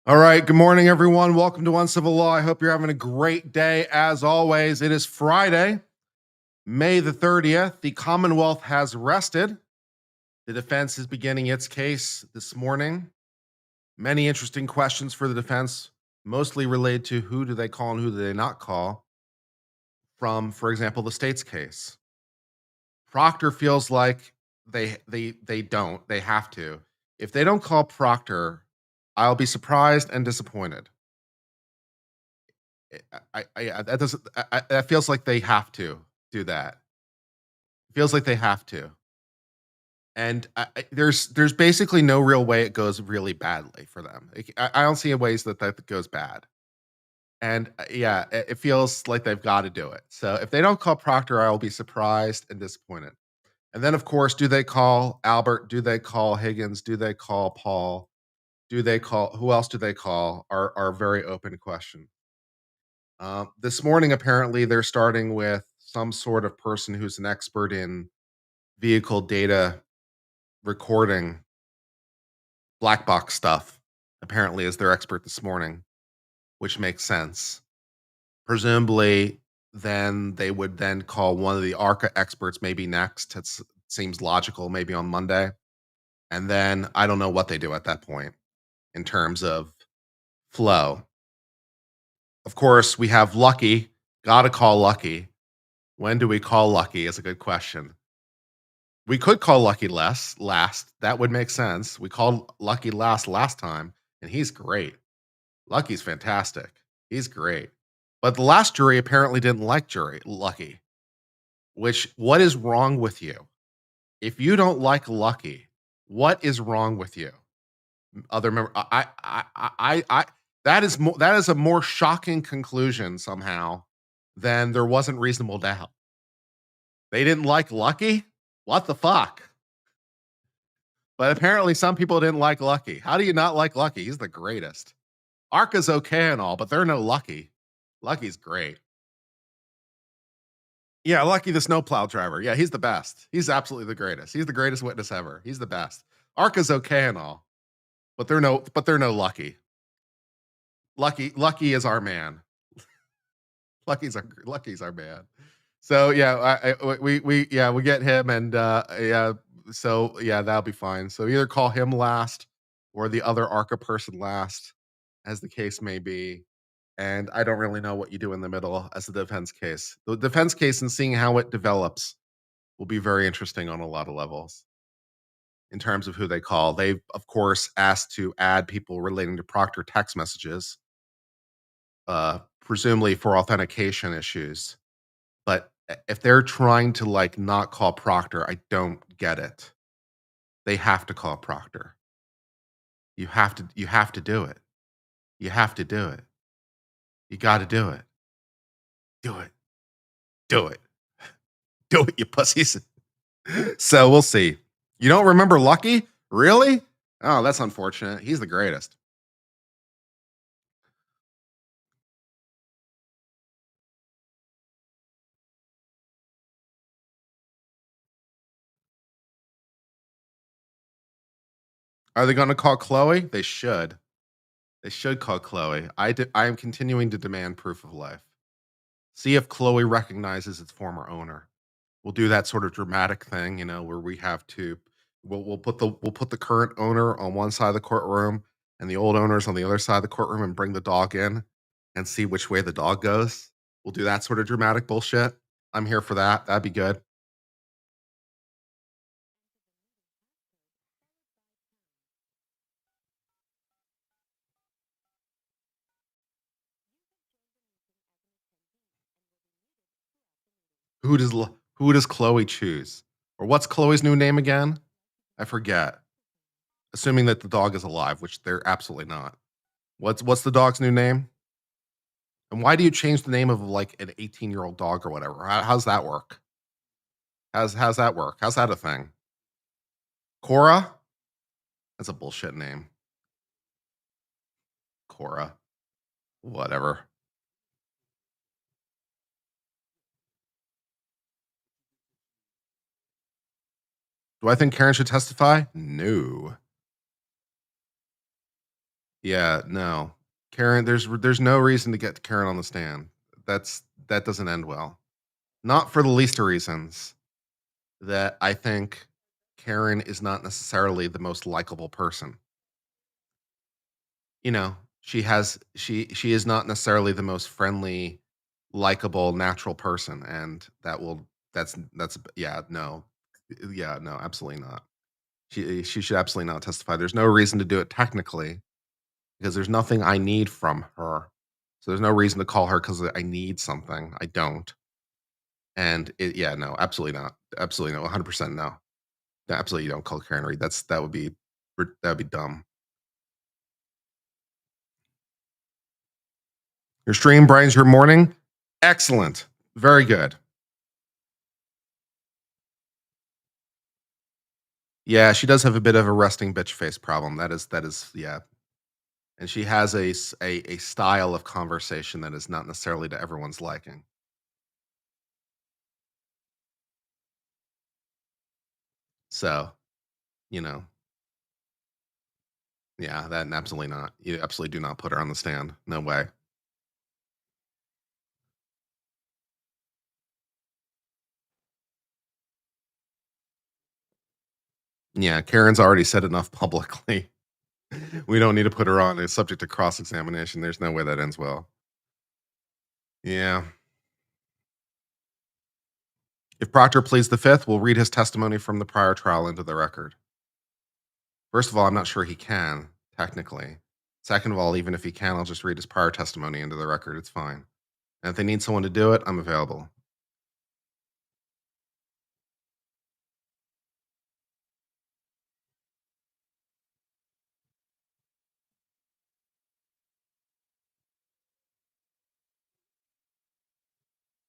All right. Good morning, everyone. Welcome to Uncivil Law. I hope you're having a great day. As always, it is Friday, May the 30th. The Commonwealth has rested. The defense is beginning its case this morning. Many interesting questions for the defense, mostly related to who do they call and who do they not call from, for example, the state's case. Proctor feels like they don't. They have to. If they don't call Proctor, I'll be surprised and disappointed. That doesn't that feels like they have to do that. Feels like they have to. And there's basically no real way it goes really badly for them. I don't see a ways that goes bad. And yeah, it feels like they've got to do it. So if they don't call Proctor, I will be surprised and disappointed. And then, of course, do they call Albert? Do they call Higgins? Do they call Paul? Do they call who else do they call? Are a very open question. This morning, apparently, they're starting with some sort of person who's an expert in vehicle data recording, black box stuff, apparently, is their expert this morning, which makes sense. Presumably, then they would then call one of the ARCA experts maybe next. It seems logical, maybe on Monday. And then I don't know what they do at that point in terms of flow. Of course, we have Lucky. Gotta call Lucky. When do we call Lucky is a good question. We could call Lucky last. That would make sense. We called Lucky last time, and he's great. Lucky's fantastic. He's great. But the last jury apparently didn't like jury Lucky, which what is wrong with you? If you don't like Lucky, what is wrong with you? Other member I that is a more shocking conclusion somehow than there wasn't reasonable doubt. They didn't like Lucky? What the fuck? But apparently some people didn't like Lucky. How do you not like Lucky? He's the greatest. Arca's okay and all, but they're no Lucky. Lucky's great. Yeah, Lucky the snowplow driver. Yeah, he's the best. He's absolutely the greatest. He's the greatest witness ever. He's the best. Arca's okay and all, but they're no Lucky. Lucky is our man. Lucky's our man. So yeah, we get him and yeah, so yeah, that'll be fine. So either call him last or the other ARCA person last, as the case may be. And I don't really know what you do in the middle as a defense case. The defense case and seeing how it develops will be very interesting on a lot of levels in terms of who they call. They've of course asked to add people relating to Proctor text messages, presumably for authentication issues. But if they're trying to, like, not call Proctor, I don't get it. They have to call Proctor. You have to do it. You have to do it. You gotta do it. Do it. Do it. Do it, you pussies. So, we'll see. You don't remember Lucky? Really? Oh, that's unfortunate. He's the greatest. Are they gonna call Chloe? They should. They should call Chloe. I am continuing to demand proof of life. See if Chloe recognizes its former owner. We'll do that sort of dramatic thing, where we have to we'll put the current owner on one side of the courtroom and the old owners on the other side of the courtroom and bring the dog in and see which way the dog goes. We'll do that sort of dramatic bullshit. I'm here for that. That'd be good. Who does Chloe choose? Or what's Chloe's new name again? I forget. Assuming that the dog is alive, which they're absolutely not. What's the dog's new name? And why do you change the name of like an 18-year-old dog or whatever? How's that work? How's that work? How's that a thing? Cora? That's a bullshit name. Cora. Whatever. Do I think Karen should testify? No. Yeah, no. Karen, there's no reason to get Karen on the stand. That doesn't end well. Not for the least of reasons that I think Karen is not necessarily the most likable person. She is not necessarily the most friendly, likable, natural person, and that's yeah, no. Yeah, no, absolutely not. She should absolutely not testify. There's no reason to do it technically because there's nothing I need from her. So there's no reason to call her because I need something. I don't. And yeah, no, absolutely not. Absolutely no. 100% no. Absolutely, you don't call Karen Reed. That would be dumb. Your stream brightens your morning. Excellent. Very good. Yeah, she does have a bit of a resting bitch face problem. That is yeah. And she has a style of conversation that is not necessarily to everyone's liking. So, you know, yeah, that absolutely not. You absolutely do not put her on the stand. No way. Yeah, Karen's already said enough publicly. We don't need to put her on as subject to cross examination. There's no way that ends well. Yeah. If Proctor pleads the fifth, we'll read his testimony from the prior trial into the record. First of all, I'm not sure he can, technically. Second of all, even if he can, I'll just read his prior testimony into the record. It's fine. And if they need someone to do it, I'm available.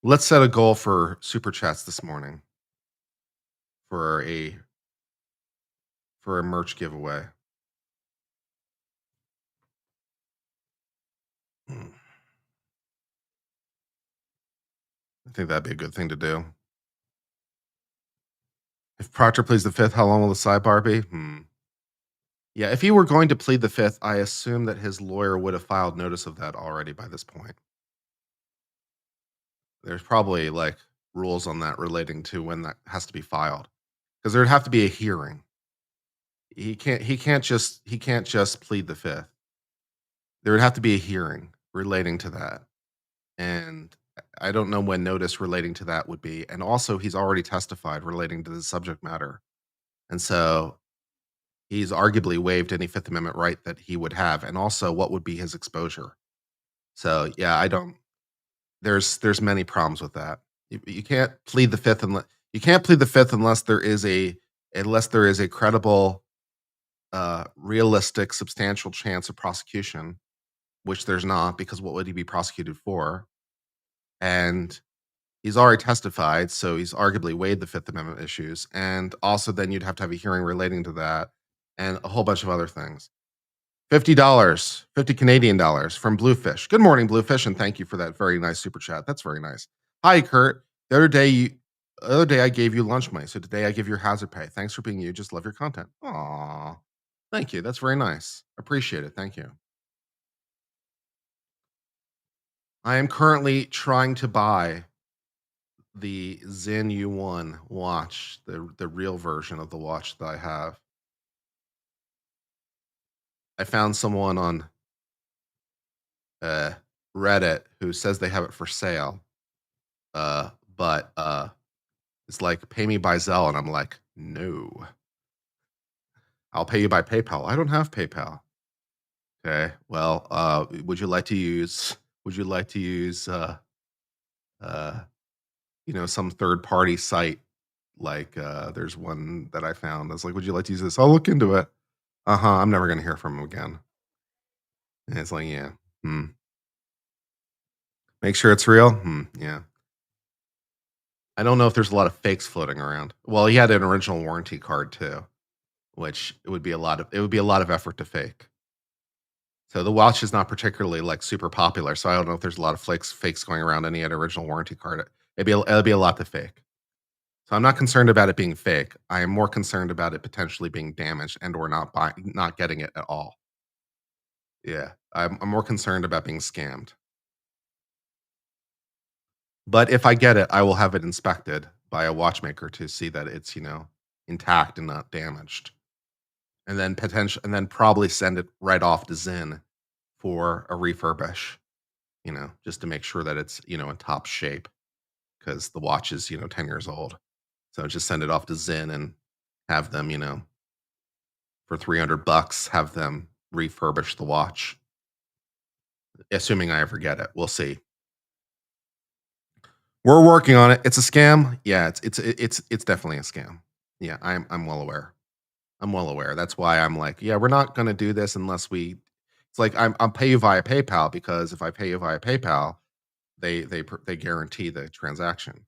Let's set a goal for super chats this morning for a merch giveaway. Hmm, I think that'd be a good thing to do. If Proctor pleads the fifth, how long will the sidebar be? Yeah, if he were going to plead the fifth, I assume that his lawyer would have filed notice of that already by this point. There's probably like rules on that relating to when that has to be filed because there'd have to be a hearing. He can't just plead the fifth. There would have to be a hearing relating to that. And I don't know when notice relating to that would be. And also he's already testified relating to the subject matter. And so he's arguably waived any Fifth Amendment right that he would have. And also what would be his exposure. So yeah, I don't there's many problems with that. You can't plead the fifth unless you can't plead the fifth unless there is a credible, realistic, substantial chance of prosecution, which there's not because what would he be prosecuted for? And he's already testified, so he's arguably weighed the Fifth Amendment issues. And also, then you'd have to have a hearing relating to that and a whole bunch of other things. $50, 50 Canadian dollars from Bluefish. Good morning, Bluefish, and thank you for that very nice super chat. That's very nice. Hi, Kurt. The other day I gave you lunch money, so today I give you hazard pay. Thanks for being you. Just love your content. Aw, thank you. That's very nice. Appreciate it. Thank you. I am currently trying to buy the Zen U1 watch, the real version of the watch that I have. I found someone on uh, Reddit who says they have it for sale. But it's like, "Pay me by Zelle," and I'm like, "No, I'll pay you by PayPal." I don't have PayPal. Okay, well, would you like to use, uh, some third party site? Like, there's one that I found that's like, "Would you like to use this?" I'll look into it. Uh-huh, I'm never gonna hear from him again. And it's like, yeah, hmm. Make sure it's real? Yeah. I don't know if there's a lot of fakes floating around. Well, he had an original warranty card too, which it would be a lot of effort to fake. So the watch is not particularly like super popular. So I don't know if there's a lot of fakes going around and he had an original warranty card. It'd be a lot to fake. So I'm not concerned about it being fake. I am more concerned about it potentially being damaged and or not getting it at all. Yeah, I'm more concerned about being scammed. But if I get it, I will have it inspected by a watchmaker to see that it's, intact and not damaged. And then probably send it right off to Zinn for a refurbish, just to make sure that it's, in top shape because the watch is, 10 years old. So just send it off to Zinn and have them, for 300 bucks, have them refurbish the watch, assuming I ever get it. We'll see. We're working on it. It's a scam. Yeah, it's definitely a scam. Yeah, I'm well aware. I'm well aware. That's why I'm like, yeah, we're not gonna do this unless we. It's like I'll pay you via PayPal because if I pay you via PayPal, they guarantee the transaction.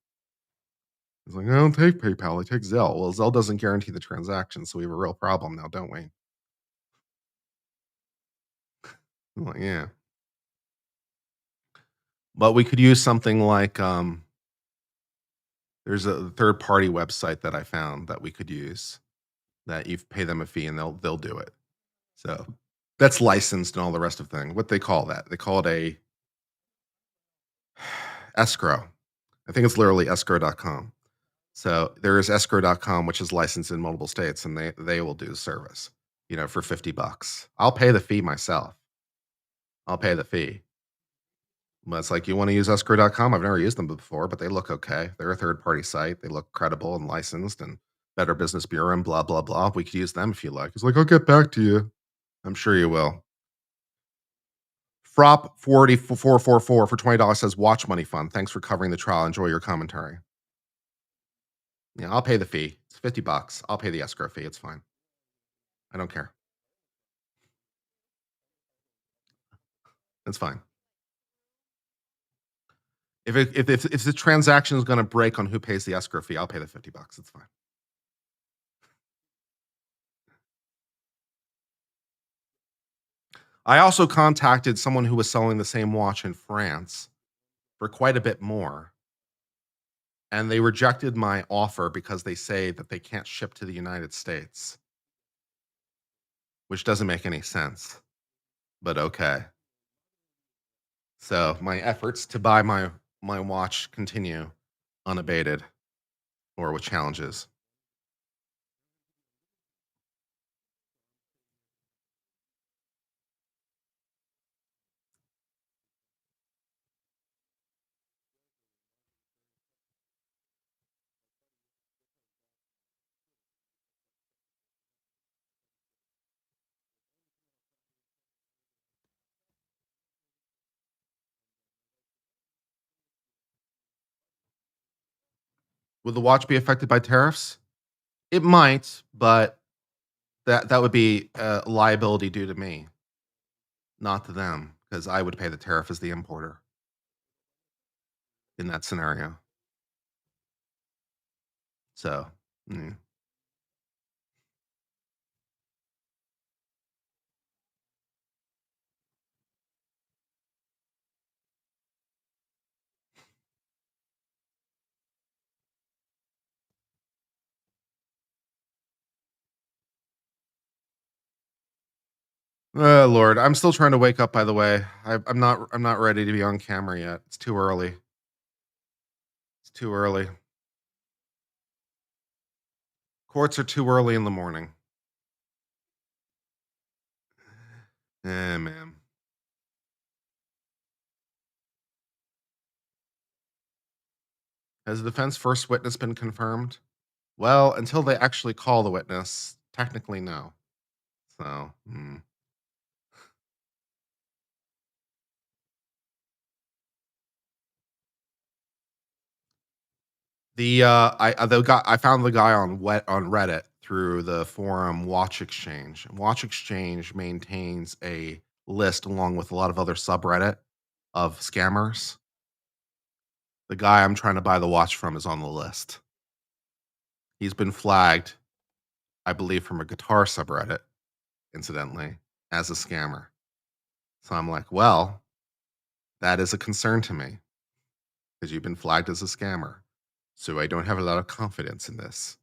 It's like I don't take PayPal. I take Zelle. Well, Zelle doesn't guarantee the transaction, so we have a real problem now, don't we? I'm like, yeah, but we could use something like there's a third party website that I found that we could use that you pay them a fee and they'll do it. So that's licensed and all the rest of thing. What they call that? They call it a escrow. I think it's literally escrow.com. So there is escrow.com, which is licensed in multiple states, and they will do the service, for 50 bucks. I'll pay the fee myself. I'll pay the fee. But it's like, you want to use escrow.com? I've never used them before, but they look okay. They're a third party site. They look credible and licensed and Better Business Bureau and blah, blah, blah. We could use them if you like. It's like, I'll get back to you. I'm sure you will. Frop 40444 for $20 says watch money fund. Thanks for covering the trial. Enjoy your commentary. Yeah, I'll pay the fee. It's 50 bucks. I'll pay the escrow fee. It's fine. I don't care. It's fine. If the transaction is going to break on who pays the escrow fee, I'll pay the 50 bucks. It's fine. I also contacted someone who was selling the same watch in France for quite a bit more, and they rejected my offer because they say that they can't ship to the United States, which doesn't make any sense. But okay. So my efforts to buy my watch continue unabated or with challenges. Would the watch be affected by tariffs? It might, but that would be liability due to me, not to them, because I would pay the tariff as the importer in that scenario. So, mm. Lord, I'm still trying to wake up. By the way, I'm not ready to be on camera yet. It's too early. It's too early. Courts are too early in the morning. Man. Has the defense first witness been confirmed? Well, until they actually call the witness, technically no. So, I found the guy on Reddit through the forum Watch Exchange. Watch Exchange maintains a list along with a lot of other subreddit of scammers. The guy I'm trying to buy the watch from is on the list. He's been flagged, I believe, from a guitar subreddit, incidentally, as a scammer. So I'm like, well, that is a concern to me because you've been flagged as a scammer. So I don't have a lot of confidence in this.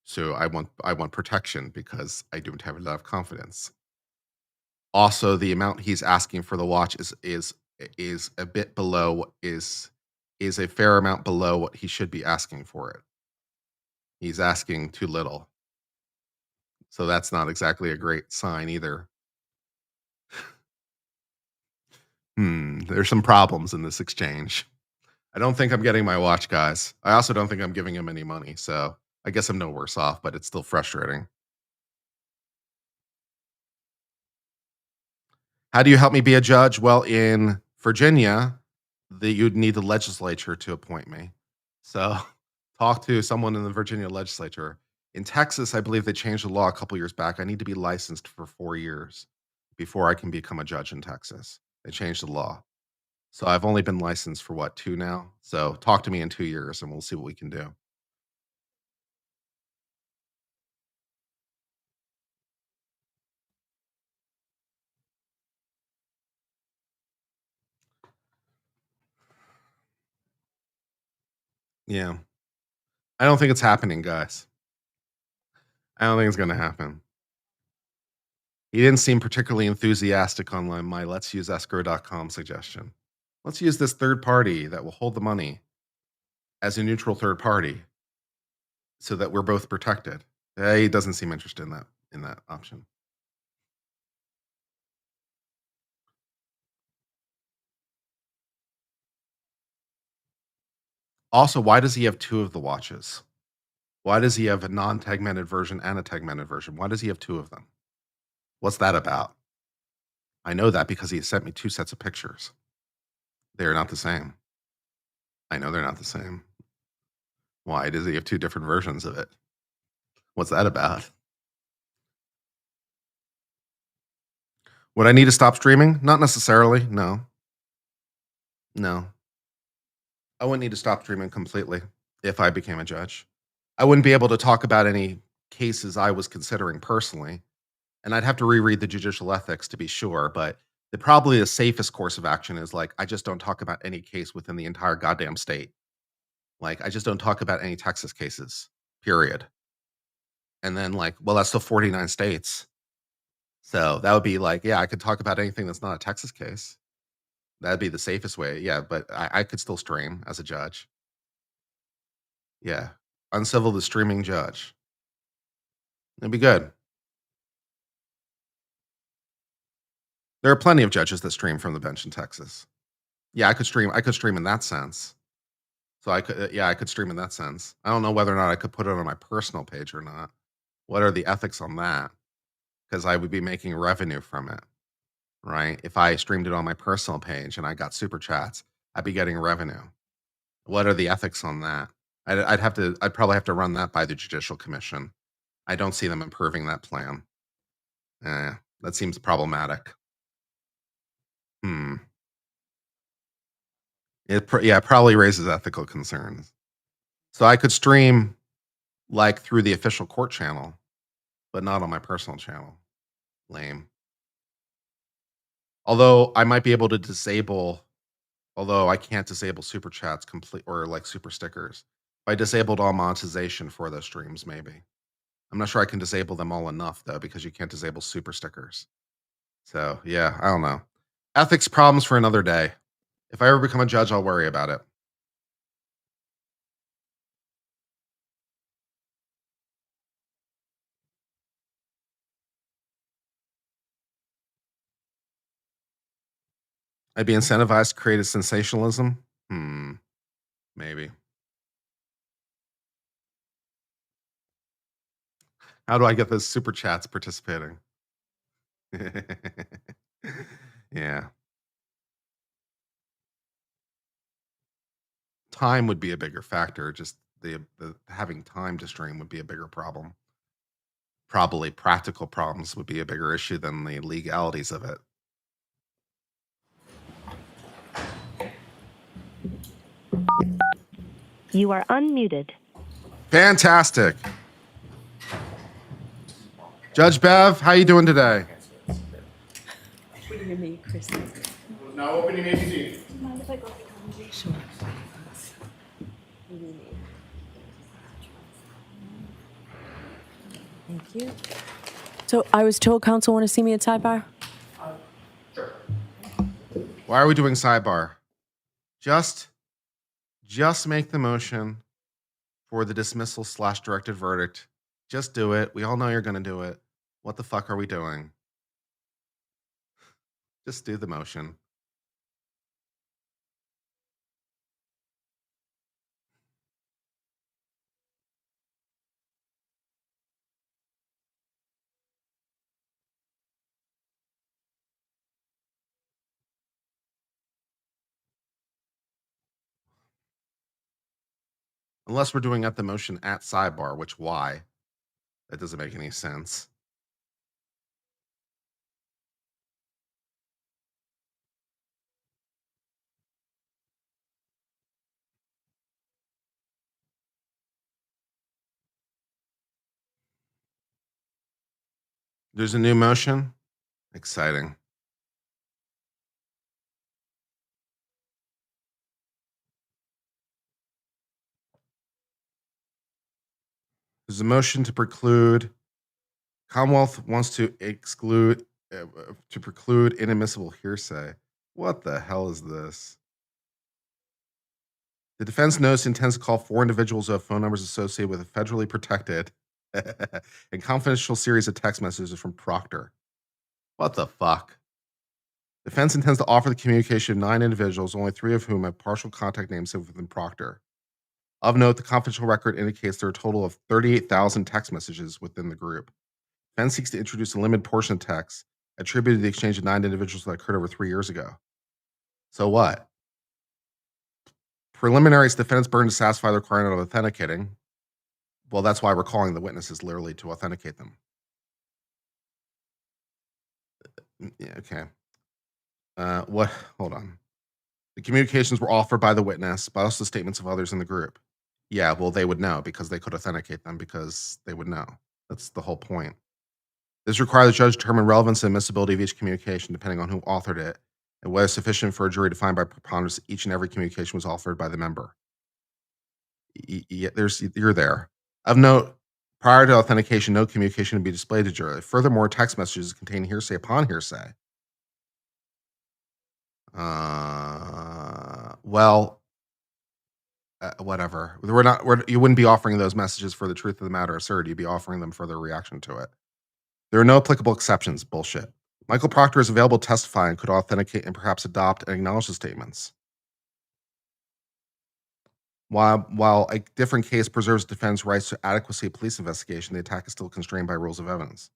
So I want protection because I don't have a lot of confidence. Also, the amount he's asking for the watch is a bit below what is a fair amount below what he should be asking for it. He's asking too little. So that's not exactly a great sign either. There's some problems in this exchange. I don't think I'm getting my watch, guys. I also don't think I'm giving him any money, so I guess I'm no worse off, but it's still frustrating. How do you help me be a judge? Well, in Virginia, you'd need the legislature to appoint me. So talk to someone in the Virginia legislature. In Texas, I believe they changed the law a couple years back. I need to be licensed for 4 years before I can become a judge in Texas. They changed the law. So I've only been licensed for what, 2 now? So talk to me in 2 years and we'll see what we can do. Yeah. I don't think it's happening, guys. I don't think it's gonna happen. He didn't seem particularly enthusiastic on my let's use escrow.com suggestion. Let's use this third party that will hold the money as a neutral third party so that we're both protected. He doesn't seem interested in that option. Also, why does he have 2 of the watches? Why does he have a non-tegmented version and a tegmented version? Why does he have 2 of them? What's that about? I know that because he sent me 2 sets of pictures. They're not the same. I know they're not the same. Why does he have 2 different versions of it? What's that about? Would I need to stop streaming? Not necessarily, no. No. I wouldn't need to stop streaming completely if I became a judge. I wouldn't be able to talk about any cases I was considering personally, and I'd have to reread the judicial ethics to be sure, but probably the safest course of action is, like, I just don't talk about any case within the entire goddamn state. Like, I just don't talk about any Texas cases, period. And then, like, well, that's still 49 states. So, that would be like, yeah, I could talk about anything that's not a Texas case. That'd be the safest way, yeah, but I could still stream as a judge. Yeah. Uncivil the streaming judge. It'd be good. There are plenty of judges that stream from the bench in Texas. Yeah, I could stream in that sense. So I could yeah, I could stream in that sense. I don't know whether or not I could put it on my personal page or not. What are the ethics on that? Because I would be making revenue from it, right? If I streamed it on my personal page and I got super chats, I'd be getting revenue. What are the ethics on that? I'd probably have to run that by the Judicial Commission. I don't see them improving that plan. That seems problematic. Hmm. Yeah, it probably raises ethical concerns. So I could stream, like, through the official court channel, but not on my personal channel. Lame. Although I might be able to disable although I can't disable super chats complete or, like, super stickers. If I disabled all monetization for those streams, maybe. I'm not sure I can disable them all enough, though, because you can't disable super stickers. So, yeah, I don't know. Ethics problems for another day. If I ever become a judge, I'll worry about it. I'd be incentivized to create a sensationalism? Maybe. How do I get those super chats participating? Yeah. Time would be a bigger factor, just the having time to stream would be a bigger problem. Probably practical problems would be a bigger issue than the legalities of it. You are unmuted. Fantastic. Judge Bev, how you doing today? What do you need, Kristen? Now opening ABC. Mind if I go behind you? Sure. What do you need? Thank you. So I was told counsel want to see me at sidebar? Why are we doing sidebar? Just make the motion for the dismissal / directed verdict. Just do it. We all know you're going to do it. What the fuck are we doing? Just do the motion. Unless we're doing at the motion at sidebar, which why? That doesn't make any sense. There's a new motion. Exciting. There's a motion to preclude. Commonwealth wants to exclude, to preclude inadmissible hearsay. What the hell is this? The defense notice intends to call 4 individuals who have phone numbers associated with a federally protected and confidential series of text messages from Proctor. What the fuck? Defense intends to offer the communication of 9 individuals, only 3 of whom have partial contact names within Proctor. Of note, the confidential record indicates there are a total of 38,000 text messages within the group. Defense seeks to introduce a limited portion of text attributed to the exchange of 9 individuals that occurred over 3 years ago. So what? Preliminaries, defendant's burden to satisfy the requirement of authenticating. Well, that's why we're calling the witnesses literally to authenticate them. Yeah, okay. What? Hold on. The communications were offered by the witness, but also statements of others in the group. Yeah, well, they would know because they could authenticate them because they would know. That's the whole point. This requires the judge to determine relevance and admissibility of each communication depending on who authored it and whether it's sufficient for a jury to find by preponderance that each and every communication was authored by the member. You're there. Of note, prior to authentication, no communication would be displayed to jury. Furthermore, text messages contain hearsay upon hearsay. Whatever. You wouldn't be offering those messages for the truth of the matter asserted. You'd be offering them for their reaction to it. There are no applicable exceptions. Bullshit. Michael Proctor is available to testify and could authenticate and perhaps adopt and acknowledge the statements. While a different case preserves defense rights to adequacy of police investigation, the attack is still constrained by rules of evidence.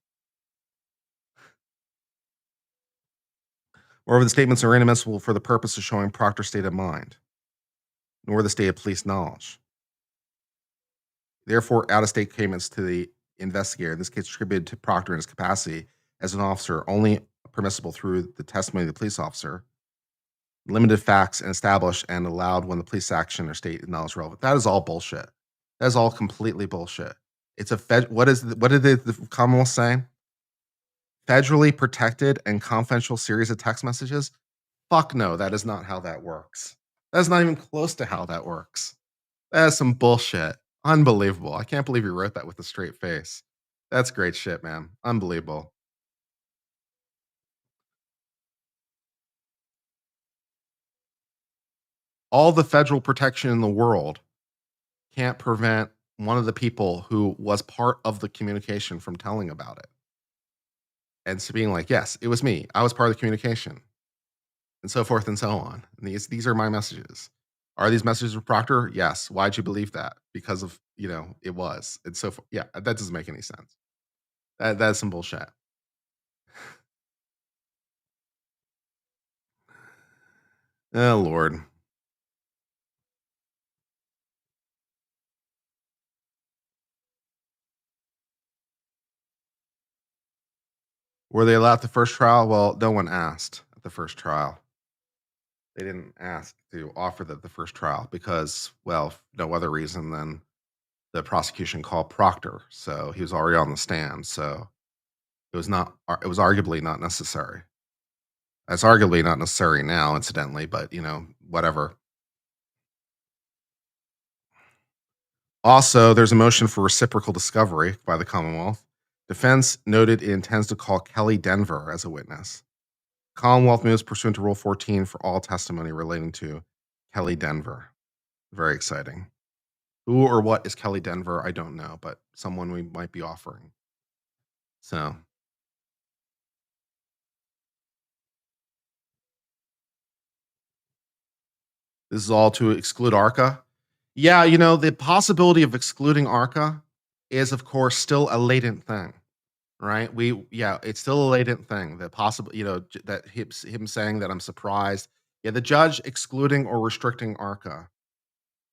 Moreover, the statements are inadmissible for the purpose of showing Proctor's state of mind, nor the state of police knowledge. Therefore, out-of-state statements to the investigator, in this case attributed to Proctor in his capacity as an officer, only permissible through the testimony of the police officer, limited facts and established and allowed when the police action or state knowledge relevant. That is all bullshit. That is all completely bullshit. It's a what did the Commonwealth say? Federally protected and confidential series of text messages? Fuck no, that is not how that works. That is not even close to how that works. That is some bullshit. Unbelievable. I can't believe you wrote that with a straight face. That's great shit, man. Unbelievable. All the federal protection in the world can't prevent one of the people who was part of the communication from telling about it. And so being like, yes, it was me. I was part of the communication. And so forth and so on. And these are my messages. Are these messages of Proctor? Yes. Why'd you believe that? Because of, it was. And so yeah, that doesn't make any sense. That's some bullshit. Oh Lord. Were they allowed at the first trial? Well, no one asked at the first trial. They didn't ask to offer the first trial because, well, no other reason than the prosecution called Proctor. So he was already on the stand. So it was arguably not necessary. It's arguably not necessary now, incidentally, but whatever. Also, there's a motion for reciprocal discovery by the Commonwealth. Defense noted it intends to call Kelly Denver as a witness. Commonwealth moves pursuant to Rule 14 for all testimony relating to Kelly Denver. Very exciting. Who or what is Kelly Denver? I don't know, but someone we might be offering. So this is all to exclude ARCA. Yeah, the possibility of excluding ARCA is, of course, still a latent thing, right? It's still a latent thing. That possible, that him saying that I'm surprised. Yeah, the judge excluding or restricting ARCA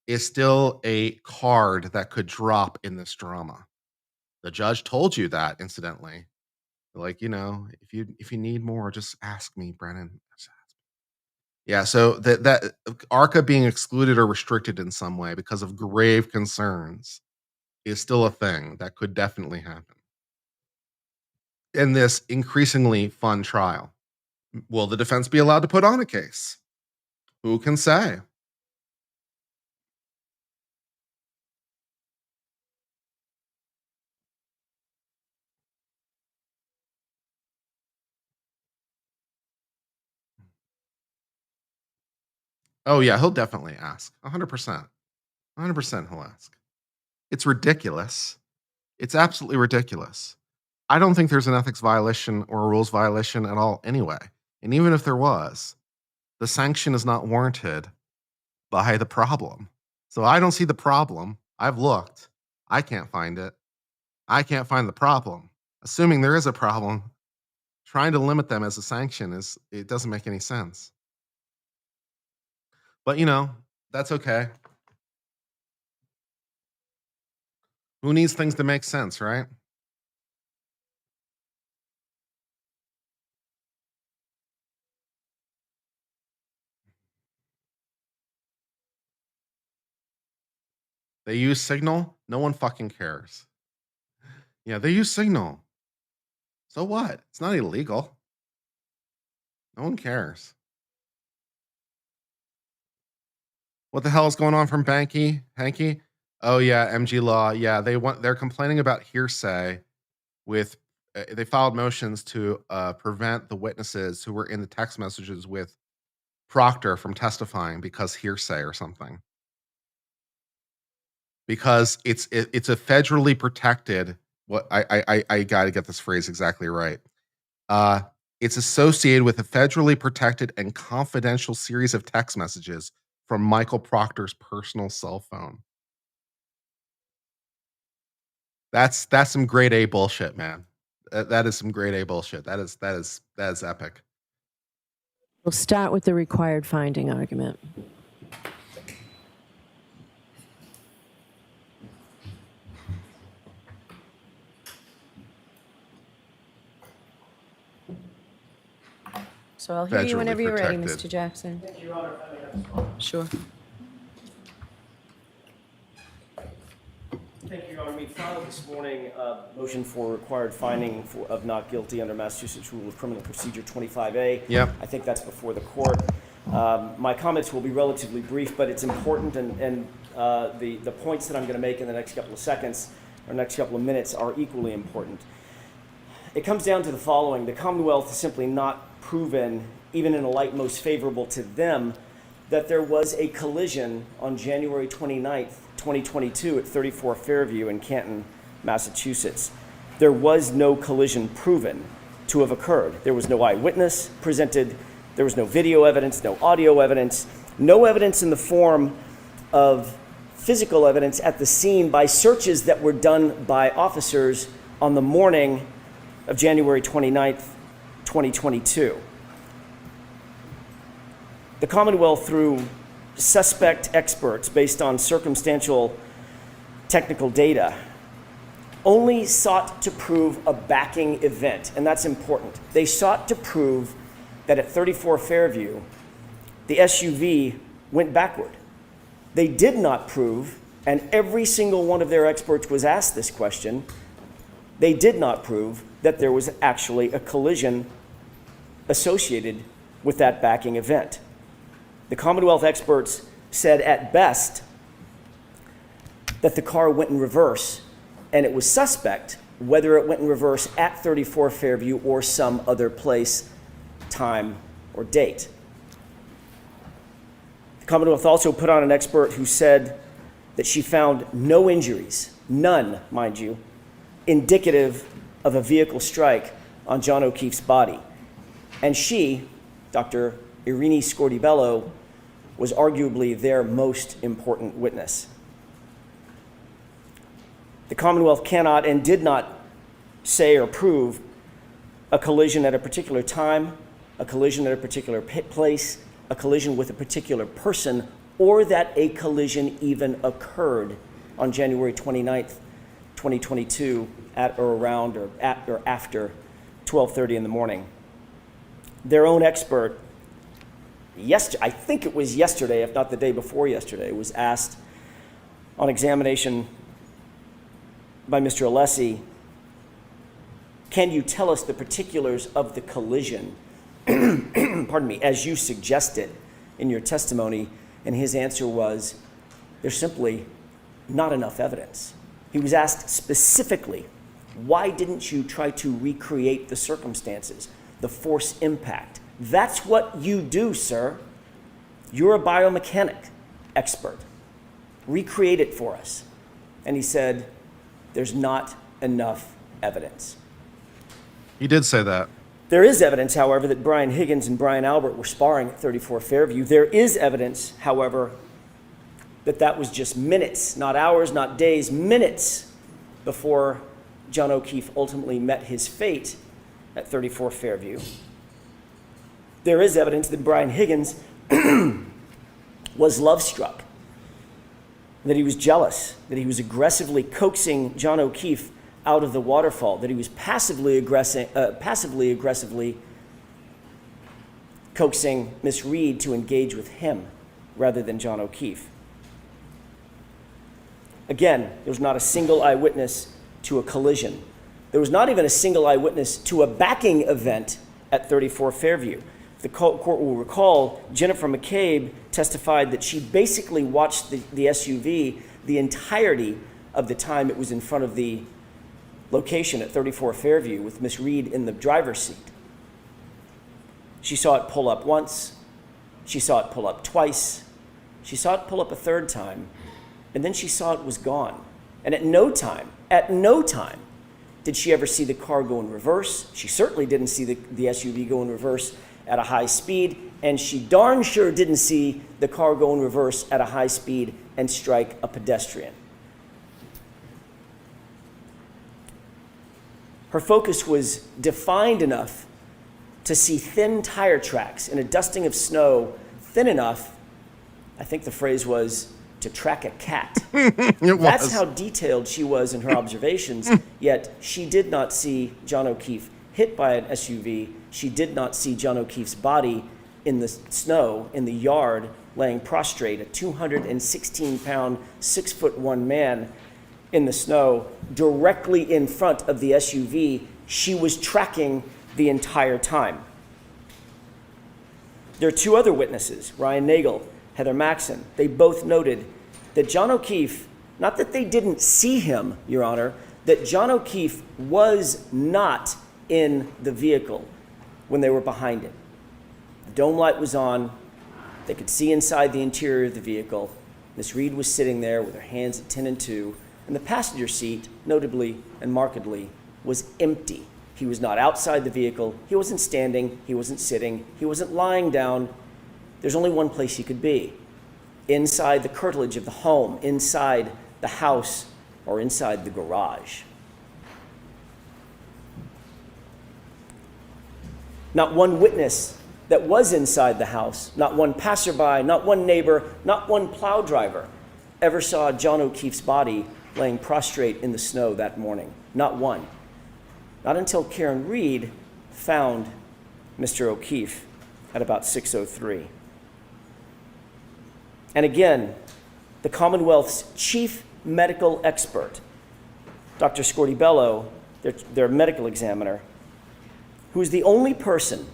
is still a card that could drop in this drama. The judge told you that, incidentally. Like, if you need more, just ask me, Brennan. Yeah, so that ARCA being excluded or restricted in some way because of grave concerns is still a thing that could definitely happen in this increasingly fun trial. Will the defense be allowed to put on a case? Who can say? Oh yeah, he'll definitely ask. 100%. 100% he'll ask. It's ridiculous. It's absolutely ridiculous. I don't think there's an ethics violation or a rules violation at all anyway. And even if there was, the sanction is not warranted by the problem. So I don't see the problem. I've looked. I can't find it. I can't find the problem. Assuming there is a problem, trying to limit them as a sanction it doesn't make any sense. But that's okay. Who needs things to make sense, right? They use Signal. No one fucking cares. Yeah, they use Signal. So what? It's not illegal. No one cares. What the hell is going on from Hanky? Oh yeah, MG Law. Yeah, they're complaining about hearsay with they filed motions to prevent the witnesses who were in the text messages with Proctor from testifying because hearsay or something. Because it's a federally protected what I got to get this phrase exactly right. It's associated with a federally protected and confidential series of text messages from Michael Proctor's personal cell phone. That's some grade A bullshit, man. That is some grade A bullshit. That is epic. We'll start with the required finding argument. So I'll hear you Federally whenever you're ready, protected. Mr. Jackson. Thank you, Your Honor. If I may have the Sure. Thank you, Your Honor. We filed this morning a motion for required finding of not guilty under Massachusetts Rule of Criminal Procedure 25A. Yep. I think that's before the court. My comments will be relatively brief, but it's important, and the points that I'm going to make in the next couple of seconds or next couple of minutes are equally important. It comes down to the following. The Commonwealth has simply not proven, even in a light most favorable to them, that there was a collision on January 29th, 2022 at 34 Fairview in Canton, Massachusetts. There was no collision proven to have occurred. There was no eyewitness presented. There was no video evidence, no audio evidence, no evidence in the form of physical evidence at the scene by searches that were done by officers on the morning of January 29th, 2022. The Commonwealth, through suspect experts based on circumstantial technical data, only sought to prove a backing event, and that's important. They sought to prove that at 34 Fairview, the SUV went backward. They did not prove, and every single one of their experts was asked this question, they did not prove that there was actually a collision associated with that backing event. The Commonwealth experts said at best that the car went in reverse, and it was suspect whether it went in reverse at 34 Fairview or some other place time or date. The Commonwealth also put on an expert who said that she found no injuries, none, mind you, indicative of a vehicle strike on John O'Keefe's body. And she, Dr. Irini Scordibello, was arguably their most important witness. The Commonwealth cannot and did not say or prove a collision at a particular time, a collision at a particular place, a collision with a particular person, or that a collision even occurred on January 29th, 2022 at or around or at or after 12:30 in the morning. Their own expert, I think it was yesterday, if not the day before yesterday, was asked on examination by Mr. Alessi, can you tell us the particulars of the collision, pardon me, as you suggested in your testimony? And his answer was, there's simply not enough evidence. He was asked specifically, why didn't you try to recreate the circumstances, the force impact? That's what you do, sir. You're a biomechanic expert. Recreate it for us. And he said, there's not enough evidence. He did say that. There is evidence, however, that Brian Higgins and Brian Albert were sparring at 34 Fairview. There is evidence, however, that that was just minutes, not hours, not days, minutes before John O'Keefe ultimately met his fate at 34 Fairview. There is evidence that Brian Higgins was love-struck, that he was jealous, that he was aggressively coaxing John O'Keefe out of the waterfall, that he was passively aggressively coaxing Miss Reed to engage with him rather than John O'Keefe. Again, there was not a single eyewitness to a collision. There was not even a single eyewitness to a backing event at 34 Fairview. The court will recall Jennifer McCabe testified that she basically watched the SUV the entirety of the time it was in front of the location at 34 Fairview with Miss Reed in the driver's seat. She saw it pull up once, she saw it pull up twice, she saw it pull up a third time, and then she saw it was gone. And at no time did she ever see the car go in reverse. She certainly didn't see the SUV go in reverse at a high speed, and she darn sure didn't see the car go in reverse at a high speed and strike a pedestrian. Her focus was defined enough to see thin tire tracks in a dusting of snow, thin enough, I think the phrase was, to track a cat. That's how detailed she was in her observations, yet she did not see John O'Keefe hit by an SUV. She did not see John O'Keefe's body in the snow, in the yard, laying prostrate, a 216-pound, 6'1" man in the snow, directly in front of the SUV she was tracking the entire time. There are two other witnesses, Ryan Nagel, Heather Maxson. They both noted that John O'Keefe, not that they didn't see him, Your Honor, that John O'Keefe was not in the vehicle when they were behind him. The dome light was on. They could see inside the interior of the vehicle. Miss Reed was sitting there with her hands at 10 and 2, and the passenger seat, notably and markedly, was empty. He was not outside the vehicle. He wasn't standing. He wasn't sitting. He wasn't lying down. There's only one place he could be: inside the curtilage of the home, inside the house, or inside the garage. Not one witness that was inside the house, not one passerby, not one neighbor, not one plow driver ever saw John O'Keefe's body laying prostrate in the snow that morning. Not one. Not until Karen Reed found Mr. O'Keefe at about 6:03. And again, the Commonwealth's chief medical expert, Dr. Scordibello, their medical examiner, who is the only person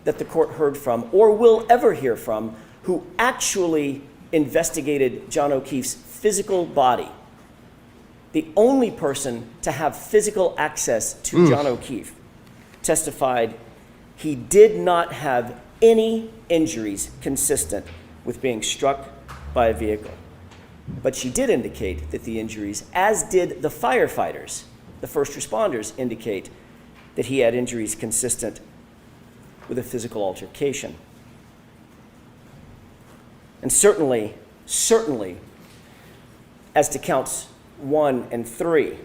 that the court heard from or will ever hear from who actually investigated John O'Keefe's physical body, the only person to have physical access to John O'Keefe, testified He did not have any injuries consistent with being struck by a vehicle. But she did indicate that the injuries, as did the firefighters, the first responders, indicate that he had injuries consistent with a physical altercation. And certainly, as to counts 1 and 3,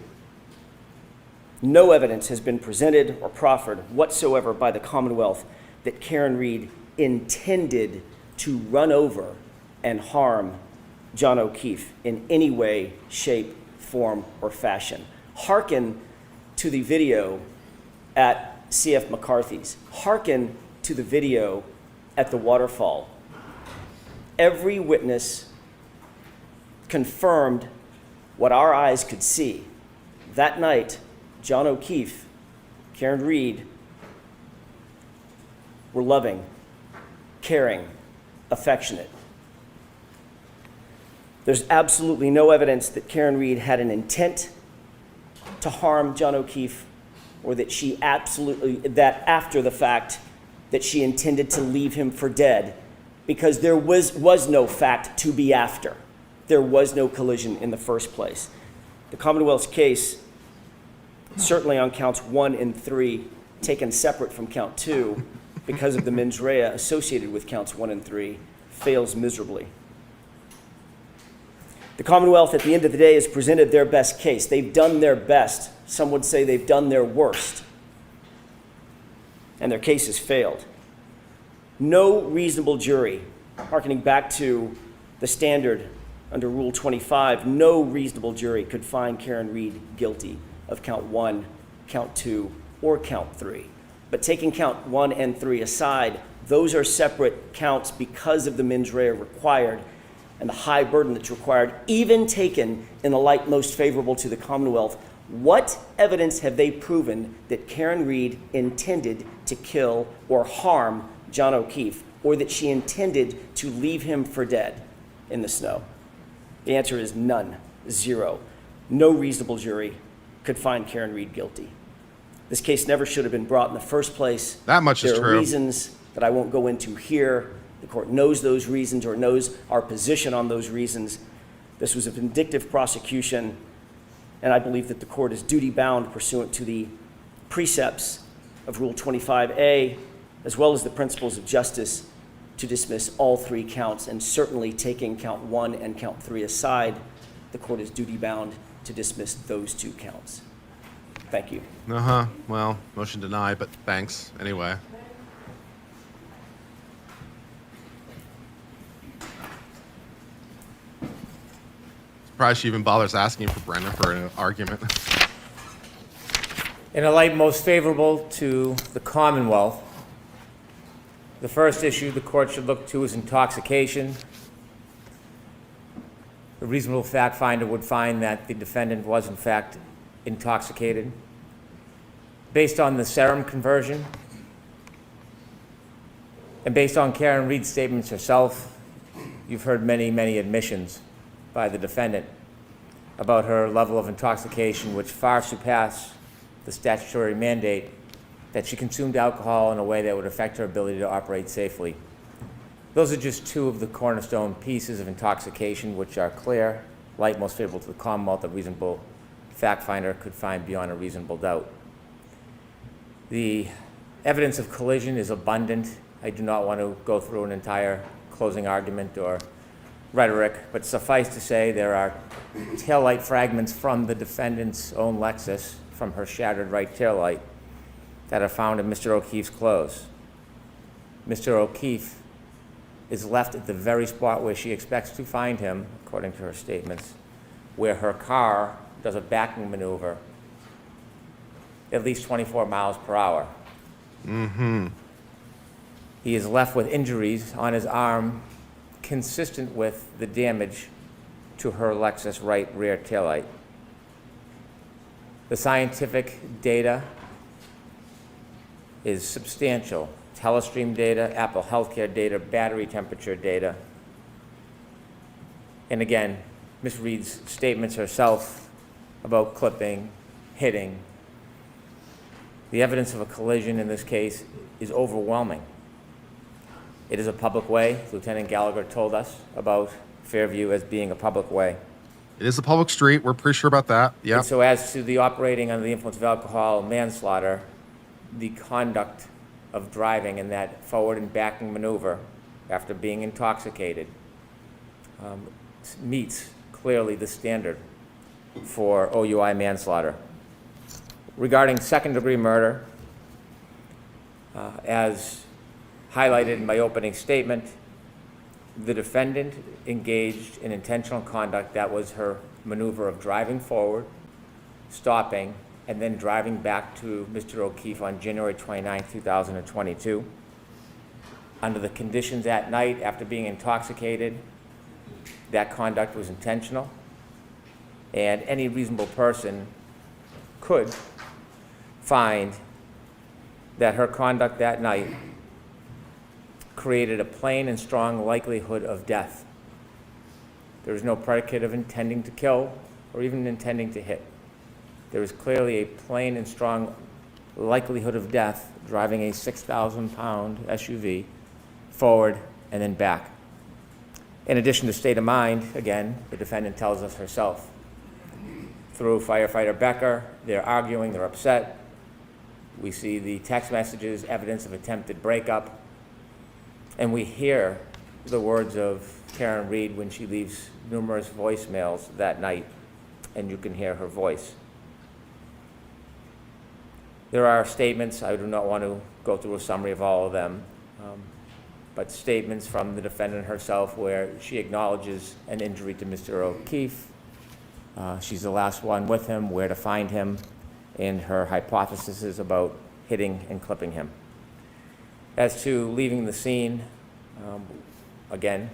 no evidence has been presented or proffered whatsoever by the Commonwealth that Karen Reed intended to run over and harm John O'Keefe in any way, shape, form, or fashion. Hearken to the video at C.F. McCarthy's. Hearken to the video at the waterfall. Every witness confirmed what our eyes could see. That night, John O'Keefe, Karen Reed were loving, caring, affectionate. There's absolutely no evidence that Karen Reed had an intent to harm John O'Keefe, or that that after the fact, that she intended to leave him for dead, because there was no fact to be after. There was no collision in the first place. The Commonwealth's case, certainly on counts 1 and 3, taken separate from count 2, because of the mens rea associated with counts 1 and 3, fails miserably. The Commonwealth, at the end of the day, has presented their best case. They've done their best. Some would say they've done their worst. And their case has failed. No reasonable jury, hearkening back to the standard under Rule 25, no reasonable jury could find Karen Reed guilty of count 1, count 2, or count 3. But taking count 1 and 3 aside, those are separate counts because of the mens rea required and the high burden that's required, even taken in the light most favorable to the Commonwealth. What evidence have they proven that Karen Reed intended to kill or harm John O'Keefe, or that she intended to leave him for dead in the snow? The answer is none, 0. No reasonable jury could find Karen Reed guilty. This case never should have been brought in the first place. That much is true. There are true. reasons that I won't go into here. The court knows those reasons, or knows our position on those reasons. This was a vindictive prosecution, and I believe that the court is duty-bound pursuant to the precepts of Rule 25A, as well as the principles of justice, to dismiss all 3 counts. And certainly, taking count 1 and count 3 aside, the court is duty-bound to dismiss those 2 counts. Thank you. Well, motion denied, but thanks anyway. Surprised she even bothers asking for Brendan for an argument. In a light most favorable to the Commonwealth, the first issue the court should look to is intoxication. A reasonable fact finder would find that the defendant was in fact intoxicated. Based on the serum conversion, and based on Karen Reed's statements herself, you've heard many admissions by the defendant about her level of intoxication, which far surpassed the statutory mandate that she consumed alcohol in a way that would affect her ability to operate safely. Those are just 2 of the cornerstone pieces of intoxication, which are clear, light most favorable to the Commonwealth, a reasonable fact finder could find beyond a reasonable doubt. The evidence of collision is abundant. I do not want to go through an entire closing argument or rhetoric, but suffice to say there are taillight fragments from the defendant's own Lexus, from her shattered right taillight, that are found in Mr. O'Keefe's clothes. Mr. O'Keefe is left at the very spot where she expects to find him, according to her statements, where her car does a backing maneuver at least 24 miles per hour. He is left with injuries on his arm consistent with the damage to her Lexus right rear taillight. The scientific data is substantial. Telestream data, Apple Healthcare data, battery temperature data. And again, Ms. Reed's statements herself about clipping, hitting, The evidence of a collision in this case is overwhelming. It is a public way. Lieutenant Gallagher told us about Fairview as being a public way. It is a public street. We're pretty sure about that. Yeah. And so as to the operating under the influence of alcohol manslaughter, the conduct of driving in that forward and backing maneuver after being intoxicated meets clearly the standard for OUI manslaughter. Regarding second-degree murder, as highlighted in my opening statement, the defendant engaged in intentional conduct that was her maneuver of driving forward, stopping, and then driving back to Mr. O'Keefe on January 29, 2022. Under the conditions that night after being intoxicated, that conduct was intentional, and any reasonable person could find that her conduct that night created a plain and strong likelihood of death. There is no predicate of intending to kill or even intending to hit. There is clearly a plain and strong likelihood of death driving a 6,000-pound SUV forward and then back. In addition to state of mind, again, the defendant tells us herself. Through firefighter Becker, they're arguing, they're upset. We see the text messages, evidence of attempted breakup, and we hear the words of Karen Reed when she leaves numerous voicemails that night, and you can hear her voice. There are statements, I do not want to go through a summary of all of them, but statements from the defendant herself where she acknowledges an injury to Mr. O'Keefe. She's the last one with him, where to find him, and her hypothesis is about hitting and clipping him. As to leaving the scene, again,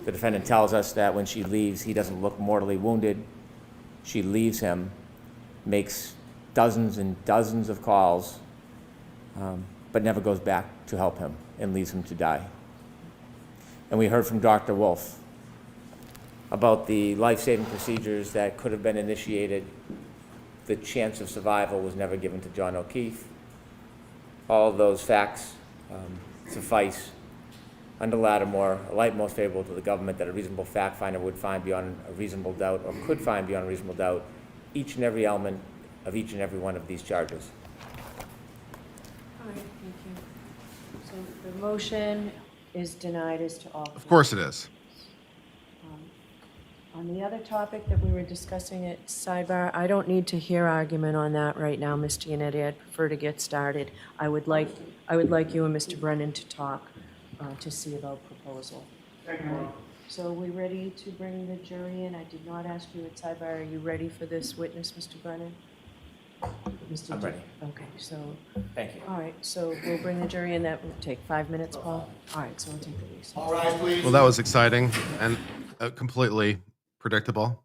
the defendant tells us that when she leaves, he doesn't look mortally wounded. She leaves him, makes dozens and dozens of calls, but never goes back to help him and leaves him to die. And we heard from Dr. Wolf about the life-saving procedures that could have been initiated. The chance of survival was never given to John O'Keefe. All of those facts suffice under Lattimore, a light most favorable to the government, that a reasonable fact finder would find beyond a reasonable doubt, or could find beyond a reasonable doubt, each and every element of each and every one of these charges. All right, thank you. So the motion is denied as to all. Of course it is. On the other topic that we were discussing at sidebar, I don't need to hear argument on that right now, Ms. Giannetti. I'd prefer to get started. I would like you and Mr. Brennan to talk to see about proposal. Thank you. So are we ready to bring the jury in? I did not ask you at sidebar. Are you ready for this witness, Mr. Brennan? Mr. I'm ready. Okay, so, Thank you. all right, so we'll bring the jury in. That will take 5 minutes, Paul? All right, so we'll take the recess. All rise, please. Well, that was exciting and completely predictable.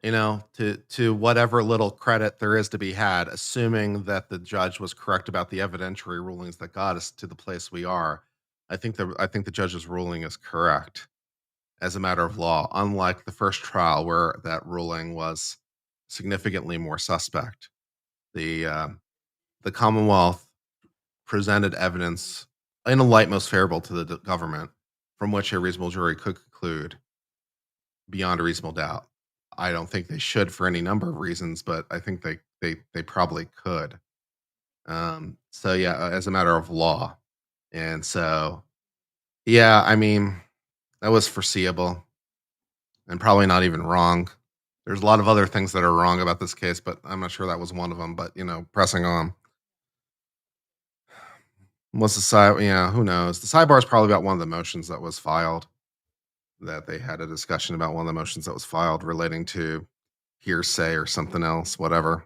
You know, to whatever little credit there is to be had, assuming that the judge was correct about the evidentiary rulings that got us to the place we are, I think the judge's ruling is correct as a matter of law, unlike the first trial where that ruling was significantly more suspect. The Commonwealth presented evidence in a light most favorable to the government from which a reasonable jury could conclude beyond a reasonable doubt. I don't think they should for any number of reasons, but I think they probably could. So yeah, as a matter of law. And so, yeah, I mean, that was foreseeable and probably not even wrong. There's a lot of other things that are wrong about this case, but I'm not sure that was one of them. But, you know, pressing on. What's the side? Yeah, who knows? The sidebar is probably about one of the motions that was filed, that they had a discussion about one of the motions that was filed relating to hearsay or something else, whatever.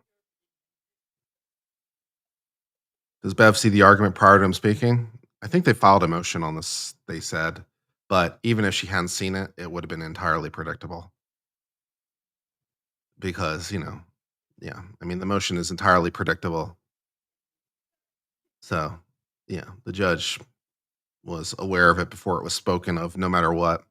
Does Bev see the argument prior to him speaking? I think they filed a motion on this, they said, but even if she hadn't seen it, it would have been entirely predictable. Because, you know, yeah, I mean, the motion is entirely predictable. So, yeah, the judge was aware of it before it was spoken of, no matter what.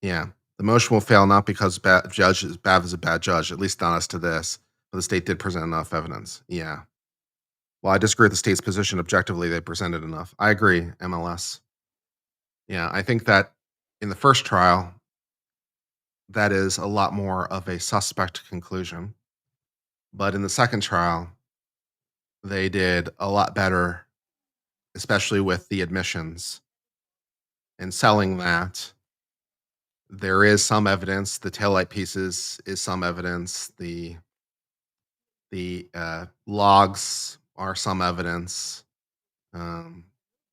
Yeah. The motion will fail not because judge is a bad judge, at least not as to this, but the state did present enough evidence. Yeah. Well, I disagree with the state's position. Objectively, they presented enough. I agree, MLS. Yeah, I think that in the first trial, that is a lot more of a suspect conclusion. But in the second trial, they did a lot better, especially with the admissions and selling that. There is some evidence. The taillight pieces is some evidence. The logs are some evidence. Um,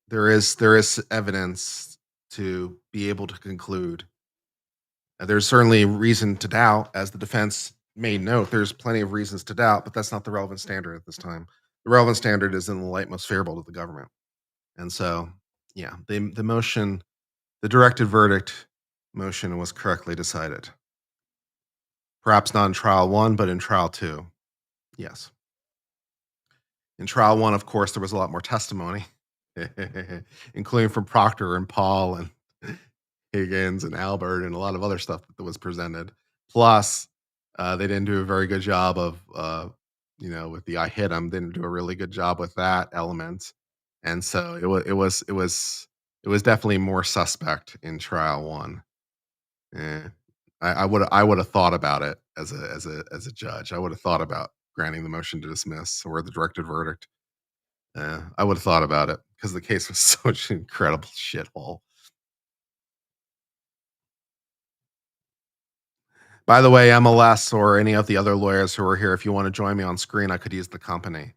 there is evidence to be able to conclude. There's certainly reason to doubt, as the defense made note. There's plenty of reasons to doubt, but that's not the relevant standard at this time. The relevant standard is in the light most favorable to the government. And so, yeah, the motion, the directed verdict motion was correctly decided. Perhaps not in trial one, but in trial two. Yes. In trial one, of course, there was a lot more testimony, including from Proctor and Paul and Higgins and Albert and a lot of other stuff that was presented. Plus, they didn't do a very good job of, with the I hit him. Didn't do a really good job with that element, and so it was definitely more suspect in trial one. Eh, I would have thought about it as a judge. I would have thought about granting the motion to dismiss or the directed verdict. I would have thought about it because the case was such an incredible shithole. By the way, MLS or any of the other lawyers who are here, if you want to join me on screen, I could use the company.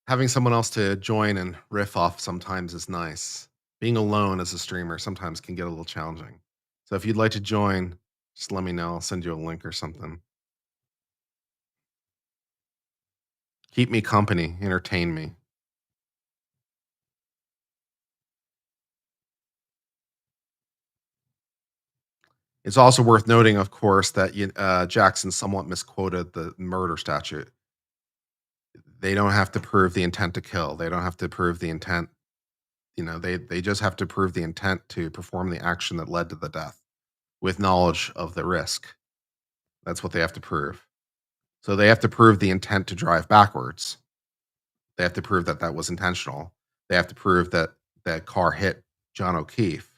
Having someone else to join and riff off sometimes is nice. Being alone as a streamer sometimes can get a little challenging. So if you'd like to join, just let me know. I'll send you a link or something. Keep me company, entertain me. It's also worth noting, of course, that Jackson somewhat misquoted the murder statute. They don't have to prove the intent to kill. They don't have to prove the intent. They just have to prove the intent to perform the action that led to the death with knowledge of the risk. That's what they have to prove. So they have to prove the intent to drive backwards. They have to prove that that was intentional. They have to prove that that car hit John O'Keefe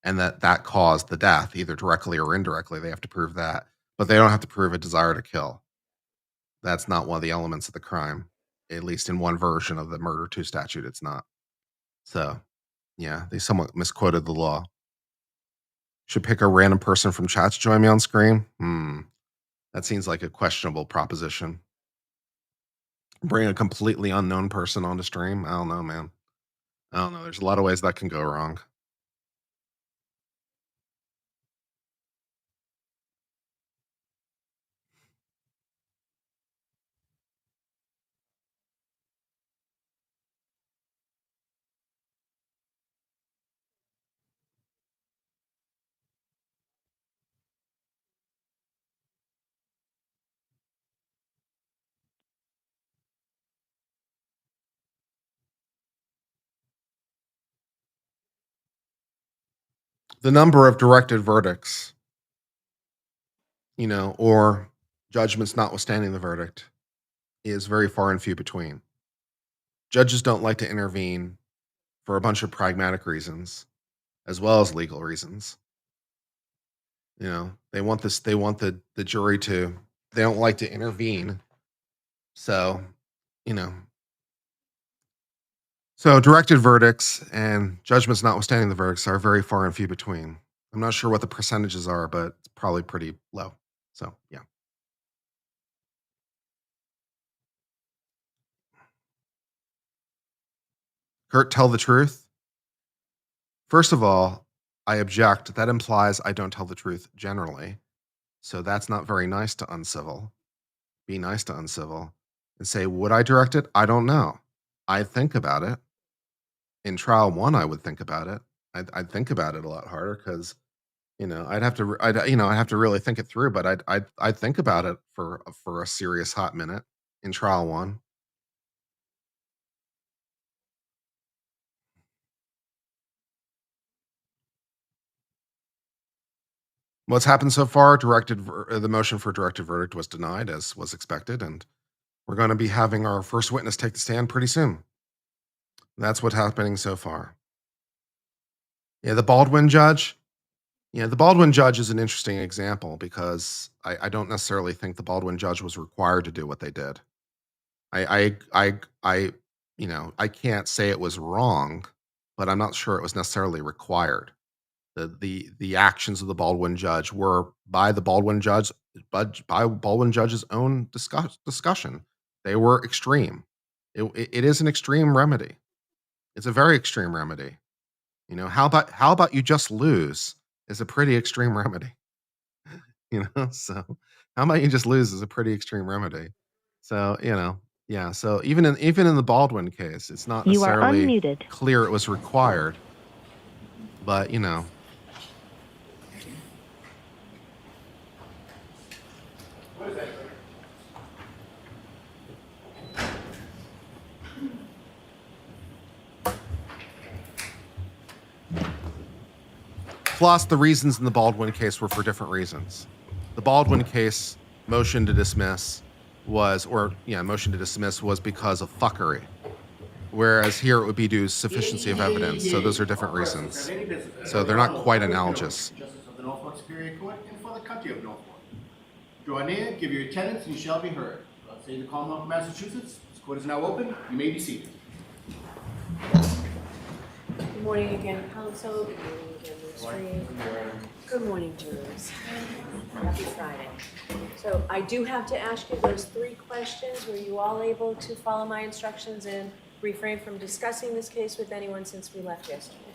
and that that caused the death, either directly or indirectly. They have to prove that. But they don't have to prove a desire to kill. That's not one of the elements of the crime. At least in one version of the murder 2 statute, it's not. So, yeah, they somewhat misquoted the law. Should pick a random person from chat to join me on screen? That seems like a questionable proposition. Bring a completely unknown person on the stream? I don't know, man. I don't know. There's a lot of ways that can go wrong. The number of directed verdicts, or judgments notwithstanding the verdict, is very far and few between. Judges don't like to intervene for a bunch of pragmatic reasons as well as legal reasons. They want this, they want the jury to, they don't like to intervene. So, you know, so directed verdicts and judgments notwithstanding the verdicts are very far and few between. I'm not sure what the percentages are, but it's probably pretty low. So, yeah. Kurt, tell the truth. First of all, I object. That implies I don't tell the truth generally. So that's not very nice to uncivil. Be nice to uncivil and say, would I direct it? I don't know. I'd think about it. In trial one, I would think about it. I'd think about it a lot harder because I'd have to really think it through. But I'd think about it for a serious hot minute in trial one. What's happened so far? The motion for directed verdict was denied, as was expected, and we're going to be having our first witness take the stand pretty soon. That's what's happening so far. Yeah, the Baldwin judge. Yeah, the Baldwin judge is an interesting example because I don't necessarily think the Baldwin judge was required to do what they did. I can't say it was wrong, but I'm not sure it was necessarily required. The actions of the Baldwin judge were by the Baldwin judge, but by Baldwin judge's own discussion. They were extreme. It is an extreme remedy. It's a very extreme remedy. How about you just lose is a pretty extreme remedy. So how about you just lose is a pretty extreme remedy. So, yeah. So even in the Baldwin case, it's not You are necessarily unmuted. clear it was required. But plus, the reasons in the Baldwin case were for different reasons. The Baldwin case motion to dismiss was because of fuckery, whereas here it would be due sufficiency of evidence. So those are different reasons. So they're not quite analogous. Justice of the Norfolk Superior Court and for the country of Norfolk. Draw near, give your attendance, and you shall be heard. God save the Commonwealth of Massachusetts. This court is now open. You may be seated. Good morning again, counsel. Good morning again, Ms. Reed. Good morning, jurors. Happy Friday. So I do have to ask you those 3 questions. Were you all able to follow my instructions and refrain from discussing this case with anyone since we left yesterday?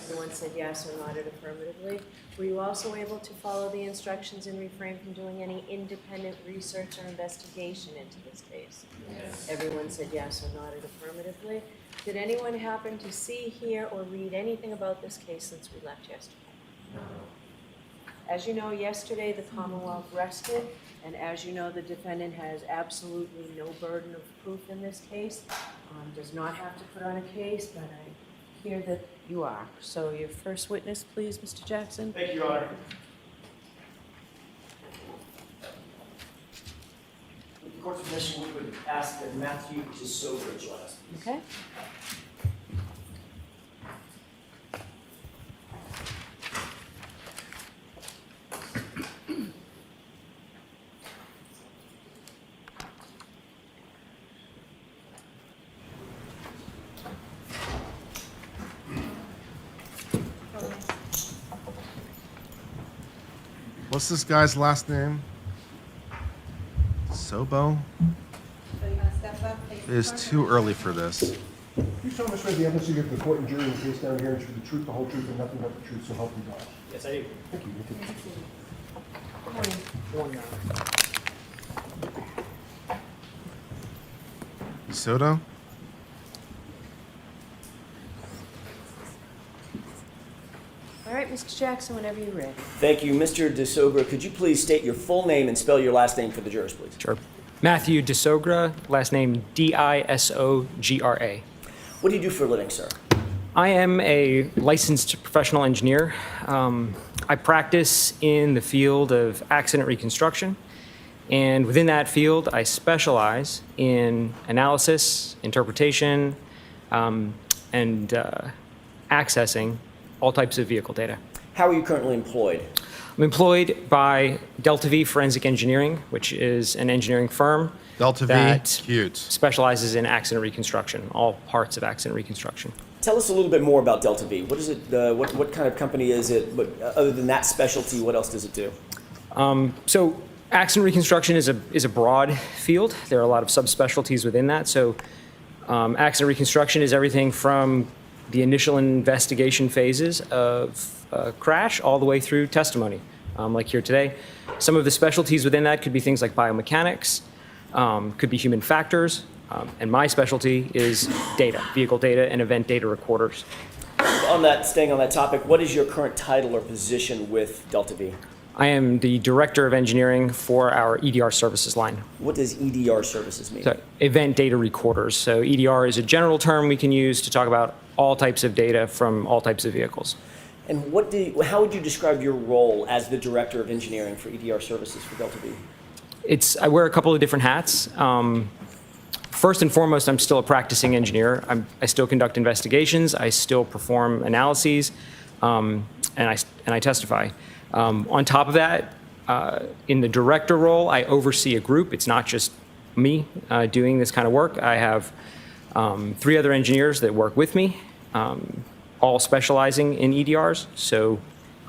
Everyone said yes or nodded affirmatively. Were you also able to follow the instructions and refrain from doing any independent research or investigation into this case? Yes. Everyone said yes or nodded affirmatively. Did anyone happen to see, hear, or read anything about this case since we left yesterday? No. As you know, yesterday the Commonwealth rested, and as you know, the defendant has absolutely no burden of proof in this case, does not have to put on a case, but I hear that you are. So your first witness, please, Mr. Jackson. Thank you, Your Honor. With the court's permission, we would ask that Matthew DeSogra join us. Okay. What's this guy's last name? Sobo? It is too early for this. You solemnly swear the evidence you give to the court and jury in the case down here is for the truth, the whole truth, and nothing but the truth, so help you God. Yes, I do. Thank you. Good morning. Soto? All right, Mr. Jackson, whenever you're ready. Thank you. Mr. DeSogra, could you please state your full name and spell your last name for the jurors, please? Sure. Matthew DeSogra, last name Disogra. What do you do for a living, sir? I am a licensed professional engineer. I practice in the field of accident reconstruction, and within that field, I specialize in analysis, interpretation, and accessing all types of vehicle data. How are you currently employed? I'm employed by Delta V Forensic Engineering, which is an engineering firm Delta V? that Cute. specializes in accident reconstruction, all parts of accident reconstruction. Tell us a little bit more about Delta V. What is it? What kind of company is it? But other than that specialty, what else does it do? So accident reconstruction is a broad field. There are a lot of subspecialties within that. So accident reconstruction is everything from the initial investigation phases of a crash all the way through testimony, like here today. Some of the specialties within that could be things like biomechanics, could be human factors, and my specialty is data, vehicle data, and event data recorders. Staying on that topic, what is your current title or position with Delta V? I am the Director of Engineering for our EDR services line. What does EDR services mean? So, event data recorders. So EDR is a general term we can use to talk about all types of data from all types of vehicles. And how would you describe your role as the Director of Engineering for EDR Services for Delta V? I wear a couple of different hats. First and foremost, I'm still a practicing engineer. I still conduct investigations. I still perform analyses, and I testify. On top of that, in the director role, I oversee a group. It's not just me doing this kind of work. I have 3 other engineers that work with me, all specializing in EDRs. So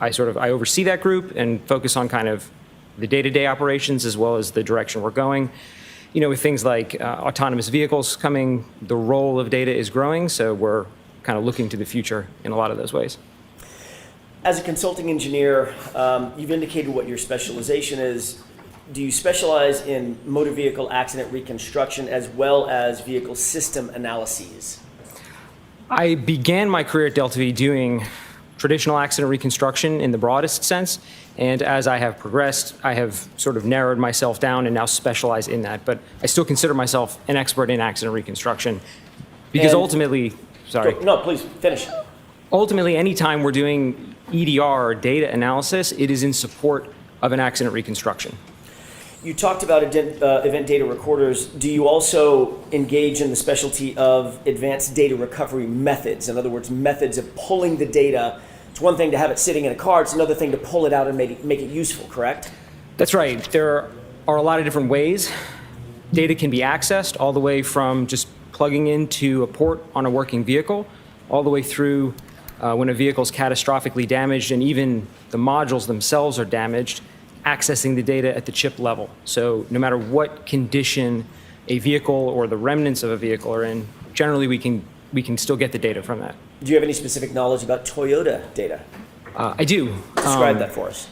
I oversee that group and focus on kind of the day-to-day operations as well as the direction we're going. You know, with things like autonomous vehicles coming, the role of data is growing, so we're kind of looking to the future in a lot of those ways. As a consulting engineer, you've indicated what your specialization is. Do you specialize in motor vehicle accident reconstruction as well as vehicle system analyses? I began my career at Delta V doing traditional accident reconstruction in the broadest sense, and as I have progressed, I have sort of narrowed myself down and now specialize in that. But I still consider myself an expert in accident reconstruction because ultimately, No, please finish. Ultimately, anytime we're doing EDR or data analysis, it is in support of an accident reconstruction. You talked about event data recorders. Do you also engage in the specialty of advanced data recovery methods? In other words, methods of pulling the data. It's one thing to have it sitting in a car. It's another thing to pull it out and make it useful, correct? That's right. There are a lot of different ways data can be accessed, all the way from just plugging into a port on a working vehicle, all the way through when a vehicle is catastrophically damaged and even the modules themselves are damaged, accessing the data at the chip level. So no matter what condition a vehicle or the remnants of a vehicle are in, generally we can still get the data from that. Do you have any specific knowledge about Toyota data? I do. Describe that for us.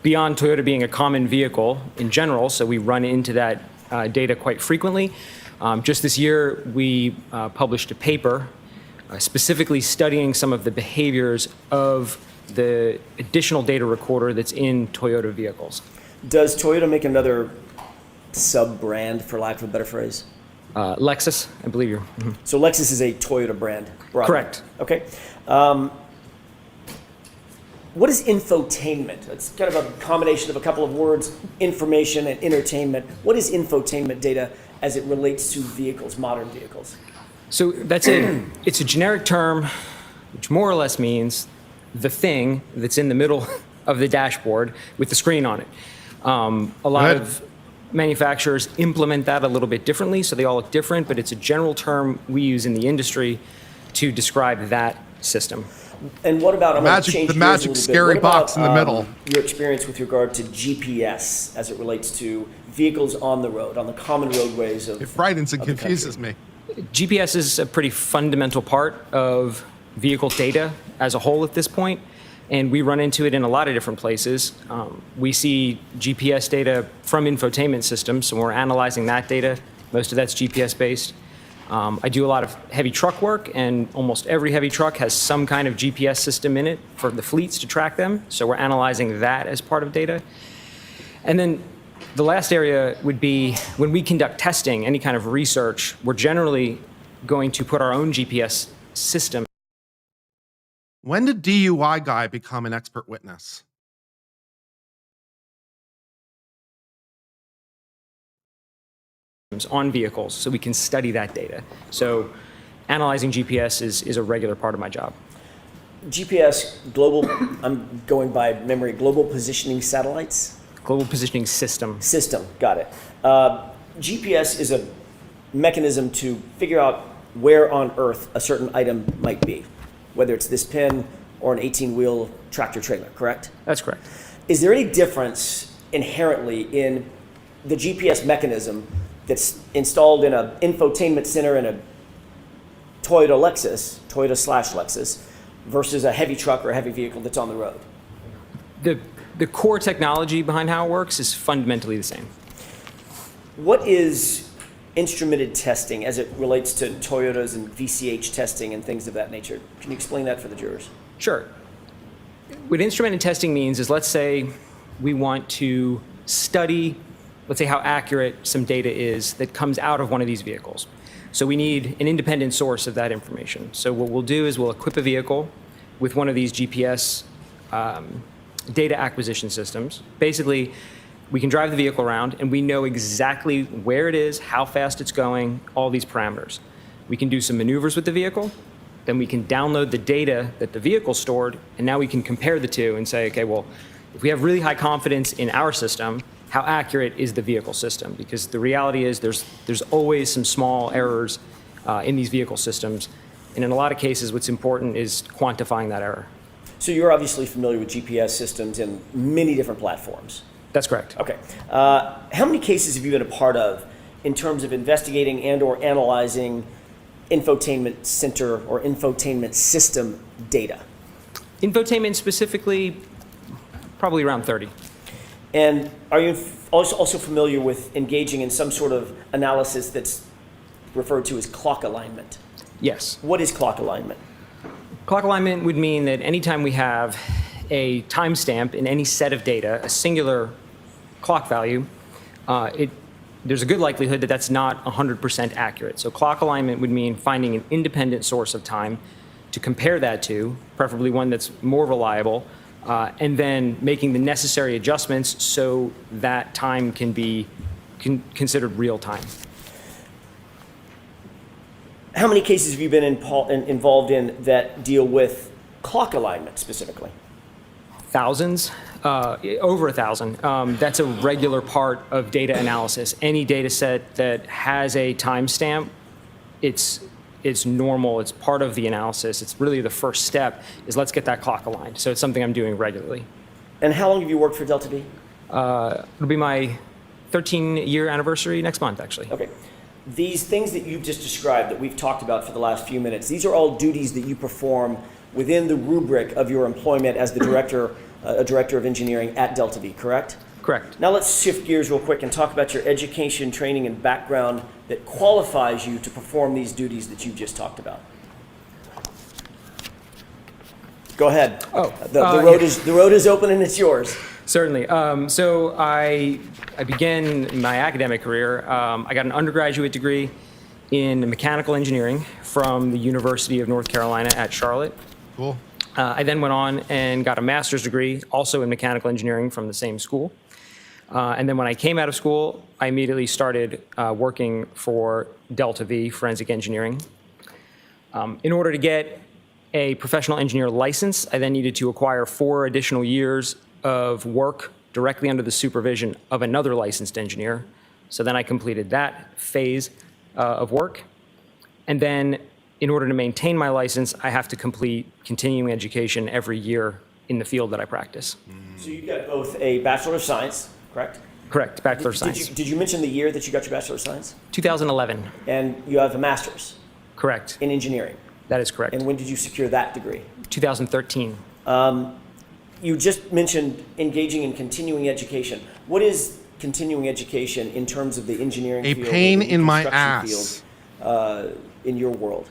Beyond Toyota being a common vehicle in general, so we run into that data quite frequently. Just this year, we published a paper specifically studying some of the behaviors of the additional data recorder that's in Toyota vehicles. Does Toyota make another sub-brand, for lack of a better phrase? Lexus, I believe you're. So Lexus is a Toyota brand? Broadly. Correct. Okay. What is infotainment? It's kind of a combination of a couple of words, information and entertainment. What is infotainment data as it relates to vehicles, modern vehicles? So it's a generic term, which more or less means the thing that's in the middle of the dashboard with the screen on it. A lot of manufacturers implement that a little bit differently, so they all look different, but it's a general term we use in the industry to describe that system. And what about the magic scary box in the middle? Your experience with regard to GPS as it relates to vehicles on the road, on the common roadways of It frightens and confuses me. GPS is a pretty fundamental part of vehicle data as a whole at this point, and we run into it in a lot of different places. We see GPS data from infotainment systems, so we're analyzing that data. Most of that's GPS-based. I do a lot of heavy truck work, and almost every heavy truck has some kind of GPS system in it for the fleets to track them, so we're analyzing that as part of data. And then the last area would be when we conduct testing, any kind of research, we're generally going to put our own GPS system. When did DUI guy become an expert witness? On vehicles, so we can study that data. So analyzing GPS is a regular part of my job. GPS, global, I'm going by memory, global positioning satellites? Global positioning system. System, got it. GPS is a mechanism to figure out where on Earth a certain item might be, whether it's this pin or an 18-wheel tractor trailer, correct? That's correct. Is there any difference inherently in the GPS mechanism that's installed in an infotainment center in a Toyota/Lexus, versus a heavy truck or a heavy vehicle that's on the road? The core technology behind how it works is fundamentally the same. What is instrumented testing as it relates to Toyotas and VCH testing and things of that nature? Can you explain that for the jurors? Sure. What instrumented testing means is, let's say we want to study, let's say, how accurate some data is that comes out of one of these vehicles. So we need an independent source of that information. So what we'll do is we'll equip a vehicle with one of these GPS data acquisition systems. Basically, we can drive the vehicle around and we know exactly where it is, how fast it's going, all these parameters. We can do some maneuvers with the vehicle, then we can download the data that the vehicle stored, and now we can compare the two and say, okay, well, if we have really high confidence in our system, how accurate is the vehicle system? Because the reality is there's always some small errors in these vehicle systems. And in a lot of cases, what's important is quantifying that error. So you're obviously familiar with GPS systems in many different platforms. That's correct. Okay. How many cases have you been a part of in terms of investigating and or analyzing infotainment center or infotainment system data? Infotainment specifically, probably around 30. And are you also familiar with engaging in some sort of analysis that's referred to as clock alignment? Yes. What is clock alignment? Clock alignment would mean that anytime we have a timestamp in any set of data, a singular clock value, there's a good likelihood that that's not 100% accurate. So clock alignment would mean finding an independent source of time to compare that to, preferably one that's more reliable, and then making the necessary adjustments so that time can be considered real time. How many cases have you been involved in that deal with clock alignment specifically? Thousands, over 1,000. That's a regular part of data analysis. Any data set that has a timestamp, it's normal. It's part of the analysis. It's really the first step is let's get that clock aligned. So it's something I'm doing regularly. And how long have you worked for Delta V? It'll be my 13-year anniversary next month, actually. Okay. These things that you've just described that we've talked about for the last few minutes, these are all duties that you perform within the rubric of your employment as the director of engineering at Delta V, correct? Correct. Now let's shift gears real quick and talk about your education, training, and background that qualifies you to perform these duties that you just talked about. Go ahead. The road is open and it's yours. Certainly. So I began my academic career. I got an undergraduate degree in mechanical engineering from the University of North Carolina at Charlotte. Cool. I then went on and got a master's degree, also in mechanical engineering from the same school. And then when I came out of school, I immediately started working for Delta V, Forensic Engineering. In order to get a professional engineer license, I then needed to acquire 4 additional years of work directly under the supervision of another licensed engineer. So then I completed that phase of work. And then in order to maintain my license, I have to complete continuing education every year in the field that I practice. So you got both a Bachelor of Science, correct? Correct, Bachelor of Science. Did you mention the year that you got your Bachelor of Science? 2011. And you have a Master's Correct. in engineering. That is correct. And when did you secure that degree? 2013. You just mentioned engaging in continuing education. What is continuing education in terms of the engineering A field? pain or the in my construction ass. Field, in your world?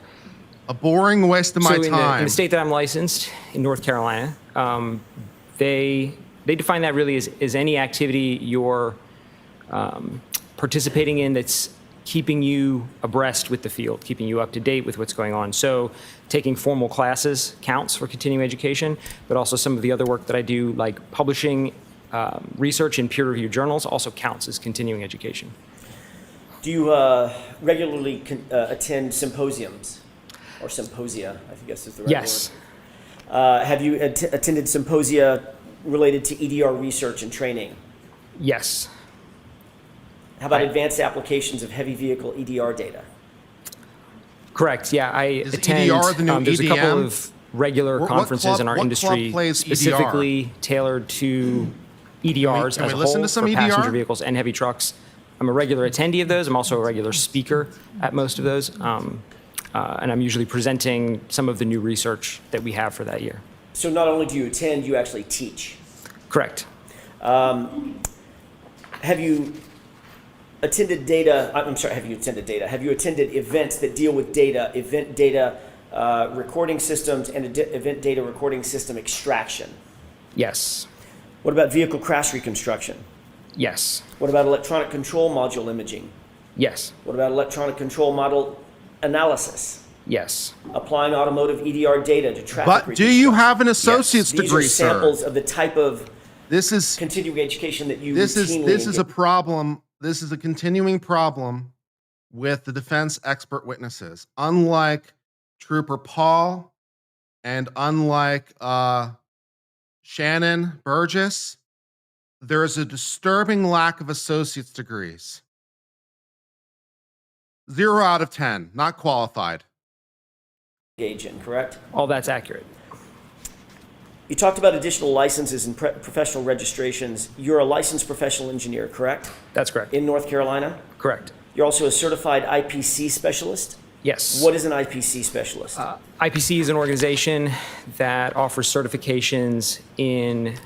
A boring waste of my So in time. the state that I'm licensed, in North Carolina, they define that really as any activity you're participating in that's keeping you abreast with the field, keeping you up to date with what's going on. So taking formal classes counts for continuing education, but also some of the other work that I do, like publishing research in peer-reviewed journals, also counts as continuing education. Do you regularly attend symposiums or symposia, I guess is the right Yes. word? Have you attended symposia related to EDR research and training? Yes. How about advanced applications of heavy vehicle EDR data? Correct. Yeah, I Is attend. EDR the new there's a couple EDM? of regular What conferences club- in our what industry club plays EDR? specifically tailored to EDRs Can we as a listen whole to some for EDR? passenger vehicles and heavy trucks. I'm a regular attendee of those. I'm also a regular speaker at most of those, and I'm usually presenting some of the new research that we have for that year. So not only do you attend, you actually teach. Correct. Have you attended data? I'm sorry. Have you attended data? Have you attended events that deal with data, event data recording systems, and event data recording system extraction? Yes. What about vehicle crash reconstruction? Yes. What about electronic control module imaging? Yes. What about electronic control analysis, Yes. applying automotive EDR data to traffic But do you have an reconstruction. associate's These degree, are samples sir? of the type of This is continuing education that you this is routinely this is a engage. problem. This is a continuing problem with the defense expert witnesses. Unlike Trooper Paul and unlike Shannon Burgess, there is a disturbing lack of associate's degrees. 0 out of 10, not qualified. engage in, correct? All that's accurate. You talked about additional licenses and professional registrations. You're a licensed professional engineer, correct? That's correct. In North Carolina? Correct. You're also a certified IPC specialist? Yes. What is an IPC specialist? IPC is an organization that offers certifications in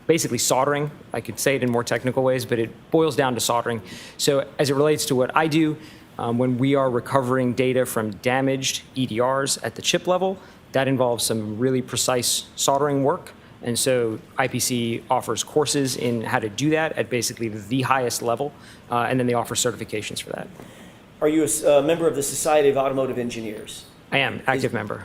basically soldering. I could say it in more technical ways, but it boils down to soldering. So as it relates to what I do, when we are recovering data from damaged EDRs at the chip level, that involves some really precise soldering work. And so IPC offers courses in how to do that at basically the highest level, and then they offer certifications for that. Are you a member of the Society of Automotive Engineers? I am active member.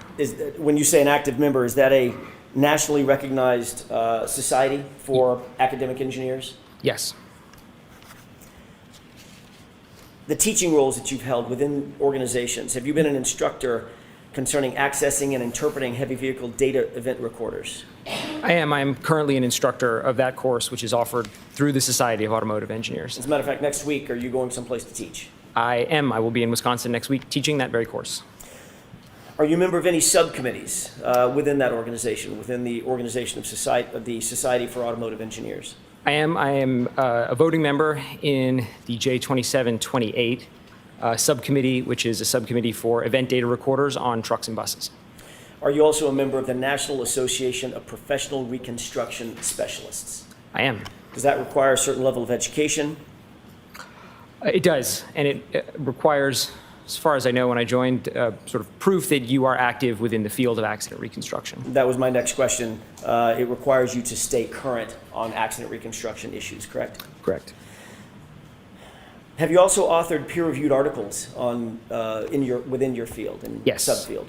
When you say an active member, is that a nationally recognized society for academic engineers? Yes. The teaching roles that you've held within organizations, have you been an instructor concerning accessing and interpreting heavy vehicle data event recorders? I am. I am currently an instructor of that course, which is offered through the Society of Automotive Engineers. As a matter of fact, next week, are you going someplace to teach? I am. I will be in Wisconsin next week teaching that very course. Are you a member of any subcommittees within that organization, within the organization of the Society for Automotive Engineers? I am. I am a voting member in the J2728 subcommittee, which is a subcommittee for event data recorders on trucks and buses. Are you also a member of the National Association of Professional Reconstruction Specialists? I am. Does that require a certain level of education? It does, and it requires, as far as I know, when I joined, sort of proof that you are active within the field of accident reconstruction. That was my next question. It requires you to stay current on accident reconstruction issues, correct? Correct. Have you also authored peer-reviewed articles on within your field and Yes. subfield?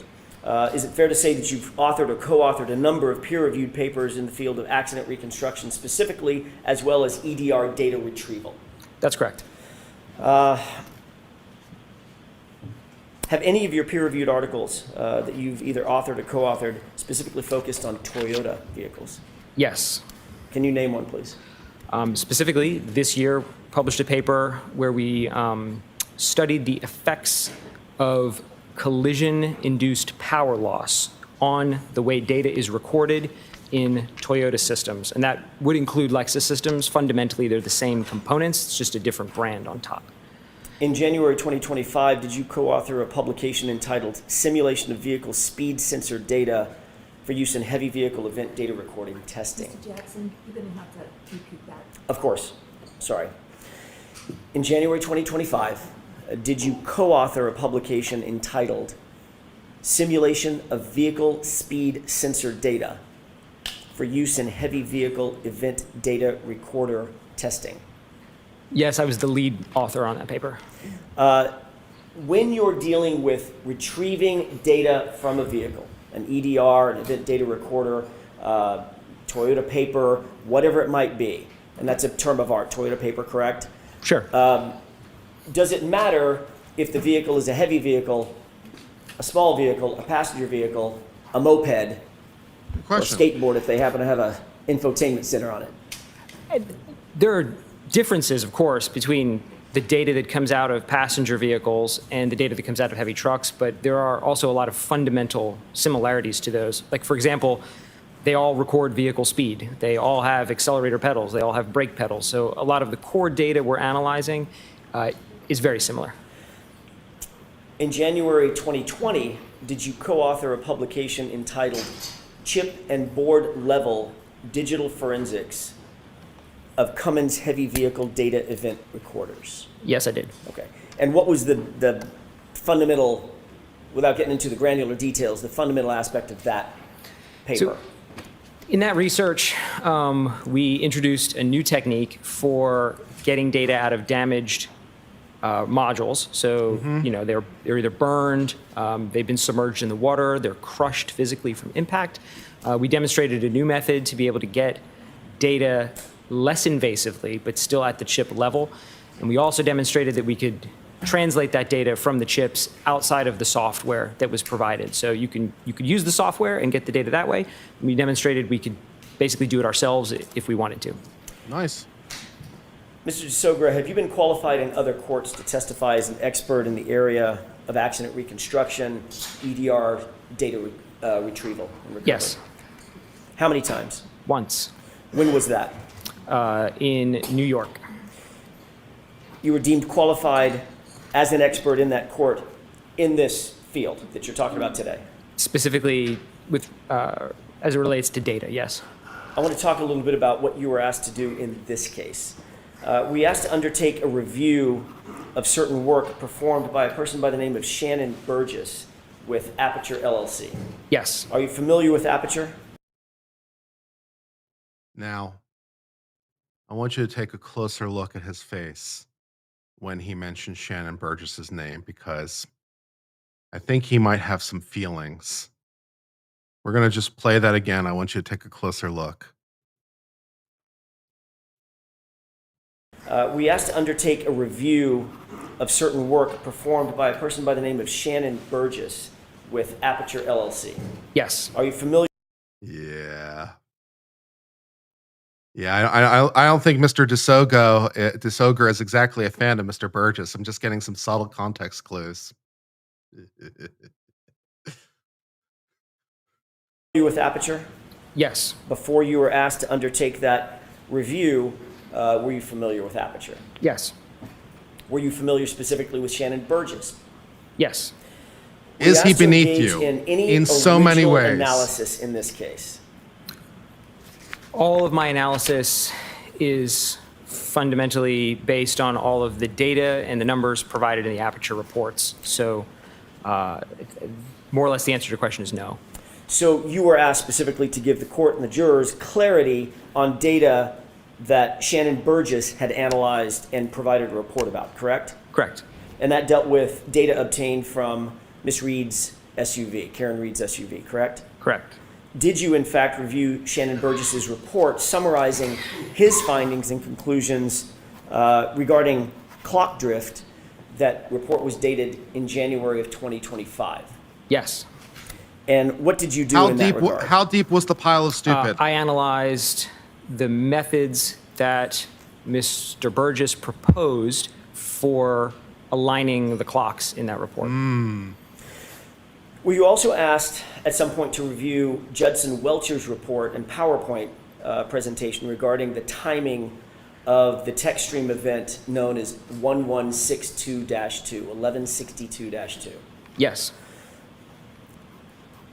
Is it fair to say that you've authored or co-authored a number of peer-reviewed papers in the field of accident reconstruction specifically, as well as EDR data retrieval? That's correct. Have any of your peer-reviewed articles that you've either authored or co-authored specifically focused on Toyota vehicles? Yes. Can you name one, please? Specifically, this year, published a paper where we studied the effects of collision-induced power loss on the way data is recorded in Toyota systems. And that would include Lexus systems. Fundamentally, they're the same components. It's just a different brand on top. In January 2025, did you co-author a publication entitled Simulation of Vehicle Speed Sensor Data for Use in Heavy Vehicle Event Data Recording Testing? Mr. Jackson, you're going to have to repeat that. Of course. Sorry. In January 2025, did you co-author a publication entitled Simulation of Vehicle Speed Sensor Data for Use in Heavy Vehicle Event Data Recorder Testing? Yes, I was the lead author on that paper. When you're dealing with retrieving data from a vehicle, an EDR, an event data recorder, Toyota paper, whatever it might be, and that's a term of art, Toyota paper, correct? Sure. Does it matter if the vehicle is a heavy vehicle, a small vehicle, a passenger vehicle, a moped, or a Question. skateboard if they happen to have an infotainment center on it? There are differences, of course, between the data that comes out of passenger vehicles and the data that comes out of heavy trucks, but there are also a lot of fundamental similarities to those. Like, for example, they all record vehicle speed. They all have accelerator pedals. They all have brake pedals. So a lot of the core data we're analyzing is very similar. In January 2020, did you co-author a publication entitled Chip and Board Level Digital Forensics of Cummins Heavy Vehicle Data Event Recorders? Yes, I did. Okay. And what was the fundamental, without getting into the granular details, the fundamental aspect of that paper? So, in that research, we introduced a new technique for getting data out of damaged modules. So, you know, they're either burned, they've been submerged in the water, they're crushed physically from impact. We demonstrated a new method to be able to get data less invasively, but still at the chip level. And we also demonstrated that we could translate that data from the chips outside of the software that was provided. So you could use the software and get the data that way. And we demonstrated we could basically do it ourselves if we wanted to. Nice. Mr. DeSogra, have you been qualified in other courts to testify as an expert in the area of accident reconstruction, EDR, data retrieval and recovery? Yes, How many times? once, When was that? in New York. You were deemed qualified as an expert in that court in this field that you're talking about today. Specifically with, as it relates to data, yes. I want to talk a little bit about what you were asked to do in this case. We asked to undertake a review of certain work performed by a person by the name of Shannon Burgess with Aperture LLC. Yes, Are you familiar with Aperture? Now, I want you to take a closer look at his face when he mentioned Shannon Burgess's name, because I think he might have some feelings. We're going to just play that again. I want you to take a closer look. We asked to undertake a review of certain work performed by a person by the name of Shannon Burgess with Aperture LLC. yes. Are you familiar? Yeah. Yeah, I don't think Mr. DeSogra is exactly a fan of Mr. Burgess. I'm just getting some subtle context clues. With Aperture? Yes, Before you were asked to undertake that review, were you familiar with Aperture? yes, Were you familiar specifically with Shannon Burgess? yes. We Is he asked to beneath engage you? in any In so many original ways. analysis in this case? All of my analysis is fundamentally based on all of the data and the numbers provided in the Aperture reports. So more or less the answer to your question is no. So you were asked specifically to give the court and the jurors clarity on data that Shannon Burgess had analyzed and provided a report about, correct? Correct. And that dealt with data obtained from Miss Reed's SUV, Karen Reed's SUV, correct? Correct. Did you in fact review Shannon Burgess's report summarizing his findings and conclusions regarding clock drift? That report was dated in January of 2025. Yes. And what did you do in that regard? How deep was the pile of stupid? I analyzed the methods that Mr. Burgess proposed for aligning the clocks in that report. Were you also asked at some point to review Judson Welcher's report and PowerPoint presentation regarding the timing of the text stream event known as 1162-2, 1162-2? Yes.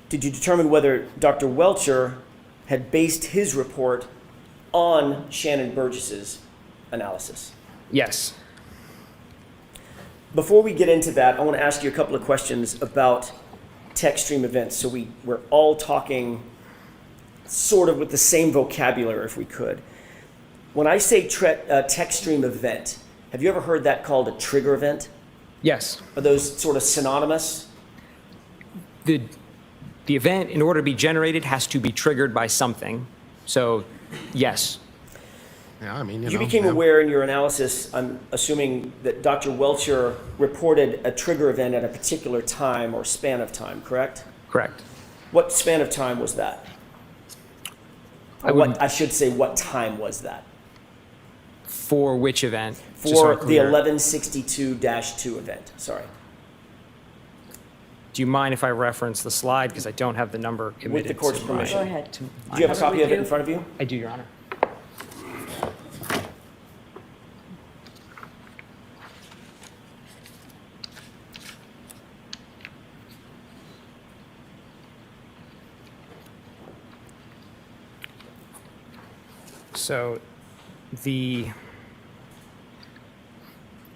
Did you determine whether Dr. Welcher had based his report on Shannon Burgess's analysis? Yes. Before we get into that, I want to ask you a couple of questions about text stream events, so we're all talking sort of with the same vocabulary if we could. When I say text stream event, have you ever heard that called a trigger event? Yes. Are those sort of synonymous? The event, in order to be generated, has to be triggered by something. So, yes. Yeah, I mean, You became aware in your analysis, I'm assuming, that Dr. Welcher reported a trigger event at a particular time or span of time, correct? Correct. What span of time was that? I should say, what time was that? For which event? Just so For I'm the clear. 1162-2 event, sorry. Do you mind if I reference the slide? Because I don't have the number committed. With the court's to permission. Go ahead. Do you have a copy of it in front of you? I do, Your Honor. So the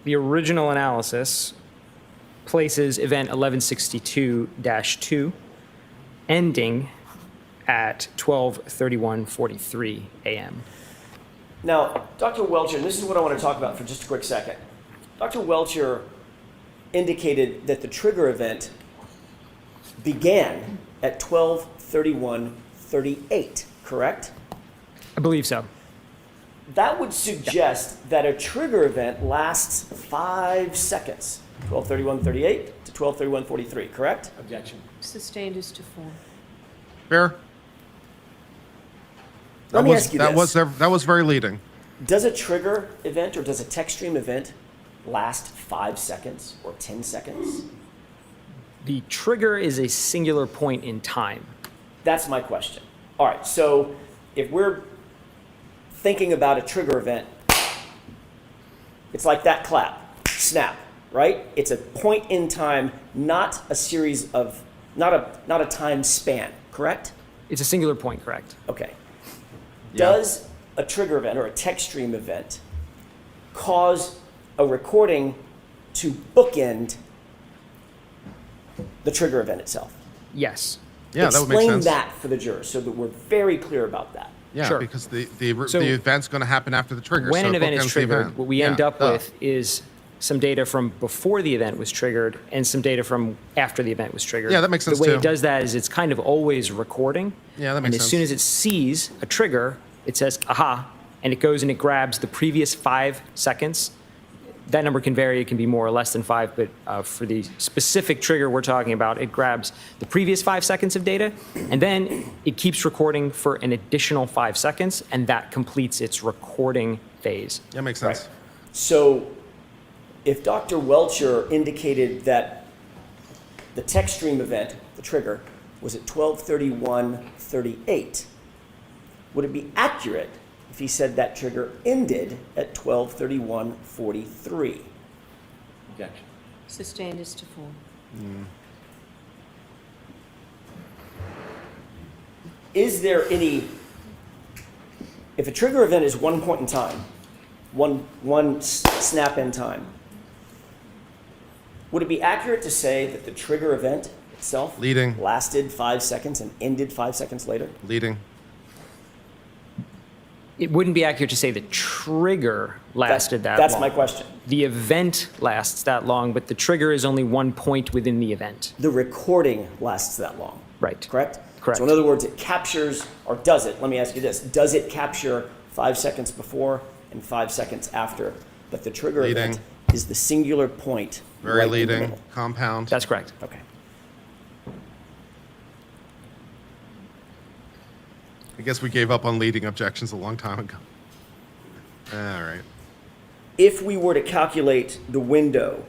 original analysis places event 1162-2 ending at 12:31:43 a.m. Now, Dr. Welcher, and this is what I want to talk about for just a quick second. Dr. Welcher indicated that the trigger event began at 12:31:38, correct? I believe so. That would suggest that a trigger event lasts 5 seconds, 12:31:38 to 12:31:43, correct? Objection. Sustained as to form. Fair. Let me ask you this. That was very leading. Does a trigger event or does a text stream event last 5 seconds or 10 seconds? The trigger is a singular point in time. That's my question. All right, so if we're thinking about a trigger event, it's like that clap, snap, right? It's a point in time, not a series of, not a time span, correct? It's a singular point, correct? Okay. Yeah. Does a trigger event or a text stream event cause a recording to bookend the trigger event itself? Yes. Yeah, that would make sense. Explain that for the jurors so that we're very clear about that. Yeah, Sure. because the So- event's going to happen after the trigger. When so an it event is bookends the triggered, event. what we Yeah, end up duh. with is some data from before the event was triggered and some data from after the event was triggered. Yeah, that makes sense, The way too. it does that is it's kind of always recording. Yeah, that And makes as sense. soon as it sees a trigger, it says, aha, and it goes and it grabs the previous 5 seconds. That number can vary. It can be more or less than 5, but for the specific trigger we're talking about, it grabs the previous 5 seconds of data, and then it keeps recording for an additional 5 seconds, and that completes its recording phase. Yeah, makes sense. Right. So if Dr. Welcher indicated that the text stream event, the trigger, was at 12:31:38, would it be accurate if he said that trigger ended at 12:31:43? Objection. Sustained as to form. Is there any, if a trigger event is one point in time, one snap in time, would it be accurate to say that the trigger event itself Leading. lasted 5 seconds and ended 5 seconds later? Leading. It wouldn't be accurate to say the trigger lasted that long. That's my question. The event lasts that long, but the trigger is only one point within the event. The recording lasts that long. Right. Correct? Correct. So in other words, it captures, or does it, let me ask you this, does it capture 5 seconds before and 5 seconds after? But the trigger Leading. event is the singular point. Very right in the leading. middle. Compound. That's correct. Okay. I guess we gave up on leading objections a long time ago. All right. If we were to calculate the window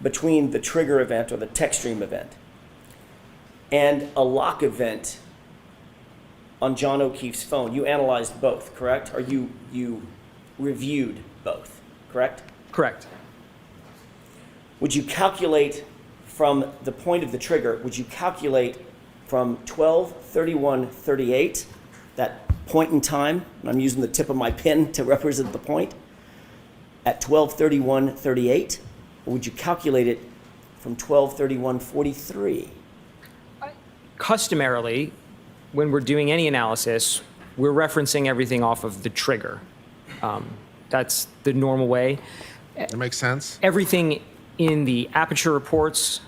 between the trigger event or the text stream event and a lock event on John O'Keefe's phone, you analyzed both, correct? Or you reviewed both, correct? Correct. Would you calculate from the point of the trigger, would you calculate from 12:31:38, that point in time, and I'm using the tip of my pen to represent the point, at 12:31:38, or would you calculate it from 12:31:43? Customarily, when we're doing any analysis, we're referencing everything off of the trigger. That's the normal way. That makes sense. Everything in the aperture reports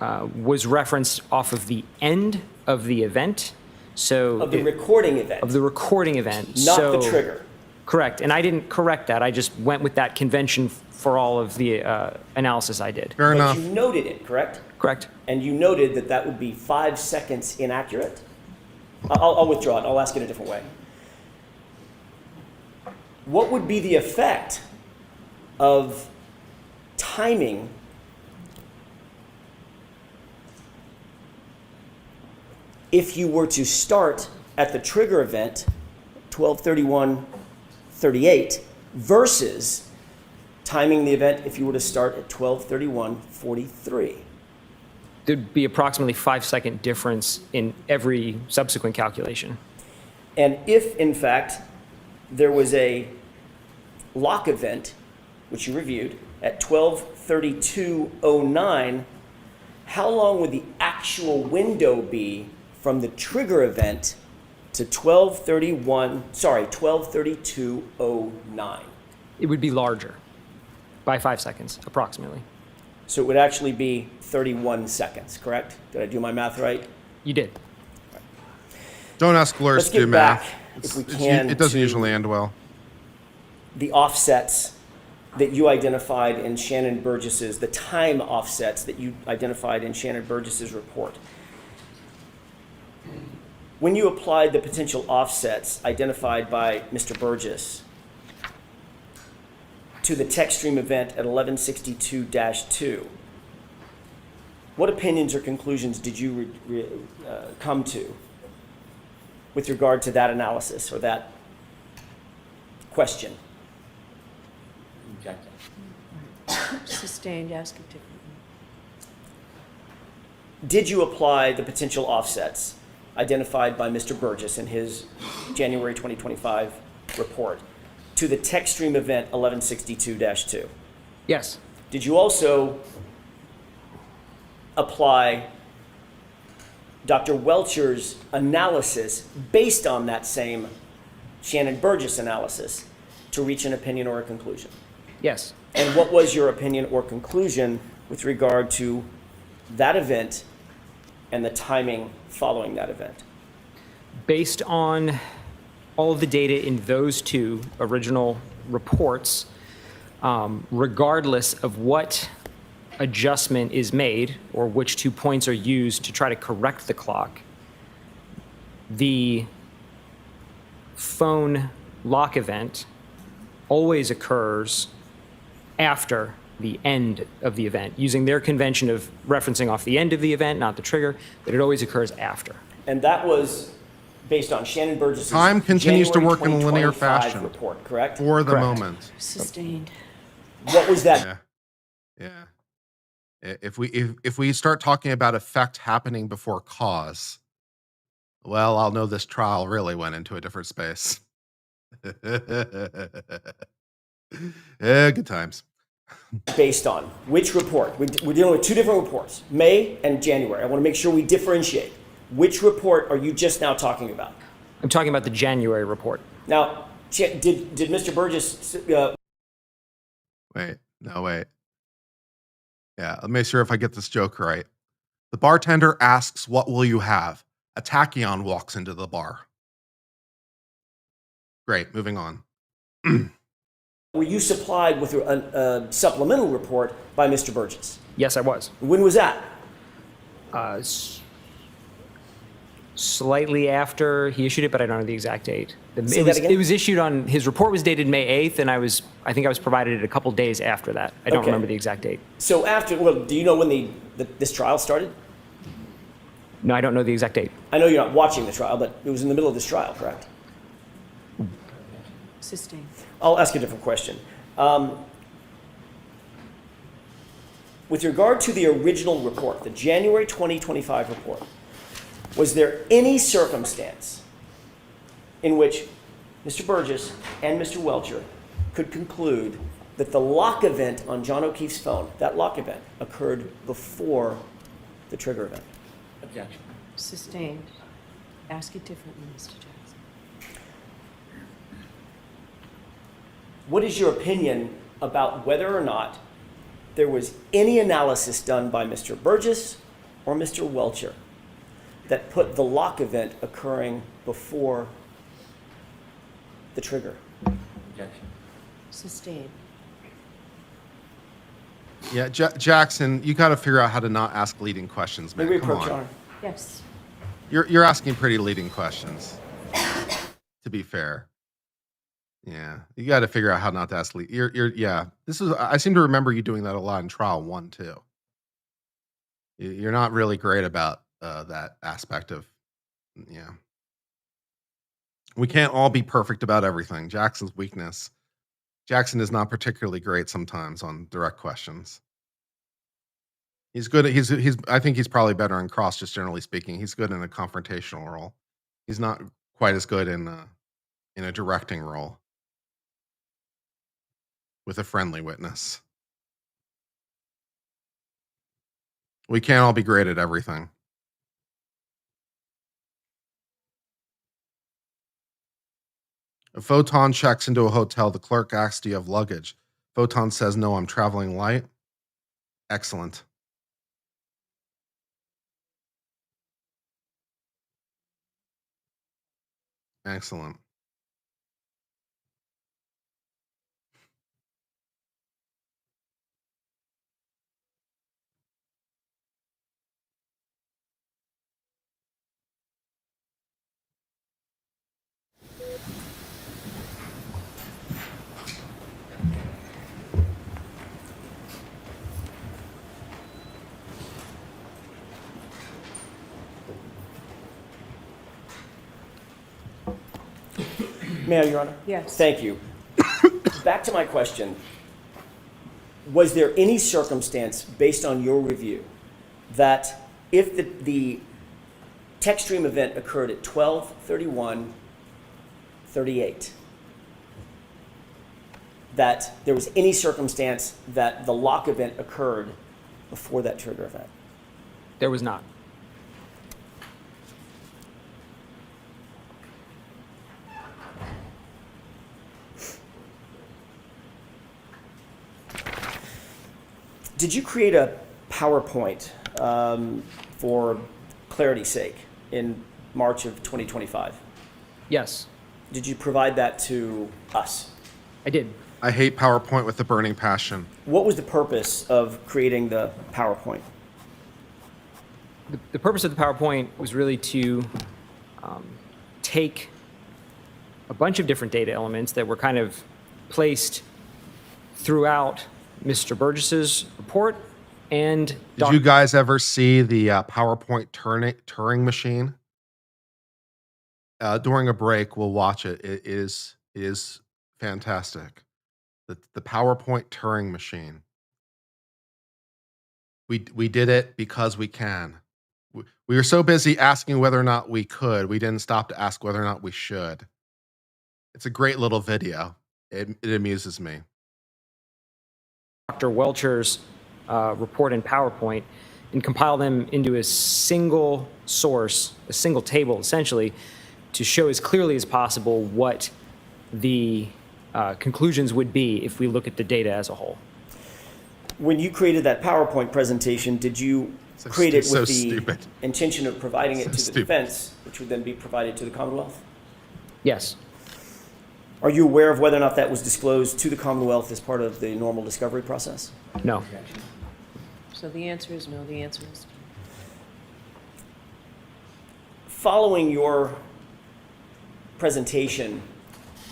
was referenced off of the end of the event. So Of the recording event, of the recording event. not So- the trigger. Correct. And I didn't correct that. I just went with that convention for all of the analysis I did. Fair But enough. you noted it, correct? Correct. And you noted that that would be 5 seconds inaccurate? I'll withdraw it. I'll ask it a different way. What would be the effect of timing if you were to start at the trigger event, 12:31:38, versus timing the event if you were to start at 12:31:43? There'd be approximately 5-second difference in every subsequent calculation. And if, in fact, there was a lock event, which you reviewed, at 12:32:09, how long would the actual window be from the trigger event to 12:32:09? It would be larger. by 5 seconds, approximately. So it would actually be 31 seconds, correct? Did I do my math right? You did. Don't ask lawyers Let's to do get back, math. if we It's- can, it doesn't to usually end well. the offsets that you identified in Shannon Burgess's, the time offsets that you identified in Shannon Burgess's report. When you applied the potential offsets identified by Mr. Burgess to the text stream event at 1162-2, what opinions or conclusions did you come to with regard to that analysis or that question? Sustained, ask it differently. Did you apply the potential offsets identified by Mr. Burgess in his January 2025 report to the text stream event 1162-2? Yes. Did you also apply Dr. Welcher's analysis based on that same Shannon Burgess analysis to reach an opinion or a conclusion? Yes. And what was your opinion or conclusion with regard to that event and the timing following that event? Based on all of the data in those two original reports, regardless of what adjustment is made or which 2 points are used to try to correct the clock, the phone lock event always occurs after the end of the event, using their convention of referencing off the end of the event, not the trigger, but it always occurs after. And that was based on Shannon Burgess's Time continues to January work in a linear 2025 fashion. report, correct? For the Correct. moment. Sustained. What was that? Yeah. If we start talking about effect happening before cause, well, I'll know this trial really went into a different space. Yeah, good times. Based on which report? We're dealing with two different reports, May and January. I want to make sure we differentiate. Which report are you just now talking about? I'm talking about the January report. Now, did Mr. Burgess? Wait. Yeah, let me make sure if I get this joke right. The bartender asks, "What will you have?" A tachyon walks into the bar. Great, moving on. Were you supplied with a supplemental report by Mr. Burgess? Yes, I was. When was that? Slightly after he issued it, but I don't know the exact date. Say that again? It was issued on, his report was dated May 8th, and I think I was provided it a couple days after that. I don't Okay. remember the exact date. So after, well, do you know when this trial started? No, I don't know the exact date. I know you're not watching the trial, but it was in the middle of this trial, correct? Sustained. I'll ask a different question. With regard to the original report, the January 2025 report, was there any circumstance in which Mr. Burgess and Mr. Welcher could conclude that the lock event on John O'Keefe's phone, that lock event, occurred before the trigger event? Objection. Sustained. Ask it differently, Mr. Jackson. What is your opinion about whether or not there was any analysis done by Mr. Burgess or Mr. Welcher that put the lock event occurring before the trigger? Objection. Sustained. Yeah, Jackson, you got to figure out how to not ask leading questions, man. May we Come approach, Your on. Honor? Yes. You're asking pretty leading questions. To be fair. Yeah, you got to figure out how not to ask lead. Yeah. I seem to remember you doing that a lot in trial 1 too. You're not really great about that aspect of, yeah. We can't all be perfect about everything. Jackson's weakness. Jackson is not particularly great sometimes on direct questions. He's good. I think he's probably better in cross, just generally speaking. He's good in a confrontational role. He's not quite as good in a directing role with a friendly witness. We can't all be great at everything. A photon checks into a hotel. The clerk asks, "Do you have luggage?" Photon says, no, I'm traveling light. Excellent. Excellent. May I, Your Honor? Yes. Thank you. Back to my question. Was there any circumstance, based on your review, that if the tech stream event occurred at 12:31:38, that there was any circumstance that the lock event occurred before that trigger event? There was not. Did you create a PowerPoint for clarity's sake in March of 2025? Yes, Did you provide that to us? I did. I hate PowerPoint with a burning passion. What was the purpose of creating the PowerPoint? The purpose of the PowerPoint was really to take a bunch of different data elements that were kind of placed throughout Mr. Burgess's report and Did you guys ever see the PowerPoint Turing machine? During a break, we'll watch it. It is fantastic. The PowerPoint Turing machine. We did it because we can. We were so busy asking whether or not we could, we didn't stop to ask whether or not we should. It's a great little video. It amuses me. Dr. Welcher's report in PowerPoint and compile them into a single source, a single table, essentially, to show as clearly as possible what the conclusions would be if we look at the data as a whole. When you created that PowerPoint presentation, did you So create it so with the stupid. intention of providing it to the stupid. defense, which would then be provided to the Commonwealth? Yes, Are you aware of whether or not that was disclosed to the Commonwealth as part of the normal discovery process? no. So the answer is no, the answer is no. Following your presentation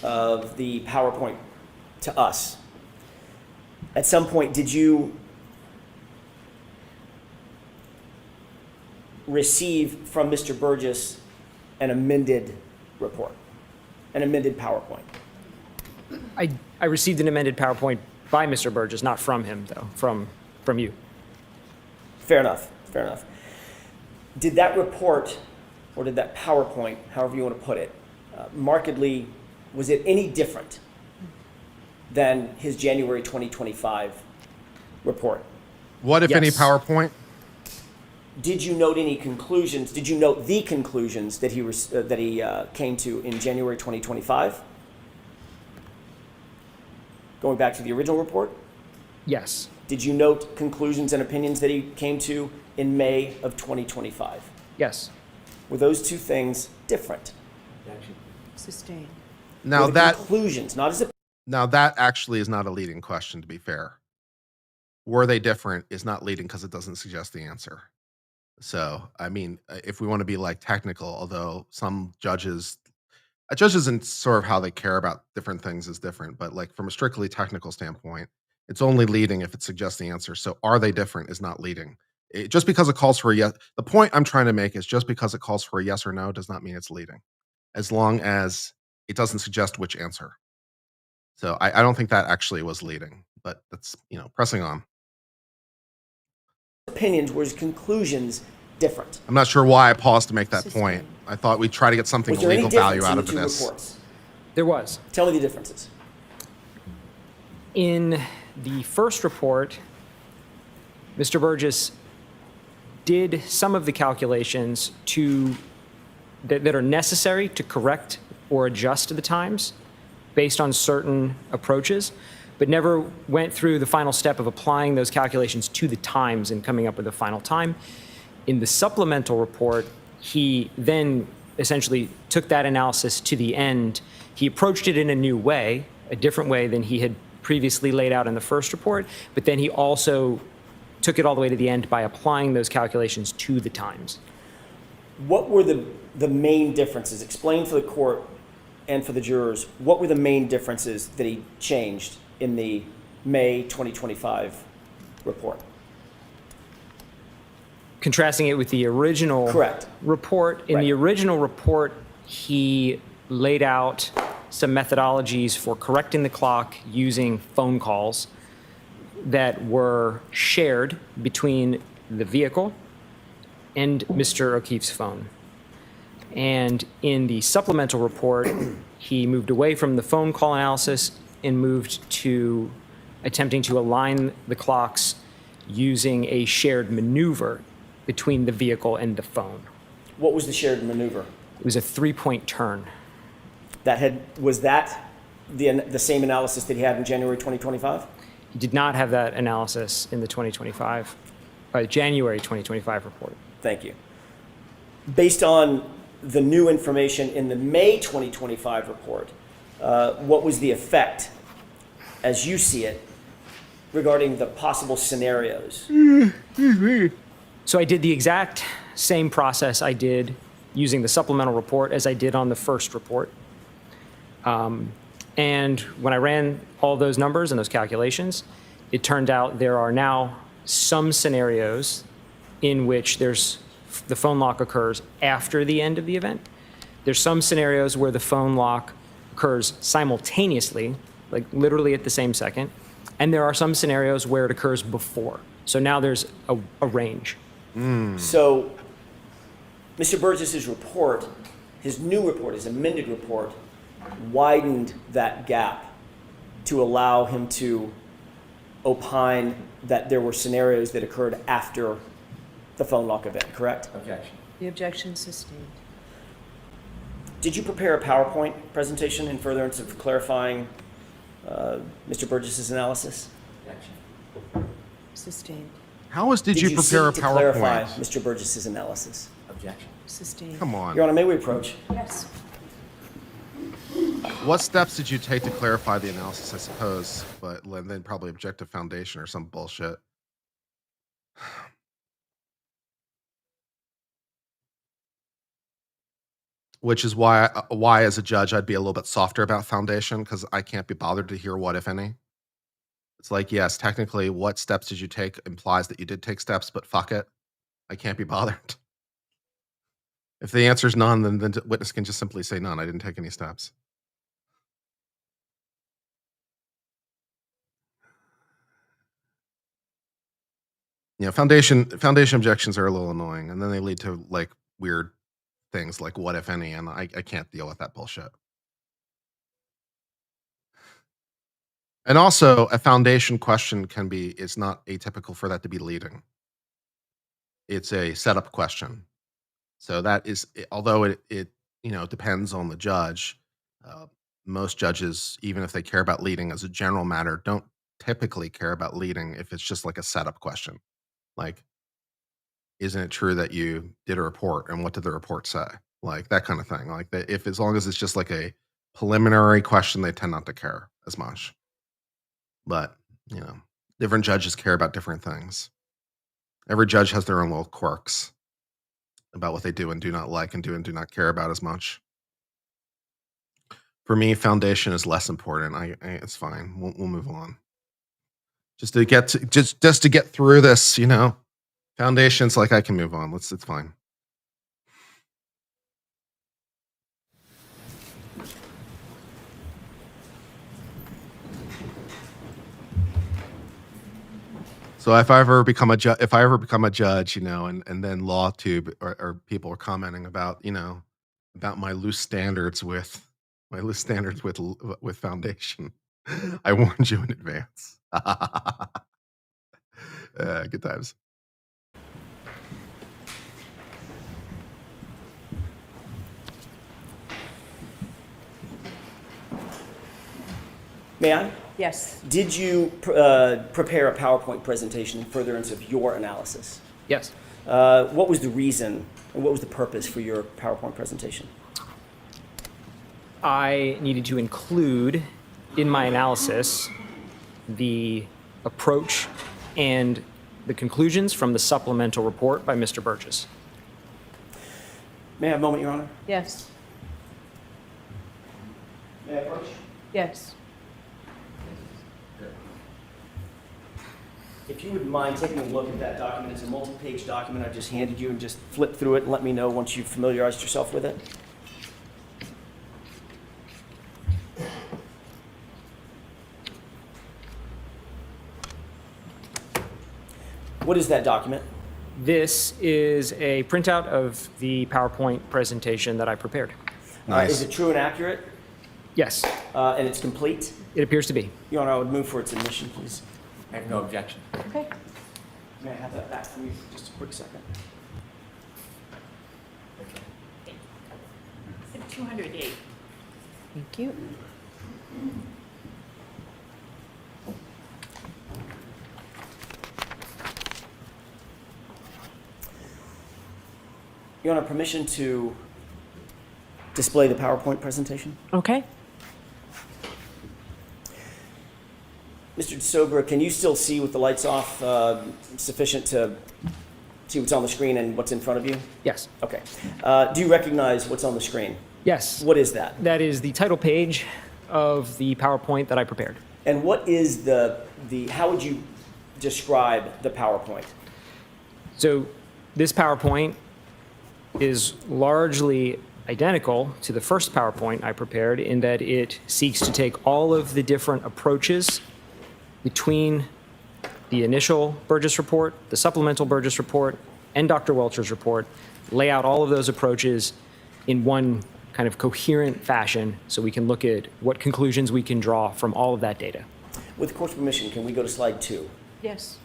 of the PowerPoint to us, at some point, did you receive from Mr. Burgess an amended report, an amended PowerPoint? I received an amended PowerPoint by Mr. Burgess, not from him, though, from you. Fair enough, fair enough. Did that report, or did that PowerPoint, however you want to put it, markedly, was it any different than his January 2025 report? What, if any, Yes. PowerPoint? Did you note any conclusions? Did you note the conclusions that he came to in January 2025? Going back to the original report, Yes, did you note conclusions and opinions that he came to in May of 2025? yes. Were those two things different? Sustained. Now Were the that conclusions, not as a Now, that actually is not a leading question, to be fair. Were they different is not leading because it doesn't suggest the answer. So, I mean, if we want to be like technical, although some judges and sort of how they care about different things is different, but like from a strictly technical standpoint, it's only leading if it suggests the answer. So, are they different is not leading. Just because it calls for a yes, the point I'm trying to make is just because it calls for a yes or no does not mean it's leading, as long as it doesn't suggest which answer. So I don't think that actually was leading, but that's, pressing on. opinions, were his conclusions different? I'm not sure why I paused to make that point. Sustained. I thought we'd try to get something Was of there any legal value difference in out the of two this. reports? There was. Tell me the differences. In the first report, Mr. Burgess did some of the calculations that are necessary to correct or adjust the times based on certain approaches, but never went through the final step of applying those calculations to the times and coming up with a final time. In the supplemental report, he then essentially took that analysis to the end. He approached it in a new way, a different way than he had previously laid out in the first report, but then he also took it all the way to the end by applying those calculations to the times. What were the main differences? Explain for the court and for the jurors, what were the main differences that he changed in the May 2025 report? Contrasting it with the original Correct. report. In Right. the original report, he laid out some methodologies for correcting the clock using phone calls that were shared between the vehicle and Mr. O'Keefe's phone. And in the supplemental report, he moved away from the phone call analysis and moved to attempting to align the clocks using a shared maneuver between the vehicle and the phone. What was the shared maneuver? It was a 3-point turn. Was that the same analysis that he had in January 2025? He did not have that analysis in the January 2025 report. Thank you. Based on the new information in the May 2025 report, what was the effect, as you see it, regarding the possible scenarios? So I did the exact same process I did using the supplemental report as I did on the first report. And when I ran all those numbers and those calculations, it turned out there are now some scenarios in which the phone lock occurs after the end of the event. There's some scenarios where the phone lock occurs simultaneously, like literally at the same second. And there are some scenarios where it occurs before. So now there's a range. So, Mr. Burgess's report, his new report, his amended report, widened that gap to allow him to opine that there were scenarios that occurred after the phone lock event, correct? Objection. The objection sustained. Did you prepare a PowerPoint presentation in furtherance of clarifying Mr. Burgess's analysis? Objection. Sustained. Did you prepare a seek to clarify PowerPoint? Mr. Burgess's analysis? Objection. Sustained. Come on. Your Honor, may we approach? Yes. What steps did you take to clarify the analysis, I suppose? But then probably objective foundation or some bullshit. Which is why, as a judge, I'd be a little bit softer about foundation, because I can't be bothered to hear what, if any. It's like, yes, technically, what steps did you take implies that you did take steps, but fuck it. I can't be bothered. If the answer is none, then the witness can just simply say none. I didn't take any steps. You know, foundation objections are a little annoying, and then they lead to like weird things like what, if any, and I can't deal with that bullshit. And also, a foundation question it's not atypical for that to be leading. It's a setup question. So that is, although it depends on the judge, most judges, even if they care about leading as a general matter, don't typically care about leading if it's just like a setup question. Like, isn't it true that you did a report, and what did the report say? Like that kind of thing. Like as long as it's just like a preliminary question, they tend not to care as much. But, different judges care about different things. Every judge has their own little quirks about what they do and do not like and do not care about as much. For me, foundation is less important. It's fine. We'll move on. Just to get through this, foundation's like I can move on. It's fine. So if I ever become a judge, and then LawTube or people are commenting about, about my loose standards with foundation, I warned you in advance. Good times. May I? Yes. Did you prepare a PowerPoint presentation in furtherance of your analysis? Yes. What was the reason, and what was the purpose for your PowerPoint presentation? I needed to include in my analysis the approach and the conclusions from the supplemental report by Mr. Burgess. May I have a moment, Your Honor? Yes. May I approach? Yes. If you wouldn't mind taking a look at that document, it's a multi-page document I just handed you, and just flip through it and let me know once you've familiarized yourself with it. What is that document? This is a printout of the PowerPoint presentation that I prepared. Nice. Is it true and accurate? Yes, And it's complete? it appears to be. Your Honor, I would move for its admission, please. I have no objection. Okay. May I have that back from you for just a quick second? 208. Thank you. Your Honor, permission to display the PowerPoint presentation? Okay. Mr. DeSober, can you still see with the lights off sufficient to see what's on the screen and what's in front of you? Yes. Okay. Do you recognize what's on the screen? Yes. What is that? That is the title page of the PowerPoint that I prepared. And what is how would you describe the PowerPoint? So this PowerPoint is largely identical to the first PowerPoint I prepared in that it seeks to take all of the different approaches between the initial Burgess report, the supplemental Burgess report, and Dr. Welcher's report, lay out all of those approaches in one kind of coherent fashion so we can look at what conclusions we can draw from all of that data. With the court's permission, can we go to slide 2? Yes.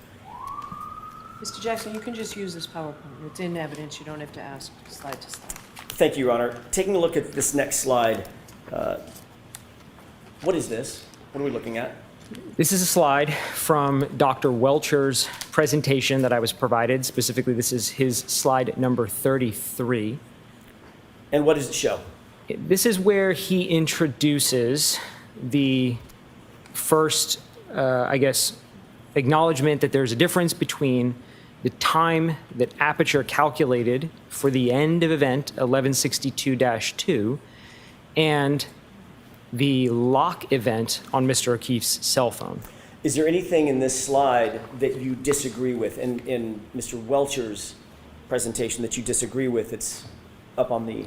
Mr. Jackson, you can just use this PowerPoint. It's in evidence. You don't have to ask slide to slide. Thank you, Your Honor. Taking a look at this next slide, what is this? What are we looking at? This is a slide from Dr. Welcher's presentation that I was provided. Specifically, this is his slide number 33. And what does it show? This is where he introduces the first, acknowledgement that there's a difference between the time that Aperture calculated for the end of event 1162-2 and the lock event on Mr. O'Keefe's cell phone. Is there anything in this slide that you disagree with, in Mr. Welcher's presentation that you disagree with? It's up on the...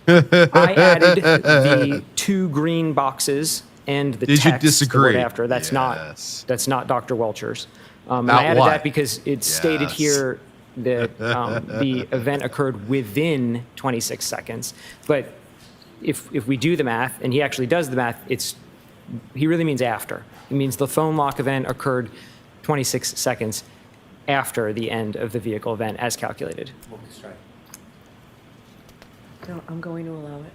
I added the 2 green boxes and the Did you text disagree? the word after. That's Yes. not Dr. Welcher's. And About I added what? that because it's stated Yes. here that the event occurred within 26 seconds. But if we do the math, and he actually does the math, he really means after. It means the phone lock event occurred 26 seconds after the end of the vehicle event as calculated. No, I'm going to allow it.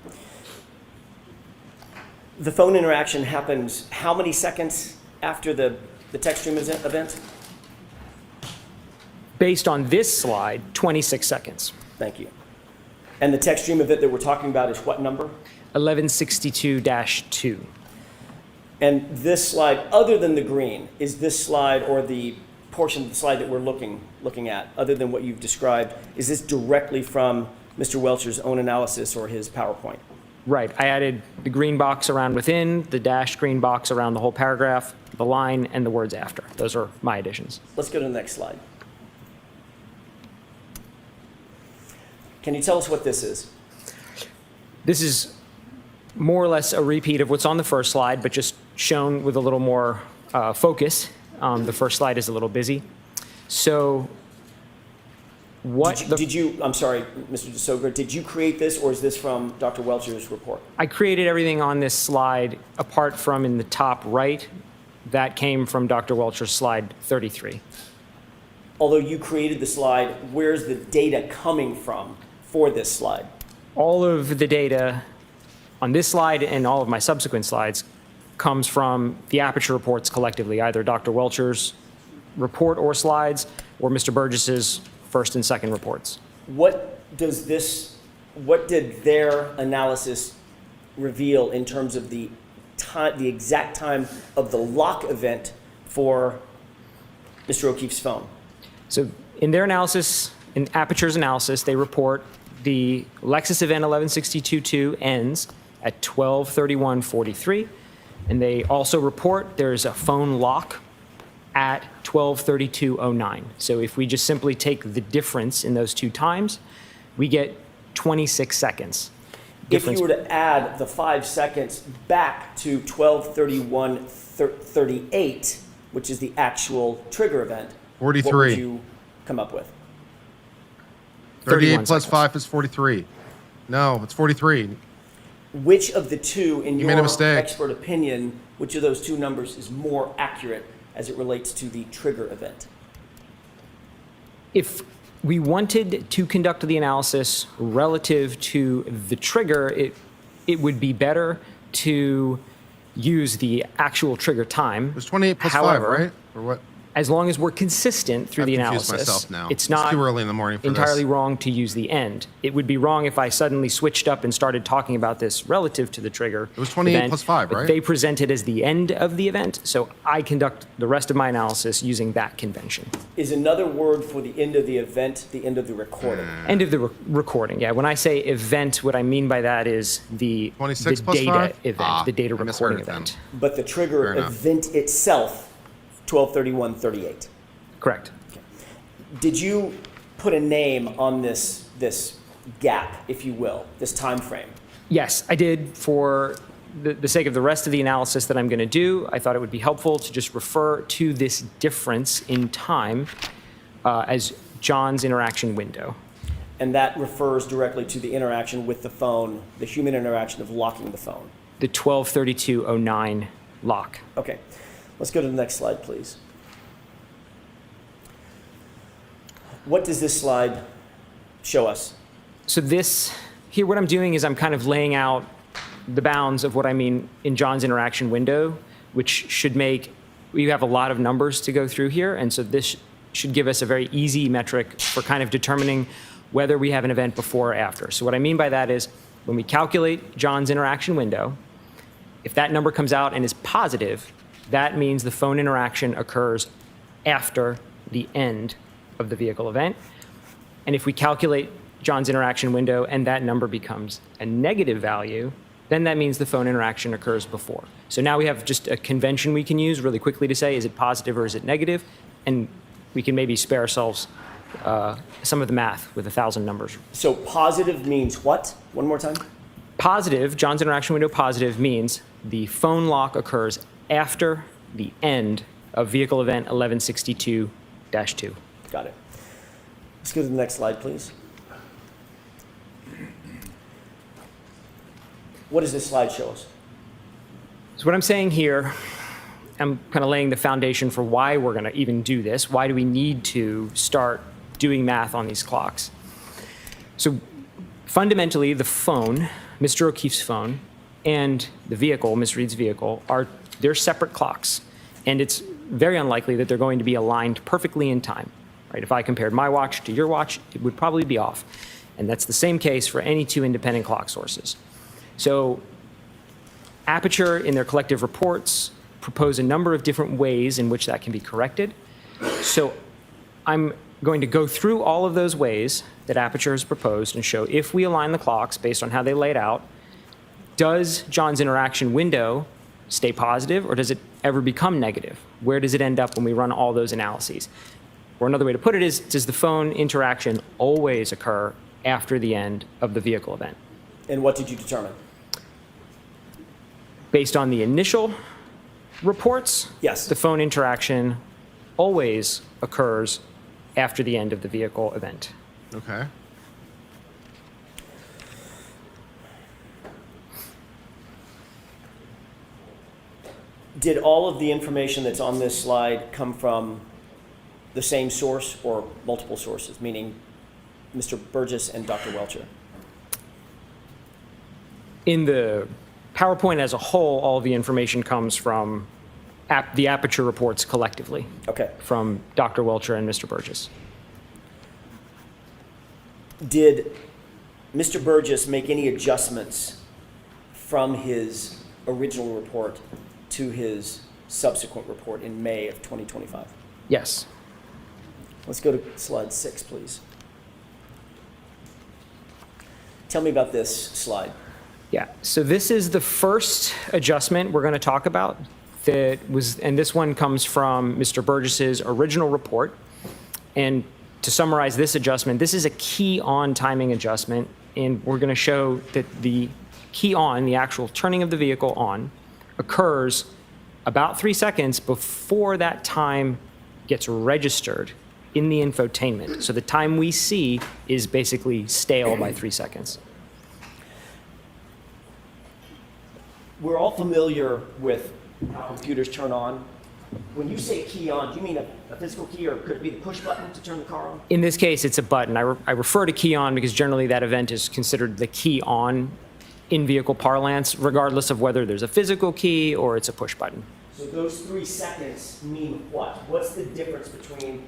The phone interaction happens how many seconds after the text stream event? Based on this slide, 26 seconds. Thank you. And the text stream event that we're talking about is what number? 1162-2. And this slide, other than the green, is this slide or the portion of the slide that we're looking at, other than what you've described, is this directly from Mr. Welcher's own analysis or his PowerPoint? Right. I added the green box around within, the dashed green box around the whole paragraph, the line, and the words after. Those are my additions. Let's go to the next slide. Can you tell us what this is? This is more or less a repeat of what's on the first slide, but just shown with a little more focus. The first slide is a little busy. So Did you, I'm sorry, Mr. DeSoger, did you create this or is this from Dr. Welcher's report? I created everything on this slide apart from in the top right. That came from Dr. Welcher's slide 33. Although you created the slide, where's the data coming from for this slide? All of the data on this slide and all of my subsequent slides comes from the Aperture reports collectively, either Dr. Welcher's report or slides, or Mr. Burgess's first and second reports. What did their analysis reveal in terms of the time, the exact time of the lock event for Mr. O'Keefe's phone? So in their analysis, in Aperture's analysis, they report the Lexus event 1162.2 ends at 12:31:43, and they also report there's a phone lock at 12:32:09. So if we just simply take the difference in those two times, we get 26 seconds. If you were to add the 5 seconds back to 12:31:38, which is the actual trigger event, 43. what would you come up with? 38 plus seconds. 5 is 43. No, it's 43. Which of the two, in You made a your mistake. expert opinion, which of those two numbers is more accurate as it relates to the trigger event? If we wanted to conduct the analysis relative to the trigger, it would be better to use the actual trigger time. There's 28 plus However, 5, right? Or what? As long as we're consistent through I've the confused analysis, myself now. it's It's not too early in the morning for entirely this. wrong to use the end. It would be wrong if I suddenly switched up and started talking about this relative to the trigger. It was 28 event, plus 5, but right? They present it as the end of the event, so I conduct the rest of my analysis using that convention. Is another word for the end of the event the end of the recording? End of the recording, yeah. When I say event, what I mean by that is the 26 the plus data 5? event, the data I misheard recording it then. event. But the trigger Fair enough. event itself, 12:31:38. Correct. Did you put a name on this gap, if you will, this time frame? Yes, I did. For the sake of the rest of the analysis that I'm going to do, I thought it would be helpful to just refer to this difference in time as John's interaction window. And that refers directly to the interaction with the phone, the human interaction of locking the phone. The 12:32:09 lock. Okay, let's go to the next slide, please. What does this slide show us? So this, here what I'm doing is I'm kind of laying out the bounds of what I mean in John's interaction window, which should make, you have a lot of numbers to go through here, and so this should give us a very easy metric for kind of determining whether we have an event before or after. So what I mean by that is when we calculate John's interaction window, if that number comes out and is positive, that means the phone interaction occurs after the end of the vehicle event. And if we calculate John's interaction window and that number becomes a negative value, then that means the phone interaction occurs before. So now we have just a convention we can use really quickly to say, is it positive or is it negative? And we can maybe spare ourselves some of the math with 1,000 numbers. So positive means what? One more time. Positive, John's interaction window positive means the phone lock occurs after the end of vehicle event 1162-2. Got it. Let's go to the next slide, please. What does this slide show us? So what I'm saying here, I'm kind of laying the foundation for why we're going to even do this. Why do we need to start doing math on these clocks? So fundamentally, the phone, Mr. O'Keefe's phone, and the vehicle, Ms. Reed's vehicle, they're separate clocks. And it's very unlikely that they're going to be aligned perfectly in time. Right? If I compared my watch to your watch, it would probably be off. And that's the same case for any two independent clock sources. So Aperture, in their collective reports, propose a number of different ways in which that can be corrected. So I'm going to go through all of those ways that Aperture has proposed and show if we align the clocks based on how they laid out, does John's interaction window stay positive or does it ever become negative? Where does it end up when we run all those analyses? Or another way to put it is, does the phone interaction always occur after the end of the vehicle event? And what did you determine? Based on the initial reports, Yes. the phone interaction always occurs after the end of the vehicle event. Okay. Did all of the information that's on this slide come from the same source or multiple sources, meaning Mr. Burgess and Dr. Welcher? In the PowerPoint as a whole, all the information comes from the Aperture reports collectively, Okay. from Dr. Welcher and Mr. Burgess. Did Mr. Burgess make any adjustments from his original report to his subsequent report in May of 2025? Yes. Let's go to slide 6, please. Tell me about this slide. Yeah, so this is the first adjustment we're going to talk about and this one comes from Mr. Burgess's original report. And to summarize this adjustment, this is a key on timing adjustment, and we're going to show that the key on, the actual turning of the vehicle on, occurs about 3 seconds before that time gets registered in the infotainment. So the time we see is basically stale by 3 seconds. We're all familiar with how computers turn on. When you say key on, do you mean a physical key, or could it be the push button to turn the car on? In this case, it's a button. I refer to key on because generally that event is considered the key on in vehicle parlance, regardless of whether there's a physical key or it's a push button. So those 3 seconds mean what? What's the difference between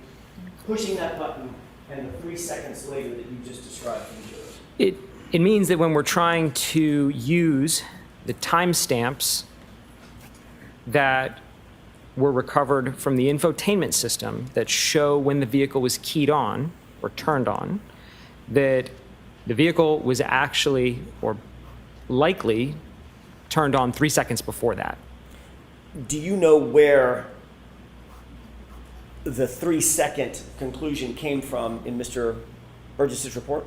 pushing that button and the 3 seconds later that you just described from Jurors? It means that when we're trying to use the timestamps that were recovered from the infotainment system that show when the vehicle was keyed on or turned on, that the vehicle was actually or likely turned on 3 seconds before that. Do you know where the 3-second conclusion came from in Mr. Burgess's report?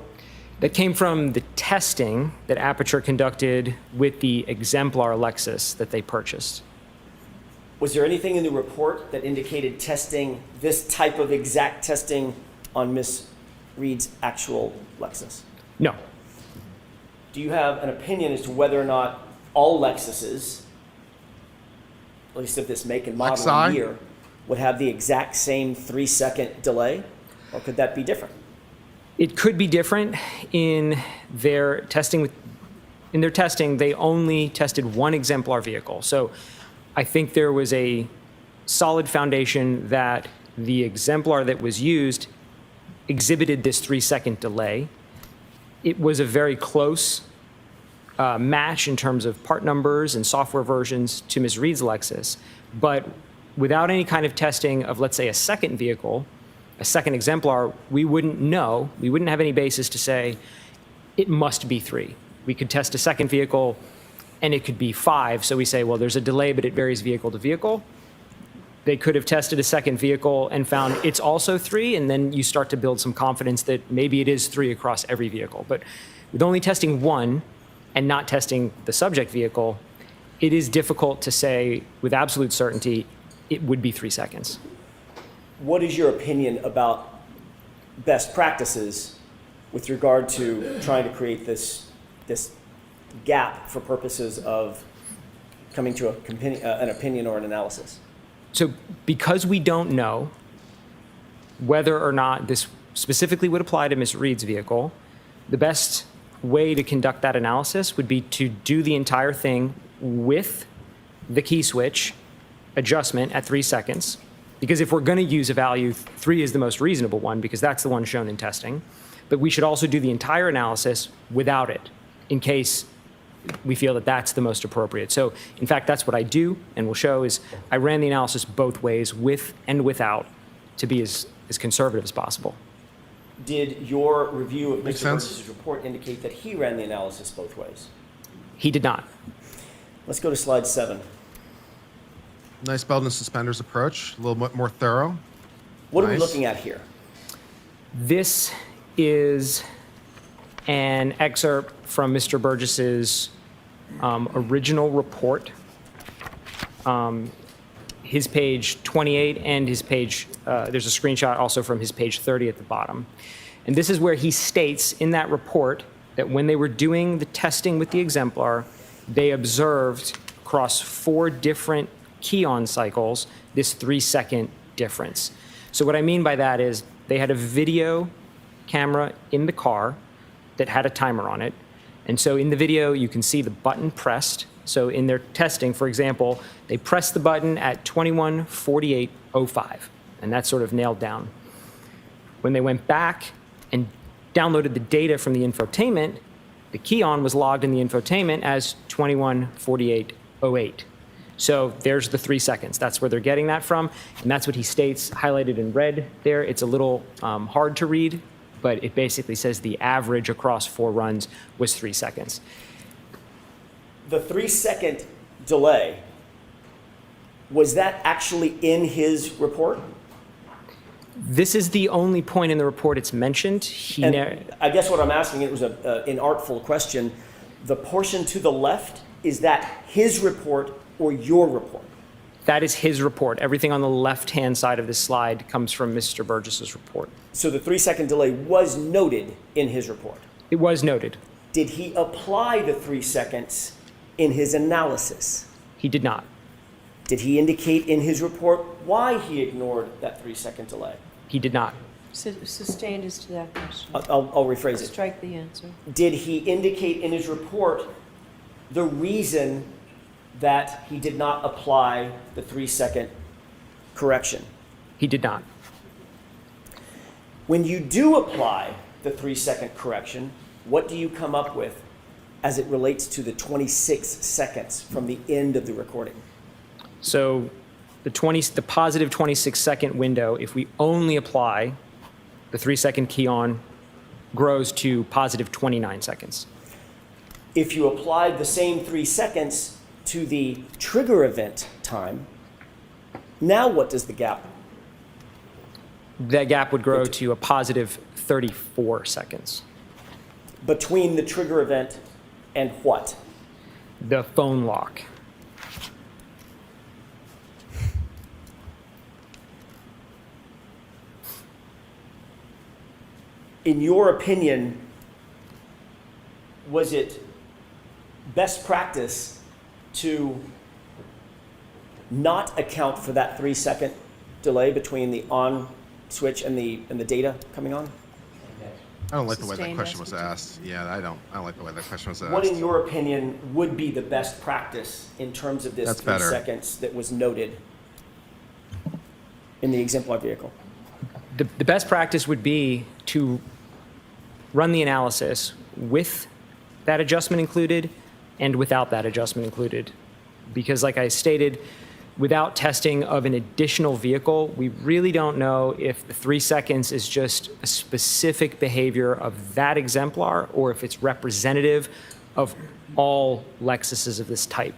That came from the testing that Aperture conducted with the exemplar Lexus that they purchased. Was there anything in the report that indicated testing, this type of exact testing on Miss Reed's actual Lexus? No. Do you have an opinion as to whether or not all Lexuses, at least of this make and model Lexi? and year, would have the exact same 3-second delay? Or could that be different? It could be different in their testing. In their testing, they only tested one exemplar vehicle. So I think there was a solid foundation that the exemplar that was used exhibited this 3-second delay. It was a very close match in terms of part numbers and software versions to Ms. Reed's Lexus, but without any kind of testing of, let's say, a second vehicle, a second exemplar, we wouldn't know, we wouldn't have any basis to say it must be 3. We could test a second vehicle and it could be 5, so we say, well, there's a delay, but it varies vehicle to vehicle. They could have tested a second vehicle and found it's also 3, and then you start to build some confidence that maybe it is 3 across every vehicle. But with only testing one and not testing the subject vehicle, it is difficult to say with absolute certainty it would be 3 seconds. What is your opinion about best practices with regard to trying to create this gap for purposes of coming to an opinion or an analysis? So because we don't know whether or not this specifically would apply to Ms. Reed's vehicle, the best way to conduct that analysis would be to do the entire thing with the key switch adjustment at 3 seconds. Because if we're going to use a value, 3 is the most reasonable one because that's the one shown in testing. But we should also do the entire analysis without it in case we feel that that's the most appropriate. So in fact, that's what I do and will show is I ran the analysis both ways, with and without, to be as conservative as possible. Did your review of Makes Mr. sense. Burgess's report indicate that he ran the analysis both ways? He did not. Let's go to slide 7. Nice belt and suspenders approach, a little bit more thorough. What are we Nice. looking at here? This is an excerpt from Mr. Burgess's original report, his page 28 and his page, there's a screenshot also from his page 30 at the bottom. And this is where he states in that report that when they were doing the testing with the exemplar, they observed across 4 different key-on cycles this 3-second difference. So what I mean by that is they had a video camera in the car that had a timer on it. And so in the video, you can see the button pressed So in their testing, for example, they pressed the button at 21:48:05, and that's sort of nailed down. When they went back and downloaded the data from the infotainment, the key on was logged in the infotainment as 21:48:08. So there's the 3 seconds. That's where they're getting that from, and that's what he states highlighted in red there. It's a little hard to read, but it basically says the average across 4 runs was 3 seconds. The 3-second delay, was that actually in his report? This is the only point in the report it's mentioned. And I guess what I'm asking, it was an inartful question. The portion to the left, is that his report or your report? That is his report. Everything on the left-hand side of this slide comes from Mr. Burgess's report. So the 3-second delay was noted in his report. It was noted. Did he apply the 3 seconds in his analysis? He did not. Did he indicate in his report why he ignored that 3-second delay? He did not. Sustained as to that question. I'll rephrase it. Strike the answer. Did he indicate in his report the reason that he did not apply the 3-second correction? He did not. When you do apply the 3-second correction, what do you come up with as it relates to the 26 seconds from the end of the recording? So the positive 26-second window, if we only apply the 3-second key on, grows to positive 29 seconds. If you applied the same 3 seconds to the trigger event time, now what does the gap? That gap would grow to a positive 34 seconds. Between the trigger event and what? The phone lock. In your opinion, was it best practice to not account for that 3-second delay between the on switch and the data coming on? I don't like the way that Sustained question was expectation. asked. Yeah, I don't like the way that question was asked. What, in your opinion, would be the best practice in terms of this That's 3 better. seconds that was noted in the exemplar vehicle? The best practice would be to run the analysis with that adjustment included and without that adjustment included. Because like I stated, without testing of an additional vehicle, we really don't know if the 3 seconds is just a specific behavior of that exemplar or if it's representative of all Lexuses of this type.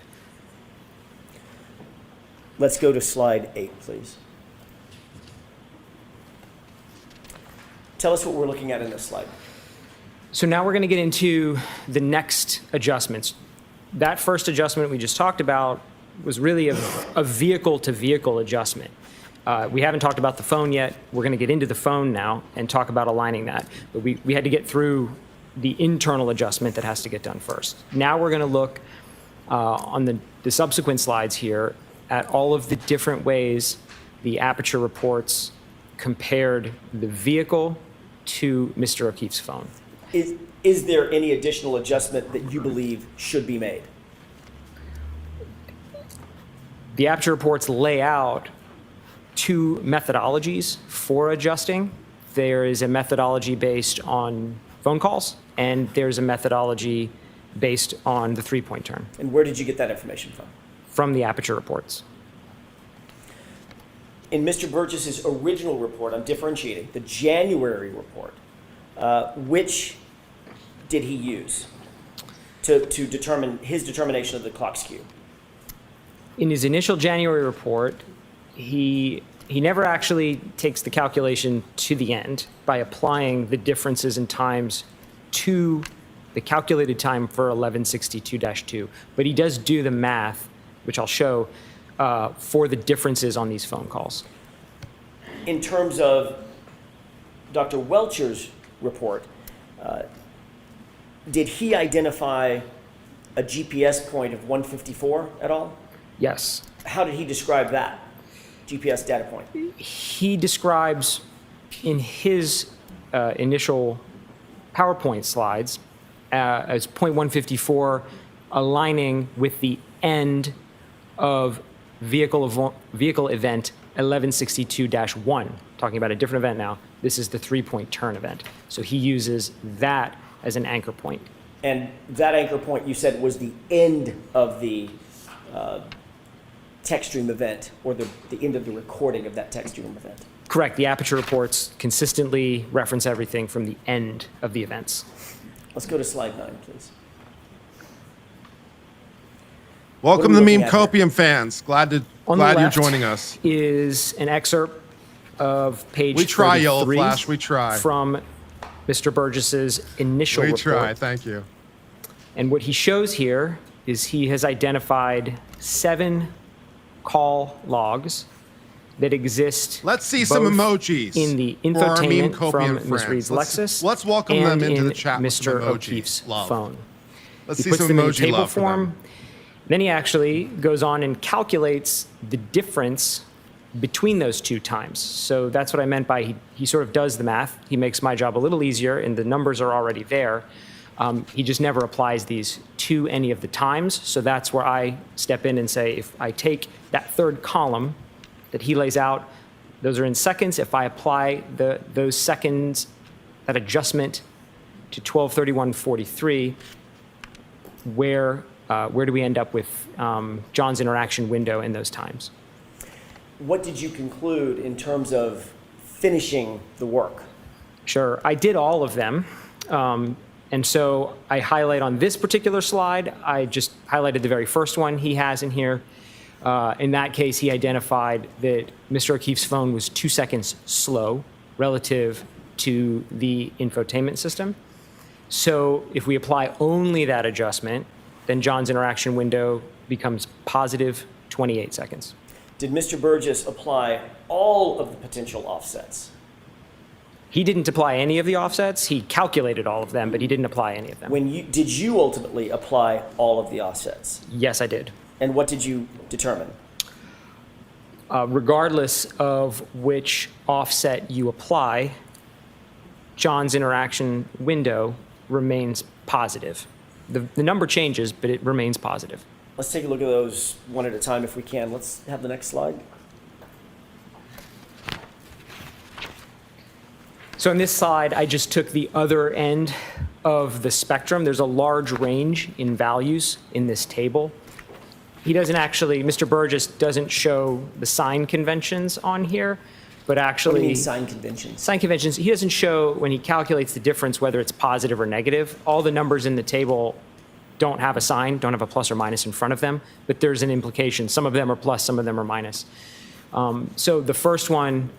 Let's go to slide 8, please. Tell us what we're looking at in this slide. So now we're going to get into the next adjustments. That first adjustment we just talked about was really a vehicle-to-vehicle adjustment. We haven't talked about the phone yet. We're going to get into the phone now and talk about aligning that. But we had to get through the internal adjustment that has to get done first. Now we're going to look on the subsequent slides here at all of the different ways the Aperture reports compared the vehicle to Mr. O'Keefe's phone. Is there any additional adjustment that you believe should be made? The Aperture reports lay out 2 methodologies for adjusting. There is a methodology based on phone calls, and there's a methodology based on the 3-point term And where did you get that information from the Aperture reports. In Mr. Burgess's original report, I'm differentiating, the January report, which did he use to determine his determination of the clock skew? In his initial January report, he never actually takes the calculation to the end by applying the differences in times to the calculated time for 1162-2, but he does do the math, which I'll show, for the differences on these phone calls. In terms of Dr. Welcher's report, did he identify a GPS point of 154 at all? Yes. How did he describe that GPS data point? He describes in his initial PowerPoint slides as .154 aligning with the end of vehicle event 1162-1, talking about a different event now. This is the 3-point turn event. So he uses that as an anchor point. And that anchor point, you said, was the end of the text stream event, or the end of the recording of that text stream event. Correct. The aperture reports consistently reference everything from the end of the events. Let's go to slide 9, please. Welcome What to are we Meme looking at Copium fans. Glad On the you're left joining us. is an excerpt of page We try, Yellow 33 Flash. We try. from Mr. Burgess's initial We report. try. Thank you. And what he shows here is he has identified 7 call logs that exist. Let's see some both emojis in the for our Meme infotainment Copium from Ms. friends. Reed's Lexus. Let's welcome and them into in the chat with some Mr. emojis. O'Keefe's Love. phone. Let's He see puts some them in emoji table love for form. them. Then he actually goes on and calculates the difference between those 2 times. So that's what I meant by he sort of does the math. He makes my job a little easier, and the numbers are already there. He just never applies these to any of the times. So that's where I step in and say, if I take that 3rd column that he lays out, those are in seconds. If I apply those seconds, that adjustment to 12:31:43, where do we end up with John's interaction window in those times? What did you conclude in terms of finishing the work? Sure, I did all of them. And so I highlight on this particular slide, I just highlighted the very first one he has in here. In that case, he identified that Mr. O'Keefe's phone was 2 seconds slow relative to the infotainment system. So if we apply only that adjustment, then John's interaction window becomes positive 28 seconds. Did Mr. Burgess apply all of the potential offsets? He didn't apply any of the offsets. He calculated all of them, but he didn't apply any of them. Did you ultimately apply all of the offsets? Yes, I did. And what did you determine? Regardless of which offset you apply, John's interaction window remains positive. The number changes, but it remains positive. Let's take a look at those one at a time if we can. Let's have the next slide. So in this slide, I just took the other end of the spectrum. There's a large range in values in this table. He doesn't actually, Mr. Burgess doesn't show the sign conventions on here, but actually. What do you mean sign conventions? Sign conventions, he doesn't show when he calculates the difference whether it's positive or negative. All the numbers in the table don't have a sign, don't have a plus or minus in front of them, but there's an implication. Some of them are plus, some of them are minus. So the first one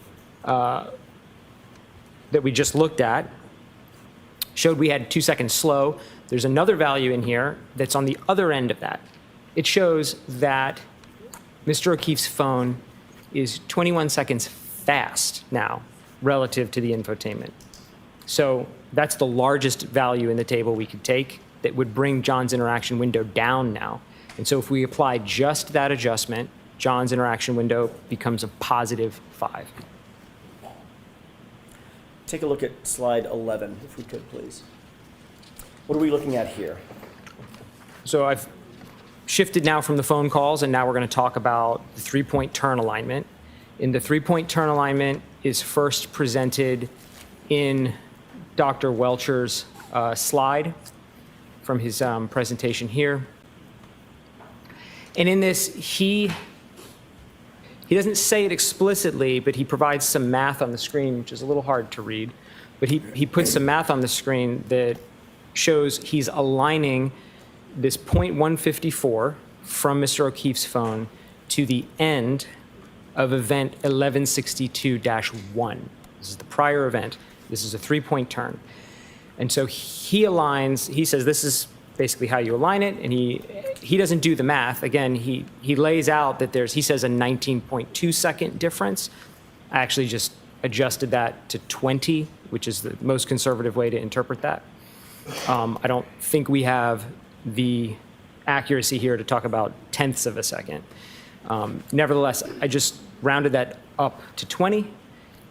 that we just looked at showed we had 2 seconds slow. There's another value in here that's on the other end of that. It shows that Mr. O'Keefe's phone is 21 seconds fast now relative to the infotainment. So that's the largest value in the table we could take that would bring John's interaction window down now. And so if we apply just that adjustment, John's interaction window becomes a positive 5. Take a look at slide 11, if we could, please. What are we looking at here? So I've shifted now from the phone calls, and now we're going to talk about the 3-point turn alignment. And the 3-point turn alignment is first presented in Dr. Welcher's slide from his presentation here. And in this, he doesn't say it explicitly, but he provides some math on the screen, which is a little hard to read. But he puts some math on the screen that shows he's aligning this 0.154 from Mr. O'Keefe's phone to the end of event 1162-1. This is the prior event. This is a 3-point turn. And so he aligns, he says this is basically how you align it, and he doesn't do the math. Again, he lays out that he says a 19.2 second difference. I actually just adjusted that to 20, which is the most conservative way to interpret that. I don't think we have the accuracy here to talk about tenths of a second. Nevertheless, I just rounded that up to 20,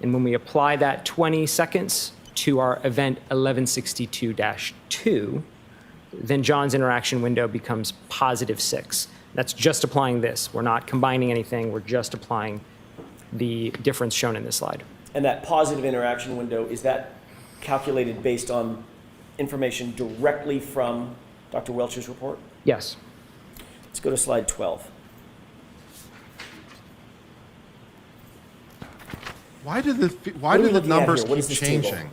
and when we apply that 20 seconds to our event 1162-2, then John's interaction window becomes +6. That's just applying this. We're not combining anything. We're just applying the difference shown in this slide. And that positive interaction window, is that calculated based on information directly from Dr. Welcher's report? Yes. Let's go to slide 12. Why do the are we looking at numbers here? What keep is this table? changing?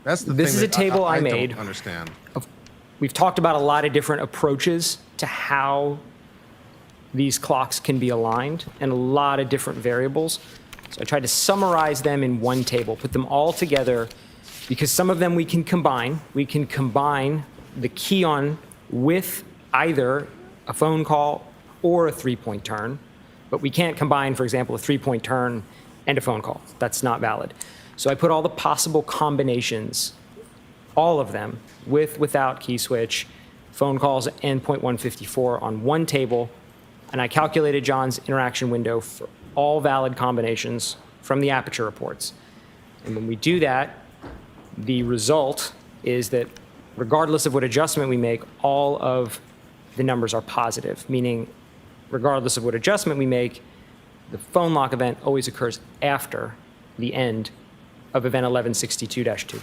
That's the This thing is a that table I don't made. understand. We've talked about a lot of different approaches to how these clocks can be aligned and a lot of different variables. So I tried to summarize them in one table, put them all together, because some of them we can combine. We can combine the key on with either a phone call or a 3-point turn, but we can't combine, for example, a 3-point turn and a phone call. That's not valid. So I put all the possible combinations, all of them, with, without key switch, phone calls, and .154 on one table, and I calculated John's interaction window for all valid combinations from the aperture reports. And when we do that, the result is that regardless of what adjustment we make, all of the numbers are positive, meaning regardless of what adjustment we make, the phone lock event always occurs after the end of event 1162-2.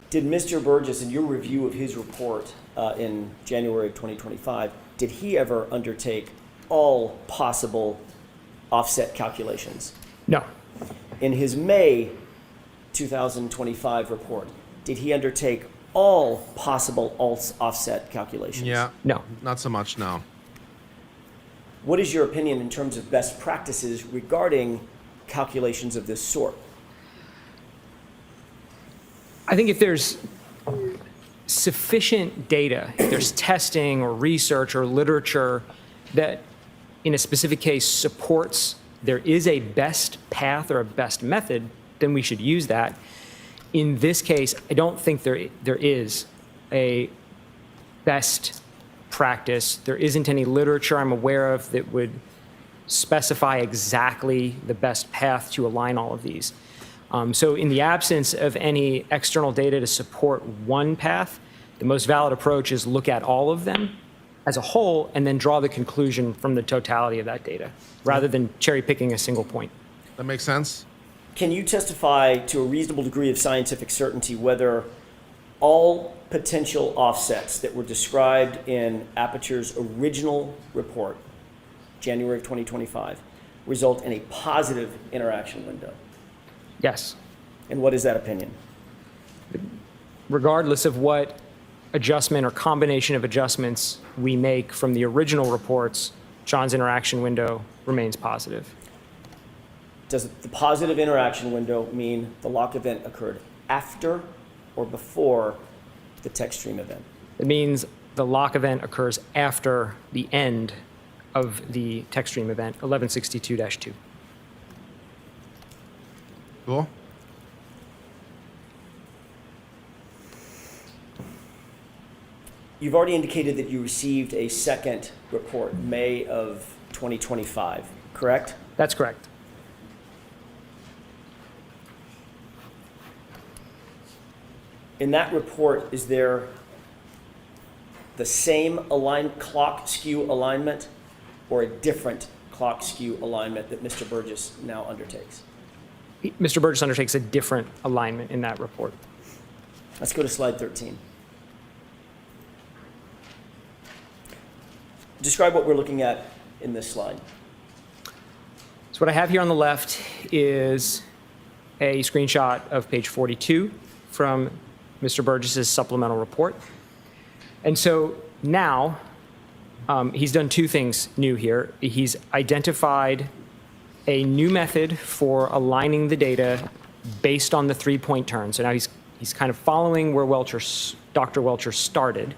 Did Mr. Burgess, in your review of his report in January of 2025, did he ever undertake all possible offset calculations? No, In his May 2025 report, did he undertake all possible offset calculations? Yeah. no. Not so much, no. What is your opinion in terms of best practices regarding calculations of this sort? I think if there's sufficient data, if there's testing or research or literature that in a specific case supports there is a best path or a best method, then we should use that. In this case, I don't think there is a best practice. There isn't any literature I'm aware of that would specify exactly the best path to align all of these. So in the absence of any external data to support one path, the most valid approach is look at all of them as a whole and then draw the conclusion from the totality of that data, rather than cherry picking a single point. That makes sense? Can you testify to a reasonable degree of scientific certainty whether all potential offsets that were described in Aperture's original report, January of 2025, result in a positive interaction window? Yes. And what is that opinion? Regardless of what adjustment or combination of adjustments we make from the original reports, John's interaction window remains positive. Does the positive interaction window mean the lock event occurred after or before the text stream event? It means the lock event occurs after the end of the text stream event, 1162-2. Cool. You've already indicated that you received a second report, May of 2025, correct? That's correct. In that report, is there the same clock skew alignment or a different clock skew alignment that Mr. Burgess now undertakes? Mr. Burgess undertakes a different alignment in that report. Let's go to slide 13. Describe what we're looking at in this slide. So what I have here on the left is a screenshot of page 42 from Mr. Burgess's supplemental report. And so now he's done two things new here. He's identified a new method for aligning the data based on the 3-point turn. So now he's kind of following where Dr. Welcher started,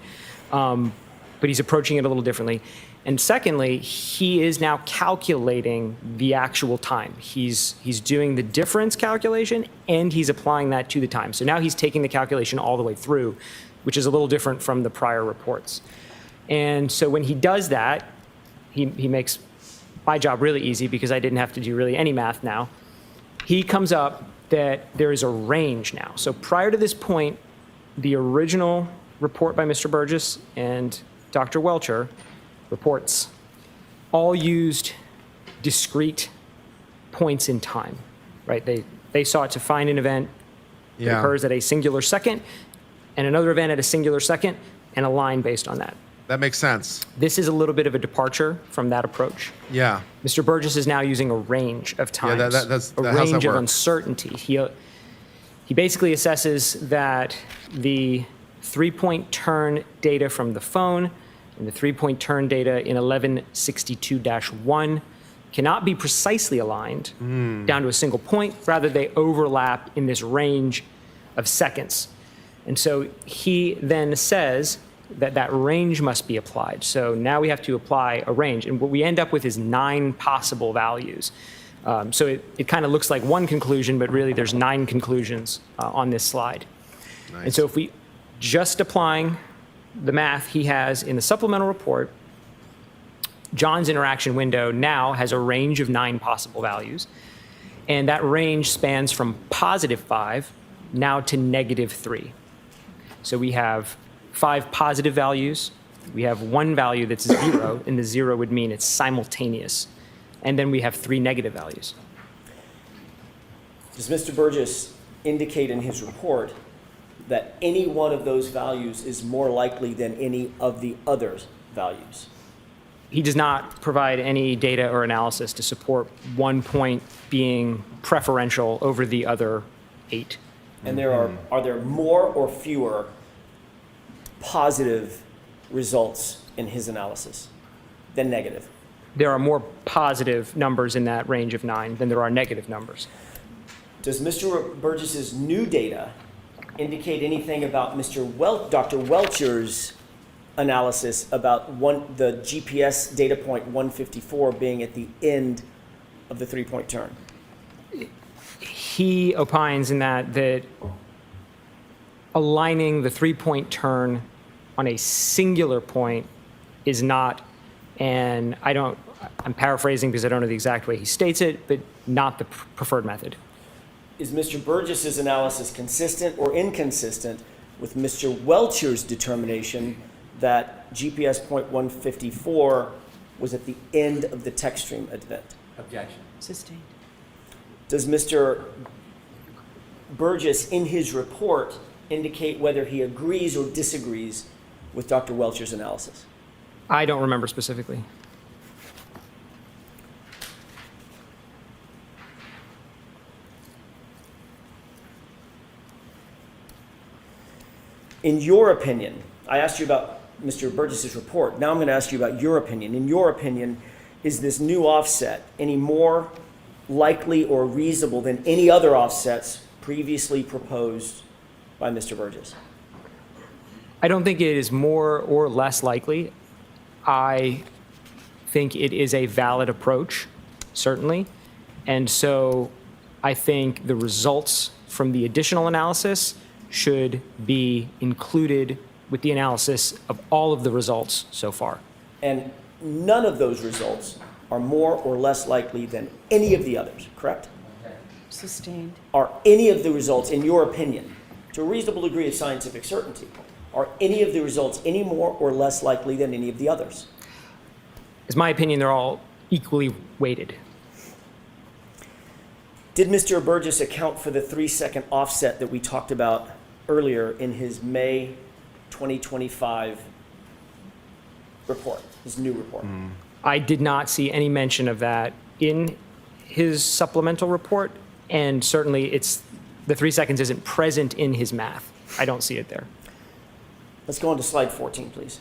but he's approaching it a little differently. And secondly, he is now calculating the actual time. He's doing the difference calculation and he's applying that to the time. So now he's taking the calculation all the way through, which is a little different from the prior reports. And so when he does that, he makes my job really easy because I didn't have to do really any math now. He comes up that there is a range now. So prior to this point, the original report by Mr. Burgess and Dr. Welcher reports all used discrete points in time, right? They sought to find an event that Yeah. occurs at a singular second and another event at a singular second and a line based on that. That makes sense. This is a little bit of a departure from that approach. Yeah. Mr. Burgess is now using a range of times, that's- a how's that range of work? uncertainty. He basically assesses that the 3-point turn data from the phone and the 3-point turn data in 1162-1 cannot be precisely aligned down to a single point. Rather, they overlap in this range of seconds. And so he then says that that range must be applied. So now we have to apply a range. And what we end up with is 9 possible values. So it kind of looks like one conclusion, but really there's 9 conclusions on this slide. Nice. And so if we just applying the math he has in the supplemental report, John's interaction window now has a range of 9 possible values. And that range spans from +5 now to -3. So we have 5 positive values. We have 1 value that's 0, and the 0 would mean it's simultaneous. And then we have 3 negative values. Does Mr. Burgess indicate in his report that any one of those values is more likely than any of the other values? He does not provide any data or analysis to support 1 point being preferential over the other 8. And are there more or fewer positive results in his analysis than negative? There are more positive numbers in that range of 9 than there are negative numbers. Does Mr. Burgess's new data indicate anything about Dr. Welcher's analysis about the GPS data point 154 being at the end of the 3-point turn? He opines in that aligning the 3-point turn on a singular point is not, and I'm paraphrasing because I don't know the exact way he states it, but not the preferred method. Is Mr. Burgess's analysis consistent or inconsistent with Mr. Welcher's determination that GPS point 154 was at the end of the text stream event? Objection. Sustained. Does Mr. Burgess, in his report, indicate whether he agrees or disagrees with Dr. Welcher's analysis? I don't remember specifically. In your opinion, I asked you about Mr. Burgess's report. Now I'm going to ask you about your opinion. In your opinion, is this new offset any more likely or reasonable than any other offsets previously proposed by Mr. Burgess? I don't think it is more or less likely. I think it is a valid approach, certainly. And so I think the results from the additional analysis should be included with the analysis of all of the results so far. And none of those results are more or less likely than any of the others, correct? Sustained. Are any of the results, in your opinion, to a reasonable degree of scientific certainty, are any of the results any more or less likely than any of the others? It's my opinion they're all equally weighted. Did Mr. Burgess account for the 3-second offset that we talked about earlier in his May 2025 report, his new report? I did not see any mention of that in his supplemental report, and certainly the 3 seconds isn't present in his math. I don't see it there. Let's go on to slide 14, please.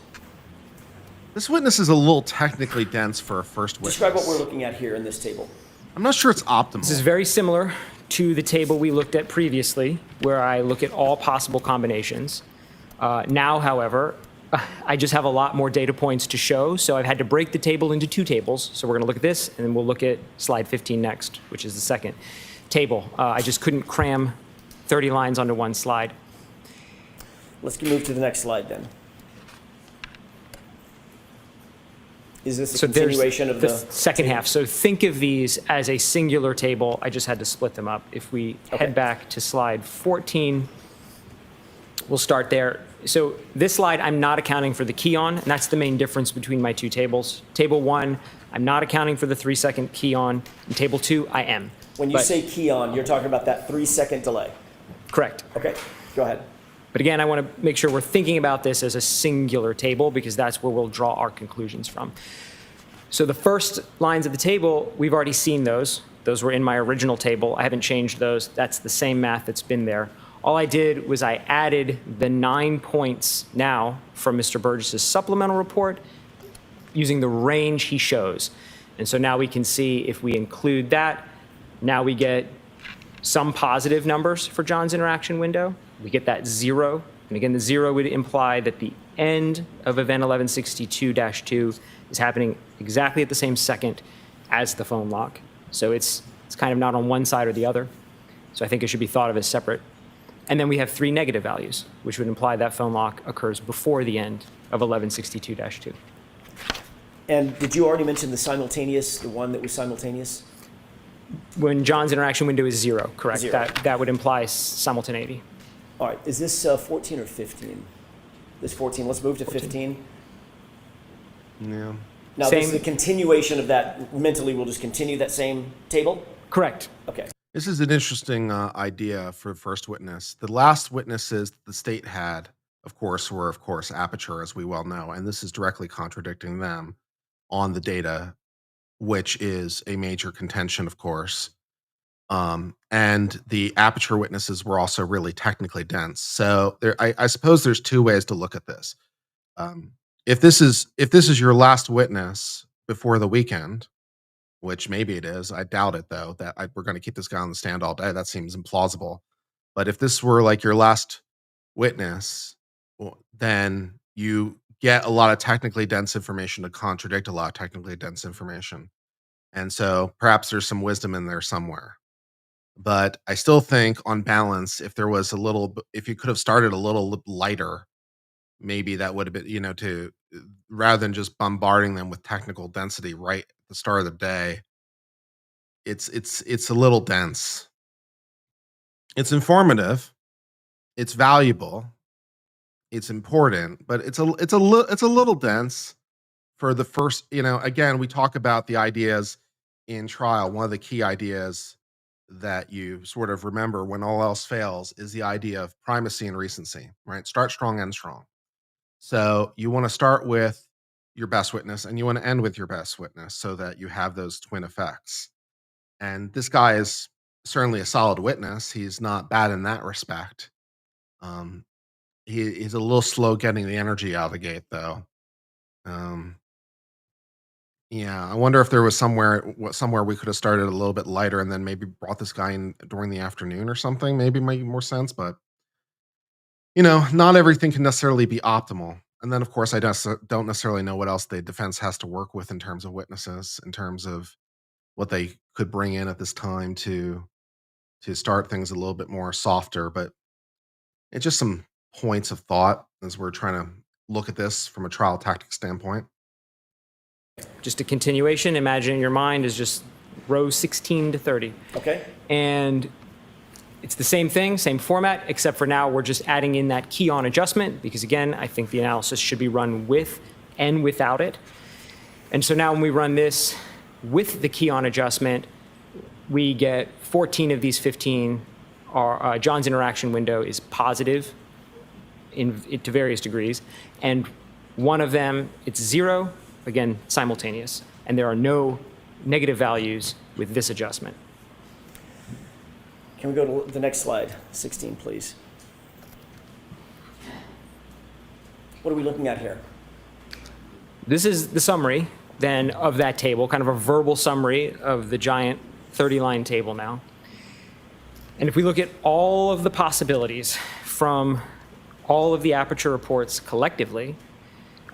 This witness is a little technically dense for a first witness. Describe what we're looking at here in this table. I'm not sure it's optimal. This is very similar to the table we looked at previously, where I look at all possible combinations. Now, however, I just have a lot more data points to show, so I've had to break the table into 2 tables. So we're going to look at this, and then we'll look at slide 15 next, which is the second table. I just couldn't cram 30 lines onto one slide. Let's move to the next slide then. Is this a So there's continuation of the the second half. So think of these as a singular table. I just had to split them up. If we Okay. head back to slide 14, we'll start there. So this slide, I'm not accounting for the key on, and that's the main difference between my two tables. Table 1, I'm not accounting for the 3-second key on. In Table 2, I am. When you But- say key on, you're talking about that 3-second delay. Correct. Okay, go ahead. But again, I want to make sure we're thinking about this as a singular table because that's where we'll draw our conclusions from. So the first lines of the table, we've already seen those. Those were in my original table. I haven't changed those. That's the same math that's been there. All I did was I added the 9 points now from Mr. Burgess's supplemental report using the range he shows. And so now we can see if we include that, now we get some positive numbers for John's interaction window. We get that 0. And again, the 0 would imply that the end of event 1162-2 is happening exactly at the same second as the phone lock. So it's kind of not on one side or the other. So I think it should be thought of as separate. And then we have 3 negative values, which would imply that phone lock occurs before the end of 1162-2. And did you already mention the simultaneous, the one that was simultaneous? When John's interaction window is 0, correct? 0. That would imply simultaneity. All right, is this 14 or 15? This 14, let's move to 15. Yeah. Now, this is Same- the continuation of that, mentally, we'll just continue that same table? Correct. Okay. This is an interesting idea for first witness. The last witnesses the state had, of course, were, of course, Aperture, as we well know, and this is directly contradicting them on the data, which is a major contention, of course. And the Aperture witnesses were also really technically dense. So I suppose there's 2 ways to look at this. If this is your last witness before the weekend, which maybe it is, I doubt it though, that we're going to keep this guy on the stand all day. That seems implausible. But if this were like your last witness, then you get a lot of technically dense information to contradict a lot of technically dense information. And so perhaps there's some wisdom in there somewhere. But I still think on balance, if you could have started a little lighter, maybe that would have been, rather than just bombarding them with technical density right at the start of the day. It's a little dense. It's informative. It's valuable. It's important, but it's a little dense for the first. Again, we talk about the ideas in trial. One of the key ideas that you sort of remember when all else fails is the idea of primacy and recency. Right? Start strong, end strong. So you want to start with your best witness and you want to end with your best witness so that you have those twin effects. And this guy is certainly a solid witness. He's not bad in that respect. He's a little slow getting the energy out of the gate, though. Yeah, I wonder if there was somewhere we could have started a little bit lighter and then maybe brought this guy in during the afternoon or something. Maybe it might make more sense, but not everything can necessarily be optimal. And then, of course, I don't necessarily know what else the defense has to work with in terms of witnesses, in terms of what they could bring in at this time to start things a little bit more softer. But it's just some points of thought as we're trying to look at this from a trial tactic standpoint. Just a continuation. Imagine in your mind is just rows 16 to 30. Okay. And it's the same thing, same format, except for now we're just adding in that key on adjustment because, again, I think the analysis should be run with and without it. And so now when we run this with the key on adjustment, we get 14 of these 15 are John's interaction window is positive to various degrees, and one of them, it's 0, again, simultaneous, and there are no negative values with this adjustment. Can we go to the next slide, 16, please? What are we looking at here? This is the summary then of that table, kind of a verbal summary of the giant 30-line table now. And if we look at all of the possibilities from all of the Aperture reports collectively,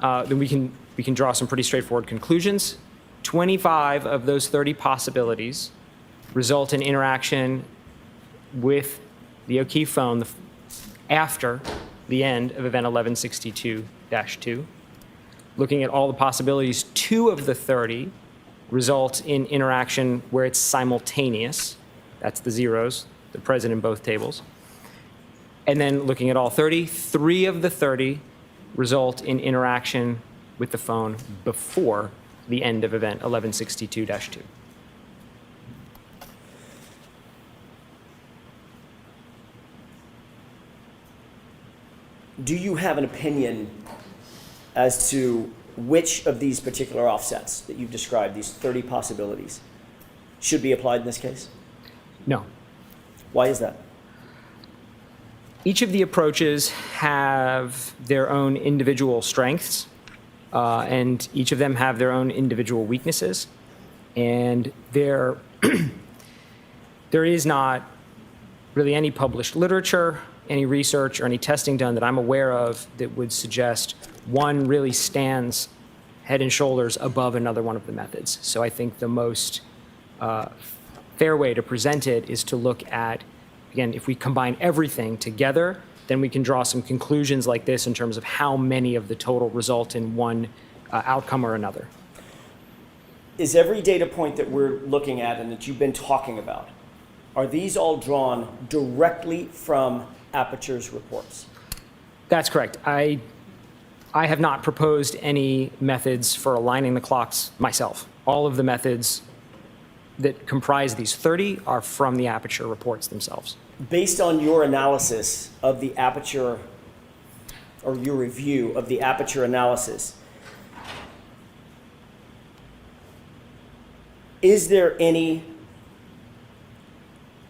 then we can draw some pretty straightforward conclusions. 25 of those 30 possibilities result in interaction with the O'Keefe phone after the end of event 1162-2. Looking at all the possibilities, 2 of the 30 result in interaction where it's simultaneous. That's the zeros. They're present in both tables. And then looking at all 30, 3 of the 30 result in interaction with the phone before the end of event 1162-2. Do you have an opinion as to which of these particular offsets that you've described, these 30 possibilities, should be applied in this case? No. Why is that? Each of the approaches have their own individual strengths, and each of them have their own individual weaknesses. And there is not really any published literature, any research, or any testing done that I'm aware of that would suggest one really stands head and shoulders above another one of the methods. So I think the most fair way to present it is to look at, again, if we combine everything together, then we can draw some conclusions like this in terms of how many of the total result in one outcome or another. Is every data point that we're looking at and that you've been talking about, are these all drawn directly from Aperture's reports? That's correct. I have not proposed any methods for aligning the clocks myself. All of the methods that comprise these 30 are from the Aperture reports themselves. Based on your analysis of the Aperture, or your review of the Aperture analysis, is there any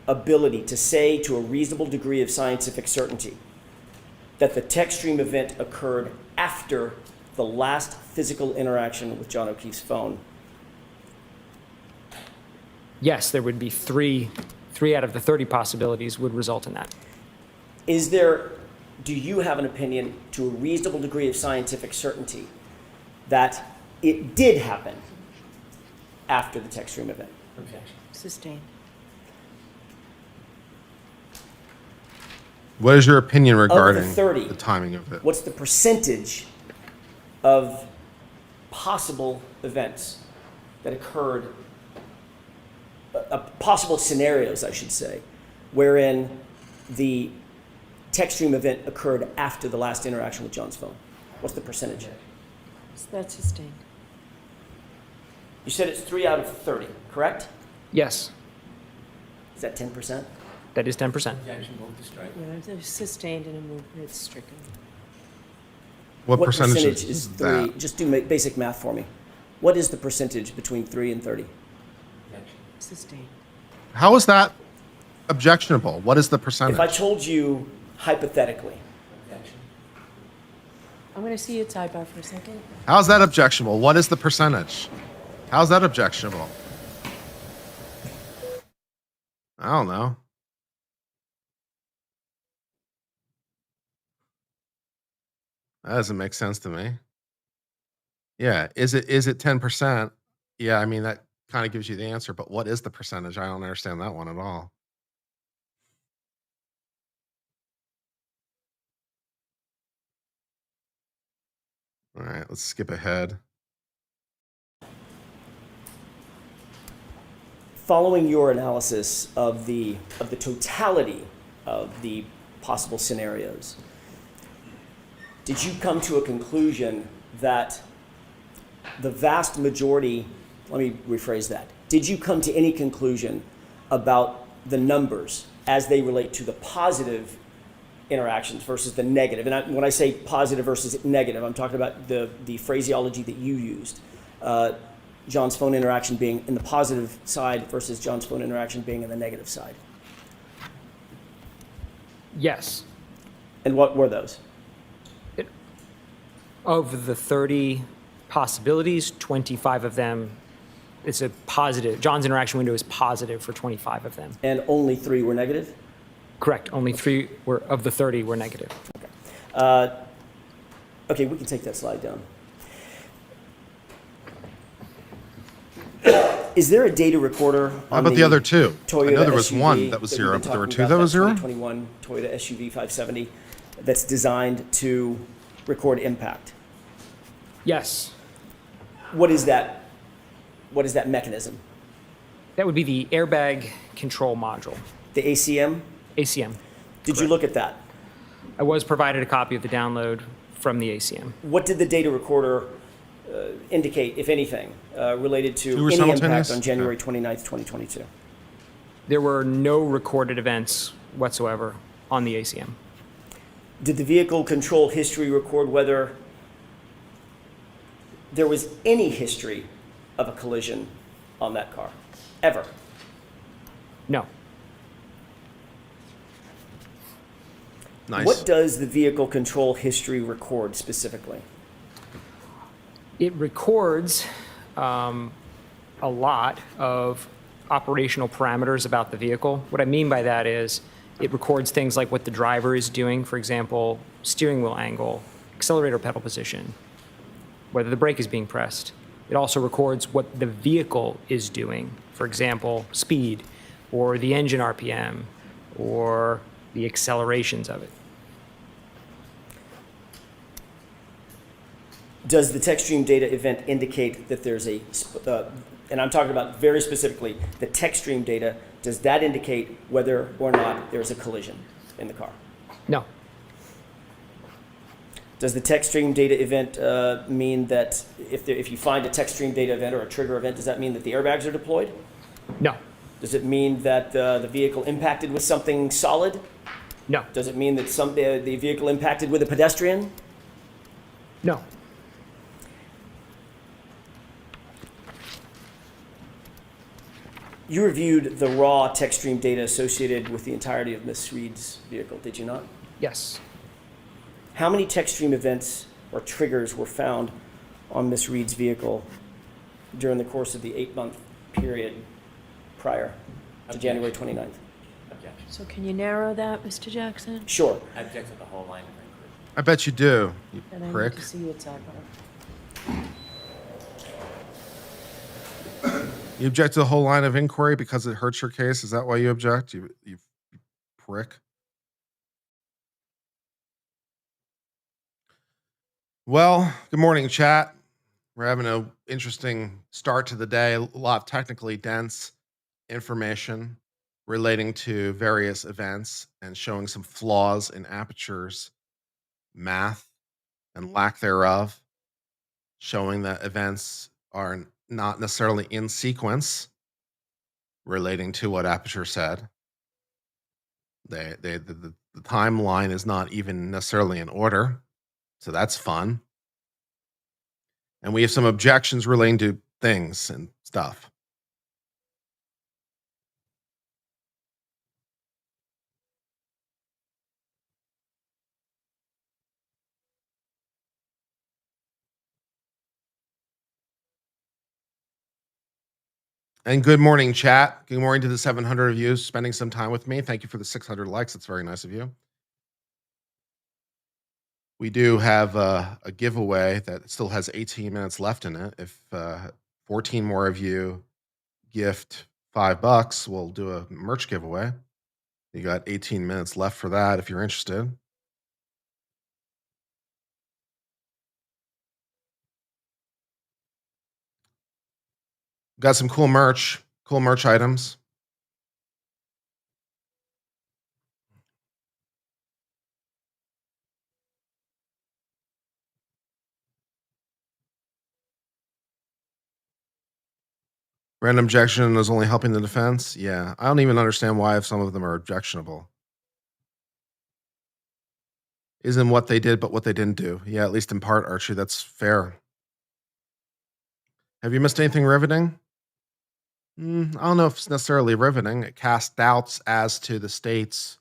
ability to say to a reasonable degree of scientific certainty that the text stream event occurred after the last physical interaction with John O'Keefe's phone? Yes, there would be three out of the 30 possibilities would result in that. Do you have an opinion to a reasonable degree of scientific certainty that it did happen after the text stream event? Sustained. What is your opinion regarding 30, the timing of it? What's the percentage of possible events that occurred, possible scenarios, I should say, wherein the text stream event occurred after the last interaction with John's phone? What's the percentage? So that's sustained. You said it's 3 out of 30, correct? Yes, Is that 10%? that is 10%. Yeah, it's sustained and a move, it's stricken. What percentage is is 3? that? Just do basic math for me. What is the percentage between 3 and 30? Sustained. How is that objectionable? What is the percentage? If I told you hypothetically, I'm going to see your sidebar for a second. How is that objectionable? What is the percentage? How is that objectionable? I don't know. That doesn't make sense to me. Yeah, is it 10%? Yeah, I mean that kind of gives you the answer, but what is the percentage? I don't understand that one at all. All right, let's skip ahead. following your analysis of the totality of the possible scenarios, did you come to a conclusion that the vast majority, let me rephrase that, did you come to any conclusion about the numbers as they relate to the positive interactions versus the negative? And when I say positive versus negative, I'm talking about the phraseology that you used. John's phone interaction being in the positive side versus John's phone interaction being in the negative side. Yes. And what were those? Of the 30 possibilities, 25 of them, it's a positive. John's interaction window is positive for 25 of them. And only 3 were negative? Correct. Only 3 of the 30 were negative. Okay, we can take that slide down. Is there a data recorder on How about the other two? Toyota I know there was SUV one that was we've zero, been but there were talking two about, that was zero? 2021 Toyota SUV 570 that's designed to record impact. Yes. What is that? What is that mechanism? That would be the airbag control module, The ACM? ACM. Did you look at that? I was provided a copy of the download from the ACM. What did the data recorder indicate, if anything, related to Two were any impact simultaneous? on January 29th, 2022? There were no recorded events whatsoever on the ACM. Did the vehicle control history record whether there was any history of a collision on that car? Ever? No. Nice. What does the vehicle control history record specifically? It records a lot of operational parameters about the vehicle. What I mean by that is it records things like what the driver is doing, for example, steering wheel angle, accelerator pedal position, whether the brake is being pressed. It also records what the vehicle is doing, for example, speed, or the engine RPM, or the accelerations of it. Does the TechStream data event indicate that there's and I'm talking about very specifically the TechStream data, does that indicate whether or not there's a collision in the car? No. Does the TechStream data event mean that if you find a TechStream data event or a trigger event, does that mean that the airbags are deployed? No. Does it mean that the vehicle impacted with something solid? No. Does it mean that the vehicle impacted with a pedestrian? No. You reviewed the raw TechStream data associated with the entirety of Ms. Reed's vehicle, did you not? Yes. How many TechStream events or triggers were found on Ms. Reed's vehicle during the course of the 8-month period prior to January 29th? Objection. So can you narrow that, Mr. Jackson? Sure. I object to the whole line of inquiry. I bet you do, you And I need prick. to see it sidebar. You object to the whole line of inquiry because it hurts your case? Is that why you object? You prick. Well, good morning, chat. We're having an interesting start to the day. A lot of technically dense information relating to various events and showing some flaws in Aperture's math and lack thereof, showing that events are not necessarily in sequence relating to what Aperture said. The timeline is not even necessarily in order, so that's fun. And we have some objections relating to things and stuff. And good morning, chat. Good morning to the 700 of you spending some time with me. Thank you for the 600 likes. That's very nice of you. We do have a giveaway that still has 18 minutes left in it. If 14 more of you gift $5, we'll do a merch giveaway. You got 18 minutes left for that if you're interested. Got some cool merch items. Random objection is only helping the defense. Yeah, I don't even understand why if some of them are objectionable. Isn't what they did, but what they didn't do. Yeah, at least in part, Archie, that's fair. Have you missed anything riveting? I don't know if it's necessarily riveting. It casts doubts as to the state's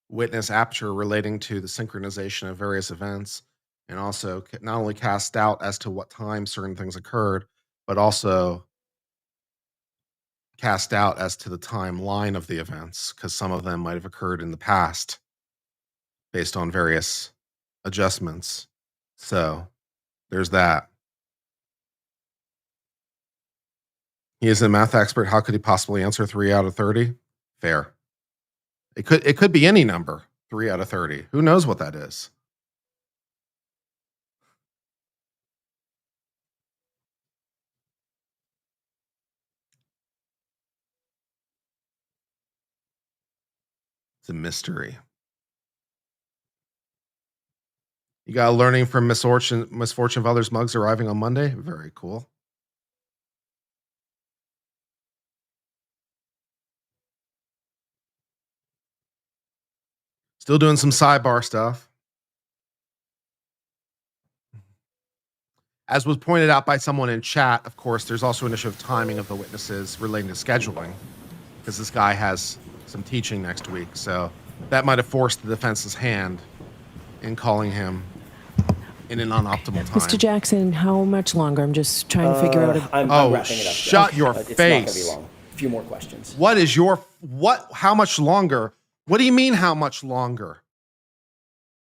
witness Aperture relating to the synchronization of various events, and also not only casts doubt as to what time certain things occurred, but also cast doubt as to the timeline of the events, because some of them might have occurred in the past based on various adjustments. So there's that. He is a math expert. How could he possibly answer 3 out of 30? Fair. It could be any number, 3 out of 30. Who knows what that is? It's a mystery. You got learning from misfortune of others mugs arriving on Monday. Very cool. Still doing some sidebar stuff. As was pointed out by someone in chat, of course, there's also an issue of timing of the witnesses relating to scheduling, because this guy has some teaching next week. So that might have forced the defense's hand in calling him in an unoptimal time. Mr. Jackson, how much longer? I'm just trying to figure out. I'm Oh, wrapping it up. shut your It's not going to face. be long. A few more questions. What is your, how much longer? What do you mean, how much longer?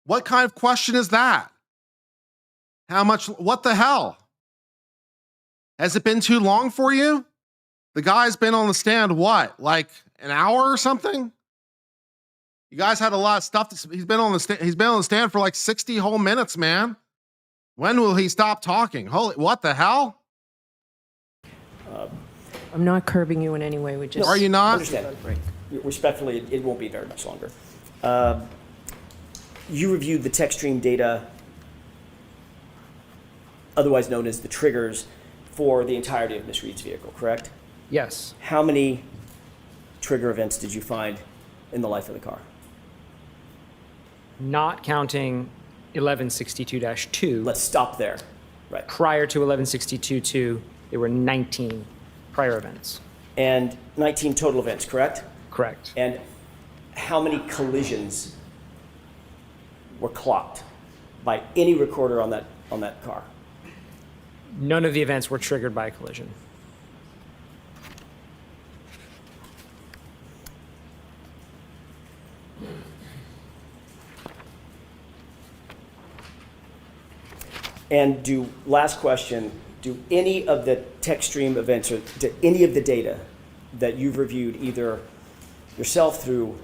What kind of question is that? How much, what the hell? Has it been too long for you? The guy's been on the stand, what, like an hour or something? You guys had a lot of stuff. He's been on the stand for like 60 whole minutes, man. When will he stop talking? Holy, what the hell? I'm not curbing you in any way. We just. Are you not? Understand. Respectfully, it won't be very much longer. You reviewed the text stream data, otherwise known as the triggers, for the entirety of Ms. Reed's vehicle, correct? Yes. How many trigger events did you find in the life of the car? Not counting 1162-2. Let's stop there. Right. Prior to 1162-2, there were 19 prior events. And 19 total events, correct? Correct. And how many collisions were clocked by any recorder on that car? None of the events were triggered by a collision. And last question, do any of the text stream events or do any of the data that you've reviewed, either yourself through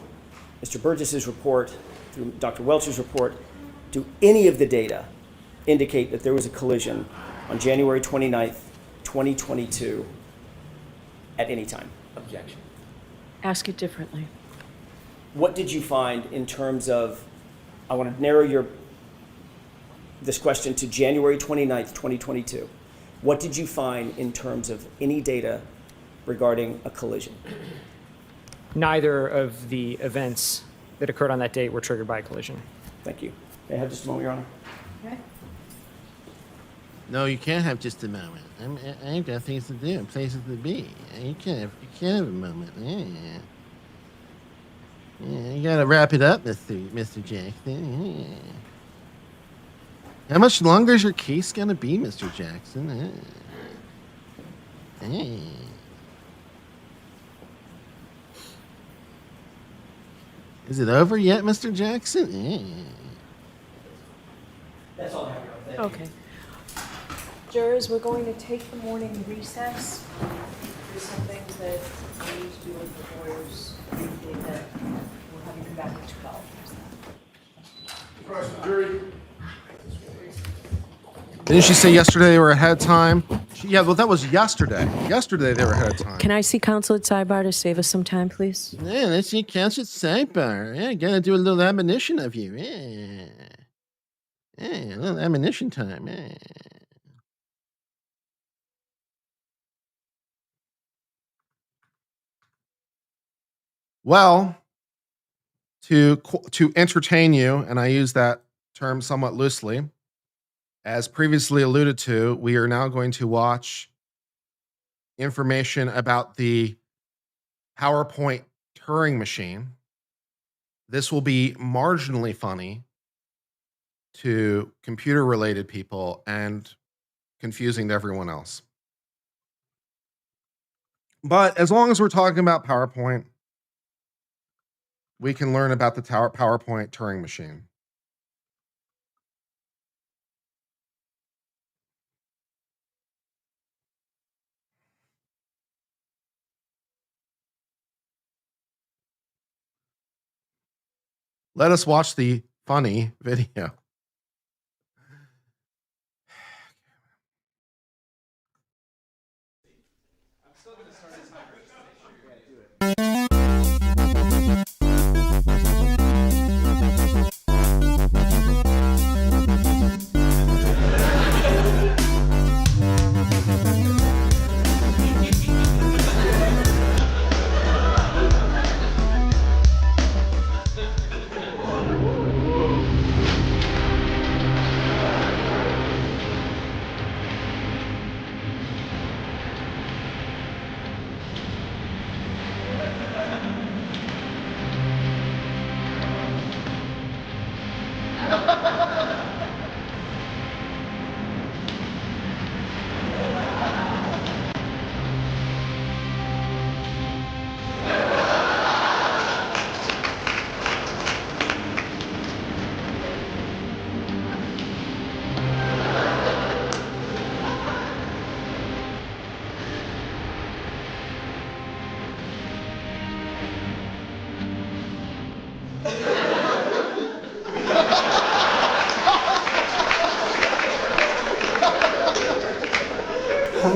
Mr. Burgess's report, through Dr. Welch's report, do any of the data indicate that there was a collision on January 29th, 2022 at any time? Objection. Ask it differently. What did you find in terms of, I want to narrow this question to January 29th, 2022. What did you find in terms of any data regarding a collision? Neither of the events that occurred on that date were triggered by a collision. Thank you. May I have just a moment, Your Honor? Okay. No, you can't have just a moment. I've got things to do, places to be. You can't have a moment. Yeah, you gotta wrap it up, Mr. Jackson. Yeah. How much longer is your case gonna be, Mr. Jackson? Is it over yet, Mr. Jackson? That's all I have, Your Honor. Thank you. Okay. Jurors, we're going to take the morning recess. There's some things that I need to do with the lawyers. That we'll have you come back at 12. Question, jury. Didn't she say yesterday they were ahead of time? Yeah, well, that was yesterday. Yesterday they were ahead of time. Can I see counsel at sidebar to save us some time, please? Yeah, let's see counsel at sidebar. Yeah, gotta do a little admonition of you. Yeah, a little admonition time. Yeah. Well, to entertain you, and I use that term somewhat loosely, as previously alluded to, we are now going to watch information about the PowerPoint Turing machine. This will be marginally funny to computer-related people and confusing to everyone else. But as long as we're talking about PowerPoint, we can learn about the PowerPoint Turing machine. Let us watch the funny video.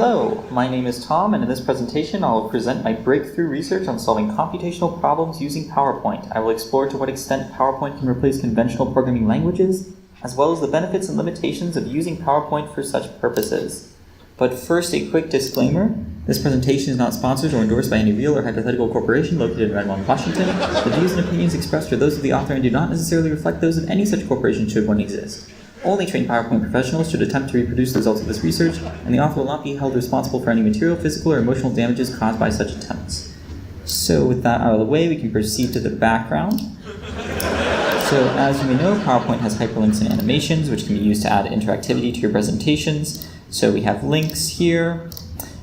Hello, my name is Tom, and in this presentation I will present my breakthrough research on solving computational problems using PowerPoint. I will explore to what extent PowerPoint can replace conventional programming languages, as well as the benefits and limitations of using PowerPoint for such purposes. But first, a quick disclaimer. This presentation is not sponsored or endorsed by any real or hypothetical corporation located in Redmond, Washington. The views and opinions expressed are those of the author and do not necessarily reflect those of any such corporation should one exist. Only trained PowerPoint professionals should attempt to reproduce the results of this research, and the author will not be held responsible for any material, physical, or emotional damages caused by such attempts. So with that out of the way, we can proceed to the background. So as you may know, PowerPoint has hyperlinks and animations, which can be used to add interactivity to your presentations. So we have links here,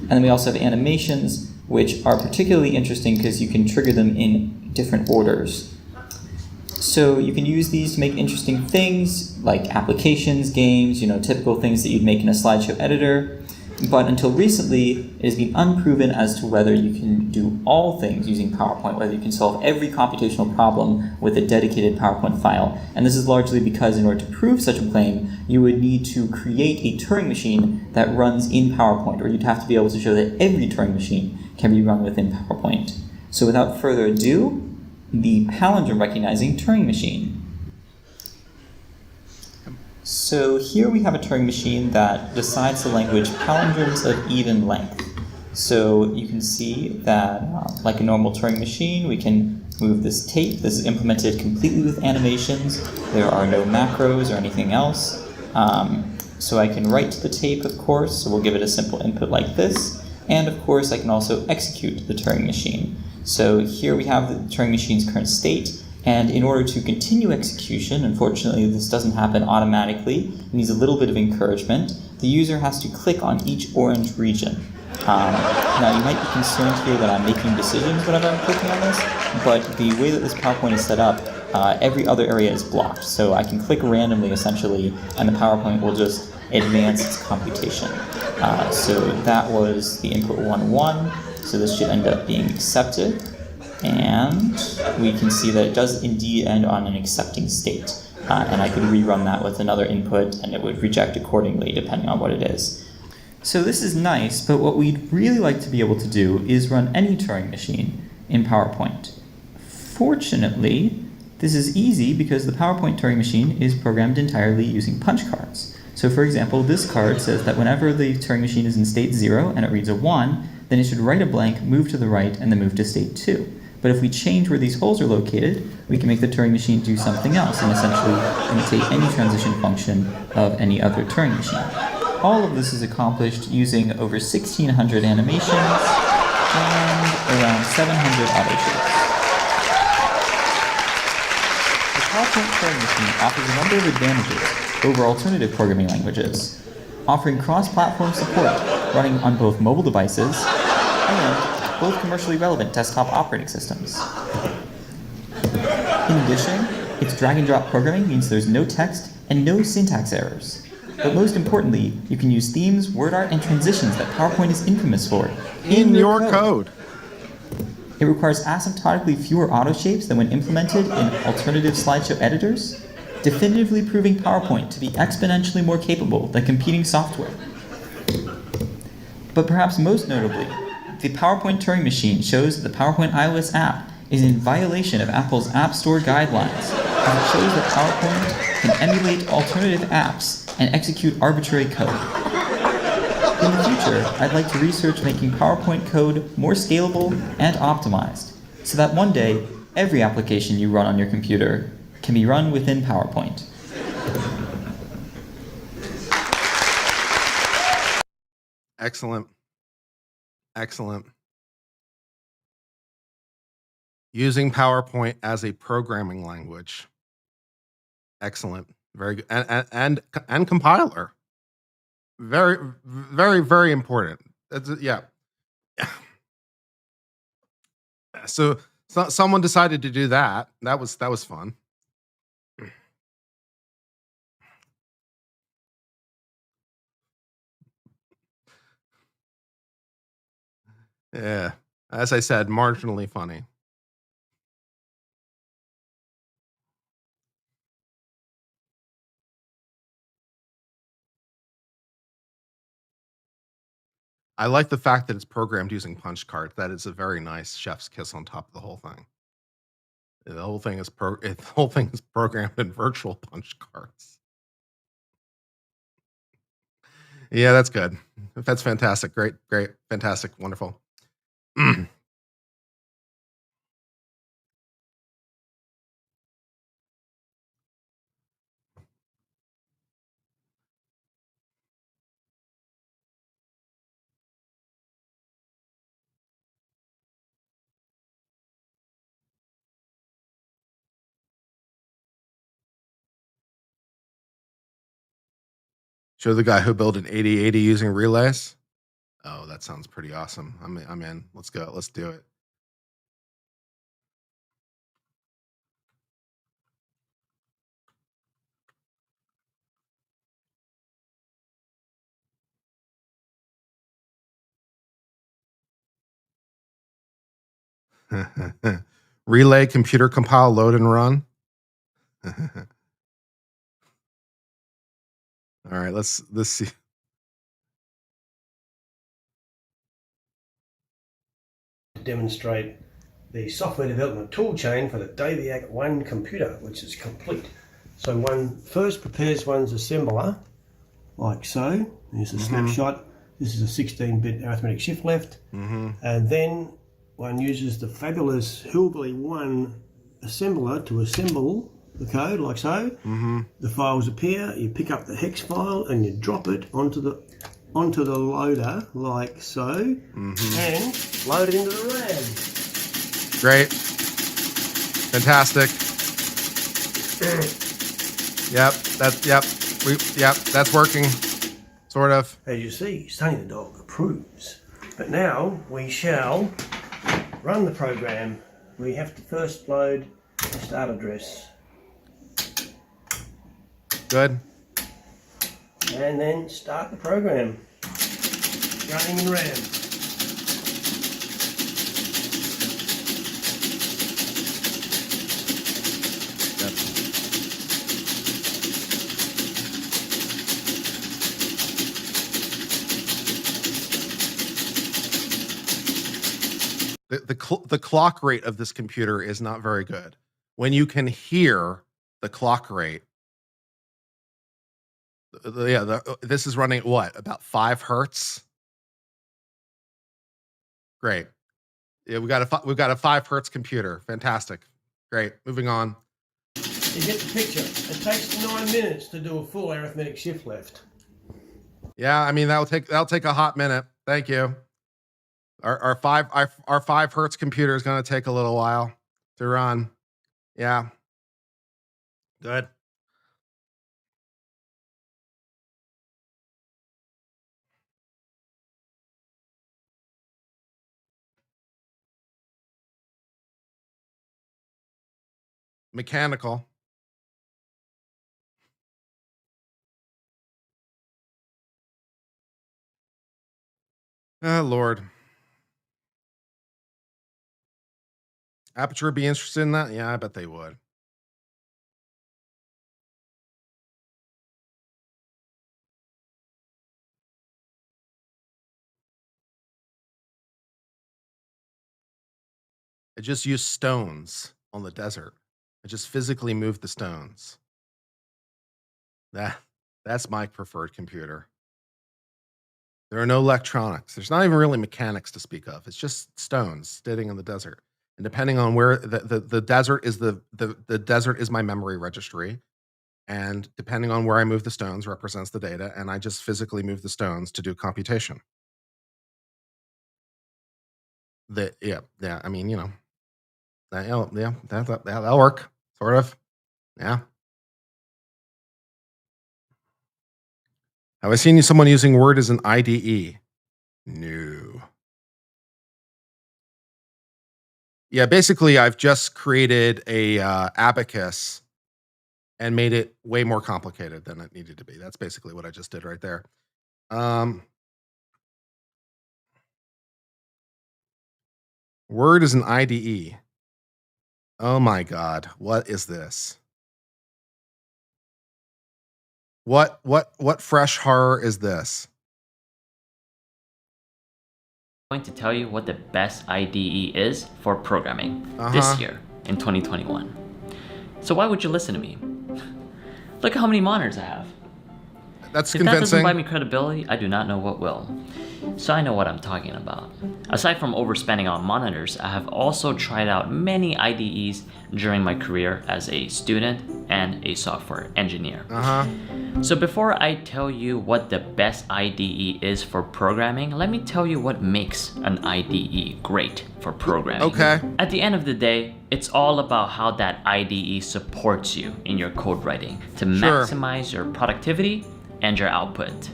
and then we also have animations, which are particularly interesting because you can trigger them in different orders. So you can use these to make interesting things like applications, games, typical things that you'd make in a slideshow editor. But until recently, it has been unproven as to whether you can do all things using PowerPoint, whether you can solve every computational problem with a dedicated PowerPoint file. And this is largely because in order to prove such a claim, you would need to create a Turing machine that runs in PowerPoint, or you'd have to be able to show that every Turing machine can be run within PowerPoint. So without further ado, the palindrome recognizing Turing machine. So here we have a Turing machine that decides to language palindromes of even length. So you can see that, like a normal Turing machine, we can move this tape. This is implemented completely with animations. There are no macros or anything else. So I can write to the tape, of course, so we'll give it a simple input like this. And of course, I can also execute the Turing machine. So here we have the Turing machine's current state, and in order to continue execution, unfortunately this doesn't happen automatically, it needs a little bit of encouragement. The user has to click on each orange region. Now you might be concerned here that I'm making decisions whenever I'm clicking on this, but the way that this PowerPoint is set up, every other area is blocked. So I can click randomly essentially, and the PowerPoint will just advance its computation. So that was the input 1-1. So this should end up being accepted, and we can see that it does indeed end on an accepting state. And I could rerun that with another input, and it would reject accordingly depending on what it is. So this is nice, but what we'd really like to be able to do is run any Turing machine in PowerPoint. Fortunately, this is easy because the PowerPoint Turing machine is programmed entirely using punch cards. So for example, this card says that whenever the Turing machine is in state 0 and it reads a 1, then it should write a blank, move to the right, and then move to state 2. But if we change where these holes are located, we can make the Turing machine do something else and essentially imitate any transition function of any other Turing machine. All of this is accomplished using over 1,600 animations and around 700 autoshapes. The PowerPoint Turing machine offers a number of advantages over alternative programming languages, offering cross-platform support running on both mobile devices and both commercially relevant desktop operating systems. In addition, its drag-and-drop programming means there's no text and no syntax errors. But most importantly, you can use themes, word art, and transitions that PowerPoint is infamous for In your code. It requires asymptotically fewer autoshapes than when implemented in alternative slideshow editors, definitively proving PowerPoint to be exponentially more capable than competing software. But perhaps most notably, the PowerPoint Turing machine shows that the PowerPoint iOS app is in violation of Apple's App Store guidelines, as it shows that PowerPoint can emulate alternative apps and execute arbitrary code. In the future, I'd like to research making PowerPoint code more scalable and optimized, so that one day, every application you run on your computer can be run within PowerPoint. Excellent. Excellent. Using PowerPoint as a programming language. Excellent. Very good. And compiler. Very, very, very important. Yeah. So someone decided to do that. That was fun. Yeah. As I said, marginally funny. I like the fact that it's programmed using punch cards. That is a very nice chef's kiss on top of the whole thing. The whole thing is the whole thing is programmed in virtual punch cards. Yeah, that's good. That's fantastic. Great, great, fantastic, wonderful. Show the guy who built an 8080 using relays. Oh, that sounds pretty awesome. I'm in. Let's go. Let's do it. Relay, computer compile, load and run. All right, let's see. To demonstrate the software development tool chain for the Daviac 1 computer, which is complete. So one first prepares one's assembler, like so. Here's a snapshot. This is a 16-bit arithmetic shift left. And then one uses the fabulous Hillbilly 1 assembler to assemble the code, like so. The files appear, you pick up the hex file and you drop it onto the loader, like so, and load it into the RAM. Great. Fantastic. Yep, that's working. Sort of. As you see, Sonny the dog approves. But now we shall run the program. We have to first load the start address. Good. And then start the program. Running in RAM. The clock rate of this computer is not very good. When you can hear the clock rate, this is running at what, about 5 hertz? Great. Yeah, we've got a 5 hertz computer. Fantastic. Great. Moving on. You get the picture. It takes 9 minutes to do a full arithmetic shift left. Yeah, I mean that'll take a hot minute. Thank you. Our 5 hertz computer is going to take a little while to run. Yeah. Good. Mechanical. Oh, Lord. Aperture would be interested in that? Yeah, I bet they would. I just used stones on the desert. I just physically moved the stones. That's my preferred computer. There are no electronics. There's not even really mechanics to speak of. It's just stones sitting in the desert. And depending on where the desert is, the desert is my memory registry. And depending on where I move the stones represents the data. And I just physically move the stones to do computation. Yeah. I mean, that'll work. Sort of. Yeah. Have I seen someone using Word as an IDE? No. Yeah, basically, I've just created a abacus and made it way more complicated than it needed to be. That's basically what I just did right there. Word is an IDE. Oh my God, what is this? What fresh horror is this? going to tell you what the best IDE is for programming Uh-huh. this year in 2021. So why would you listen to me? Look at how many monitors I have. That's If that doesn't convincing. buy me credibility, I do not know what will. So I know what I'm talking about. Aside from overspending on monitors, I have also tried out many IDEs during my career as a student and a software engineer. So before I tell you what the best IDE is for programming, let me tell you what makes an IDE great for programming. Okay. At the end of the day, it's all about how that IDE supports you in your code writing to Sure. maximize your productivity and your output.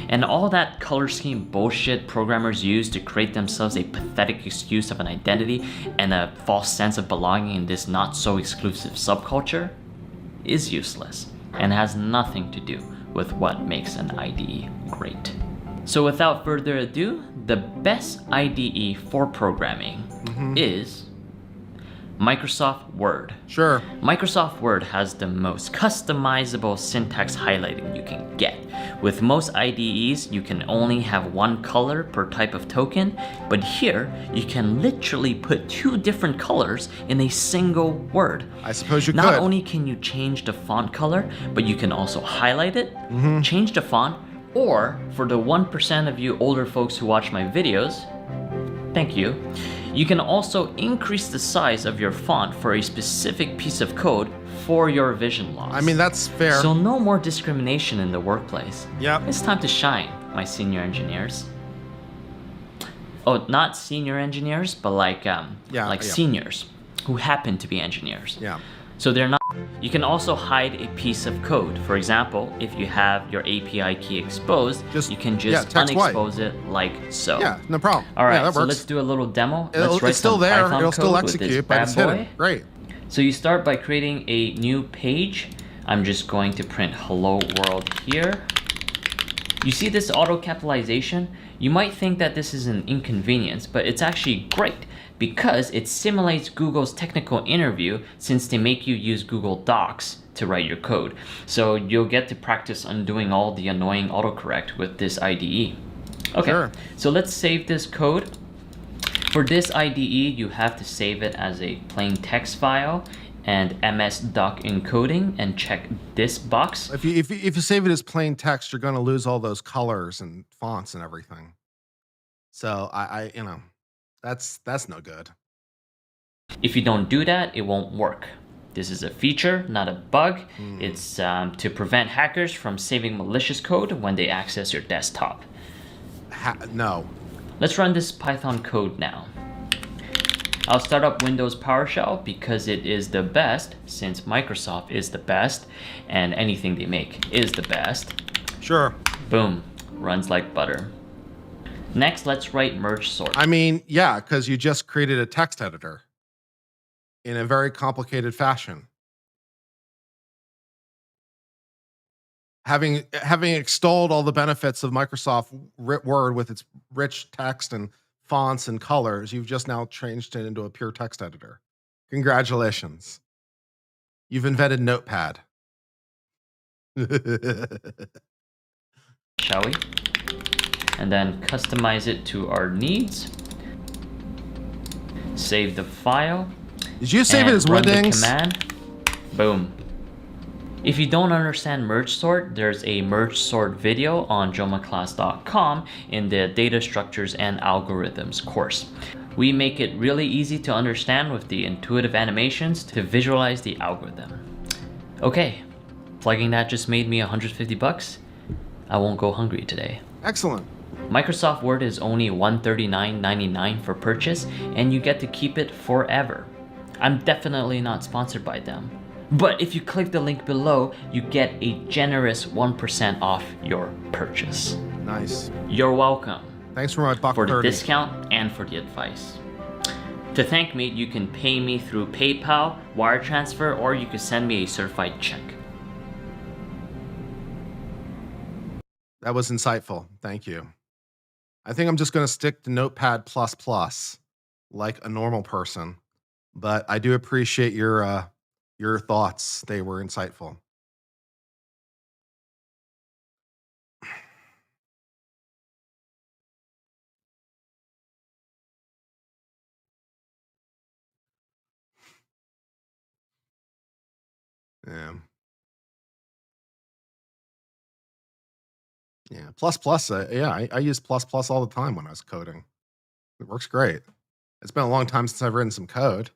And all that color scheme bullshit programmers use to create themselves a pathetic excuse of an identity and a false sense of belonging in this not so exclusive subculture is useless and has nothing to do with what makes an IDE great. So without further ado, the best IDE for programming is Microsoft Word. Sure. Microsoft Word has the most customizable syntax highlighting you can get. With most IDEs, you can only have one color per type of token, but here you can literally put two different colors in a single word. I suppose you Not could. only can you change the font color, but you can also highlight it, change the font, or for the 1% of you older folks who watch my videos, thank you. You can also increase the size of your font for a specific piece of code for your vision loss. I mean, that's fair. So no more discrimination in the workplace. Yep. It's time to shine, my senior engineers. Oh, not senior engineers, but like yeah. seniors who happen to be engineers. Yeah. So they're not. You can also hide a piece of code. For example, if you have your API key exposed, you can just text white. unexpose it like so. Yeah, no problem. All right, Yeah, that so works. let's do a little demo. It's still some there. Python It'll still code with this execute, but bad it's hidden. boy. Great. So you start by creating a new page. I'm just going to print hello world here. You see this auto capitalization? You might think that this is an inconvenience, but it's actually great because it simulates Google's technical interview since they make you use Google Docs to write your code. So you'll get to practice undoing all the annoying autocorrect with this IDE. Okay, Sure. so let's save this code. For this IDE, you have to save it as a plain text file and MS-DOC encoding and check this box. If you save it as plain text, you're going to lose all those colors and fonts and everything. So I you know, that's no good. If you don't do that, it won't work. This is a feature, not a bug. It's to prevent hackers from saving malicious code when they access your desktop. No. Let's run this Python code now. I'll start up Windows PowerShell because it is the best, since Microsoft is the best, and anything they make is the best. Sure. Boom, runs like butter. Next, let's write merge sort. I mean, yeah, because you just created a text editor in a very complicated fashion. Having extolled all the benefits of Microsoft Word with its rich text and fonts and colors, you've just now changed it into a pure text editor. Congratulations. You've invented Notepad. Shall we? And then customize it to our needs. Save the file. Did you save it as run the Windings? command. Boom. If you don't understand merge sort, there's a merge sort video on jomaclass.com in the data structures and algorithms course. We make it really easy to understand with the intuitive animations to visualize the algorithm. Okay, plugging that just made me 150 bucks. I won't go hungry today. Excellent. Microsoft Word is only $139.99 for purchase, and you get to keep it forever. I'm definitely not sponsored by them. But if you click the link below, you get a generous 1% off your purchase. Nice. You're welcome. Thanks for my buck For the 30. discount and for the advice. To thank me, you can pay me through PayPal, wire transfer, or you can send me a certified check. That was insightful. Thank you. I think I'm just going to stick to Notepad++ like a normal person, but I do appreciate your thoughts. They were insightful. Yeah. Yeah. Plus plus. Yeah, I use plus plus all the time when I was coding. It works great. It's been a long time since I've written some code.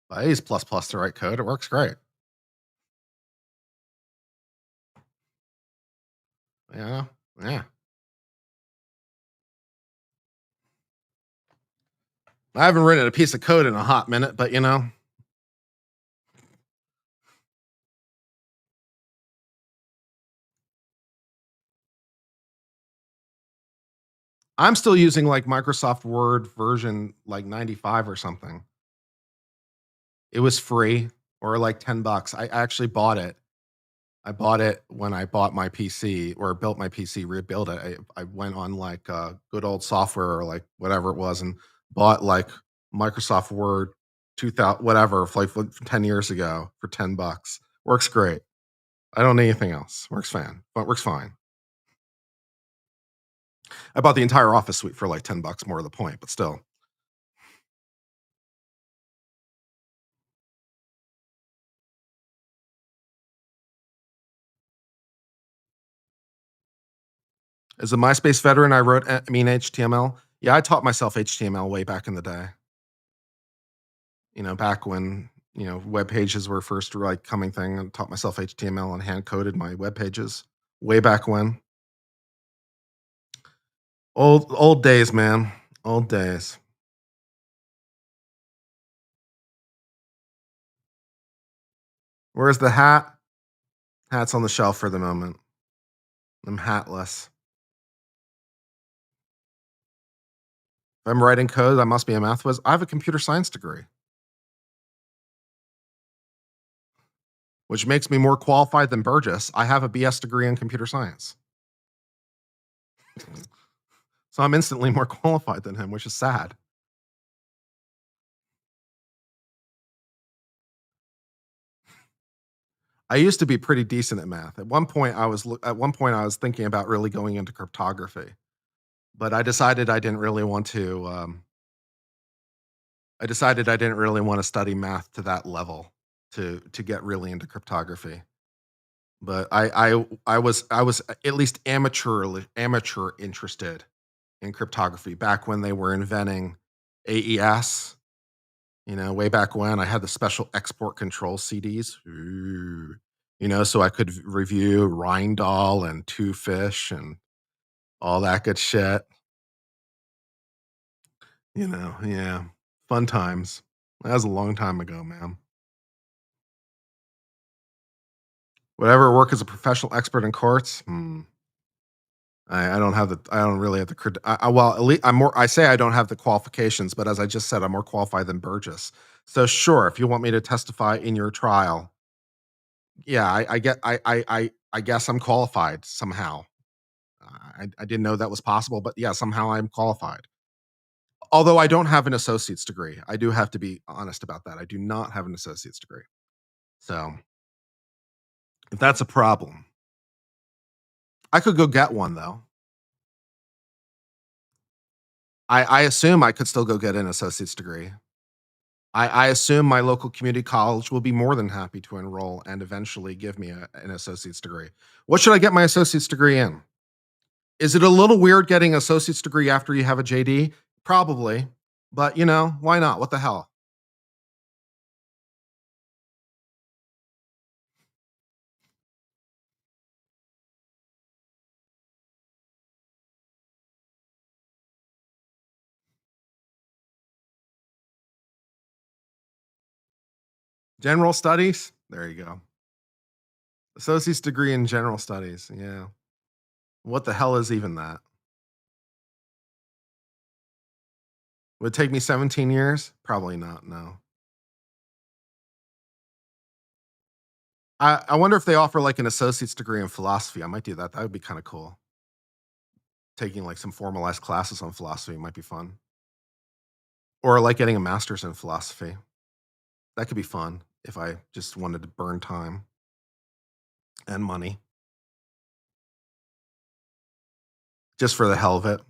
But I use plus plus to write code. It works great. Yeah. Yeah. I haven't written a piece of code in a hot minute, but I'm still using like Microsoft Word version like 95 or something. It was free or like $10. I actually bought it. I bought it when I bought my PC or built my PC, rebuilt it. I went on like good old software or like whatever it was and bought like Microsoft Word 2000 whatever like 10 years ago for $10. Works great. I don't need anything else. Works fine. But works fine. I bought the entire Office suite for like $10 more to the point, but still. As a MySpace veteran, I wrote HTML. Yeah, I taught myself HTML way back in the day. Back when, web pages were first like coming thing and taught myself HTML and hand coded my web pages way back when. Old days, man. Old days. Where's the hat? Hat's on the shelf for the moment. I'm hatless. If I'm writing code, I must be a math whiz. I have a computer science degree, which makes me more qualified than Burgess. I have a BS degree in computer science. So I'm instantly more qualified than him, which is sad. I used to be pretty decent at math. At one point, I was thinking about really going into cryptography, but I decided I didn't really want to. I decided I didn't really want to study math to that level to get really into cryptography. But I was at least amateur interested in cryptography back when they were inventing AES. Way back when I had the special export control CDs. Ooh. So I could review Rheindahl and Two Fish and all that good shit. Yeah. Fun times. That was a long time ago, man. Would I ever work as a professional expert in courts? I don't have the. I don't really have the. Well, at least I'm more. I say I don't have the qualifications, but as I just said, I'm more qualified than Burgess. So sure, if you want me to testify in your trial, yeah, I get. I guess I'm qualified somehow. I didn't know that was possible, but yeah, somehow I'm qualified. Although I don't have an associate's degree, I do have to be honest about that. I do not have an associate's degree. So if that's a problem, I could go get one though. I assume I could still go get an associate's degree. I assume my local community college will be more than happy to enroll and eventually give me an associate's degree. What should I get my associate's degree in? Is it a little weird getting an associate's degree after you have a JD? Probably. But, why not? What the hell? General studies? There you go. Associate's degree in general studies. Yeah. What the hell is even that? Would it take me 17 years? Probably not. No. I wonder if they offer like an associate's degree in philosophy. I might do that. That would be kind of cool. Taking like some formalized classes on philosophy might be fun. Or like getting a master's in philosophy. That could be fun if I just wanted to burn time and money just for the hell of it.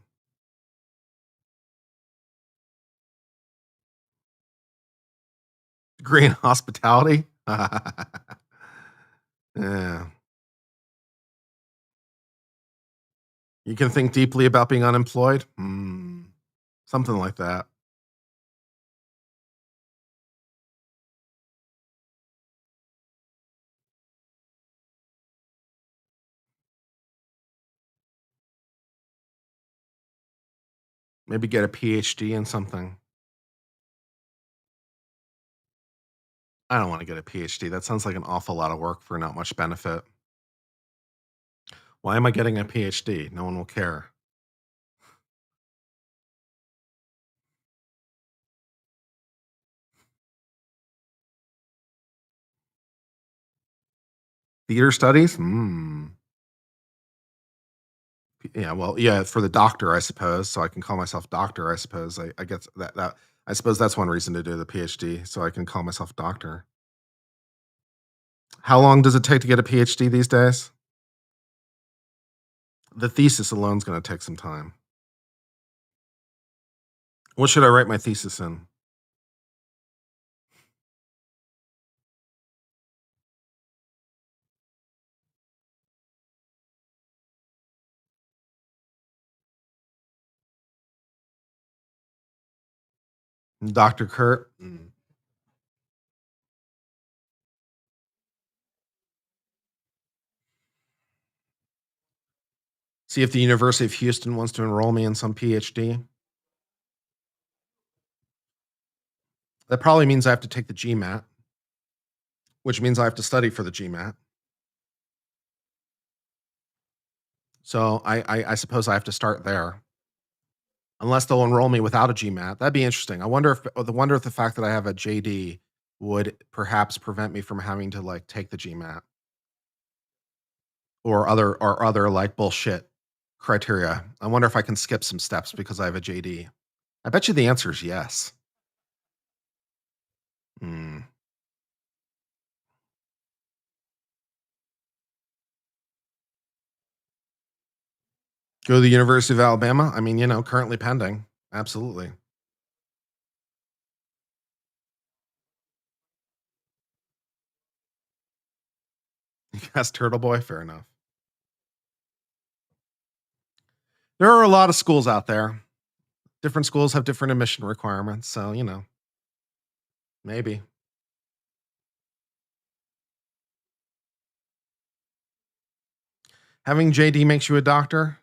Degree in hospitality. Yeah. You can think deeply about being unemployed? Something like that. Maybe get a PhD in something. I don't wanna get a PhD. That sounds like an awful lot of work for not much benefit. Why am I getting a PhD? No one will care. Theater studies? Yeah, well, yeah, for the doctor, I suppose, so I can call myself doctor, I suppose. I guess that I suppose that's one reason to do the PhD, so I can call myself doctor. How long does it take to get a PhD these days? The thesis alone is gonna take some time. What should I write my thesis in? Dr. Kurt? See if the University of Houston wants to enroll me in some PhD. That probably means I have to take the GMAT, which means I have to study for the GMAT. So I suppose I have to start there, unless they'll enroll me without a GMAT. That'd be interesting. I wonder if the fact that I have a JD would perhaps prevent me from having to like take the GMAT or other like bullshit criteria. I wonder if I can skip some steps because I have a JD. I bet you the answer is yes. Hmm. Go to the University of Alabama. I mean, currently pending. Absolutely. Yes, Turtle Boy. Fair enough. There are a lot of schools out there. Different schools have different admission requirements, so maybe. Having JD makes you a doctor?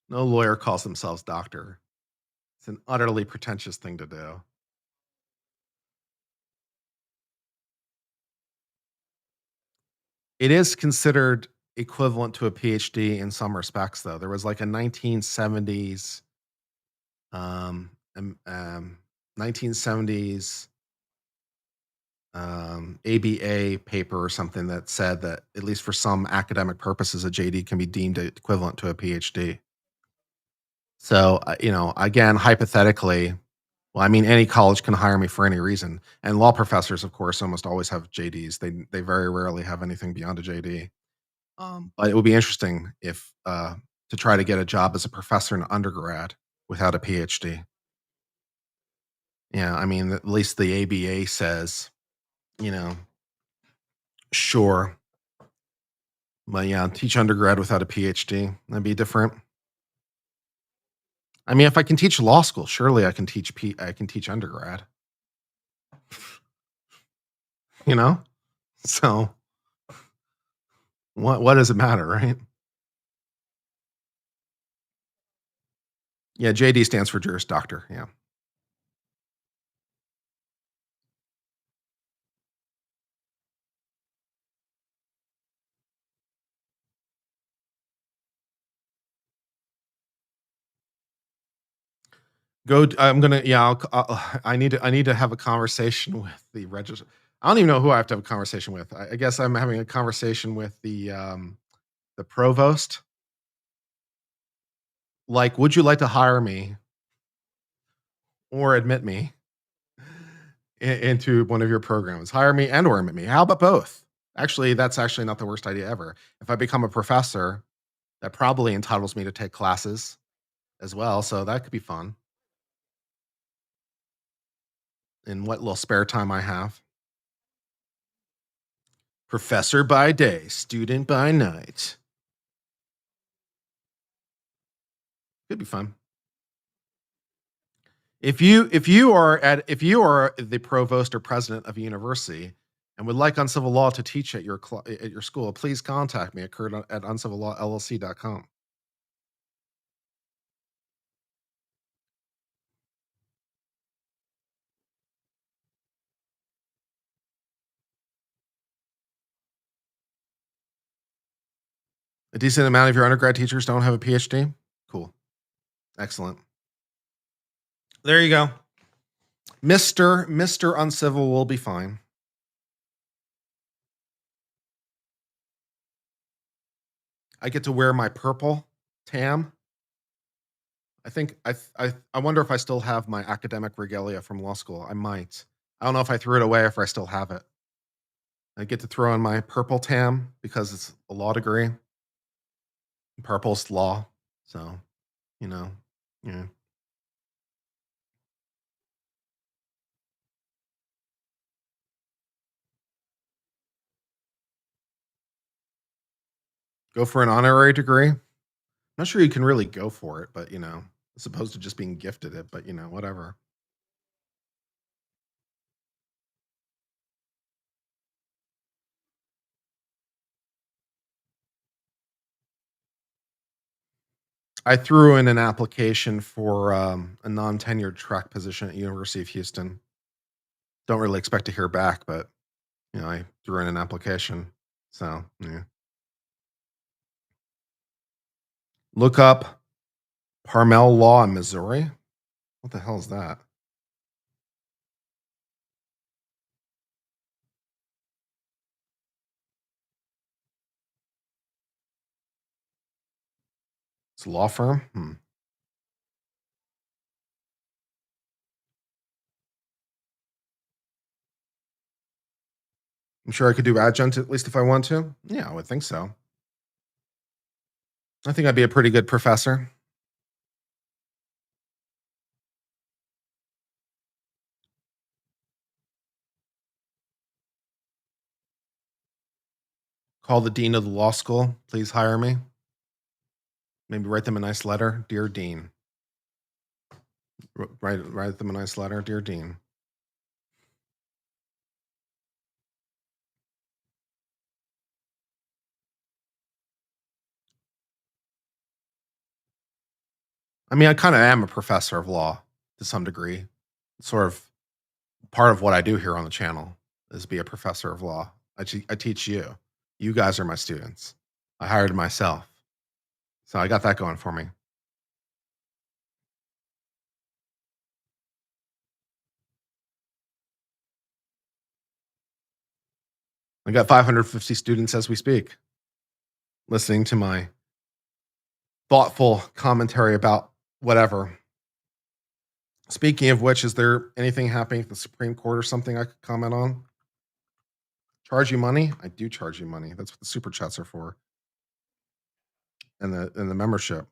No lawyer calls themselves doctor. It's an utterly pretentious thing to do. It is considered equivalent to a PhD in some respects, though. There was like a 1970s, um, um, um, 1970s ABA paper or something that said that at least for some academic purposes, a JD can be deemed equivalent to a PhD. So, again, hypothetically, well, I mean, any college can hire me for any reason, and law professors, of course, almost always have JDs. They very rarely have anything beyond a JD. But it would be interesting if to try to get a job as a professor in undergrad without a PhD. Yeah, I mean, at least the ABA says, you know, sure, but yeah, teach undergrad without a PhD, that'd be different. I mean, if I can teach law school, surely I can teach undergrad, you know? So, what does it matter, right? Yeah, JD stands for Juris Doctor, yeah. I'm gonna yeah, I need to have a conversation with the register. I don't even know who I have to have a conversation with. I guess I'm having a conversation with the provost. Like, would you like to hire me or admit me into one of your programs? Hire me and or admit me. How about both? Actually, that's actually not the worst idea ever. If I become a professor, that probably entitles me to take classes as well. So that could be fun in what little spare time I have. Professor by day, student by night. Could be fun. If you are the provost or president of a university and would like uncivil law to teach at your school, please contact me at kurt@uncivillawllc.com. A decent amount of your undergrad teachers don't have a PhD. Cool. Excellent. There you go. Mr. Uncivil will be fine. I get to wear my purple tam. I think I wonder if I still have my academic regalia from law school. I might. I don't know if I threw it away or if I still have it. I get to throw in my purple tam because it's a law degree. Purple's law. So, yeah. Go for an honorary degree. I'm not sure you can really go for it, but as opposed to just being gifted it, but whatever. I threw in an application for a non-tenured track position at University of Houston. Don't really expect to hear back, but I threw in an application. So yeah. Look up Parmel Law in Missouri. What the hell is that? It's a law firm. I'm sure I could do adjunct at least if I want to. Yeah, I would think so. I think I'd be a pretty good professor. Call the dean of the law school. Please hire me. Maybe write them a nice letter. Dear Dean. Write them a nice letter. Dear Dean. I mean, I kind of am a professor of law to some degree. It's sort of part of what I do here on the channel is be a professor of law. I teach you. You guys are my students. I hired myself. So I got that going for me. I got 550 students as we speak, listening to my thoughtful commentary about whatever. Speaking of which, is there anything happening at the Supreme Court or something I could comment on? Charge you money? I do charge you money. That's what the super chats are for. And the membership.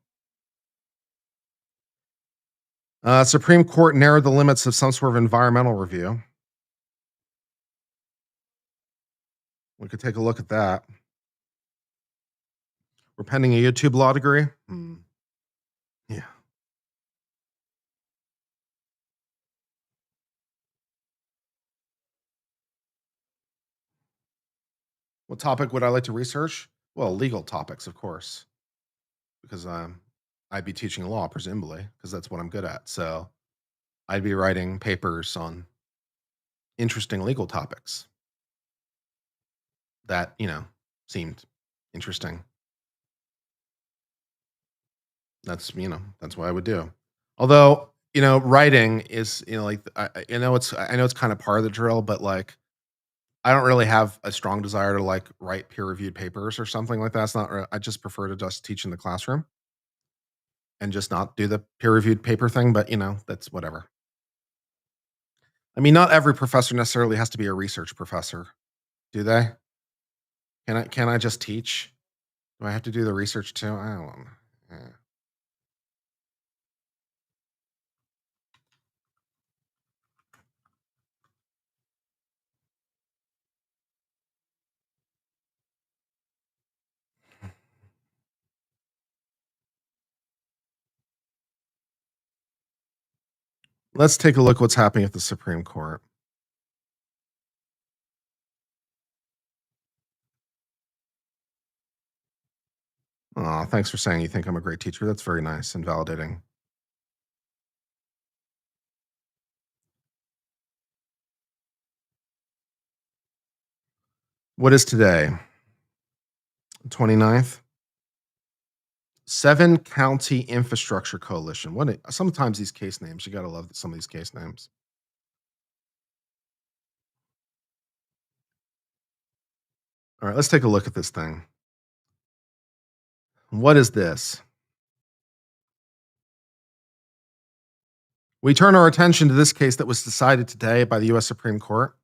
Supreme Court narrowed the limits of some sort of environmental review. We could take a look at that. We're pending a YouTube law degree. Yeah. What topic would I like to research? Well, legal topics, of course, because I'd be teaching law, presumably, because that's what I'm good at. So I'd be writing papers on interesting legal topics that, seemed interesting. That's what I would do. Although, writing is, like I know it's kind of part of the drill, but like I don't really have a strong desire to like write peer-reviewed papers or something like that. It's not. I just prefer to just teach in the classroom and just not do the peer-reviewed paper thing. But that's whatever. I mean, not every professor necessarily has to be a research professor, do they? Can I just teach? Do I have to do the research too? I don't know. Yeah. Let's take a look what's happening at the Supreme Court. Oh, thanks for saying you think I'm a great teacher. That's very nice and validating. What is today? 29th? 7-County Infrastructure Coalition. Sometimes these case names, you gotta love some of these case names. All right, let's take a look at this thing. What is this? We turn our attention to this case that was decided today by the U.S. Supreme Court.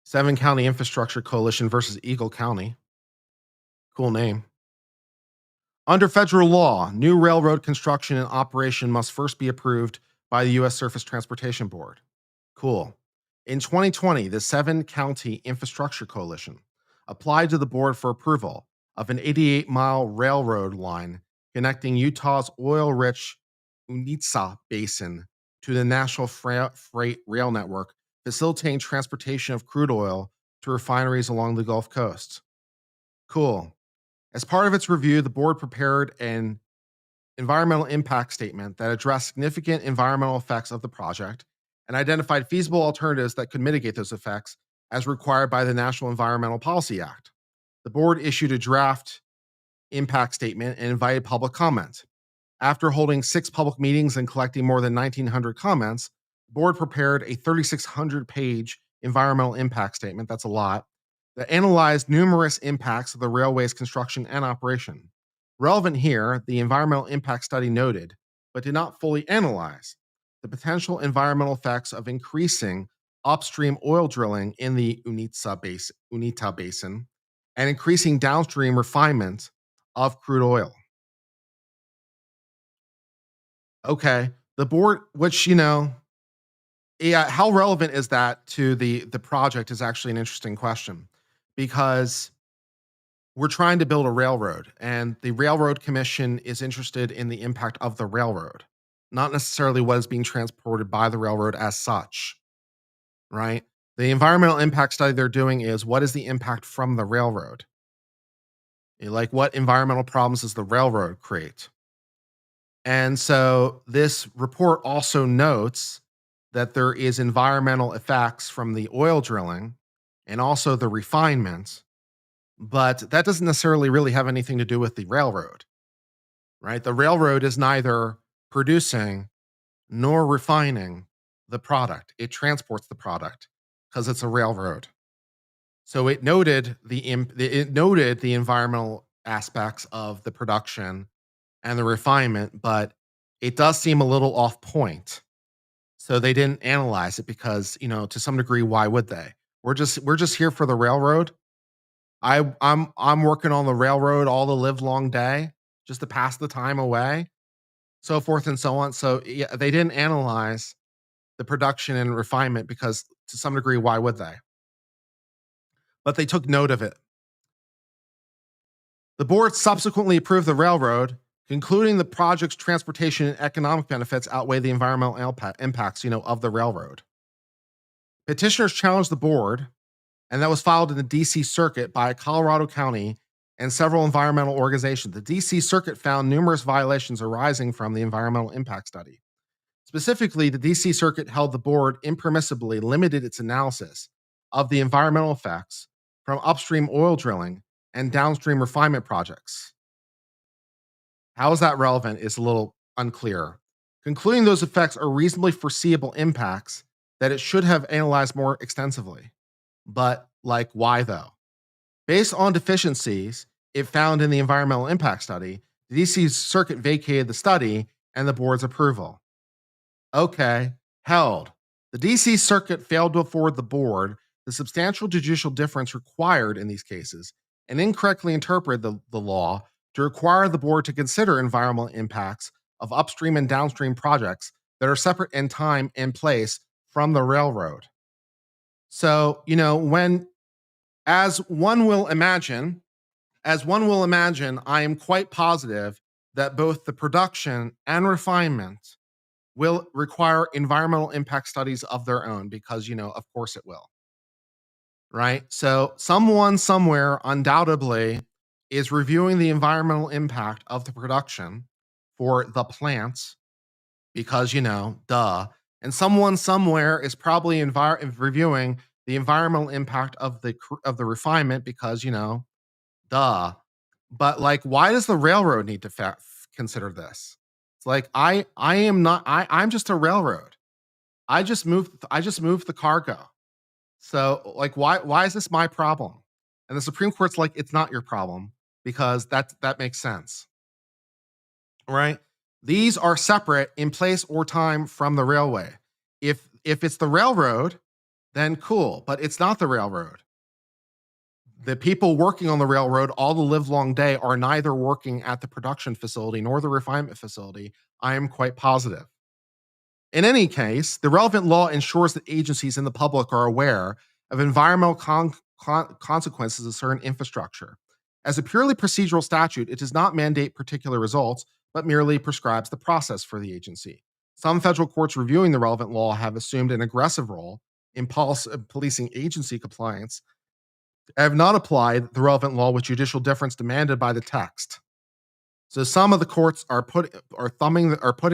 7-County Infrastructure Coalition versus Eagle County. Cool name. Under federal law, new railroad construction and operation must first be approved by the U.S. Surface Transportation Board. Cool. In 2020, the 7-County Infrastructure Coalition applied to the board for approval of an 88-mile railroad line connecting Utah's oil-rich Unitsa Basin to the National Freight Rail Network, facilitating transportation of crude oil to refineries along the Gulf Coast. Cool. As part of its review, the board prepared an environmental impact statement that addressed significant environmental effects of the project and identified feasible alternatives that could mitigate those effects as required by the National Environmental Policy Act. The board issued a draft impact statement and invited public comment. After holding 6 public meetings and collecting more than 1,900 comments, the board prepared a 3,600-page environmental impact statement, that's a lot, that analyzed numerous impacts of the railway's construction and operation. Relevant here, the environmental impact study noted, but did not fully analyze, the potential environmental effects of increasing upstream oil drilling in the Unita Basin and increasing downstream refinement of crude oil. Okay, the board, which, yeah, how relevant is that to the project is actually an interesting question, because we're trying to build a railroad, and the Railroad Commission is interested in the impact of the railroad, not necessarily what is being transported by the railroad as such, right? The environmental impact study they're doing is, what is the impact from the railroad? Like, what environmental problems does the railroad create? And so this report also notes that there is environmental effects from the oil drilling and also the refinement, but that doesn't necessarily really have anything to do with the railroad, right? The railroad is neither producing nor refining the product. It transports the product because it's a railroad. So it noted the environmental aspects of the production and the refinement, but it does seem a little off point. So they didn't analyze it because, to some degree, why would they? We're just here for the railroad. I'm working on the railroad all the live long day just to pass the time away, so forth and so on. So yeah, they didn't analyze the production and refinement because, to some degree, why would they? But they took note of it. The board subsequently approved the railroad, concluding the project's transportation and economic benefits outweigh the environmental impacts, of the railroad. Petitioners challenged the board, and that was filed in the D.C. Circuit by Colorado County and several environmental organizations. The D.C. Circuit found numerous violations arising from the environmental impact study. Specifically, the D.C. Circuit held the board impermissibly limited its analysis of the environmental effects from upstream oil drilling and downstream refinement projects. How is that relevant is a little unclear. Concluding those effects are reasonably foreseeable impacts that it should have analyzed more extensively. But, why though? Based on deficiencies it found in the environmental impact study, the D.C. Circuit vacated the study and the board's approval. Okay, held. The D.C. Circuit failed to afford the board the substantial judicial difference required in these cases and incorrectly interpreted the law to require the board to consider environmental impacts of upstream and downstream projects that are separate in time and place from the railroad. So, as one will imagine, I am quite positive that both the production and refinement will require environmental impact studies of their own because, of course it will. Right? So someone somewhere undoubtedly is reviewing the environmental impact of the production for the plants because, duh. And someone somewhere is probably reviewing the environmental impact of the refinement because, duh. But like, why does the railroad need to consider this? It's like I am not. I'm just a railroad. I just moved the cargo. So, like, why is this my problem? And the Supreme Court's like, it's not your problem because that makes sense, right? These are separate in place or time from the railway. If it's the railroad, then cool, but it's not the railroad. The people working on the railroad all the livelong day are neither working at the production facility nor the refinement facility. I am quite positive. In any case, the relevant law ensures that agencies and the public are aware of environmental consequences of certain infrastructure. As a purely procedural statute, it does not mandate particular results, but merely prescribes the process for the agency. Some federal courts reviewing the relevant law have assumed an aggressive role in policing agency compliance, have not applied the relevant law with judicial deference demanded by the text. So some of the courts are putting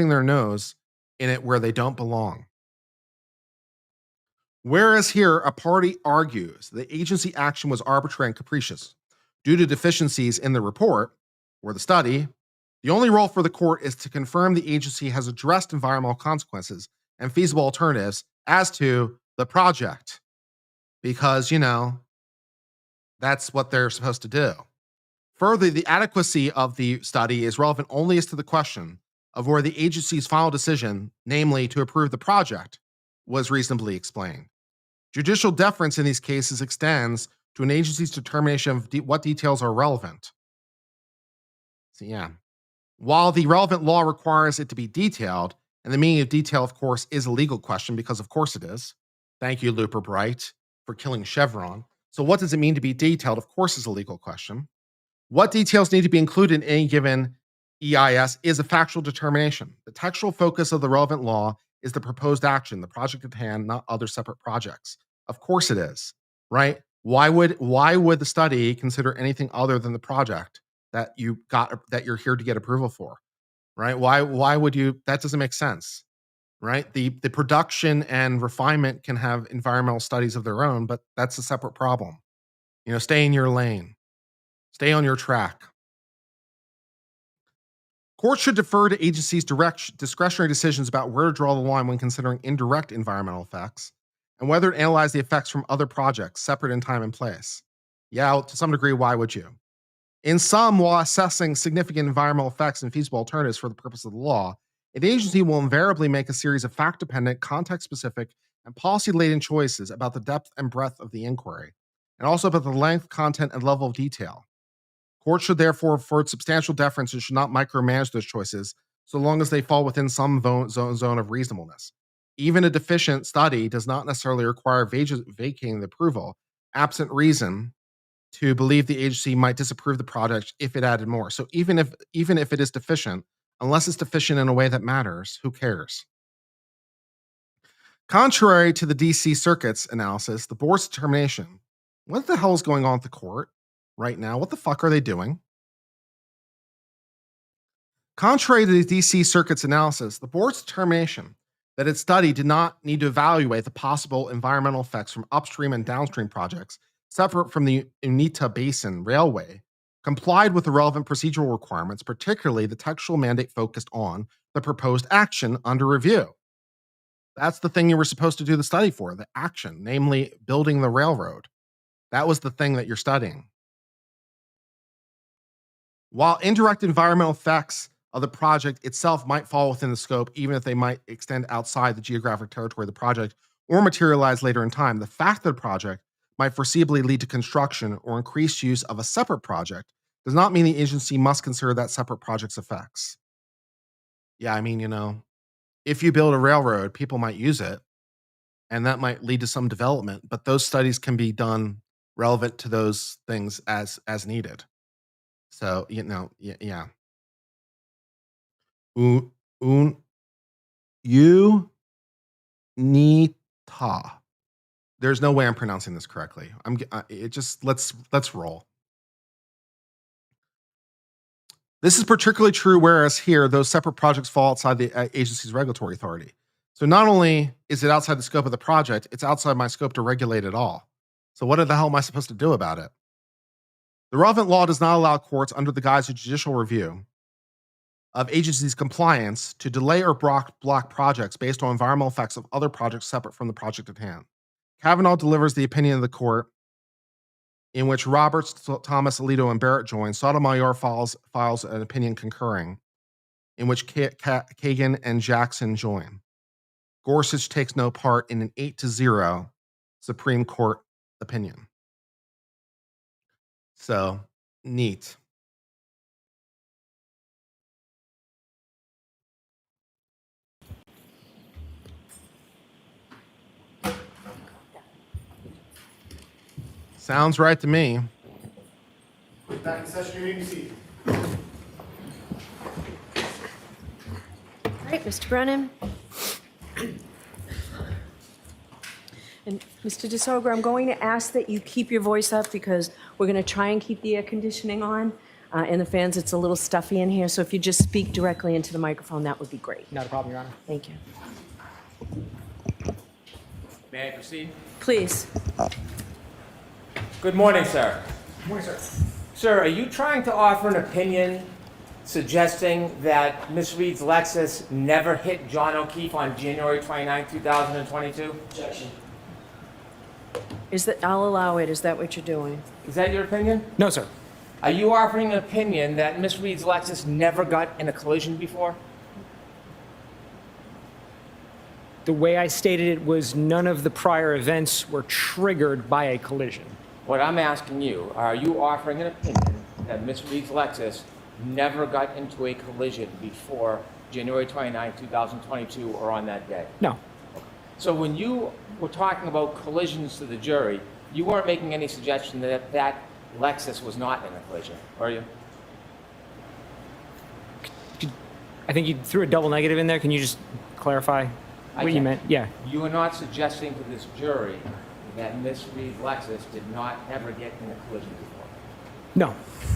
their nose in it where they don't belong. Whereas here, a party argues the agency action was arbitrary and capricious due to deficiencies in the report or the study, the only role for the court is to confirm the agency has addressed environmental consequences and feasible alternatives as to the project. Because, that's what they're supposed to do. Further, the adequacy of the study is relevant only as to the question of where the agency's final decision, namely to approve the project, was reasonably explained. Judicial deference in these cases extends to an agency's determination of what details are relevant. So, yeah. While the relevant law requires it to be detailed, and the meaning of detail, of course, is a legal question, because of course it is. Thank you, Looper Bright, for killing Chevron. So what does it mean to be detailed? Of course, is a legal question. What details need to be included in any given EIS is a factual determination. The textual focus of the relevant law is the proposed action, the project at hand, not other separate projects. Of course it is, right? Why would the study consider anything other than the project that you're here to get approval for, right? Why would you? That doesn't make sense, right? The production and refinement can have environmental studies of their own, but that's a separate problem. Stay in your lane. Stay on your track. Courts should defer to agencies' discretionary decisions about where to draw the line when considering indirect environmental effects and whether to analyze the effects from other projects separate in time and place. Yeah, to some degree, why would you? In sum, while assessing significant environmental effects and feasible alternatives for the purpose of the law, an agency will invariably make a series of fact-dependent, context-specific, and policy-laden choices about the depth and breadth of the inquiry, and also about the length, content, and level of detail. Courts should therefore afford substantial deference and should not micromanage those choices so long as they fall within some zone of reasonableness. Even a deficient study does not necessarily require vacating the approval, absent reason to believe the agency might disapprove the project if it added more. So even if it is deficient, unless it's deficient in a way that matters, who cares? Contrary to the DC Circuit's analysis, the board's determination, what the hell is going on at the court right now? What the fuck are they doing? Contrary to the DC Circuit's analysis, the board's determination that its study did not need to evaluate the possible environmental effects from upstream and downstream projects separate from the Unita Basin Railway complied with the relevant procedural requirements, particularly the textual mandate focused on the proposed action under review. That's the thing you were supposed to do the study for, the action, namely building the railroad. That was the thing that you're studying. While indirect environmental effects of the project itself might fall within the scope, even if they might extend outside the geographic territory of the project or materialize later in time, the fact that a project might foreseeably lead to construction or increased use of a separate project does not mean the agency must consider that separate project's effects. Yeah, I mean, if you build a railroad, people might use it, and that might lead to some development, but those studies can be done relevant to those things as needed. So, yeah. Unita. There's no way I'm pronouncing this correctly. Let's roll. This is particularly true, whereas here, those separate projects fall outside the agency's regulatory authority. So not only is it outside the scope of the project, it's outside my scope to regulate it all. So what the hell am I supposed to do about it? The relevant law does not allow courts, under the guise of judicial review of agencies' compliance, to delay or block projects based on environmental effects of other projects separate from the project at hand. Kavanaugh delivers the opinion of the court in which Roberts, Thomas, Alito, and Barrett join. Sotomayor files an opinion concurring, in which Kagan and Jackson join. Gorsuch takes no part in an 8-0 Supreme Court opinion. So, neat. Sounds right to me. Back in session, you may be seated. All right, Mr. Brennan. And Mr. DeSogra, I'm going to ask that you keep your voice up because we're going to try and keep the air conditioning on. And the fans, it's a little stuffy in here, so if you just speak directly into the microphone, that would be great. Not a problem, Your Honor. Thank you. May I proceed? Please. Good morning, sir. Good morning, sir. Sir, are you trying to offer an opinion suggesting that Ms. Reed's Lexus never hit John O'Keefe on January 29, 2022? Objection. I'll allow it. Is that what you're doing? Is that your opinion? No, sir. Are you offering an opinion that Ms. Reed's Lexus never got in a collision before? The way I stated it was none of the prior events were triggered by a collision. What I'm asking you, are you offering an opinion that Ms. Reed's Lexus never got into a collision before January 29, 2022, or on that day? No. So when you were talking about collisions to the jury, you weren't making any suggestion that that Lexus was not in a collision, were you? I think you threw a double negative in there. Can you just clarify what you can. meant? Yeah. You are not suggesting to this jury that Ms. Reed's Lexus did not ever get in a collision before? No.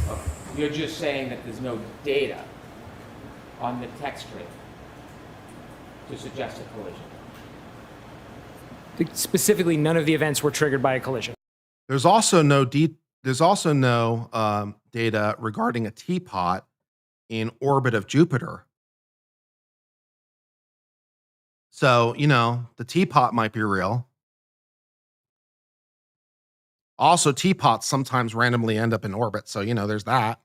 Okay. You're just saying that there's no data on the text string to suggest a collision. Specifically, none of the events were triggered by a collision. There's also no data regarding a teapot in orbit of Jupiter. So, the teapot might be real. Also, teapots sometimes randomly end up in orbit, so, there's that.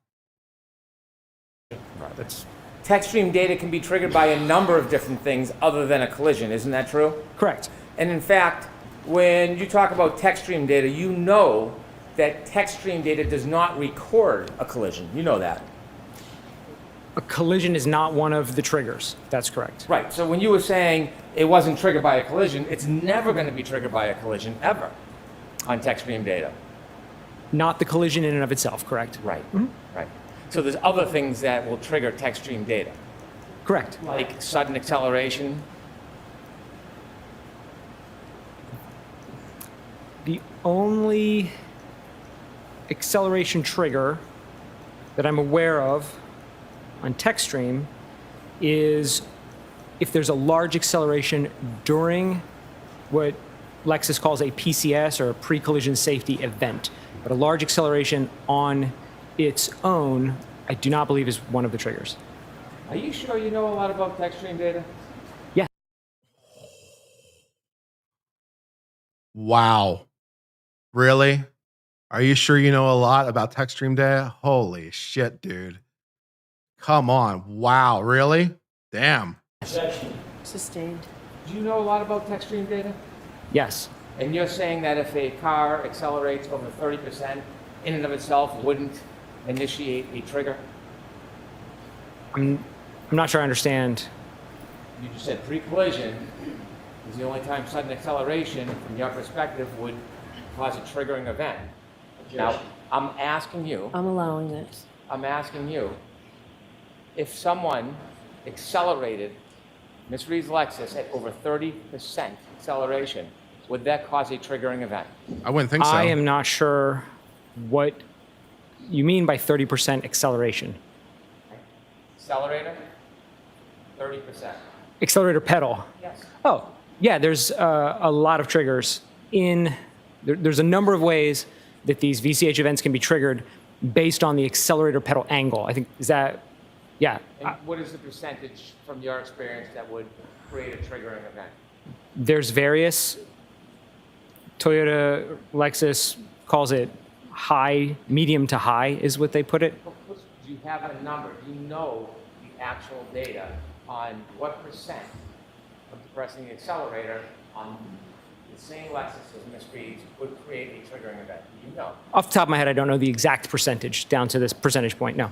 Text stream data can be triggered by a number of different things other than a collision, isn't that true? Correct. And in fact, when you talk about text stream data, you know that text stream data does not record a collision. You know that. A collision is not one of the triggers. That's correct. Right. So when you were saying it wasn't triggered by a collision, it's never going to be triggered by a collision ever on text stream data. Not the collision in and of itself, correct? Right. Right. So there's other things that will trigger text stream data, Correct. like sudden acceleration. The only acceleration trigger that I'm aware of on TextStream is if there's a large acceleration during what Lexus calls a PCS, or a pre-collision safety event. But a large acceleration on its own, I do not believe is one of the triggers. Are you sure you know a lot about text stream data? Yeah. Wow. Really? Are you sure you know a lot about text stream data? Holy shit, dude. Come on. Wow. Really? Damn. Sustained. Do you know a lot about text stream data? Yes. And you're saying that if a car accelerates over 30%, in and of itself wouldn't initiate a trigger? I'm not sure I understand. You just said pre-collision is the only time sudden acceleration, from your perspective, would cause a triggering event. Now, I'm asking you, I'm allowing this. if someone accelerated Ms. Reed's Lexus at over 30% acceleration, would that cause a triggering event? I wouldn't think so. I am not sure what you mean by 30% acceleration. Accelerator, 30%. Accelerator pedal. Yes. Oh, yeah, there's a lot of triggers there's a number of ways that these VCH events can be triggered based on the accelerator pedal angle. I think, is that, yeah. And what is the percentage from your experience that would create a triggering event? There's various. Toyota, Lexus calls it high, medium to high is what they put it. Do you have a number? Do you know the actual data on what percent of depressing the accelerator on the same Lexus as Ms. Reed's would create a triggering event? Do you know? Off the top of my head, I don't know the exact percentage down to this percentage point, no.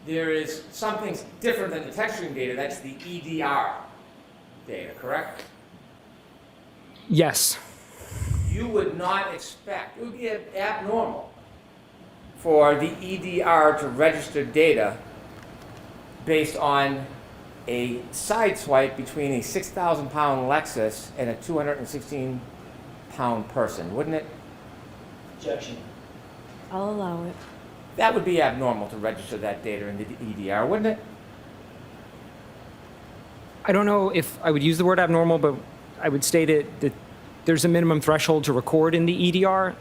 There is something different than the texturing data. That's the EDR data, correct? Yes. You would not expect, it would be abnormal for the EDR to register data based on a side swipe between a 6,000-pound Lexus and a 216-pound person, wouldn't it? Objection. I'll allow it. That would be abnormal to register that data in the EDR, wouldn't it? I don't know if I would use the word abnormal, but I would state it that there's a minimum threshold to record in the EDR,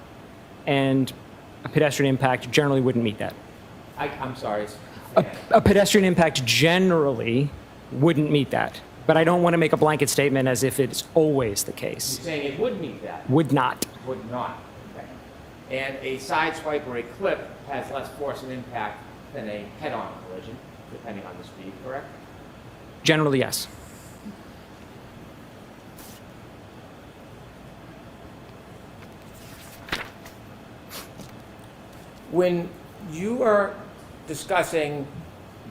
and a pedestrian impact generally wouldn't meet that. I'm sorry. A pedestrian impact generally wouldn't meet that, but I don't want to make a blanket statement as if it's always the case. You're saying it would meet that? Would not. Would not. Okay. And a side swipe or a clip has less force and impact than a head-on collision, depending on the speed, correct? Generally, yes. When you are discussing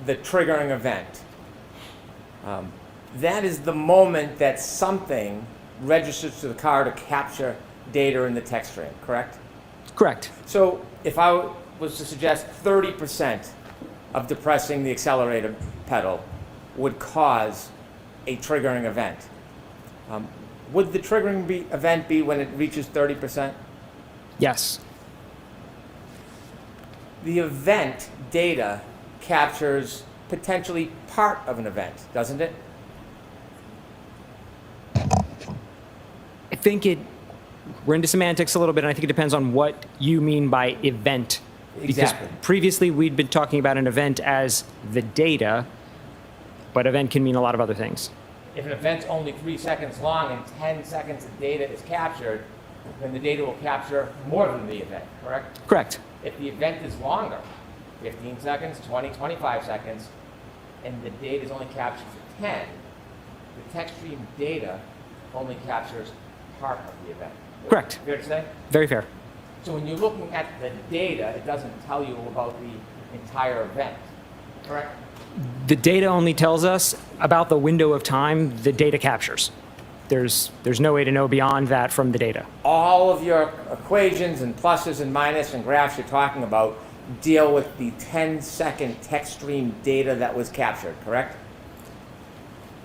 the triggering event, that is the moment that something registers to the car to capture data in the text stream, correct? Correct. So if I was to suggest 30% of depressing the accelerator pedal would cause a triggering event, would the triggering event be when it reaches 30%? Yes. The event data captures potentially part of an event, doesn't it? I think we're into semantics a little bit, and I think it depends on what you mean by event. Exactly. Because previously we'd been talking about an event as the data, but event can mean a lot of other things. If an event's only 3 seconds long and 10 seconds of data is captured, then the data will capture more than the event, correct? Correct. If the event is longer, 15 seconds, 20, 25 seconds, and the data is only captured for 10, the text stream data only captures part of the event. Correct. Fair to say? Very fair. So when you're looking at the data, it doesn't tell you about the entire event, correct? The data only tells us about the window of time the data captures. There's no way to know beyond that from the data. All of your equations and pluses and minuses and graphs you're talking about deal with the 10-second text stream data that was captured, correct?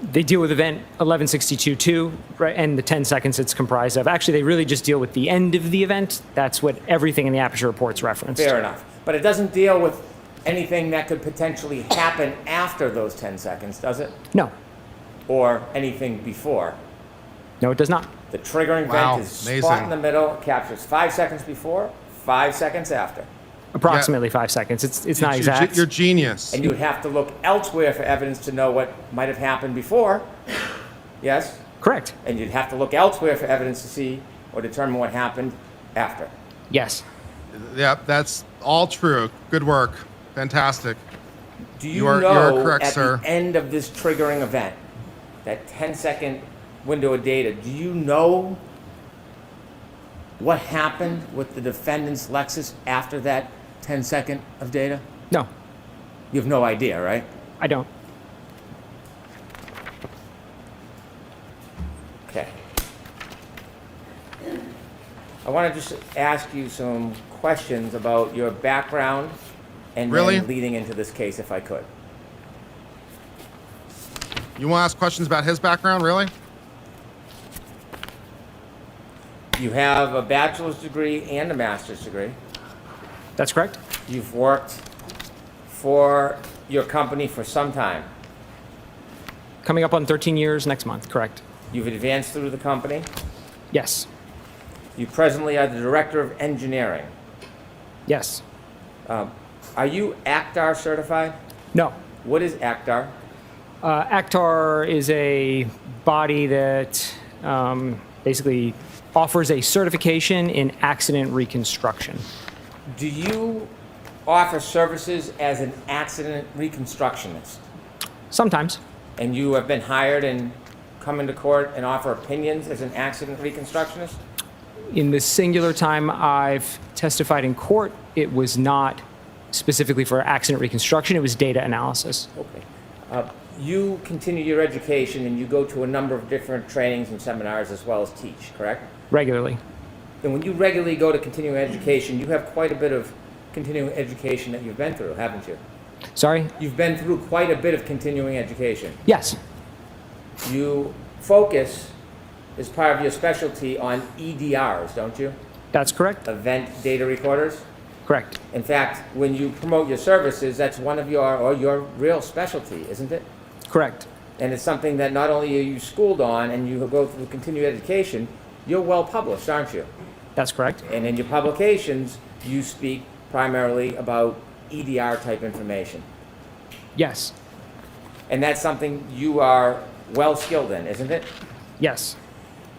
They deal with event 1162.2, right, and the 10 seconds it's comprised of. Actually, they really just deal with the end of the event. That's what everything in the Aperture report's referenced. Fair enough. But it doesn't deal with anything that could potentially happen after those 10 seconds, does it? No. Or anything before? No, it does not. The triggering event is spot in the middle, captures 5 seconds before, 5 seconds after. Approximately 5 seconds. It's not exact. You're genius. And you would have to look elsewhere for evidence to know what might have happened before. Yes? Correct. And you'd have to look elsewhere for evidence to see or determine what happened after. Yes. Yeah, that's all true. Good work. Fantastic. Do you are correct, at sir. the end of this triggering event, that 10-second window of data, do you know what happened with the defendant's Lexus after that 10-second of data? No. You have no idea, right? I don't. Okay. I want to just ask you some questions about your background and Really? then leading into this case if I could. You want to ask questions about his background, really? You have a bachelor's degree and a master's degree. That's correct? You've worked for your company for some time. Coming up on 13 years next month, correct? You've advanced through the company. Yes. You presently are the director of engineering. Yes. Are you ACTAR certified? No. What is ACTAR? ACTAR is a body that basically offers a certification in accident reconstruction. Do you offer services as an accident reconstructionist? Sometimes. And you have been hired and come into court and offer opinions as an accident reconstructionist? In the singular time I've testified in court, it was not specifically for accident reconstruction, it was data analysis. Okay. You continue your education and you go to a number of different trainings and seminars as well as teach, correct? Regularly. And when you regularly go to continuing education, you have quite a bit of continuing education that you've been through, haven't you? Sorry? You've been through quite a bit of continuing education. Yes. You focus, as part of your specialty, on EDRs, don't you? That's correct. Event data recorders? Correct. In fact, when you promote your services, that's one of your real specialty, isn't it? Correct. And it's something that not only are you schooled on and you go through continuing education, you're well published, aren't you? That's correct. And in your publications, you speak primarily about EDR type information. Yes. And that's something you are well skilled in, isn't it? Yes.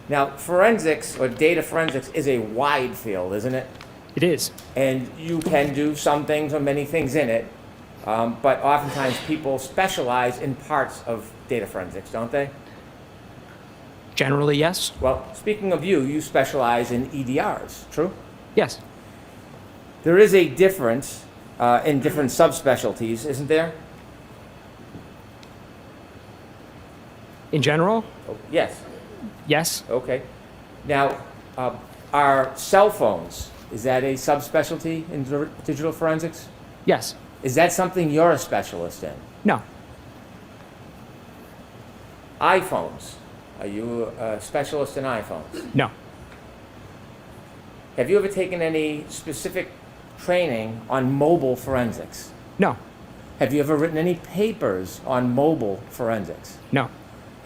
Now, forensics or data forensics is a wide field, isn't it? It is. And you can do some things or many things in it, but oftentimes people specialize in parts of data forensics, don't they? Generally, yes. Well, speaking of you, you specialize in EDRs, true? Yes. There is a difference in different subspecialties, isn't there? In general, Oh, yes. yes. Okay. Now, are cell phones, is that a subspecialty in digital forensics? Yes. Is that something you're a specialist in? No. iPhones, are you a specialist in iPhones? No. Have you ever taken any specific training on mobile forensics? No. Have you ever written any papers on mobile forensics? No.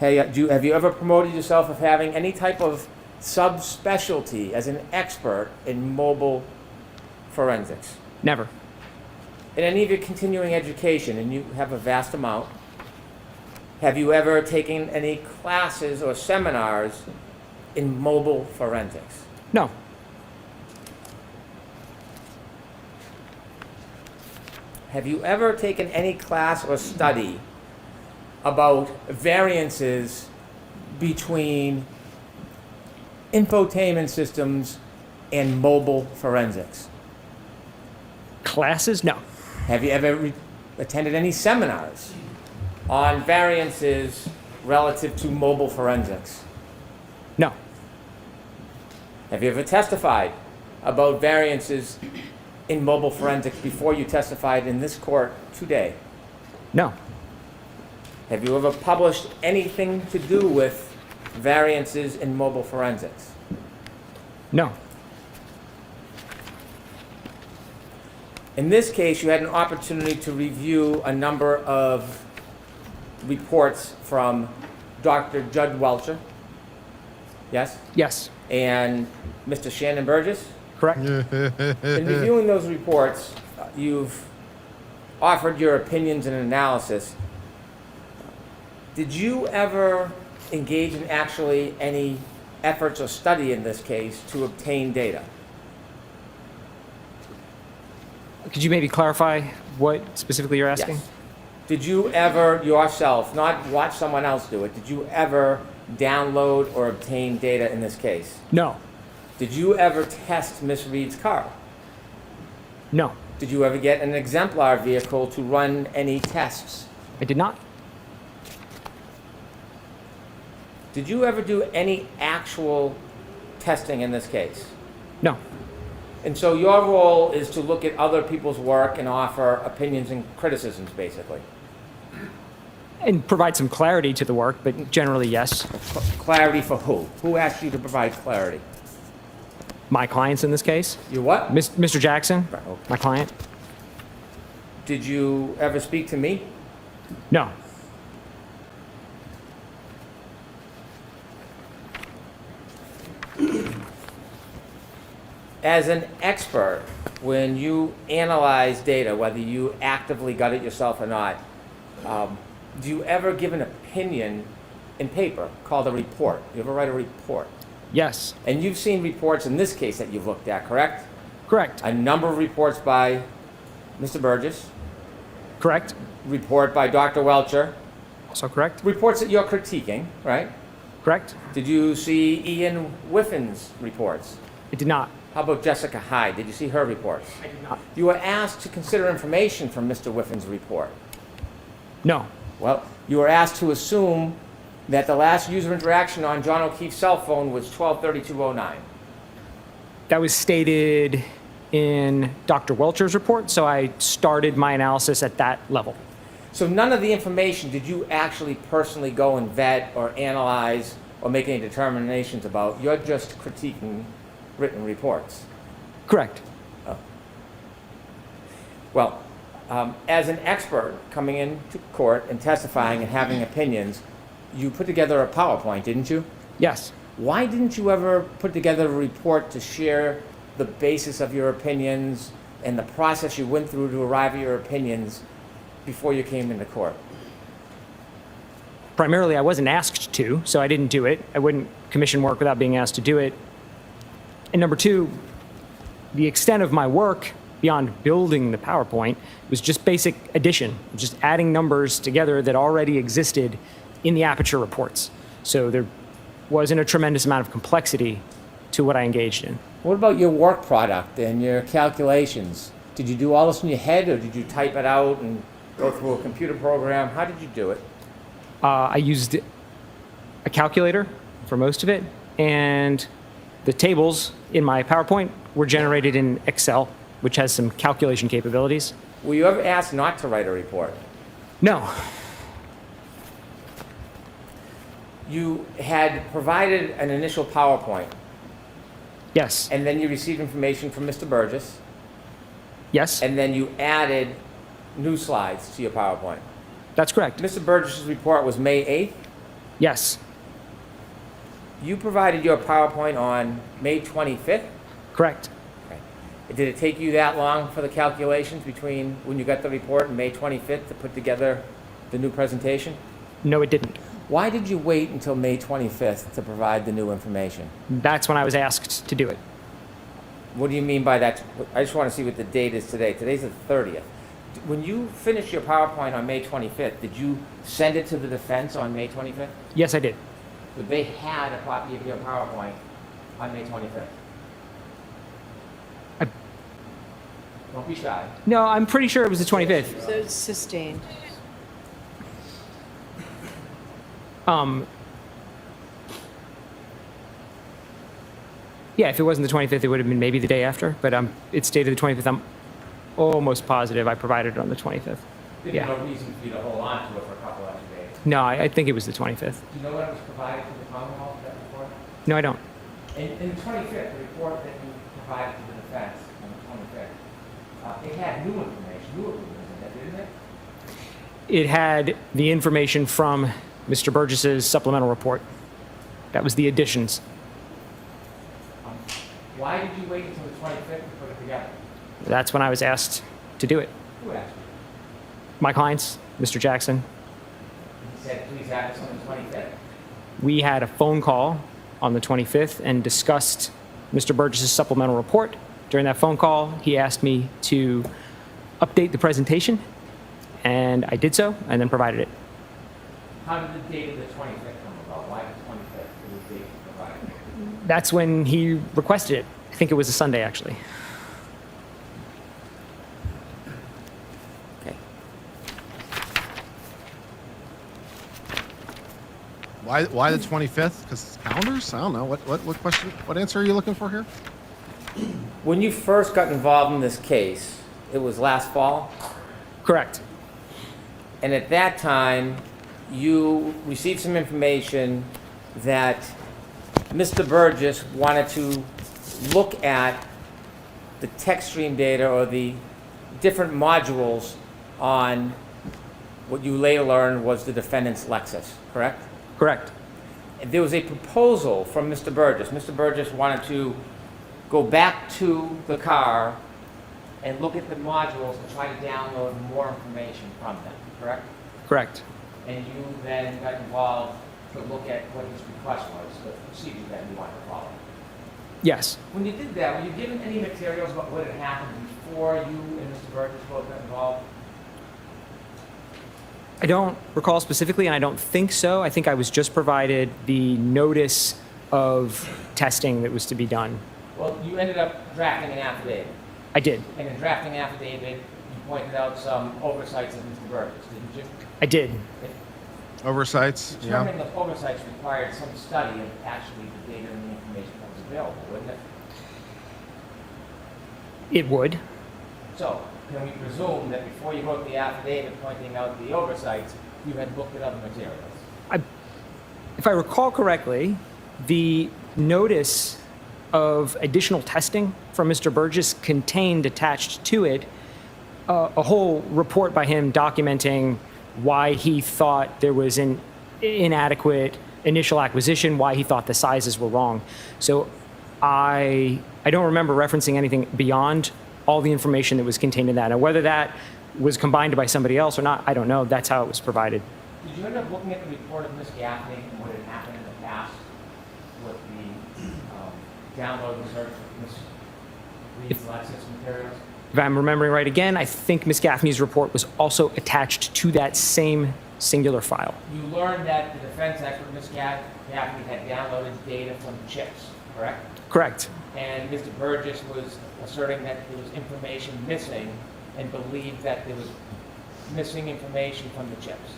Hey, have you ever promoted yourself of having any type of subspecialty as an expert in mobile forensics? Never. In any of your continuing education, and you have a vast amount, have you ever taken any classes or seminars in mobile forensics? No. Have you ever taken any class or study about variances between infotainment systems and mobile forensics? Classes? No. Have you ever attended any seminars on variances relative to mobile forensics? No. Have you ever testified about variances in mobile forensics before you testified in this court today? No. Have you ever published anything to do with variances in mobile forensics? No. In this case, you had an opportunity to review a number of reports from Dr. Judd Welcher, yes? Yes. And Mr. Shannon Burgess? Correct. In reviewing those reports, you've offered your opinions and analysis. Did you ever engage in actually any efforts or study in this case to obtain data? Could you maybe clarify what specifically you're asking? Yes. Did you ever yourself, not watch someone else do it, did you ever download or obtain data in this case? No. Did you ever test Miss Reed's car? No. Did you ever get an exemplar vehicle to run any tests? I did not. Did you ever do any actual testing in this case? No. And so your role is to look at other people's work and offer opinions and criticisms, basically. And provide some clarity to the work, but generally, yes. Clarity for who? Who asked you to provide clarity? My clients in this case. You what? Mr. Jackson, Right, okay. my client. Did you ever speak to me? No. As an expert, when you analyze data, whether you actively got it yourself or not, do you ever give an opinion in paper called a report? You ever write a report? Yes. And you've seen reports in this case that you've looked at, correct? Correct. A number of reports by Mr. Burgess, Correct. report by Dr. Welcher, Also correct. reports that you're critiquing, right? Correct. Did you see Ian Whiffin's reports? It did not. How about Jessica Hyde? Did you see her reports? I did not. You were asked to consider information from Mr. Whiffin's report. No. Well, you were asked to assume that the last user interaction on John O'Keefe's cell phone was 12/32/09. That was stated in Dr. Welcher's report, so I started my analysis at that level. So none of the information did you actually personally go and vet or analyze or make any determinations about. You're just critiquing written reports. Correct. Well, as an expert coming into court and testifying and having opinions, you put together a PowerPoint, didn't you? Yes. Why didn't you ever put together a report to share the basis of your opinions and the process you went through to arrive at your opinions before you came into court? Primarily, I wasn't asked to, so I didn't do it. I wouldn't commission work without being asked to do it. And number two, the extent of my work beyond building the PowerPoint was just basic addition, just adding numbers together that already existed in the Aperture reports. So there wasn't a tremendous amount of complexity to what I engaged in. What about your work product and your calculations? Did you do all this in your head, or did you type it out and go through a computer program? How did you do it? I used a calculator for most of it, and the tables in my PowerPoint were generated in Excel, which has some calculation capabilities. Were you ever asked not to write a report? No. You had provided an initial PowerPoint, Yes. and then you received information from Mr. Burgess, Yes. and then you added new slides to your PowerPoint. That's correct. Mr. Burgess's report was May 8th. Yes. You provided your PowerPoint on May 25th. Correct. Okay. Did it take you that long for the calculations between when you got the report and May 25th to put together the new presentation? No, it didn't. Why did you wait until May 25th to provide the new information? That's when I was asked to do it. What do you mean by that? I just want to see what the date is today. Today's the 30th. When you finished your PowerPoint on May 25th, did you send it to the defense on May 25th? Yes, I did. But they had a copy of your PowerPoint on May 25th. I- Don't be shy. No, I'm pretty sure it was the 25th. So it's sustained. Yeah, if it wasn't the 25th, it would have been maybe the day after, but it's dated the 25th. I'm almost positive I provided it on the 25th. There's Yeah. no reason for you to hold on to it for a couple extra days. No, I think it was the 25th. Do you know when it was provided to the Commonwealth, that report? No, I don't. In the 25th, the report that you provided to the defense on the 25th, it had new information, didn't it? It had the information from Mr. Burgess's supplemental report. That was the additions. Why did you wait until the 25th to put it together? That's when I was asked to do it. Who asked you? My clients, Mr. Jackson, He said, please add this on the 25th. we had a phone call on the 25th and discussed Mr. Burgess's supplemental report. During that phone call, he asked me to update the presentation, and I did so, and then provided it. How did the date of the 25th come about? Why the 25th was the date you provided? That's when he requested it. I think it was a Sunday, actually. Okay. Why the 25th? Because calendars? I don't know. What question? What answer are you looking for here? When you first got involved in this case, it was last fall, Correct. and at that time, you received some information that Mr. Burgess wanted to look at the text stream data or the different modules on what you later learned was the defendant's Lexus, correct? Correct. There was a proposal from Mr. Burgess. Mr. Burgess wanted to go back to the car and look at the modules and try to download more information from them, correct? Correct. And you then got involved to look at what his request was, the procedure that you wanted to follow. Yes. When you did that, were you given any materials about what had happened before you and Mr. Burgess both got involved? I don't recall specifically, and I don't think so. I think I was just provided the notice of testing that was to be done. Well, you ended up drafting an affidavit. I did. And in drafting an affidavit, you pointed out some oversights of Mr. Burgess, didn't you? I did. Oversights, yeah. Determining the oversights required some study of actually the data and the information that was available, wouldn't it? It would. So, can we presume that before you wrote the affidavit pointing out the oversights, you had looked at other materials? If I recall correctly, the notice of additional testing from Mr. Burgess contained attached to it a whole report by him documenting why he thought there was an inadequate initial acquisition, why he thought the sizes were wrong. So I don't remember referencing anything beyond all the information that was contained in that. Now, whether that was combined by somebody else or not, I don't know. That's how it was provided. Did you end up looking at the report of Ms. Gaffney and what had happened in the past with the download and search of Ms. Reed's Lexus materials? If I'm remembering right again, I think Ms. Gaffney's report was also attached to that same singular file. You learned that the defense expert, Ms. Gaffney, had downloaded data from chips, correct? Correct. And Mr. Burgess was asserting that there was information missing and believed that there was missing information from the chips.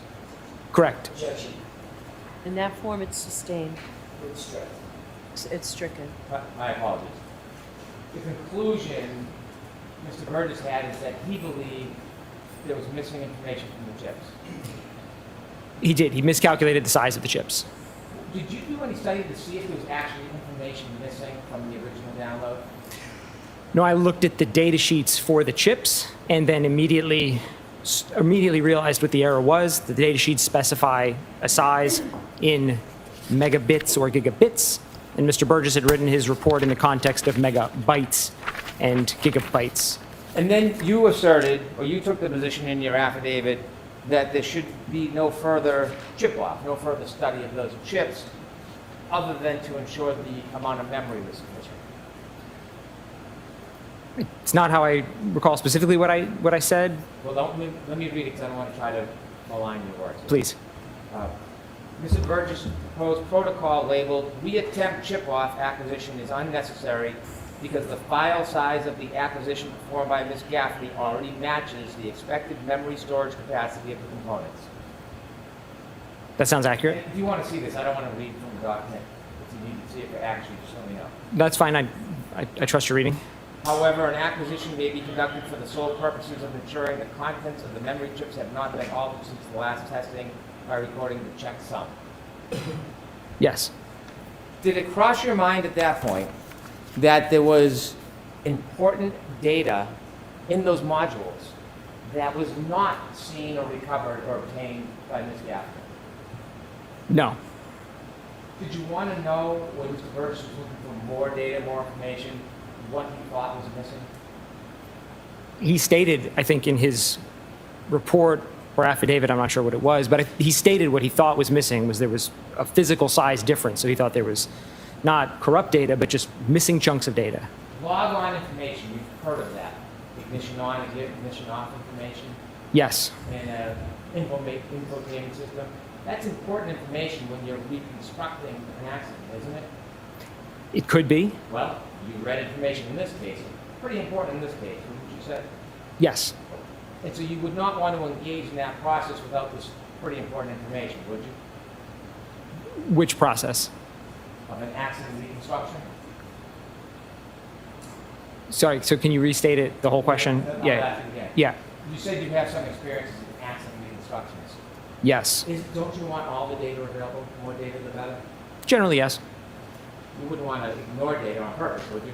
Correct. Judge, In that form, it's sustained. it's strict. It's stricken. My apologies. The conclusion Mr. Burgess had is that he believed there was missing information from the chips. He did. He miscalculated the size of the chips. Did you do any study to see if there was actually information missing from the original download? No, I looked at the data sheets for the chips and then immediately realized what the error was. The data sheets specify a size in megabits or gigabits, and Mr. Burgess had written his report in the context of megabytes and gigabytes. And then you asserted, or you took the position in your affidavit, that there should be no further chip-off, no further study of those chips, other than to ensure the amount of memory was sufficient. It's not how I recall specifically what I said. Well, let me read it because I don't want to try to malign your words. Please. Mr. Burgess' proposed protocol labeled reattempt chip-off acquisition is unnecessary because the file size of the acquisition performed by Ms. Gaffney already matches the expected memory storage capacity of the components. That sounds accurate. If you want to see this, I don't want to read from the document. If you need to see it for actually, just let me know. That's fine. I trust your reading. However, an acquisition may be conducted for the sole purposes of ensuring the contents of the memory chips have not been altered since the last testing by recording the checksum. Yes. Did it cross your mind at that point that there was important data in those modules that was not seen or recovered or obtained by Ms. Gaffney? No. Did you want to know when Mr. Burgess was looking for more data, more information, what he thought was missing? He stated, I think, in his report or affidavit, I'm not sure what it was, but he stated what he thought was missing was there was a physical size difference. So he thought there was not corrupt data, but just missing chunks of data. Log on information, you've heard of that. Ignition on, ignition off information Yes. in an infotainment system. That's important information when you're reconstructing an accident, isn't it? It could be. Well, you read information in this case. Pretty important in this case, wouldn't you say? Yes. And so you would not want to engage in that process without this pretty important information, would you? Which process? Of an accident reconstruction? Sorry, so can you restate it, the whole question? Yeah. Yeah. You said you have some experience in accident reconstructions. Yes. Don't you want all the data available? The more data, the better? Generally, yes. You wouldn't want to ignore data on purpose, would you?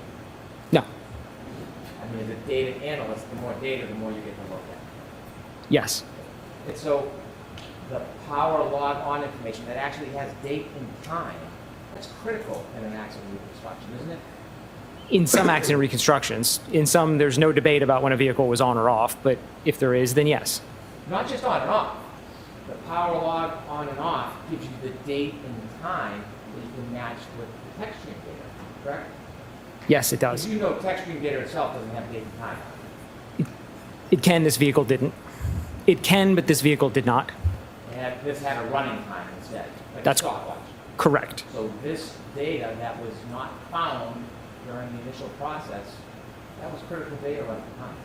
No. I mean, as a data analyst, the more data, the more you get to look at. Yes. And so the power log on information that actually has date and time, that's critical in an accident reconstruction, isn't it? In some accident reconstructions. In some, there's no debate about when a vehicle was on or off, but if there is, then yes. Not just on and off. The power log on and off gives you the date and time that you can match with the text stream data, correct? Yes, it does. You know text stream data itself doesn't have date and time. It can, this vehicle didn't. It can, but this vehicle did not. And this had a running time instead, like That's a stopwatch. correct. So this data that was not found during the initial process, that was critical data at the time.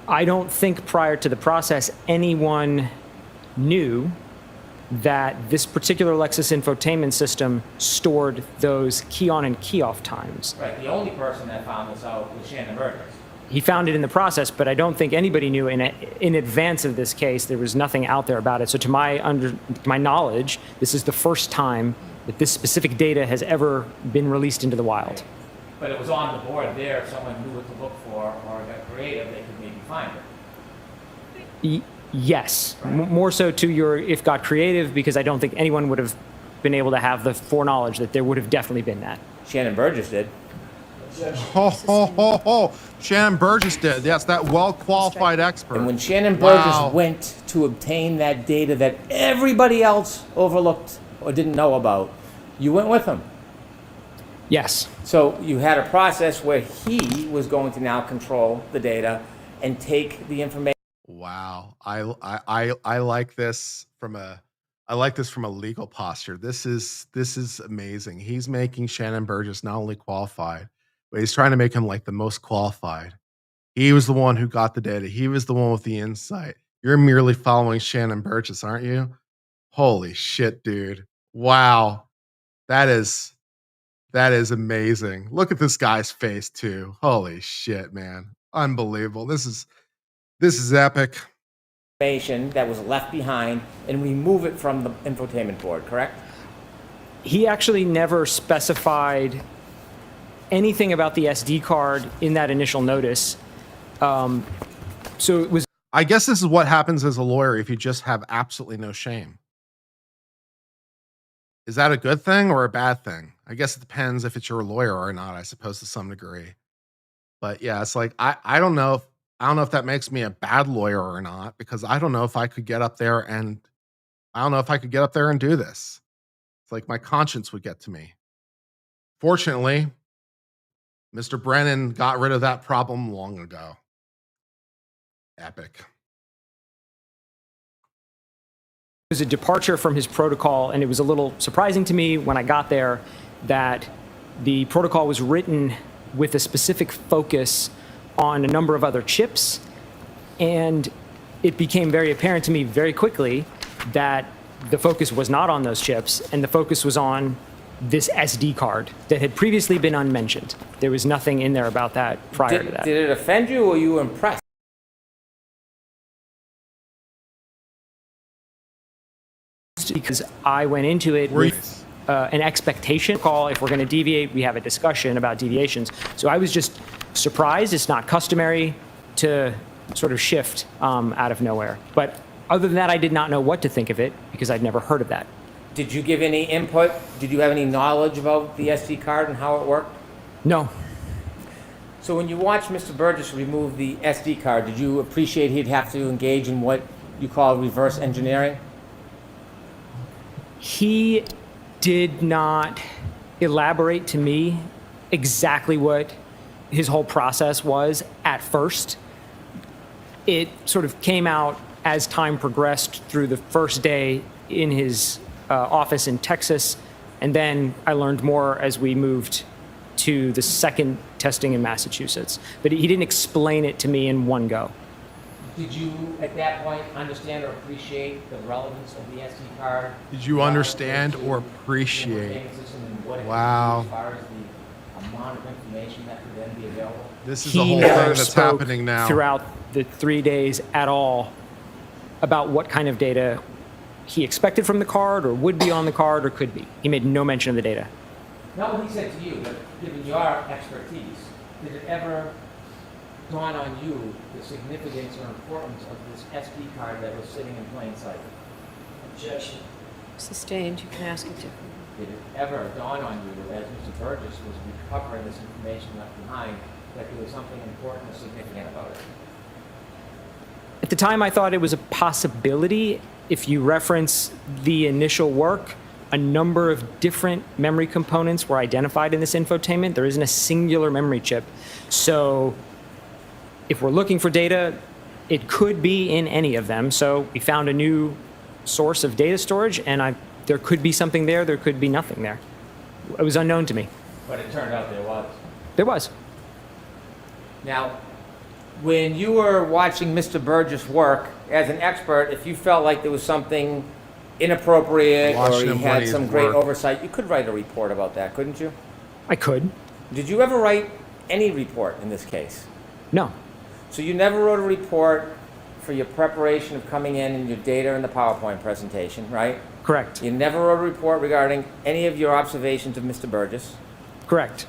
I don't think prior to the process anyone knew that this particular Lexus infotainment system stored those key on and key off times. Right, the only person that found this out was Shannon Burgess. He found it in the process, but I don't think anybody knew in advance of this case. There was nothing out there about it. So to my knowledge, this is the first time that this specific data has ever been released into the wild. But it was on the board there. If someone knew what to look for or got creative, they could maybe find it. Yes, more so to your if got creative, because I don't think anyone would have been able to have the foreknowledge that there would have definitely been that. Shannon Burgess did. Shannon Burgess did. Yes, that well-qualified expert. And when Shannon Burgess Wow. went to obtain that data that everybody else overlooked or didn't know about, you went with him. Yes. So you had a process where he was going to now control the data and take the information. Wow. I like this from a legal posture. This is amazing. He's making Shannon Burgess not only qualified, but he's trying to make him like the most qualified. He was the one who got the data. He was the one with the insight. You're merely following Shannon Burgess, aren't you? Holy shit, dude. Wow. That is amazing. Look at this guy's face too. Holy shit, man. Unbelievable. This is epic. Information that was left behind and remove it from the infotainment board, correct? He actually never specified anything about the SD card in that initial notice. So it was. I guess this is what happens as a lawyer if you just have absolutely no shame. Is that a good thing or a bad thing? I guess it depends if it's your lawyer or not, I suppose, to some degree. But yeah, it's like I don't know if that makes me a bad lawyer or not, because I don't know if I could get up there and do this. It's like my conscience would get to me. Fortunately, Mr. Brennan got rid of that problem long ago. Epic. It was a departure from his protocol, and it was a little surprising to me when I got there that the protocol was written with a specific focus on a number of other chips, and it became very apparent to me very quickly that the focus was not on those chips, and the focus was on this SD card that had previously been unmentioned. There was nothing in there about that prior to that. Did it offend you or you were impressed? Because I went into it with an expectation call. If we're going to deviate, we have a discussion about deviations. So I was just surprised. It's not customary to sort of shift out of nowhere. But other than that, I did not know what to think of it because I'd never heard of that. Did you give any input? Did you have any knowledge about the SD card and how it worked? No. So when you watched Mr. Burgess remove the SD card, did you appreciate he'd have to engage in what you call reverse engineering? He did not elaborate to me exactly what his whole process was at first. It sort of came out as time progressed through the first day in his office in Texas, and then I learned more as we moved to the second testing in Massachusetts. But he didn't explain it to me in one go. Did you, at that point, understand or appreciate the relevance of the SD card? Did you understand or appreciate? Wow. As far as amount of information that could then be available? This is the He whole never thing that's spoke happening now. throughout the 3 days at all about what kind of data he expected from the card or would be on the card or could be. He made no mention of the data. Not what he said to you, but given your expertise, did it ever dawn on you the significance or importance of this SD card that was sitting in plain sight? Objection. Sustained, you can ask it to. Did it ever dawn on you, as Mr. Burgess was recovering this information left behind, that there was something important or significant about it? At the time, I thought it was a possibility. If you reference the initial work, a number of different memory components were identified in this infotainment. There isn't a singular memory chip. So if we're looking for data, it could be in any of them. So we found a new source of data storage, and there could be something there, there could be nothing there. It was unknown to me. But it turned out there was. There was. Now, when you were watching Mr. Burgess work as an expert, if you felt like there was something inappropriate or Watching he him had when some he's great work. oversight, you could write a report about that, couldn't you? I could. Did you ever write any report in this case? No. So you never wrote a report for your preparation of coming in and your data in the PowerPoint presentation, right? Correct. You never wrote a report regarding any of your observations of Mr. Burgess. Correct.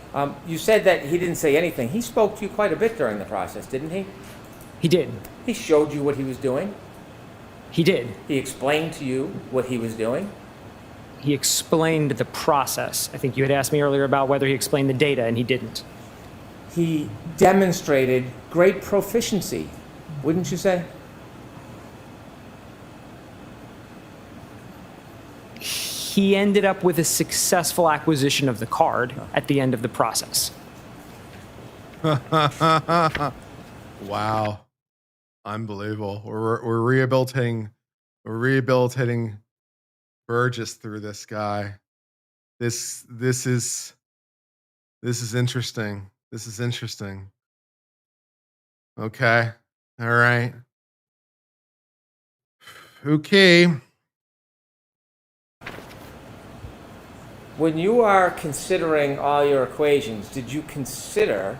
You said that he didn't say anything. He spoke to you quite a bit during the process, didn't he? He did. He showed you what he was doing. He did. He explained to you what he was doing. He explained the process. I think you had asked me earlier about whether he explained the data, and he didn't. He demonstrated great proficiency, wouldn't you say? He ended up with a successful acquisition of the card at the end of the process. Wow. Unbelievable. We're rehabilitating Burgess through this guy. This is interesting. This is interesting. Okay. All right. Okay. When you are considering all your equations, did you consider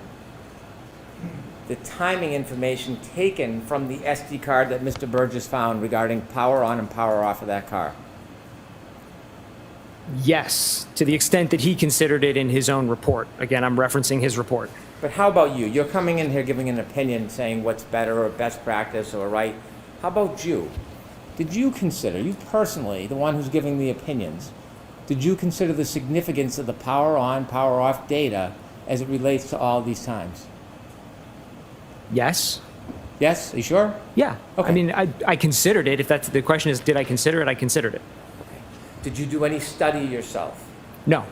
the timing information taken from the SD card that Mr. Burgess found regarding power on and power off of that car? Yes, to the extent that he considered it in his own report. Again, I'm referencing his report. But how about you? You're coming in here giving an opinion saying what's better or best practice or right. How about you? Did you consider, you personally, the one who's giving the opinions, did you consider the significance of the power on, power off data as it relates to all these times? Yes. Yes? Are you sure? Yeah. Okay. I mean, I considered it. If that's the question is, did I consider it? I considered it. Okay. Did you do any study yourself? No.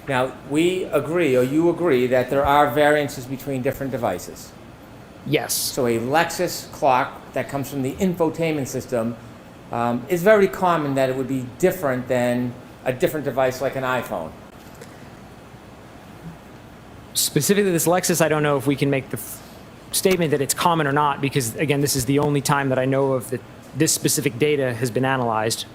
Now, we agree, or you agree, that there are variances between different devices. Yes. So a Lexus clock that comes from the infotainment system is very common that it would be different than a different device like an iPhone. Specifically this Lexus, I don't know if we can make the statement that it's common or not, because again, this is the only time that I know of that this specific data has been analyzed.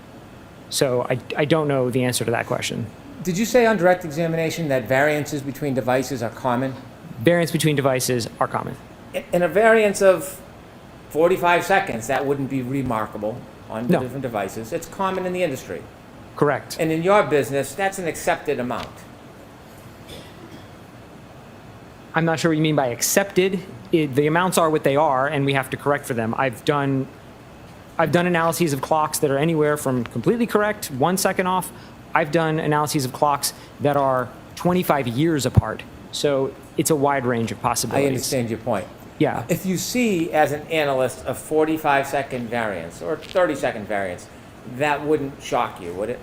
So I don't know the answer to that question. Did you say on direct examination that variances between devices are common? Variance between devices are common. In a variance of 45 seconds, that wouldn't be remarkable on the No. different devices. It's common in the industry. Correct. And in your business, that's an accepted amount. I'm not sure what you mean by accepted. The amounts are what they are, and we have to correct for them. I've done analyses of clocks that are anywhere from completely correct, 1 second off. I've done analyses of clocks that are 25 years apart. So it's a wide range of possibilities. I understand your point. Yeah. If you see, as an analyst, a 45-second variance or 30-second variance, that wouldn't shock you, would it?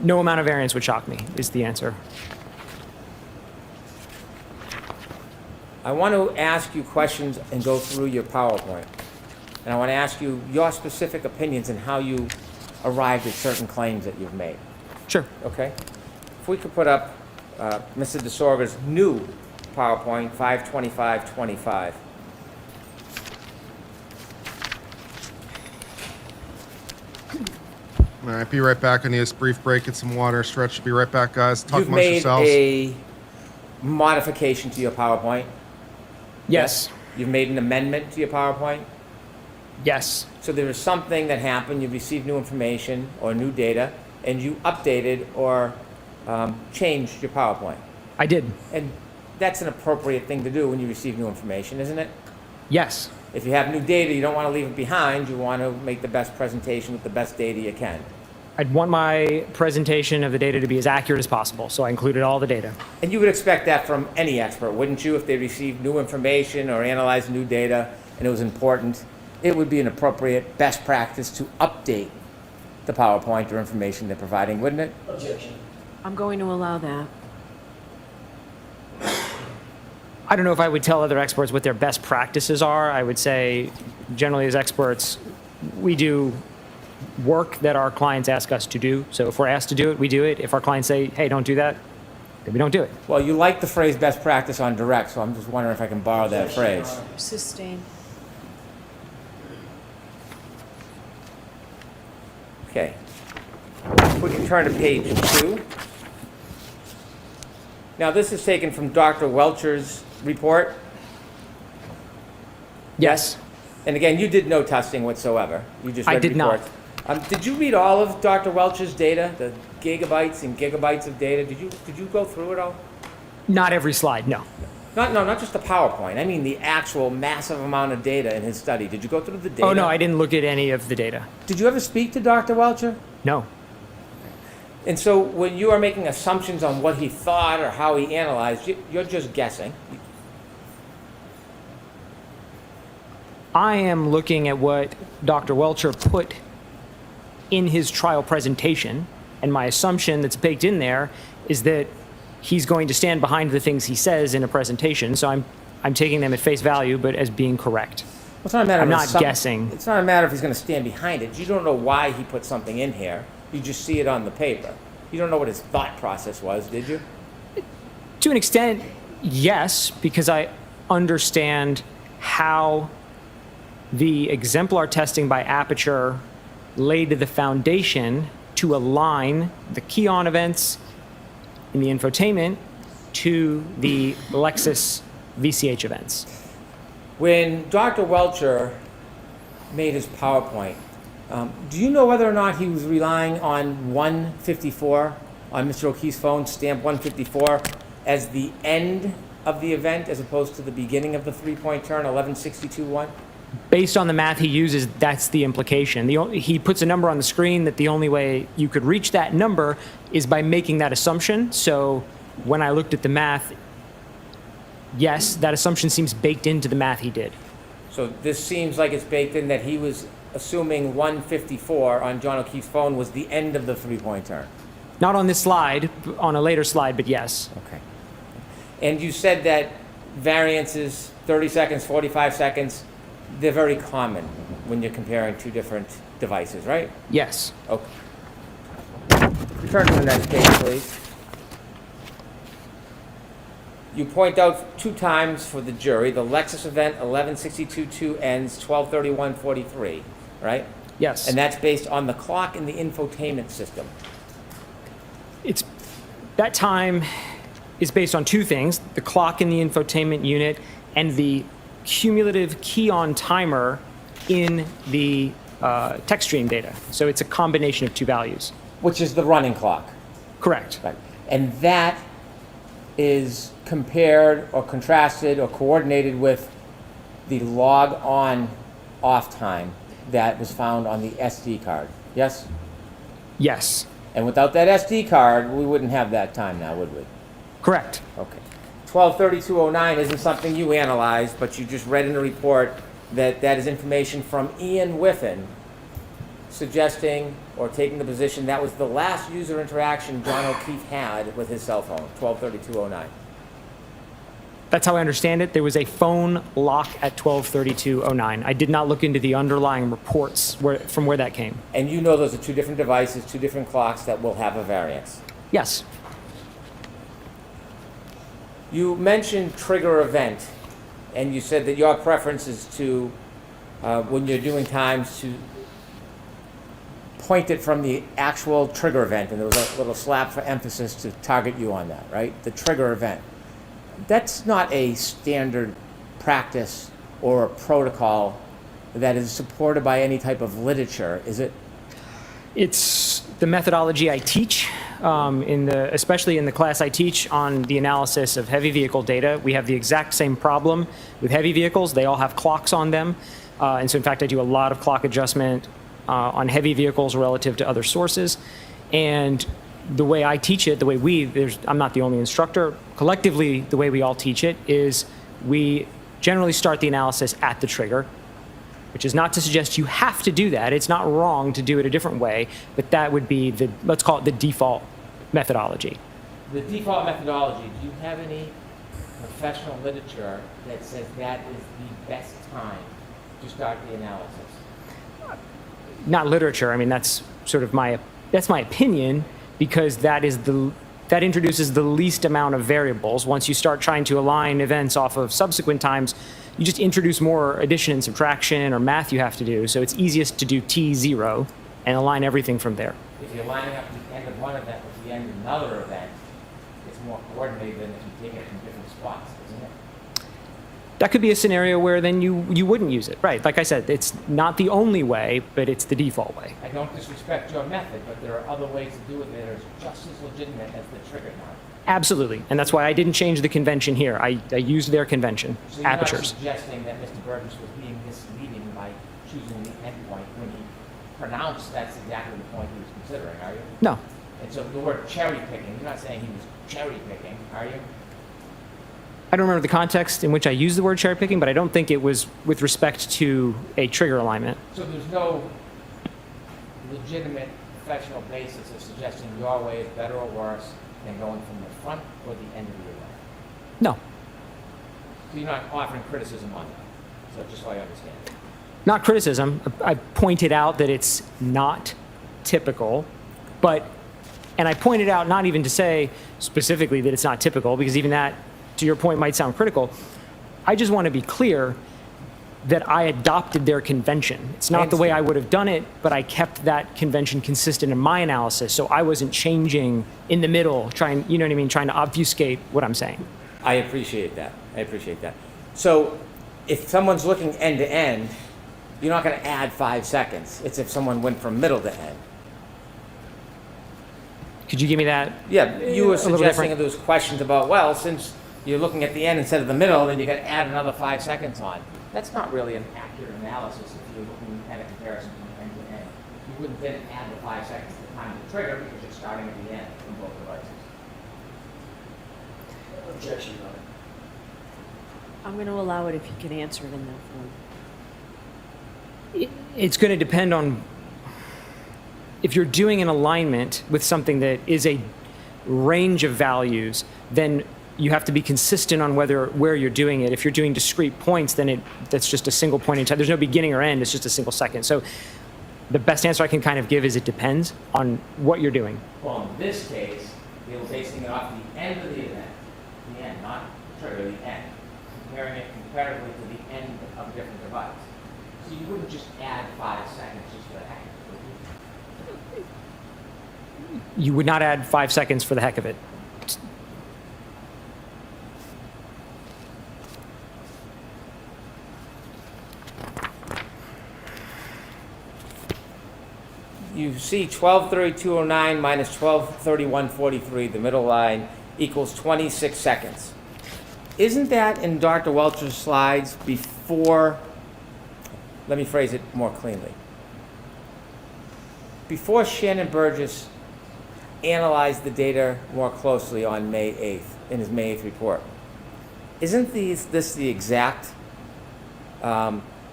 No amount of variance would shock me, is the answer. I want to ask you questions and go through your PowerPoint. And I want to ask you your specific opinions and how you arrived at certain claims that you've made. Sure. Okay? If we could put up Mr. DeSorga's new PowerPoint, 52525. All right, be right back. I need a brief break, get some water, stretch. Be right back, guys. Talk You've amongst made yourselves. a modification to your PowerPoint. Yes. You've made an amendment to your PowerPoint. Yes. So there was something that happened, you received new information or new data, and you updated or changed your PowerPoint. I did. And that's an appropriate thing to do when you receive new information, isn't it? Yes. If you have new data, you don't want to leave it behind. You want to make the best presentation with the best data you can. I'd want my presentation of the data to be as accurate as possible, so I included all the data. And you would expect that from any expert, wouldn't you? If they received new information or analyzed new data and it was important, it would be an appropriate best practice to update the PowerPoint or information they're providing, wouldn't it? Objection. I'm going to allow that. I don't know if I would tell other experts what their best practices are. I would say, generally as experts, we do work that our clients ask us to do. So if we're asked to do it, we do it. If our clients say, hey, don't do that, then we don't do it. Well, you like the phrase best practice on direct, so I'm just wondering if I can borrow that phrase. Sustain. Okay. We can turn to page 2. Now, this is taken from Dr. Welcher's report. Yes. And again, you did no testing whatsoever. You just read I the did not. report. Did you read all of Dr. Welcher's data, the gigabytes and gigabytes of data? Did you go through it all? Not every slide, no. Not just the PowerPoint. I mean the actual massive amount of data in his study. Did you go through the data? Oh, no, I didn't look at any of the data. Did you ever speak to Dr. Welcher? No. And so when you are making assumptions on what he thought or how he analyzed, you're just guessing. I am looking at what Dr. Welcher put in his trial presentation, and my assumption that's baked in there is that he's going to stand behind the things he says in a presentation, so I'm taking them at face value, but as being correct. Well, it's not a matter I'm of not guessing. It's not a matter if he's going to stand behind it. You don't know why he put something in here. You just see it on the paper. You don't know what his thought process was, did you? To an extent, yes, because I understand how the exemplar testing by Aperture laid the foundation to align the key-on events in the infotainment to the Lexus VCH events. When Dr. Welcher made his PowerPoint, do you know whether or not he was relying on 154 on Mr. O'Keefe's phone, stamp 154, as the end of the event as opposed to the beginning of the three-point turn, 1162-1? Based on the math he uses, that's the implication. He puts a number on the screen that the only way you could reach that number is by making that assumption. So when I looked at the math, yes, that assumption seems baked into the math he did. So this seems like it's baked in that he was assuming 154 on John O'Keefe's phone was the end of the three-point turn. Not on this slide, on a later slide, but yes. Okay. And you said that variances, 30 seconds, 45 seconds, they're very common when you're comparing two different devices, right? Yes. Okay. Turn to the next page, please. You point out 2 times for the jury, the Lexus event 1162-2 ends 1231-43, right? Yes. And that's based on the clock in the infotainment system. That time is based on 2 things, the clock in the infotainment unit and the cumulative key-on timer in the text stream data. So it's a combination of 2 values. Which is the running clock. Correct. Right. And that is compared or contrasted or coordinated with the log on off time that was found on the SD card. Yes? Yes. And without that SD card, we wouldn't have that time now, would we? Correct. Okay. 123209 isn't something you analyzed, but you just read in the report that that is information from Ian Whiffen suggesting or taking the position that was the last user interaction John O'Keefe had with his cell phone, 123209. That's how I understand it. There was a phone lock at 123209. I did not look into the underlying reports from where that came. And you know those are 2 different devices, 2 different clocks that will have a variance. Yes. You mentioned trigger event, and you said that your preference is to, when you're doing times, to pointed from the actual trigger event, and there was a little slap for emphasis to target you on that, right? The trigger event. That's not a standard practice or a protocol that is supported by any type of literature, is it? It's the methodology I teach, especially in the class I teach on the analysis of heavy vehicle data. We have the exact same problem with heavy vehicles. They all have clocks on them. And so in fact, I do a lot of clock adjustment on heavy vehicles relative to other sources. And the way I teach it, I'm not the only instructor, collectively, the way we all teach it is we generally start the analysis at the trigger, which is not to suggest you have to do that. It's not wrong to do it a different way, but that would be let's call it the default methodology. The default methodology, do you have any professional literature that says that is the best time to start the analysis? Not literature. I mean, that's sort of my opinion, because that introduces the least amount of variables. Once you start trying to align events off of subsequent times, you just introduce more addition and subtraction or math you have to do. So it's easiest to do T0 and align everything from there. If you're lining up the end of one event with the end of another event, it's more coordinated than if you take it from different spots, isn't it? That could be a scenario where then you wouldn't use it. Right. Like I said, it's not the only way, but it's the default way. I don't disrespect your method, but there are other ways to do it that are just as legitimate as the trigger now. Absolutely. And that's why I didn't change the convention here. I used their convention, So you're apertures. not suggesting that Mr. Burgess was being misleading by choosing the endpoint when he pronounced that's exactly the point he was considering, are you? No. And so the word cherry picking, you're not saying he was cherry picking, are you? I don't remember the context in which I used the word cherry picking, but I don't think it was with respect to a trigger alignment. So there's no legitimate professional basis of suggesting your way is better or worse than going from the front or the end of the event? No. So you're not offering criticism on that, so just so I understand. Not criticism. I pointed out that it's not typical, and I pointed out not even to say specifically that it's not typical, because even that, to your point, might sound critical. I just want to be clear that I adopted their convention. It's not the way I would have done it, but I kept that convention consistent in my analysis, so I wasn't changing in the middle, trying to obfuscate what I'm saying. I appreciate that. So if someone's looking end to end, you're not going to add 5 seconds. It's if someone went from middle to end. Could you give me that? Yeah, you were A little suggesting different. those questions about, well, since you're looking at the end instead of the middle, then you got to add another 5 seconds on. That's not really an accurate analysis if you're looking at a comparison from end to end. You wouldn't then add the 5 seconds to the time of the trigger because you're starting at the end from both devices. Objection, Your Honor. I'm going to allow it if you can answer it in that form. It's going to depend on if you're doing an alignment with something that is a range of values, then you have to be consistent on where you're doing it. If you're doing discrete points, then that's just a single point in time. There's no beginning or end. It's just a single second. So the best answer I can kind of give is it depends on what you're doing. Well, in this case, they were basing it off the end of the event, the end, not the trigger, the end, comparing it comparatively to the end of a different device. So you wouldn't just add 5 seconds just for the heck of it, would you? You would not add 5 seconds for the heck of it. You see 12:32:09 minus 12:31:43, the middle line, equals 26 seconds. Isn't that in Dr. Welcher's slides before, let me phrase it more cleanly, before Shannon Burgess analyzed the data more closely on May 8th, in his May 8th report? Isn't this the exact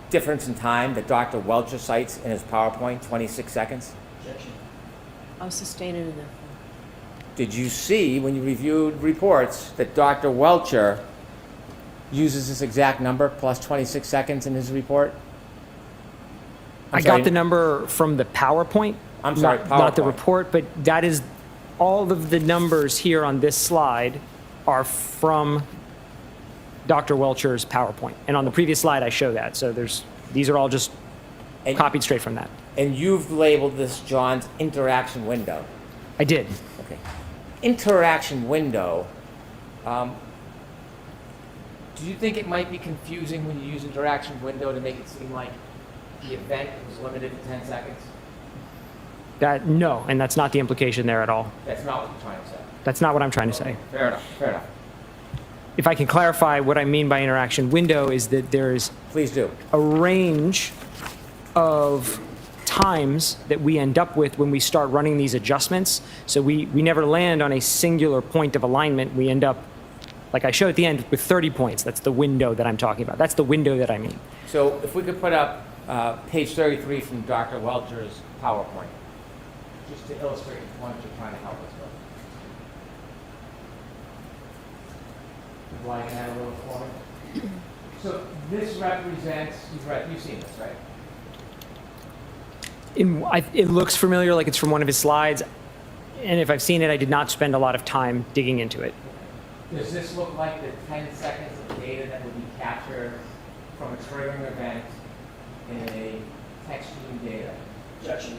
difference in time that Dr. Welcher cites in his PowerPoint, 26 seconds? Objection. I'll sustain it in that form. Did you see, when you reviewed reports, that Dr. Welcher uses this exact number, plus 26 seconds in his report? I got the number from the PowerPoint. I'm sorry, Not the PowerPoint. report, but that is, all of the numbers here on this slide are from Dr. Welcher's PowerPoint. And on the previous slide, I show that. So these are all just And- copied straight from that. And you've labeled this John's interaction window. I did. Okay. Interaction window. Do you think it might be confusing when you use interaction window to make it seem like the event was limited to 10 seconds? No, and that's not the implication there at all. That's not what you're trying to say. That's not what I'm trying to say. Fair enough. Fair enough. If I can clarify what I mean by interaction window is that there's Please do. a range of times that we end up with when we start running these adjustments. So we never land on a singular point of alignment. We end up, like I showed at the end, with 30 points. That's the window that I'm talking about. That's the window that I mean. So if we could put up page 33 from Dr. Welcher's PowerPoint, just to illustrate the point you're trying to help us with. Widen that a little for me. So this represents, you've seen this, right? It looks familiar, like it's from one of his slides. And if I've seen it, I did not spend a lot of time digging into it. Does this look like the 10 seconds of data that would be captured from a triggering event in a text stream data? Objection.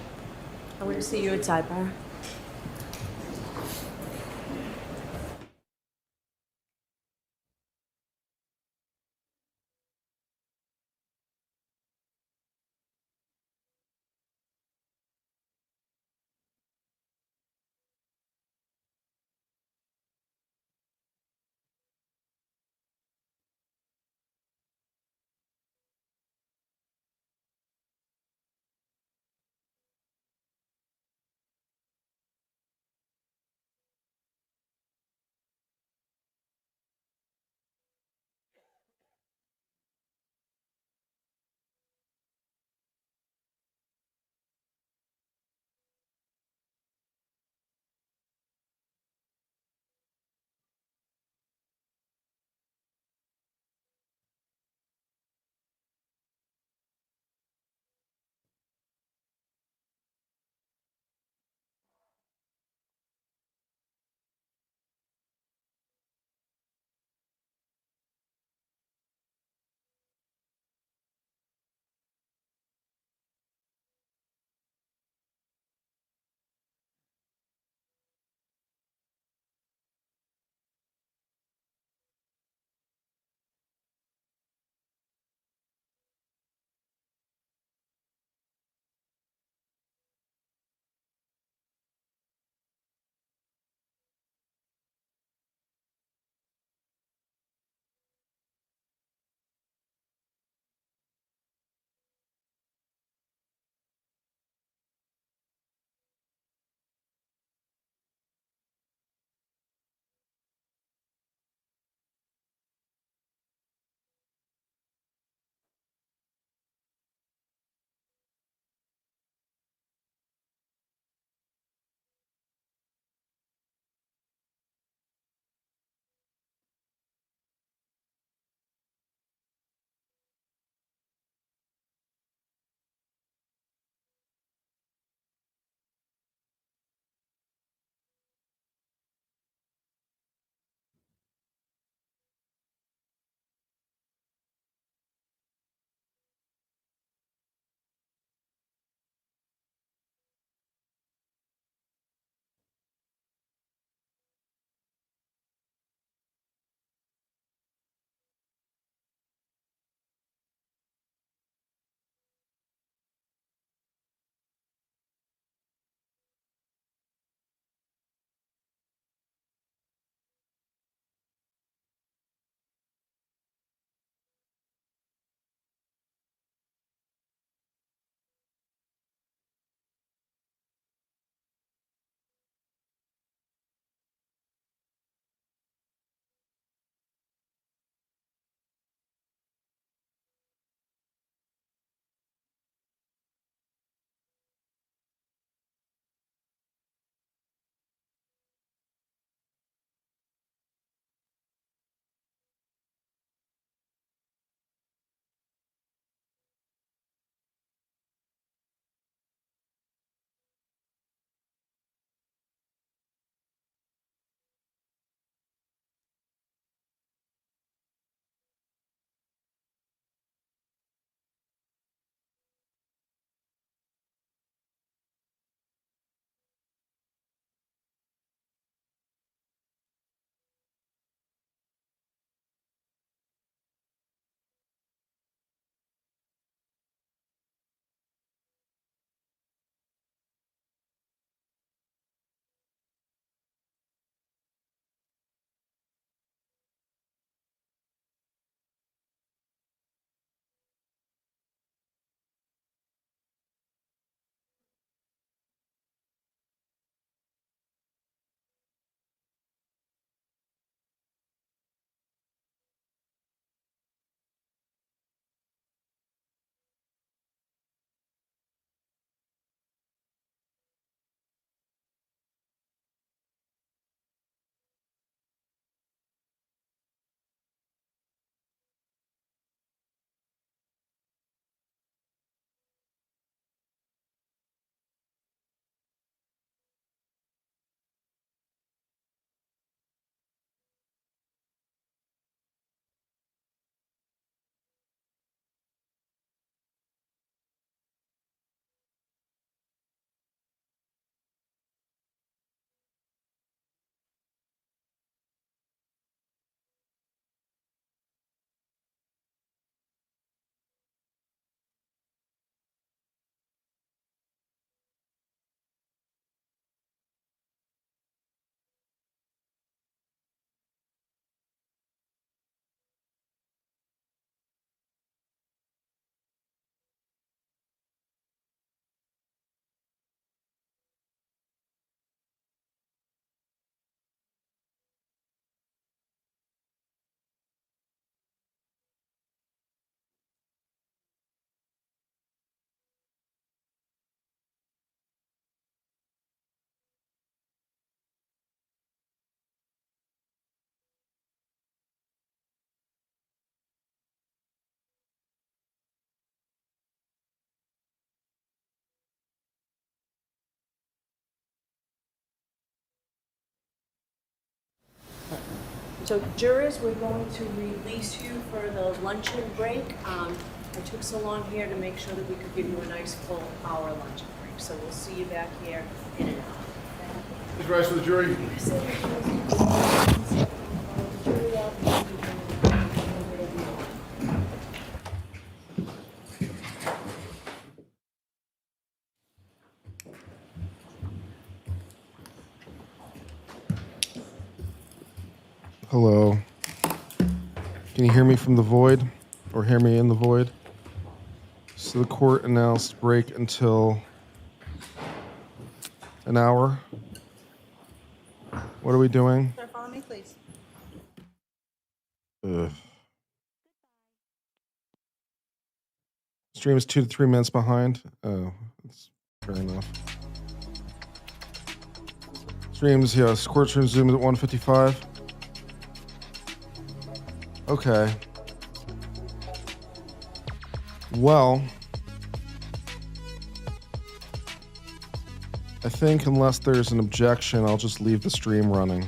I want to see you at sidebar. So jurors, we're going to release you for the luncheon break. I took so long here to make sure that we could give you a nice full hour luncheon break. So we'll see you back here in an hour. Please rise for the jury. Hello. Can you hear me from the void? Or hear me in the void? So the court announced break until an hour. What are we doing? Sir, follow me, please. Ugh. Stream is 2 to 3 minutes behind. Oh, that's fair enough. Streams, yes. Courtroom Zoom is at 1:55. Okay. Well, I think unless there's an objection, I'll just leave the stream running.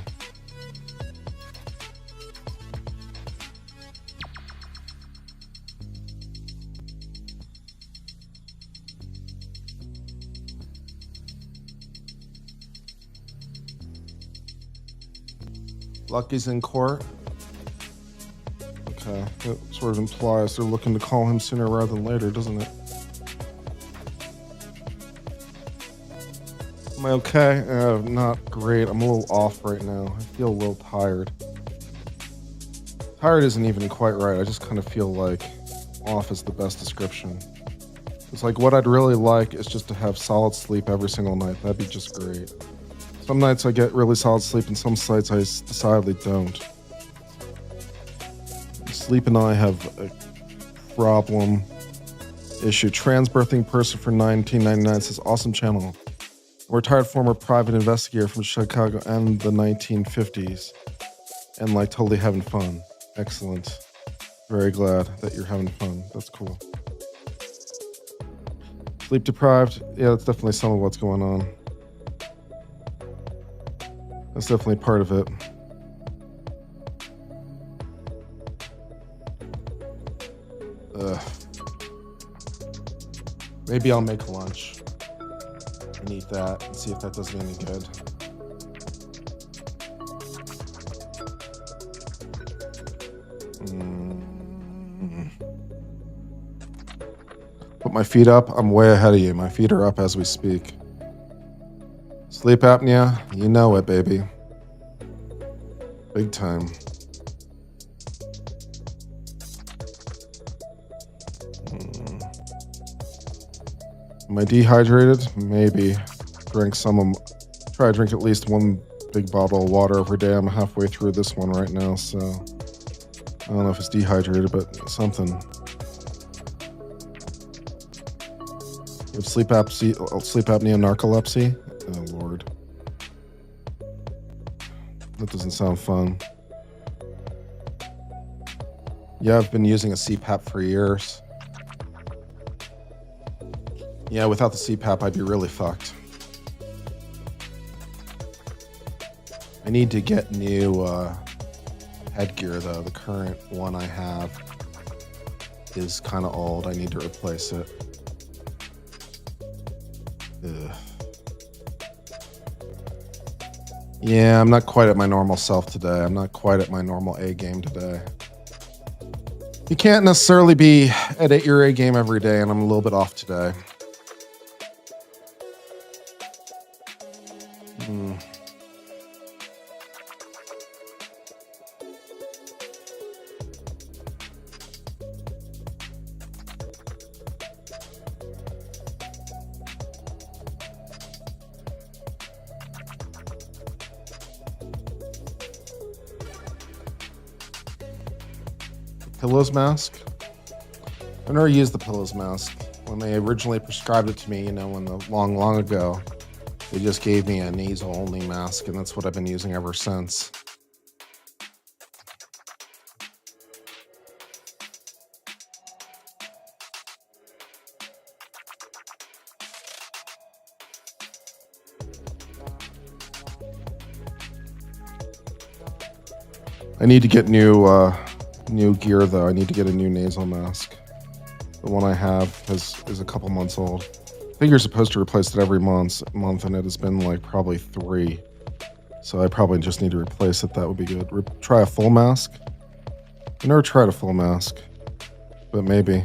Lucky's in court. Okay, that sort of implies they're looking to call him sooner rather than later, doesn't it? Am I okay? Not great. I'm a little off right now. I feel a little tired. Tired isn't even quite right. I just kind of feel like off is the best description. It's like what I'd really like is just to have solid sleep every single night. That'd be just great. Some nights I get really solid sleep, and some nights I decidedly don't. Sleep and I have a problem issue. Trans birthing person for 1999 says, awesome channel. Retired former private investigator from Chicago and the 1950s. And like totally having fun. Excellent. Very glad that you're having fun. That's cool. Sleep deprived. Yeah, that's definitely some of what's going on. That's definitely part of it. Maybe I'll make lunch and eat that and see if that does me any good. Put my feet up. I'm way ahead of you. My feet are up as we speak. Sleep apnea, you know it, baby. Big time. Am I dehydrated? Maybe. Try to drink at least one big bottle of water every day. I'm halfway through this one right now, so I don't know if it's dehydrated, but something. You have sleep apnea, narcolepsy? Oh, Lord. That doesn't sound fun. Yeah, I've been using a CPAP for years. Yeah, without the CPAP, I'd be really fucked. I need to get new headgear, though. The current one I have is kind of old. I need to replace it. Ugh. Yeah, I'm not quite at my normal self today. I'm not quite at my normal A game today. You can't necessarily be at your A game every day, and I'm a little bit off today. Pillows mask? I've never used the pillows mask. When they originally prescribed it to me, long ago, they just gave me a nasal only mask, and that's what I've been using ever since. I need to get new gear though. I need to get a new nasal mask. The one I have is a couple months old. I think you're supposed to replace it every month, and it has been like probably 3. So I probably just need to replace it. That would be good. Try a full mask. I never tried a full mask, but maybe.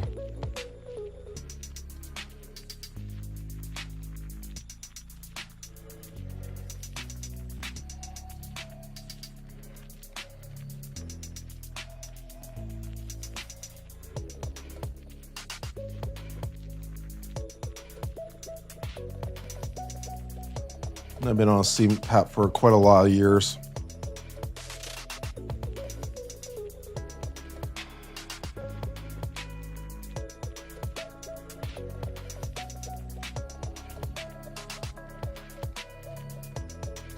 I've been on a CPAP for quite a lot of years.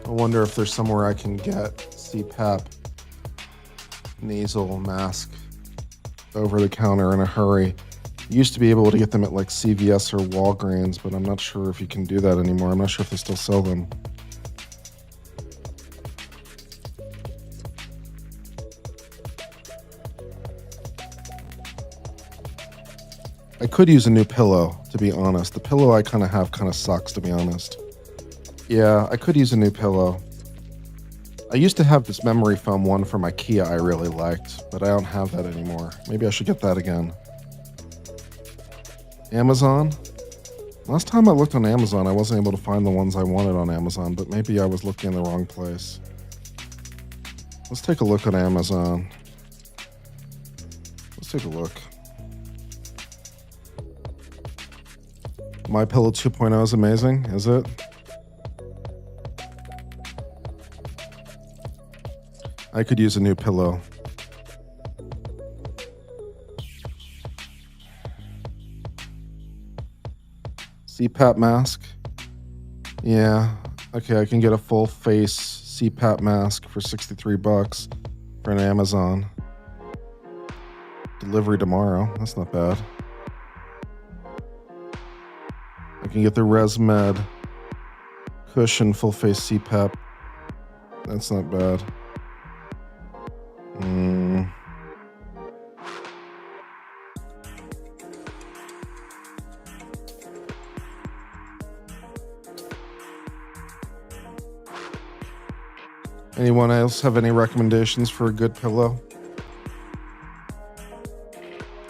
I wonder if there's somewhere I can get CPAP nasal mask over the counter in a hurry. You used to be able to get them at like CVS or Walgreens, but I'm not sure if you can do that anymore. I'm not sure if they still sell them. I could use a new pillow, to be honest. The pillow I kind of have kind of sucks, to be honest. Yeah, I could use a new pillow. I used to have this memory foam one from IKEA I really liked, but I don't have that anymore. Maybe I should get that again. Amazon? Last time I looked on Amazon, I wasn't able to find the ones I wanted on Amazon, but maybe I was looking in the wrong place. Let's take a look at Amazon. Let's take a look. My Pillow 2.0 is amazing, is it? I could use a new pillow. CPAP mask? Yeah. Okay, I can get a full face CPAP mask for $63 for an Amazon. Delivery tomorrow. That's not bad. I can get the ResMed cushion full face CPAP. That's not bad. Anyone else have any recommendations for a good pillow?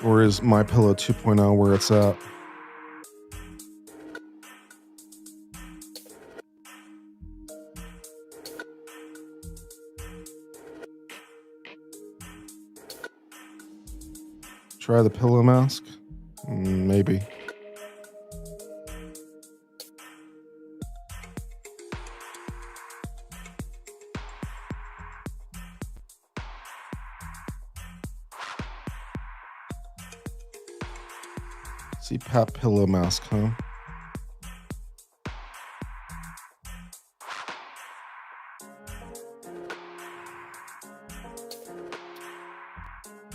Or is My Pillow 2.0 where it's at? Try the pillow mask? Maybe. CPAP pillow mask, huh?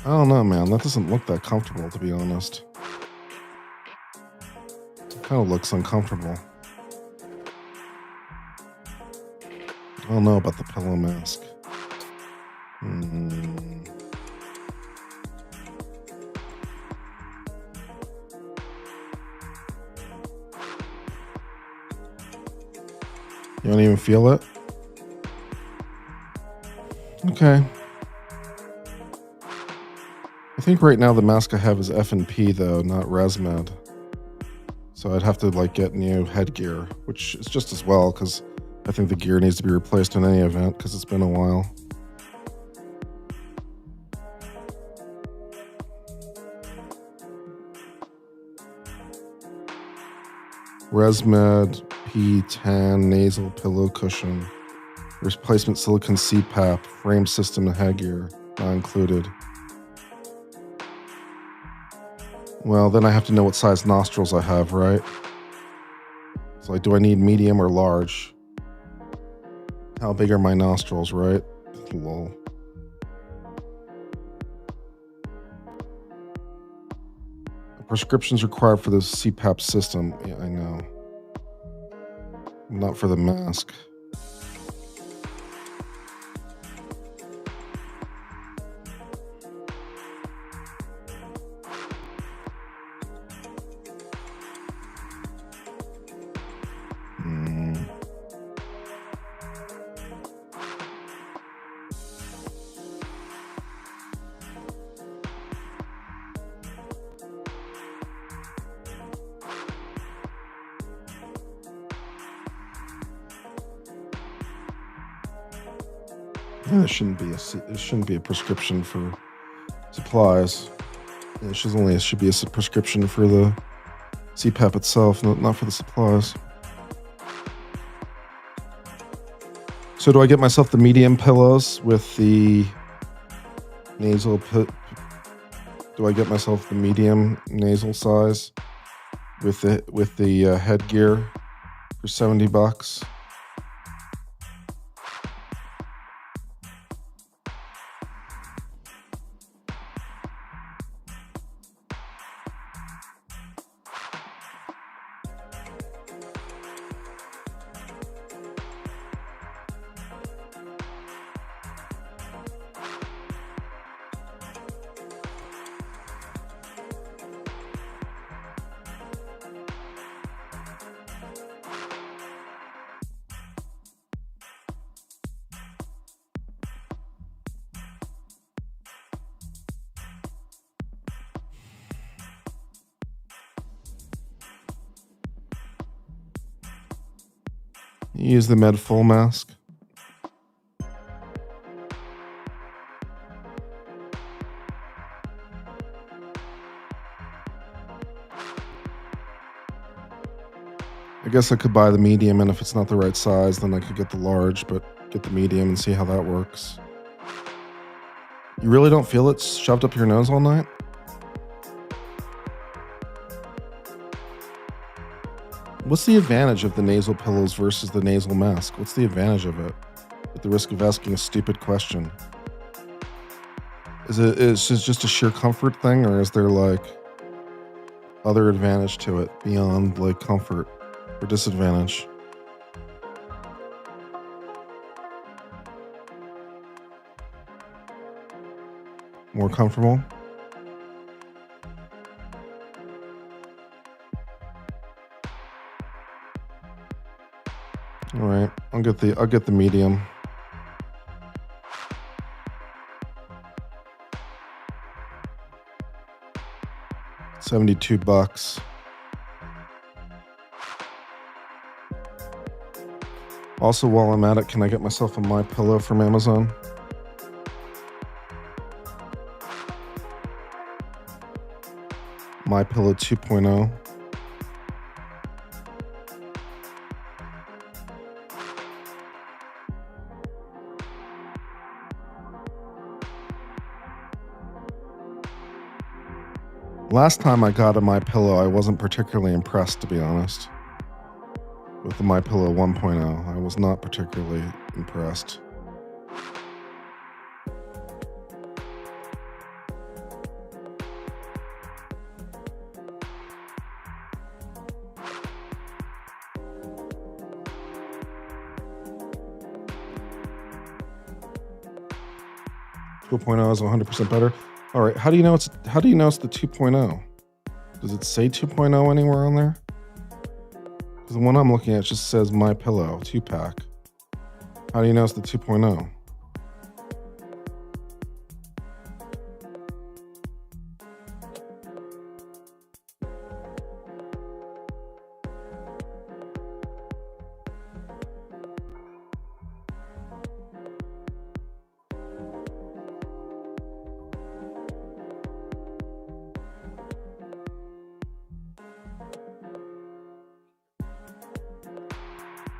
I don't know, man. That doesn't look that comfortable, to be honest. It kind of looks uncomfortable. I don't know about the pillow mask. You don't even feel it? Okay. I think right now the mask I have is F&P though, not ResMed. So I'd have to like get new headgear, which is just as well because I think the gear needs to be replaced in any event because it's been a while. ResMed P10 nasal pillow cushion. Replacement silicone CPAP, frame system and headgear, not included. Well, then I have to know what size nostrils I have, right? So like, do I need medium or large? How big are my nostrils, right? Lol. A prescription's required for the CPAP system. Yeah, I know. Not for the mask. Yeah, there shouldn't be a prescription for supplies. It should be a prescription for the CPAP itself, not for the supplies. So do I get myself the medium pillows with the nasal? Do I get myself the medium nasal size with the headgear for $70? Use the med full mask. I guess I could buy the medium, and if it's not the right size, then I could get the large, but get the medium and see how that works. You really don't feel it shoved up your nose all night? What's the advantage of the nasal pillows versus the nasal mask? What's the advantage of it? At the risk of asking a stupid question. Is it just a sheer comfort thing, or is there like other advantage to it beyond like comfort or disadvantage? More comfortable? All right, I'll get the medium. $72. Also, while I'm at it, can I get myself a My Pillow from Amazon? My Pillow 2.0. Last time I got a My Pillow, I wasn't particularly impressed, to be honest. With the My Pillow 1.0, I was not particularly impressed. Two point oh is 100% better. All right, how do you know it's the 2.0? Does it say 2.0 anywhere on there? Because the one I'm looking at just says My Pillow 2-pack. How do you know it's the 2.0?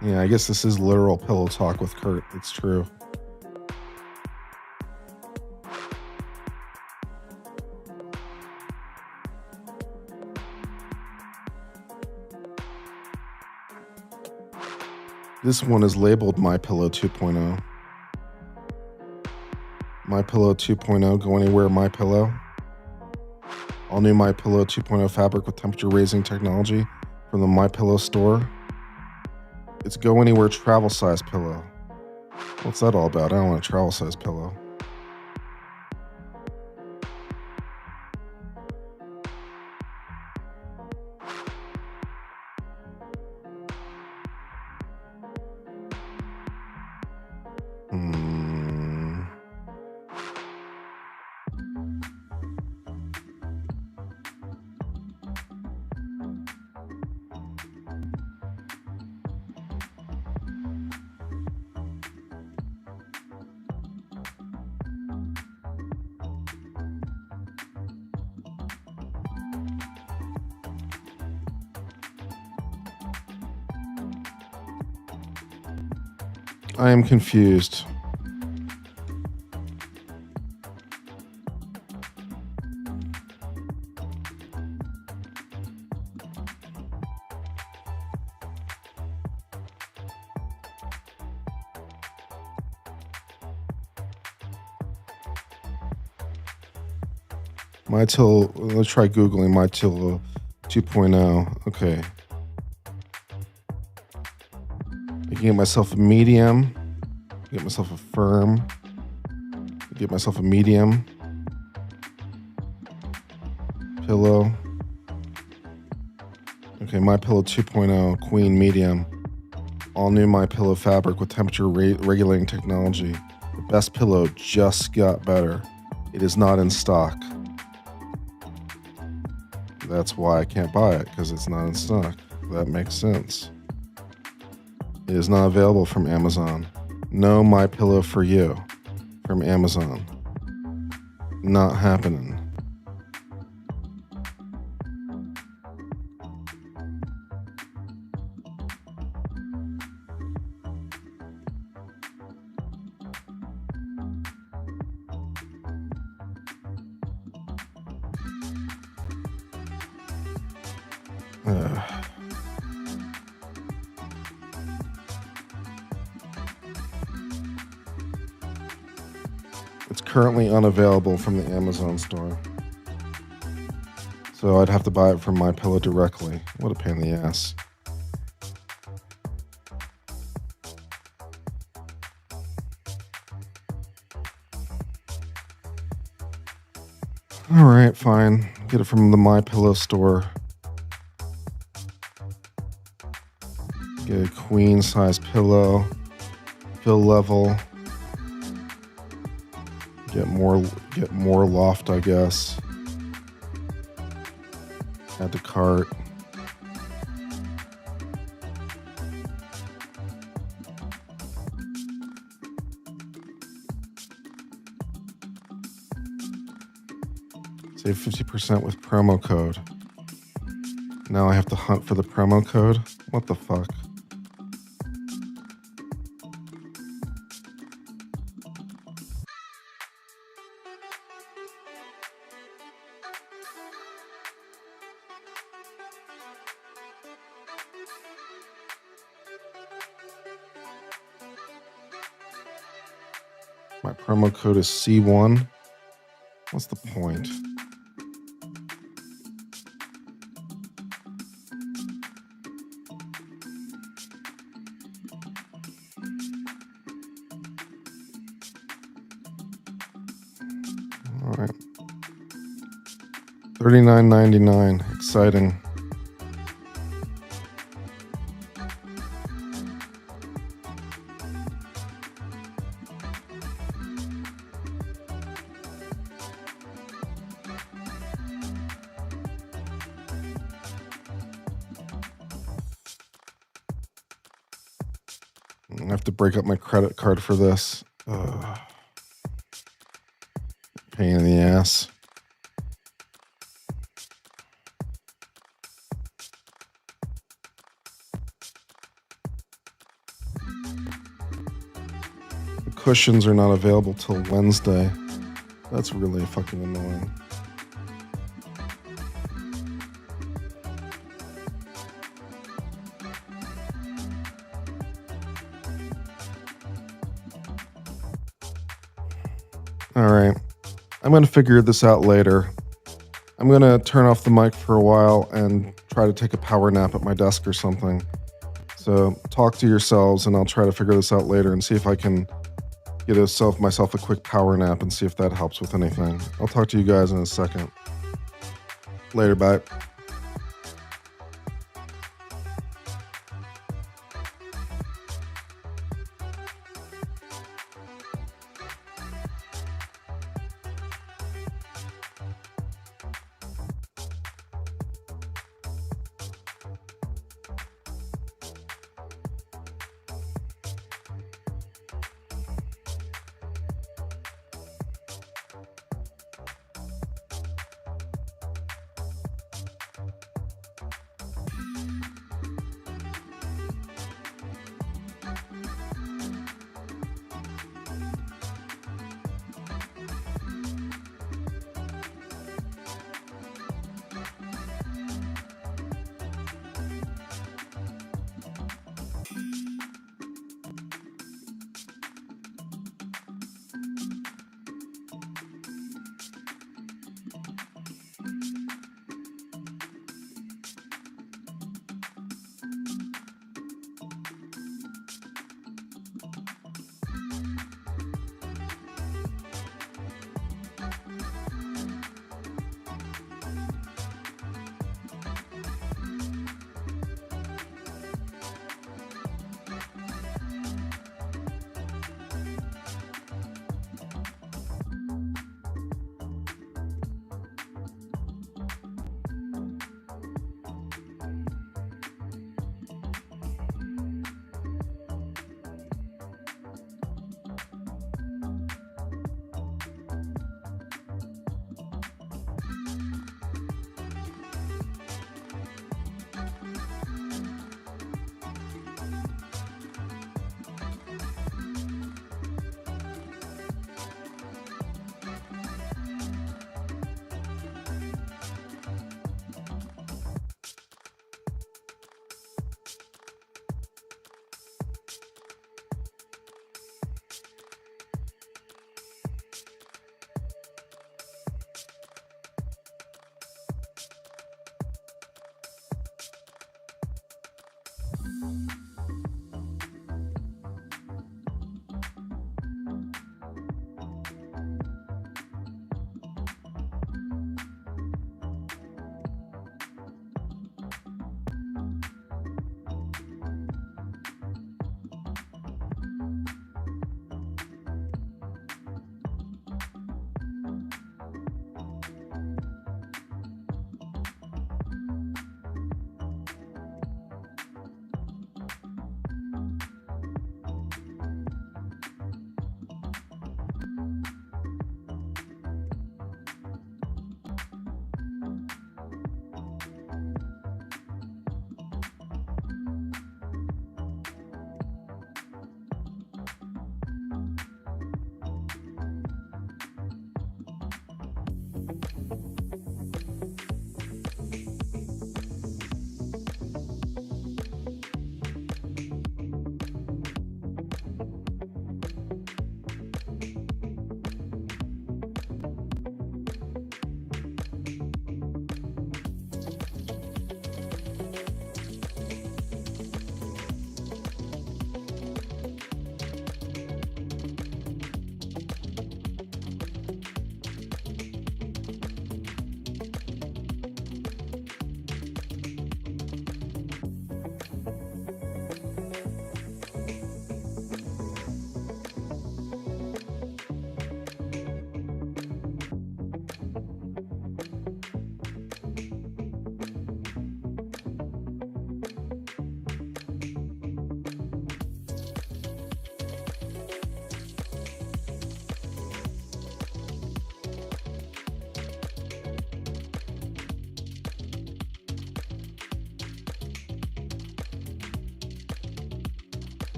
Yeah, I guess this is literal pillow talk with Kurt. It's true. This one is labeled My Pillow 2.0. My Pillow 2.0, go anywhere My Pillow. All new My Pillow 2.0 fabric with temperature raising technology from the My Pillow store. It's go anywhere travel size pillow. What's that all about? I don't want a travel size pillow. I am confused. Let's try Googling MyTilla 2.0. Okay. I can get myself a medium, get myself a firm, get myself a medium pillow. Okay, MyPillow 2.0, Queen Medium. All new MyPillow fabric with temperature regulating technology. The best pillow just got better. It is not in stock. That's why I can't buy it, because it's not in stock. That makes sense. It is not available from Amazon. No MyPillow for you from Amazon. Not happening. It's currently unavailable from the Amazon store. So I'd have to buy it from MyPillow directly. What a pain in the ass. All right, fine. Get it from the MyPillow store. Get a queen size pillow, fill level. Get more loft, I guess. Add to cart. Save 50% with promo code. Now I have to hunt for the promo code? What the fuck? My promo code is C1. What's the point? All right. $39.99. Exciting. I have to break up my credit card for this. Pain in the ass. The cushions are not available till Wednesday. That's really fucking annoying. All right. I'm going to figure this out later. I'm going to turn off the mic for a while and try to take a power nap at my desk or something. So talk to yourselves and I'll try to figure this out later and see if I can get myself a quick power nap and see if that helps with anything. I'll talk to you guys in a second. Later, bye.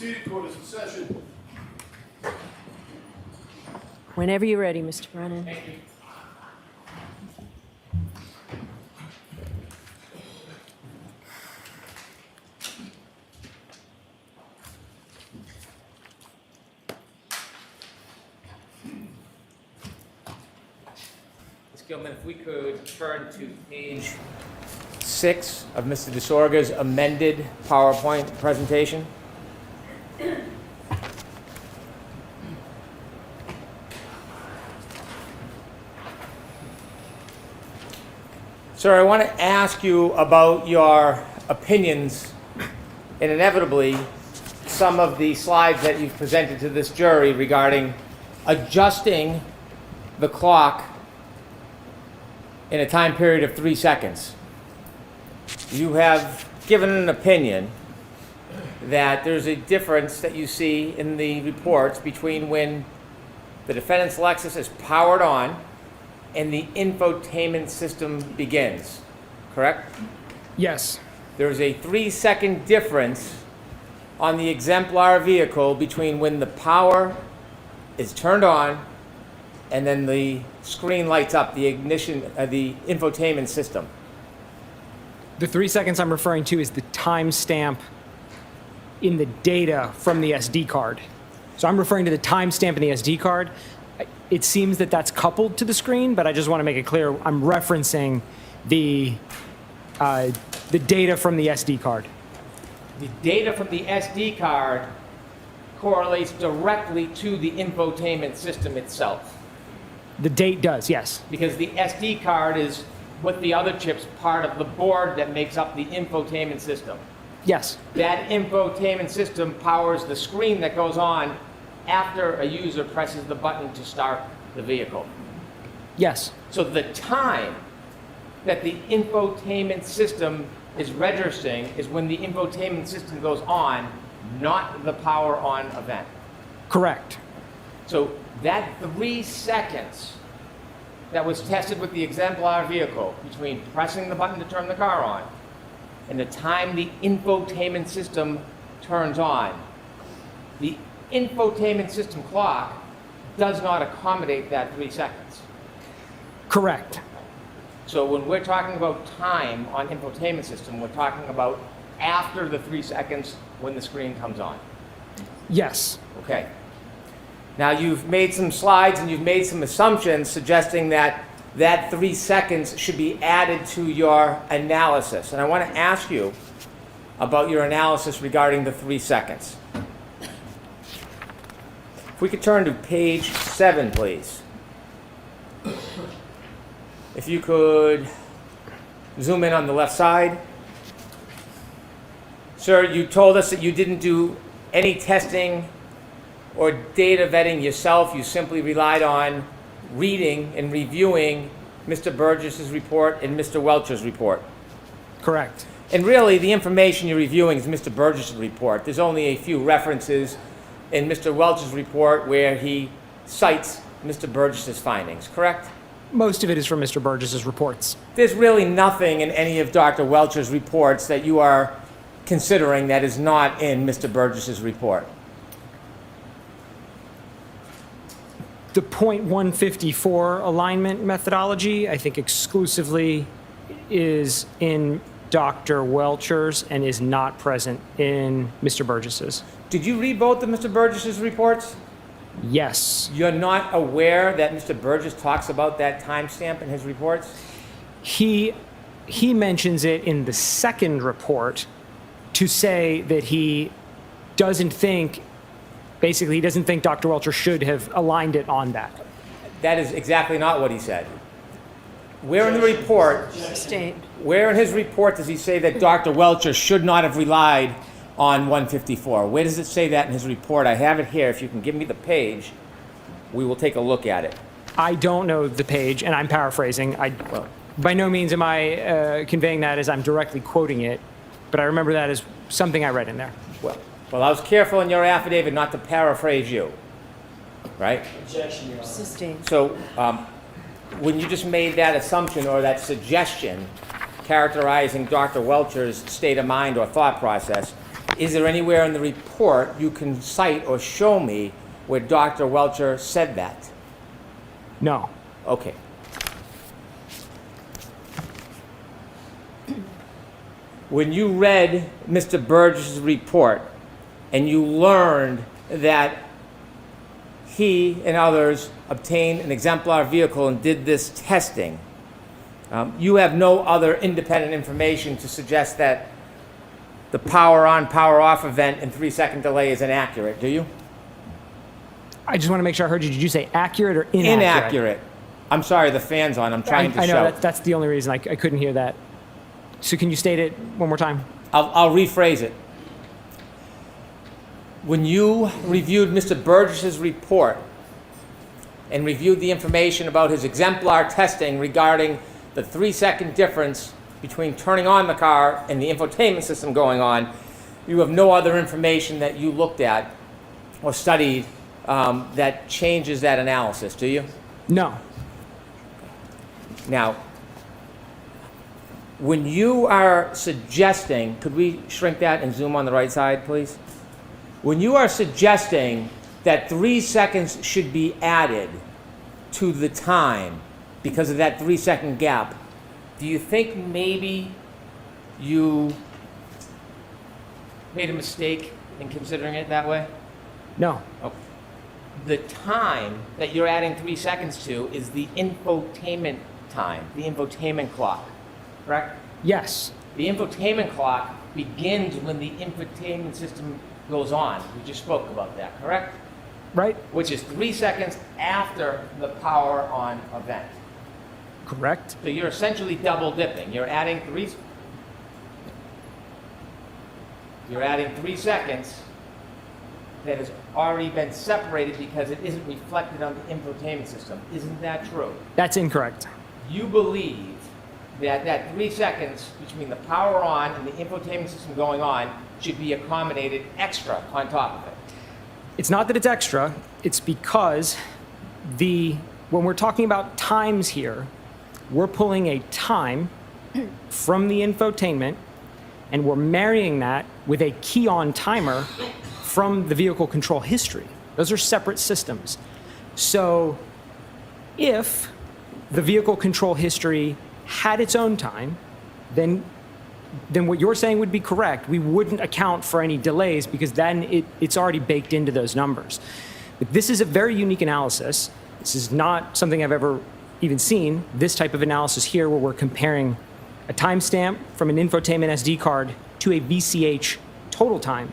seated, court is in session. Whenever you're ready, Mr. Brennan. Ms. Gilman, if we could turn to page 6 of Mr. DeSorga's amended PowerPoint presentation. Sir, I want to ask you about your opinions, and inevitably, some of the slides that you've presented to this jury regarding adjusting the clock in a time period of 3 seconds. You have given an opinion that there's a difference that you see in the reports between when the defendant's Lexus is powered on and the infotainment system begins, correct? Yes. There's a 3-second difference on the exemplar vehicle between when the power is turned on and then the screen lights up, the ignition, the infotainment system. The 3 seconds I'm referring to is the timestamp in the data from the SD card. So I'm referring to the timestamp in the SD card. It seems that that's coupled to the screen, but I just want to make it clear I'm referencing the data from the SD card. The data from the SD card correlates directly to the infotainment system itself. The date does, yes. Because the SD card is, with the other chips, part of the board that makes up the infotainment system. Yes. That infotainment system powers the screen that goes on after a user presses the button to start the vehicle. Yes. So the time that the infotainment system is registering is when the infotainment system goes on, not the power on event. Correct. So that 3 seconds that was tested with the exemplar vehicle between pressing the button to turn the car on and the time the infotainment system turns on, the infotainment system clock does not accommodate that 3 seconds. Correct. So when we're talking about time on infotainment system, we're talking about after the 3 seconds when the screen comes on. Yes. Okay. Now you've made some slides and you've made some assumptions suggesting that that 3 seconds should be added to your analysis. And I want to ask you about your analysis regarding the 3 seconds. If we could turn to page 7, please. If you could zoom in on the left side. Sir, you told us that you didn't do any testing or data vetting yourself. You simply relied on reading and reviewing Mr. Burgess's report and Mr. Welcher's report. Correct. And really, the information you're reviewing is Mr. Burgess's report. There's only a few references in Mr. Welcher's report where he cites Mr. Burgess's findings, correct? Most of it is from Mr. Burgess's reports. There's really nothing in any of Dr. Welcher's reports that you are considering that is not in Mr. Burgess's report. The .154 alignment methodology, I think exclusively is in Dr. Welcher's and is not present in Mr. Burgess's. Did you read both of Mr. Burgess's reports? Yes. You're not aware that Mr. Burgess talks about that timestamp in his reports? He mentions it in the second report to say that he doesn't think, basically he doesn't think Dr. Welcher should have aligned it on that. That is exactly not what he said. Where in the report, Sustained. where in his report does he say that Dr. Welcher should not have relied on 154? Where does it say that in his report? I have it here. If you can give me the page, we will take a look at it. I don't know the page, and I'm paraphrasing. By no means am I conveying that as I'm directly quoting it, but I remember that as something I read in there. Well, I was careful in your affidavit not to paraphrase you, right? Sustained. So when you just made that assumption or that suggestion characterizing Dr. Welcher's state of mind or thought process, Is there anywhere in the report you can cite or show me where Dr. Welcher said that? No. Okay. When you read Mr. Burgess's report and you learned that he and others obtained an exemplar vehicle and did this testing, you have no other independent information to suggest that the power on, power off event and 3-second delay is inaccurate, do you? I just want to make sure I heard you. Did you say accurate or inaccurate? Inaccurate. I'm sorry, the fan's on. I'm trying to I know, shout. that's the only reason I couldn't hear that. So can you state it one more time? I'll rephrase it. When you reviewed Mr. Burgess's report and reviewed the information about his exemplar testing regarding the 3-second difference between turning on the car and the infotainment system going on, you have no other information that you looked at or studied that changes that analysis, do you? No. Now, when you are suggesting, could we shrink that and zoom on the right side, please? When you are suggesting that 3 seconds should be added to the time because of that 3-second gap, do you think maybe you made a mistake in considering it that way? No. Okay. The time that you're adding 3 seconds to is the infotainment time, the infotainment clock, correct? Yes. The infotainment clock begins when the infotainment system goes on. We just spoke about that, correct? Right. Which is 3 seconds after the power on event. Correct. So you're essentially double dipping. You're adding 3 seconds that has already been separated because it isn't reflected on the infotainment system. Isn't that true? That's incorrect. You believe that that 3 seconds between the power on and the infotainment system going on should be accommodated extra on top of it. It's not that it's extra, it's because when we're talking about times here, we're pulling a time from the infotainment and we're marrying that with a key on timer from the vehicle control history. Those are separate systems. So if the vehicle control history had its own time, then what you're saying would be correct. We wouldn't account for any delays because then it's already baked into those numbers. But this is a very unique analysis. This is not something I've ever even seen, this type of analysis here where we're comparing a timestamp from an infotainment SD card to a VCH total time.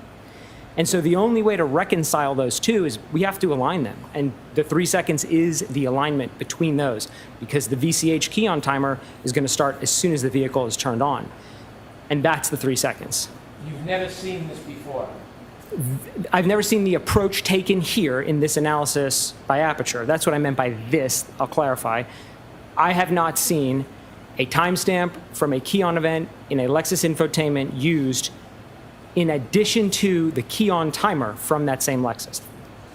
And so the only way to reconcile those two is we have to align them. And the 3 seconds is the alignment between those because the VCH key on timer is going to start as soon as the vehicle is turned on. And that's the 3 seconds. You've never seen this before. I've never seen the approach taken here in this analysis by Aperture. That's what I meant by this, I'll clarify. I have not seen a timestamp from a key on event in a Lexus infotainment used in addition to the key on timer from that same Lexus.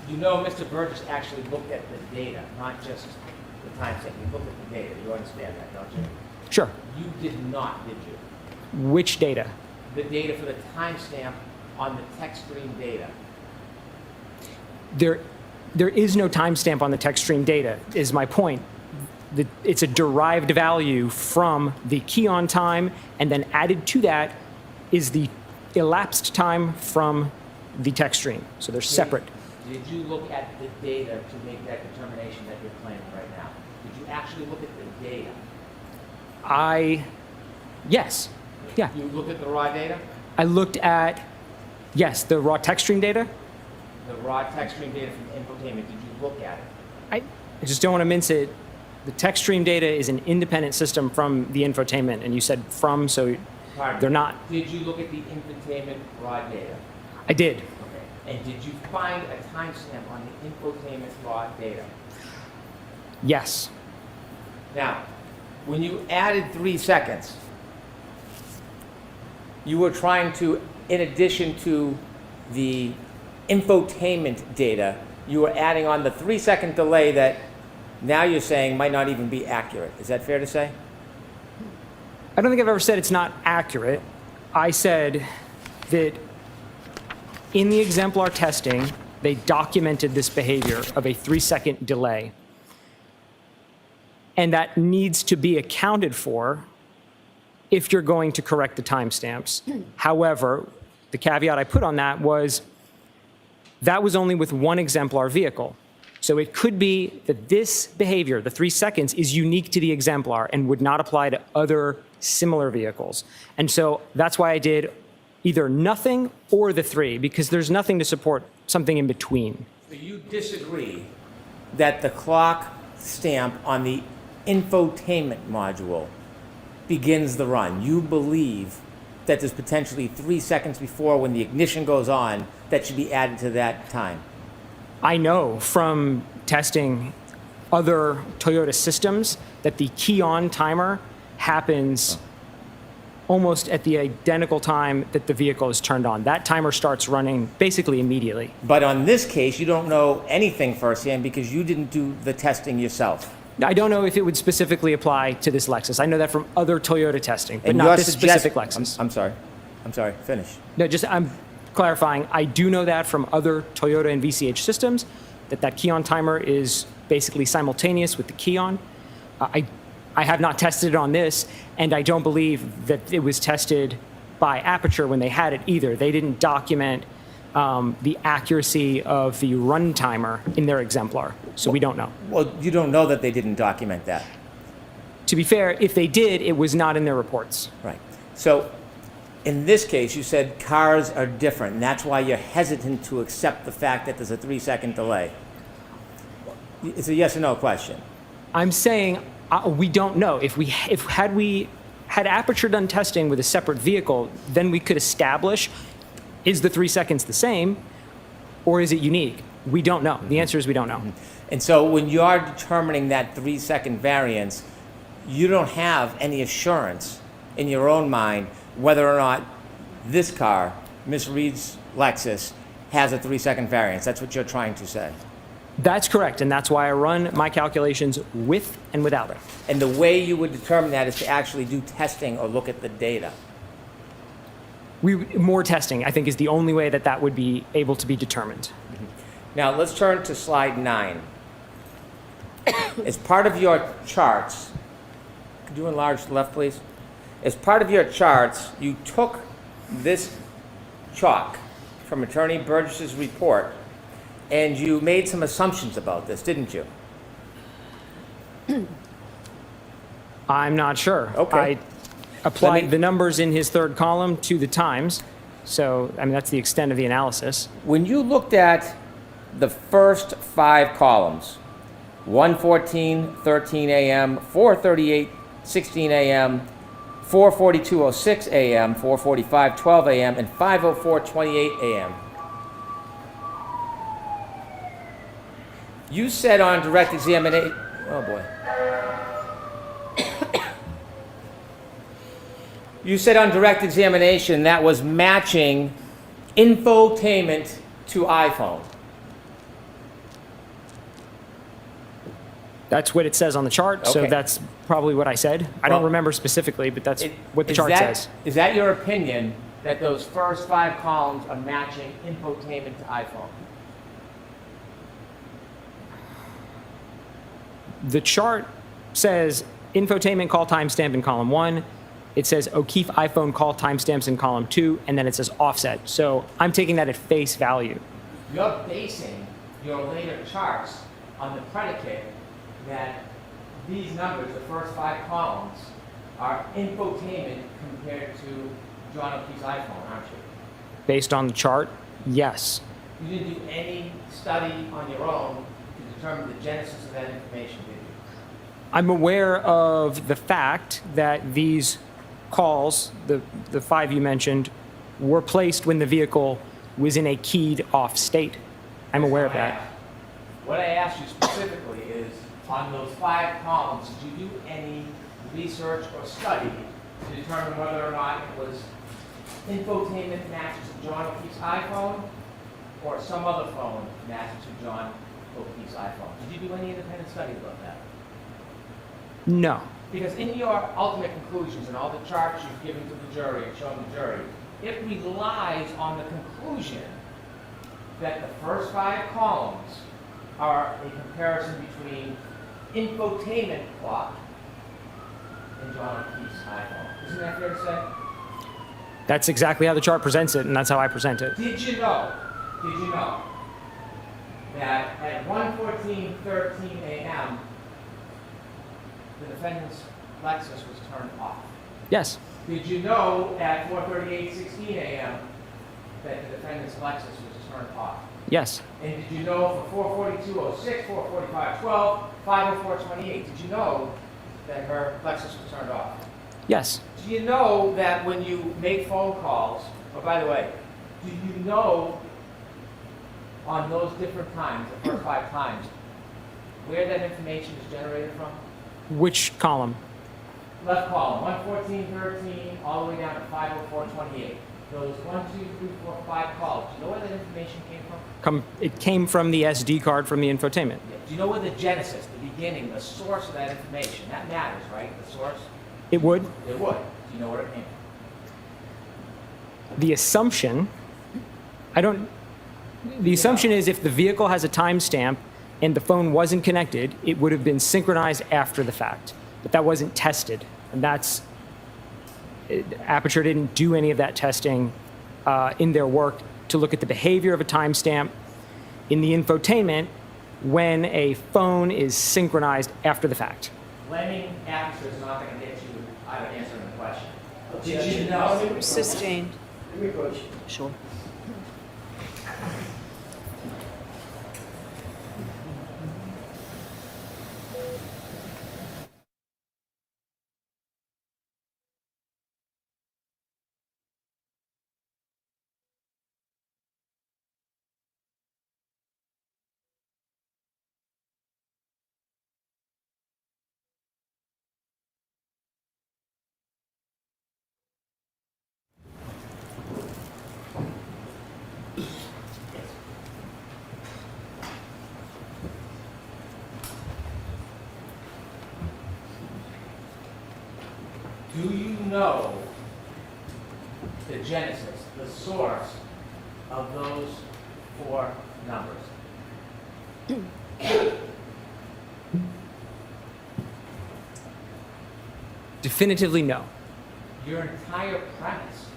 You know Mr. Burgess actually looked at the data, not just the timestamp. You looked at the data. You understand that, don't you? Sure. You did not, did you? Which data? The data for the timestamp on the text stream data. There is no timestamp on the text stream data, is my point. It's a derived value from the key on time, and then added to that is the elapsed time from the text stream. So they're separate. Did you look at the data to make that determination that you're claiming right now? Did you actually look at the data? Yes. Yeah. You looked at the raw data? I looked at, yes, the raw text stream data. The raw text stream data from infotainment, did you look at it? I just don't want to mince it. The text stream data is an independent system from the infotainment, and you said from, so Pardon they're me. not. Did you look at the infotainment raw data? I did. Okay. And did you find a timestamp on the infotainment raw data? Yes. Now, when you added 3 seconds, you were trying to, in addition to the infotainment data, you were adding on the 3-second delay that now you're saying might not even be accurate. Is that fair to say? I don't think I've ever said it's not accurate. I said that in the exemplar testing, they documented this behavior of a 3-second delay. And that needs to be accounted for if you're going to correct the timestamps. However, the caveat I put on that was only with one exemplar vehicle. So it could be that this behavior, the 3 seconds, is unique to the exemplar and would not apply to other similar vehicles. And so that's why I did either nothing or the 3, because there's nothing to support something in between. So you disagree that the clock stamp on the infotainment module begins the run. You believe that there's potentially 3 seconds before when the ignition goes on that should be added to that time. I know from testing other Toyota systems that the key-on timer happens almost at the identical time that the vehicle is turned on. That timer starts running basically immediately. But on this case, you don't know anything firsthand because you didn't do the testing yourself. I don't know if it would specifically apply to this Lexus. I know that from other Toyota testing, but not this specific Lexus. I'm sorry, finish. No, just I'm clarifying. I do know that from other Toyota and VCH systems, that key-on timer is basically simultaneous with the key-on. I have not tested it on this, and I don't believe that it was tested by Aperture when they had it either. They didn't document the accuracy of the run timer in their exemplar, so we don't know. Well, you don't know that they didn't document that. To be fair, if they did, it was not in their reports. Right. So in this case, you said cars are different, and that's why you're hesitant to accept the fact that there's a 3-second delay. It's a yes or no question. I'm saying we don't know. Had Aperture done testing with a separate vehicle, then we could establish, is the 3 seconds the same, or is it unique? We don't know. The answer is we don't know. And so when you are determining that 3-second variance, you don't have any assurance in your own mind whether or not this car, Ms. Reed's Lexus, has a 3-second variance. That's what you're trying to say. That's correct, and that's why I run my calculations with and without it. And the way you would determine that is to actually do testing or look at the data. More testing, I think, is the only way that would be able to be determined. Now, let's turn to slide 9. As part of your charts, could you enlarge the left, please? As part of your charts, you took this chalk from Attorney Burgess's report, and you made some assumptions about this, didn't you? I'm not sure. Okay. I applied the numbers in his third column to the times, so, I mean, that's the extent of the analysis. When you looked at the first 5 columns, 1:14, 13 a.m., 4:38, 16 a.m., 4:42:06 a.m., 4:45, 12 a.m., and 5:04, 28 a.m. You said on direct examination, oh boy. You said on direct examination that was matching infotainment to iPhone. That's what it says on the chart, so Okay. that's probably what I said. I don't remember specifically, but that's what the chart says. Is that your opinion, that those first 5 columns are matching infotainment to iPhone? The chart says infotainment call timestamp in column 1. It says O'Keefe iPhone call timestamps in column 2, and then it says offset. So I'm taking that at face value. You're basing your later charts on the predicate that these numbers, the first 5 columns, are infotainment compared to John O'Keefe's iPhone, aren't you? Based on the chart, yes. You didn't do any study on your own to determine the genesis of that information, did you? I'm aware of the fact that these calls, the 5 you mentioned, were placed when the vehicle was in a keyed off state. I'm aware of that. What I asked you specifically is, on those 5 columns, did you do any research or study to determine whether or not it was infotainment matches to John O'Keefe's iPhone or some other phone matches to John O'Keefe's iPhone? Did you do any independent study about that? No. Because in your ultimate conclusions and all the charts you've given to the jury and shown the jury, it relies on the conclusion that the first 5 columns are a comparison between infotainment clock and John O'Keefe's iPhone. Isn't that fair to say? That's exactly how the chart presents it, and that's how I present it. Did you know that at 1:14:13 a.m. the defendant's Lexus was turned off? Yes. Did you know at 4:38:16 a.m. that the defendant's Lexus was turned off? Yes. And did you know for 4:42:06, 4:45:12, 5:04:28, did you know that her Lexus was turned off? Yes. Do you know that when you make phone calls, oh, by the way, do you know on those different times, the first 5 times, where that information is generated from? Which column? Left column, 1:14:13, all the way down to 5:04:28. Those 1, 2, 3, 4, 5 calls. Do you know where that information came from? It came from the SD card from the infotainment. Yeah. Do you know where the genesis, the beginning, the source of that information? That matters, right? The source? It would. It would. Do you know where it came from? The assumption, the assumption is if the vehicle has a timestamp and the phone wasn't connected, it would have been synchronized after the fact. But that wasn't tested. And Aperture didn't do any of that testing in their work to look at the behavior of a timestamp in the infotainment when a phone is synchronized after the fact. Blaming Aperture is not going to get you out of answering the question. Did you know? Sustained. Sure. Do you know the genesis, the source of those 4 numbers? Definitively no. Your entire premise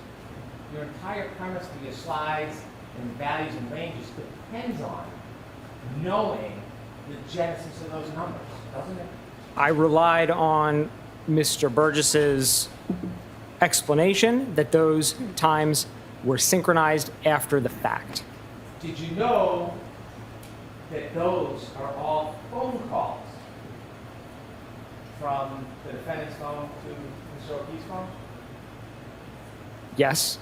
for your slides and values and ranges depends on knowing the genesis of those numbers, doesn't it? I relied on Mr. Burgess's explanation that those times were synchronized after the fact. Did you know that those are all phone calls from the defendant's phone to Mr. O'Keefe's phone? Yes.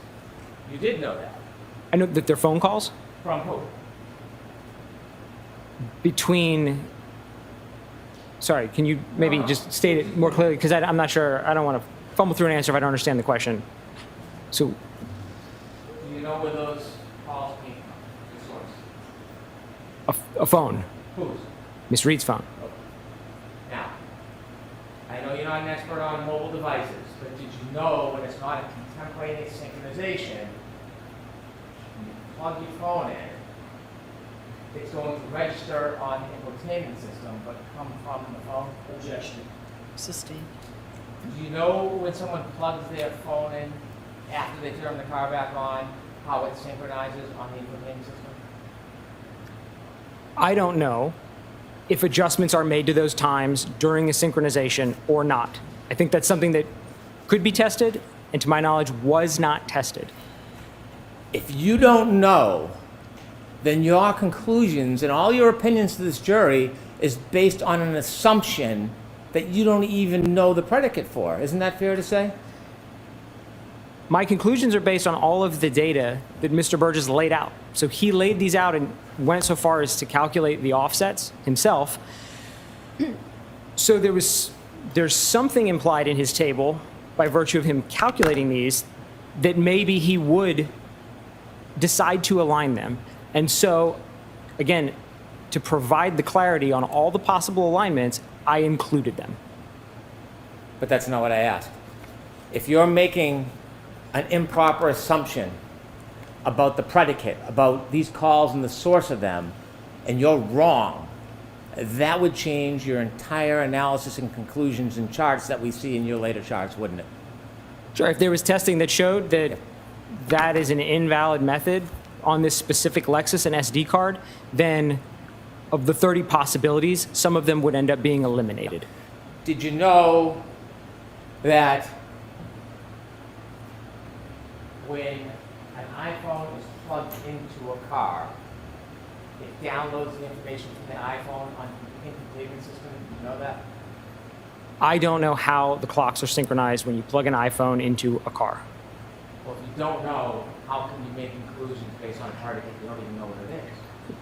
You did know that. I know that they're phone calls From who? between. Sorry, can you maybe just state it more clearly? Because I'm not sure. I don't want to fumble through an answer if I don't understand the question. So, Do you know where those calls came from? The source? a phone, Whose? Miss Reed's phone. Now, I know you're not an expert on mobile devices, but did you know when it's not a contemporaneous synchronization, when you plug your phone in, it's going to register on the infotainment system, but come from the phone? Objection. Sustained. Do you know when someone plugs their phone in after they turn the car back on, how it synchronizes on the infotainment system? I don't know if adjustments are made to those times during a synchronization or not. I think that's something that could be tested, and to my knowledge, was not tested. If you don't know, then your conclusions and all your opinions to this jury is based on an assumption that you don't even know the predicate for. Isn't that fair to say? My conclusions are based on all of the data that Mr. Burgess laid out. So he laid these out and went so far as to calculate the offsets himself. So there's something implied in his table by virtue of him calculating these that maybe he would decide to align them. And so, again, to provide the clarity on all the possible alignments, I included them. But that's not what I asked. If you're making an improper assumption about the predicate, about these calls and the source of them, and you're wrong, that would change your entire analysis and conclusions and charts that we see in your later charts, wouldn't it? Sure, if there was testing that showed that that is an invalid method on this specific Lexus and SD card, then of the 30 possibilities, some of them would end up being eliminated. Did you know that when an iPhone is plugged into a car, it downloads the information from the iPhone onto the infotainment system? Did you know that? I don't know how the clocks are synchronized when you plug an iPhone into a car. Well, if you don't know, how can you make conclusions based on a predicate you don't even know what it is?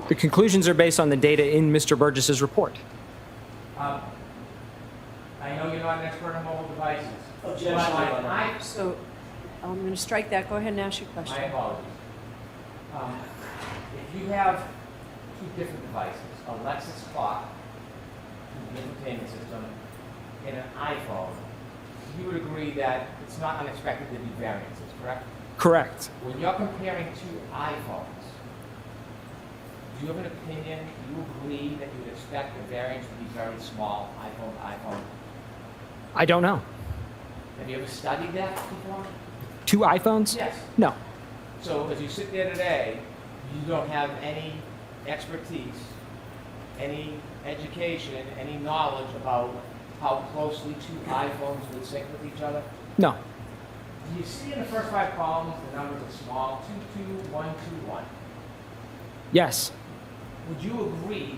The conclusions are based on the data in Mr. Burgess's report. I know you're not an expert on mobile devices. Objection. But So I'm going to strike that. Go ahead and ask your question. my apologies. If you have two different devices, a Lexus clock, the infotainment system, and an iPhone, you would agree that it's not unexpected to be variances, correct? Correct. When you're comparing two iPhones, do you have an opinion, do you agree that you would expect the variance to be very small, iPhone to iPhone? I don't know. Have you ever studied that before? Two iPhones? Yes. No. So as you sit there today, you don't have any expertise, any education, any knowledge about how closely two iPhones would sync with each other? No. Do you see in the first 5 columns the numbers are small, 22121? Yes. Would you agree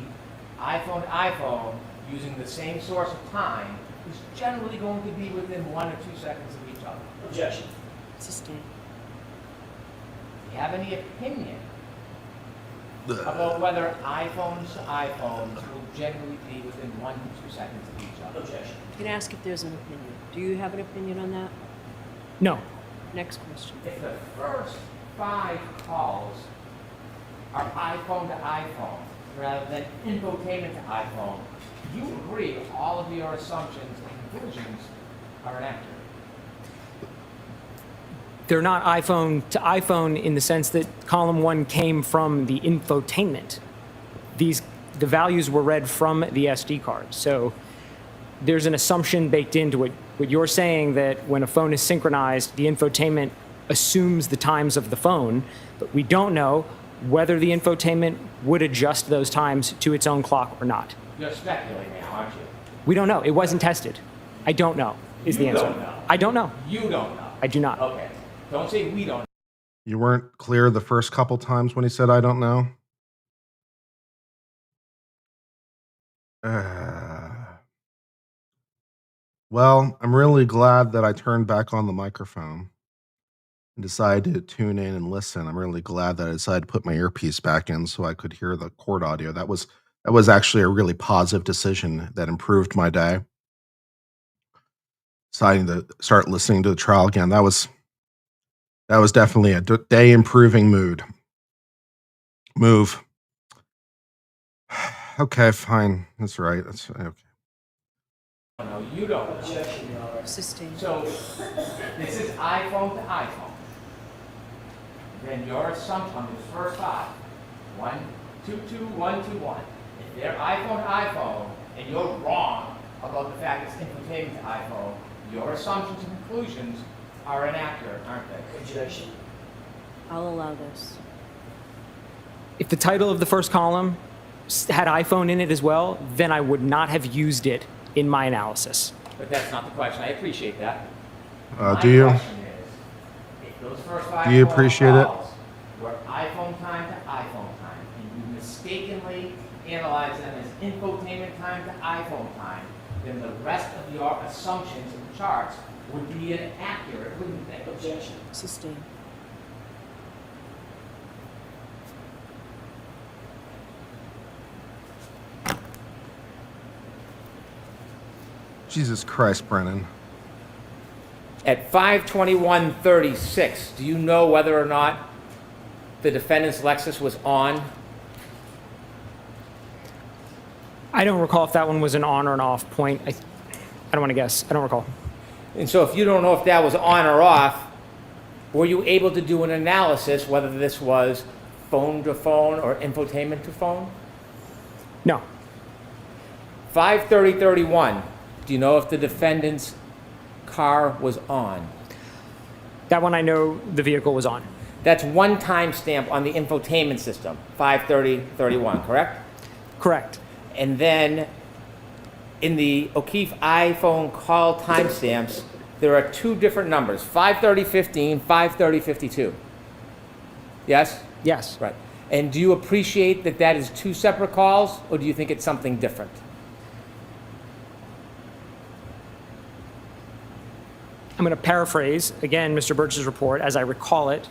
iPhone to iPhone using the same source of time is generally going to be within 1 or 2 seconds of each other? Objection. Sustained. Do you have any opinion about whether iPhones to iPhones will generally be within 1 to 2 seconds of each other? Objection. You can ask if there's an opinion. Do you have an opinion on that? No. Next question. If the first 5 calls are iPhone to iPhone rather than infotainment to iPhone, you agree all of your assumptions and conclusions are inaccurate. They're not iPhone to iPhone in the sense that column 1 came from the infotainment. The values were read from the SD card. So there's an assumption baked into it. What you're saying that when a phone is synchronized, the infotainment assumes the times of the phone, but we don't know whether the infotainment would adjust those times to its own clock or not. You're speculating now, aren't you? We don't know. It wasn't tested. I don't know is the You answer. don't know. I don't know. You don't know. I do not. Okay. Don't say we don't. You weren't clear the first couple times when he said, I don't know? Well, I'm really glad that I turned back on the microphone and decided to tune in and listen. I'm really glad that I decided to put my earpiece back in so I could hear the court audio. That was actually a really positive decision that improved my day. Deciding to start listening to the trial again. That was definitely a day improving move. Okay, fine. That's right. That's okay. No, you don't know. Objection, Your Honor. Sustained. So this is iPhone to iPhone. Then your assumption on the first 5, 12121. If they're iPhone to iPhone and you're wrong about the fact it's infotainment to iPhone, your assumptions and conclusions are inaccurate, aren't they? Objection. I'll allow this. If the title of the first column had iPhone in it as well, then I would not have used it in my analysis. But that's not the question. I appreciate that. Do you? My question is, if those first 5 Do you appreciate it? calls were iPhone time to iPhone time, and you mistakenly analyze them as infotainment time to iPhone time, then the rest of your assumptions and charts would be inaccurate, wouldn't they? Objection. Sustained. Jesus Christ, Brennan. At 5:21:36, do you know whether or not the defendant's Lexus was on? I don't recall if that one was an on or an off point. I don't want to guess. I don't recall. And so if you don't know if that was on or off, were you able to do an analysis whether this was phone to phone or infotainment to phone? No. 5:30:31. Do you know if the defendant's car was on? That one I know the vehicle was on. That's one timestamp on the infotainment system, 5:30:31, correct? Correct. And then in the O'Keefe iPhone call timestamps, there are two different numbers, 5:30:15, 5:30:52. Yes? Yes. Right. And do you appreciate that that is two separate calls, or do you think it's something different? I'm going to paraphrase, again, Mr. Birch's report as I recall it,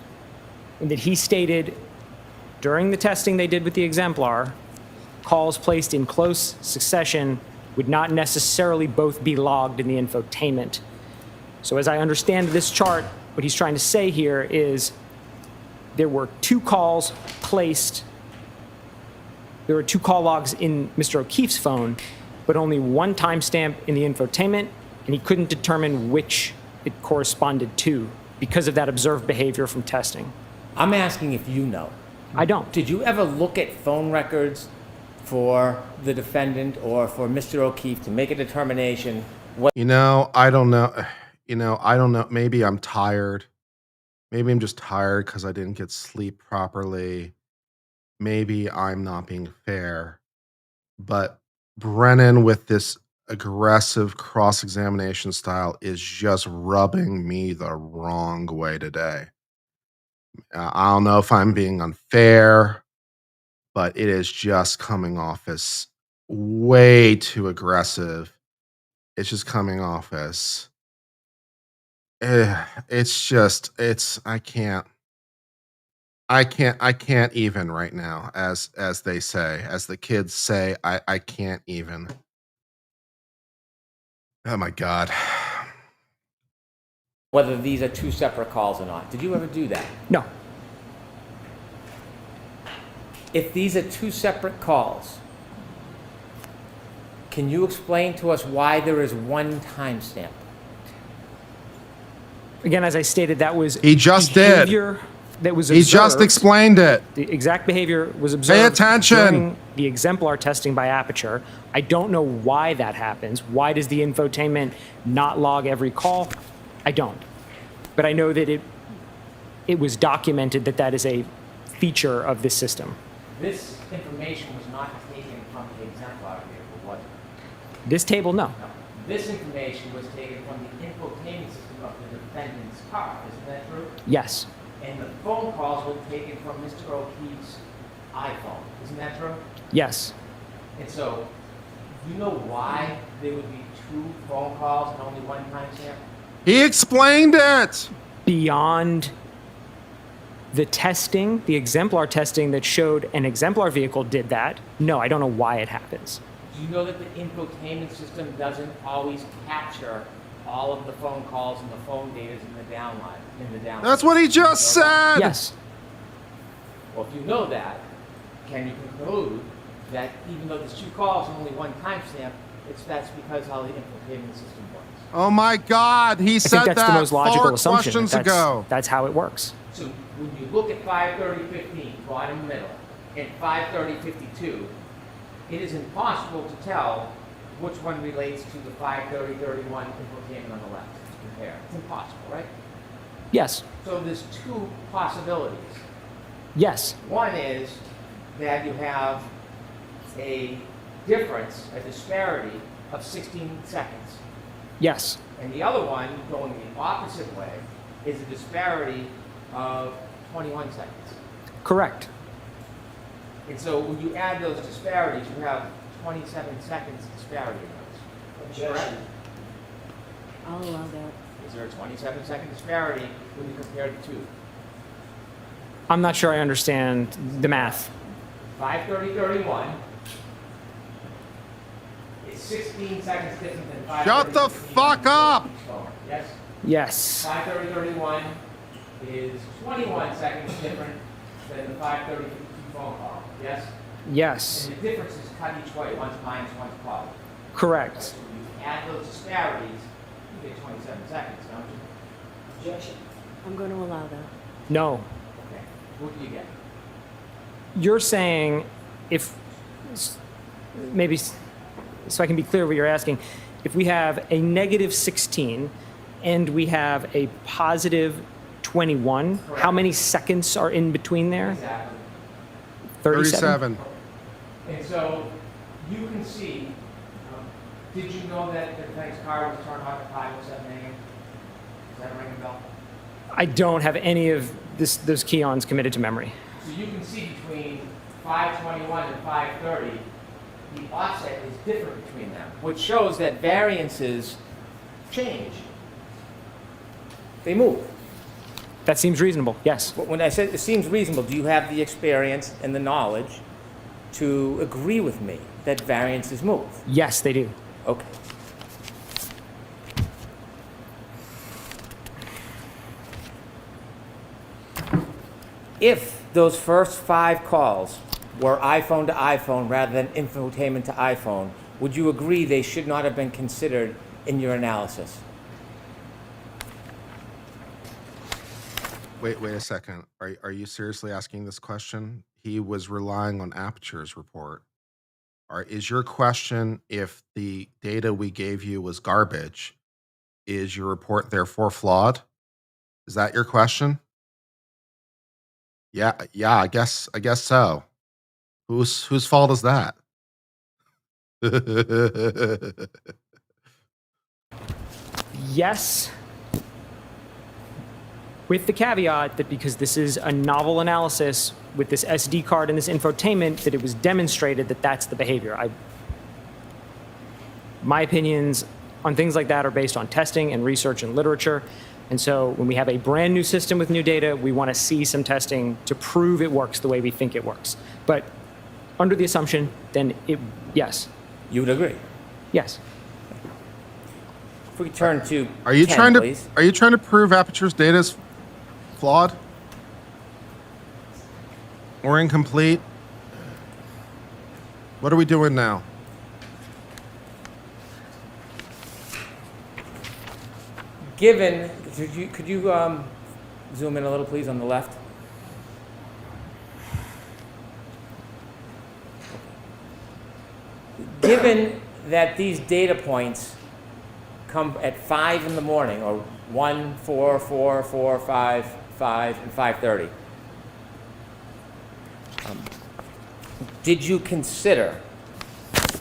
in that he stated during the testing they did with the exemplar, calls placed in close succession would not necessarily both be logged in the infotainment. So as I understand this chart, what he's trying to say here is there were two calls placed, there were two call logs in Mr. O'Keefe's phone, but only one timestamp in the infotainment, and he couldn't determine which it corresponded to because of that observed behavior from testing. I'm asking if you know. I don't. Did you ever look at phone records for the defendant or for Mr. O'Keefe to make a determination what I don't know. I don't know. Maybe I'm tired. Maybe I'm just tired because I didn't get sleep properly. Maybe I'm not being fair. But Brennan, with this aggressive cross-examination style, is just rubbing me the wrong way today. I don't know if I'm being unfair, but it is just coming off as way too aggressive. It's just coming off as I can't even right now, as they say, as the kids say, I can't even. Oh my God. whether these are two separate calls or not? Did you ever do that? No. If these are two separate calls, can you explain to us why there is one timestamp? Again, as I stated, that was He just did. behavior that was He observed. just explained it. The exact behavior was observed attention. during the exemplar testing by Aperture. I don't know why that happens. Why does the infotainment not log every call? I don't. But I know that it was documented that that is a feature of this system. This information was not taken from the exemplar vehicle, was it? This table, no. No. This information was taken from the infotainment system of the defendant's car. Isn't that true? Yes. And the phone calls were taken from Mr. O'Keefe's iPhone. Isn't that true? Yes. And so, do you know why there would be two phone calls and only one timestamp? He explained it. Beyond the testing, the exemplar testing that showed an exemplar vehicle did that, no, I don't know why it happens. Do you know that the infotainment system doesn't always capture all of the phone calls and the phone data in the downline? That's what he just said. Yes. Well, if you know that, can you conclude that even though there's two calls and only one timestamp, that's because how the infotainment system works? Oh my God, he I said think that's that the most logical 4 assumption. questions That's, ago. that's how it works. So when you look at 5:30:15, bottom middle, and 5:30:52, it is impossible to tell which one relates to the 5:30:31 infotainment on the left to compare. It's impossible, right? Yes. So there's two possibilities. Yes. One is that you have a difference, a disparity of 16 seconds. Yes. And the other one, going the opposite way, is a disparity of 21 seconds. Correct. And so when you add those disparities, you have 27 seconds disparity in those. Correct? I'll allow that. Is there a 27-second disparity when you compare the two? I'm not sure I understand the math. 5:30:31 is 16 seconds different than 5:30:15. Shut the fuck up. Yes? Yes. 5:30:31 is 21 seconds different than the 5:30:52 phone call. Yes? Yes. And the difference is cut each way, one's minus, one's plus. Correct. So when you add those disparities, you get 27 seconds, don't you? Objection. I'm going to allow that. No. Okay. What do you get? You're saying if, maybe, so I can be clear what you're asking, if we have a negative 16 and we have a positive 21, how many seconds are in between there? Exactly. 37? 37. And so you can see, did you know that the defendant's car was turned on at 5:07 a.m.? Does that ring a bell? I don't have any of those key-ons committed to memory. So you can see between 5:21 and 5:30, the offset is different between them, which shows that variances change. They move. That seems reasonable, yes. But when I said it seems reasonable, do you have the experience and the knowledge to agree with me that variances move? Yes, they do. Okay. If those first 5 calls were iPhone to iPhone rather than infotainment to iPhone, would you agree they should not have been considered in your analysis? Wait a second. Are you seriously asking this question? He was relying on Aperture's report. Is your question, if the data we gave you was garbage, is your report therefore flawed? Is that your question? Yeah, I guess so. Whose fault is that? Yes, with the caveat that because this is a novel analysis with this SD card and this infotainment, that it was demonstrated that that's the behavior. My opinions on things like that are based on testing and research and literature. And so when we have a brand new system with new data, we want to see some testing to prove it works the way we think it works. But under the assumption, then yes. You would agree? Yes. If we turn to Are you 10, trying to please. are you trying to prove Aperture's data is flawed or incomplete? What are we doing now? Given, could you zoom in a little, please, on the left? Given that these data points come at 5 in the morning, or 1, 4, 4, 4, 5, 5, and 5:30, did you consider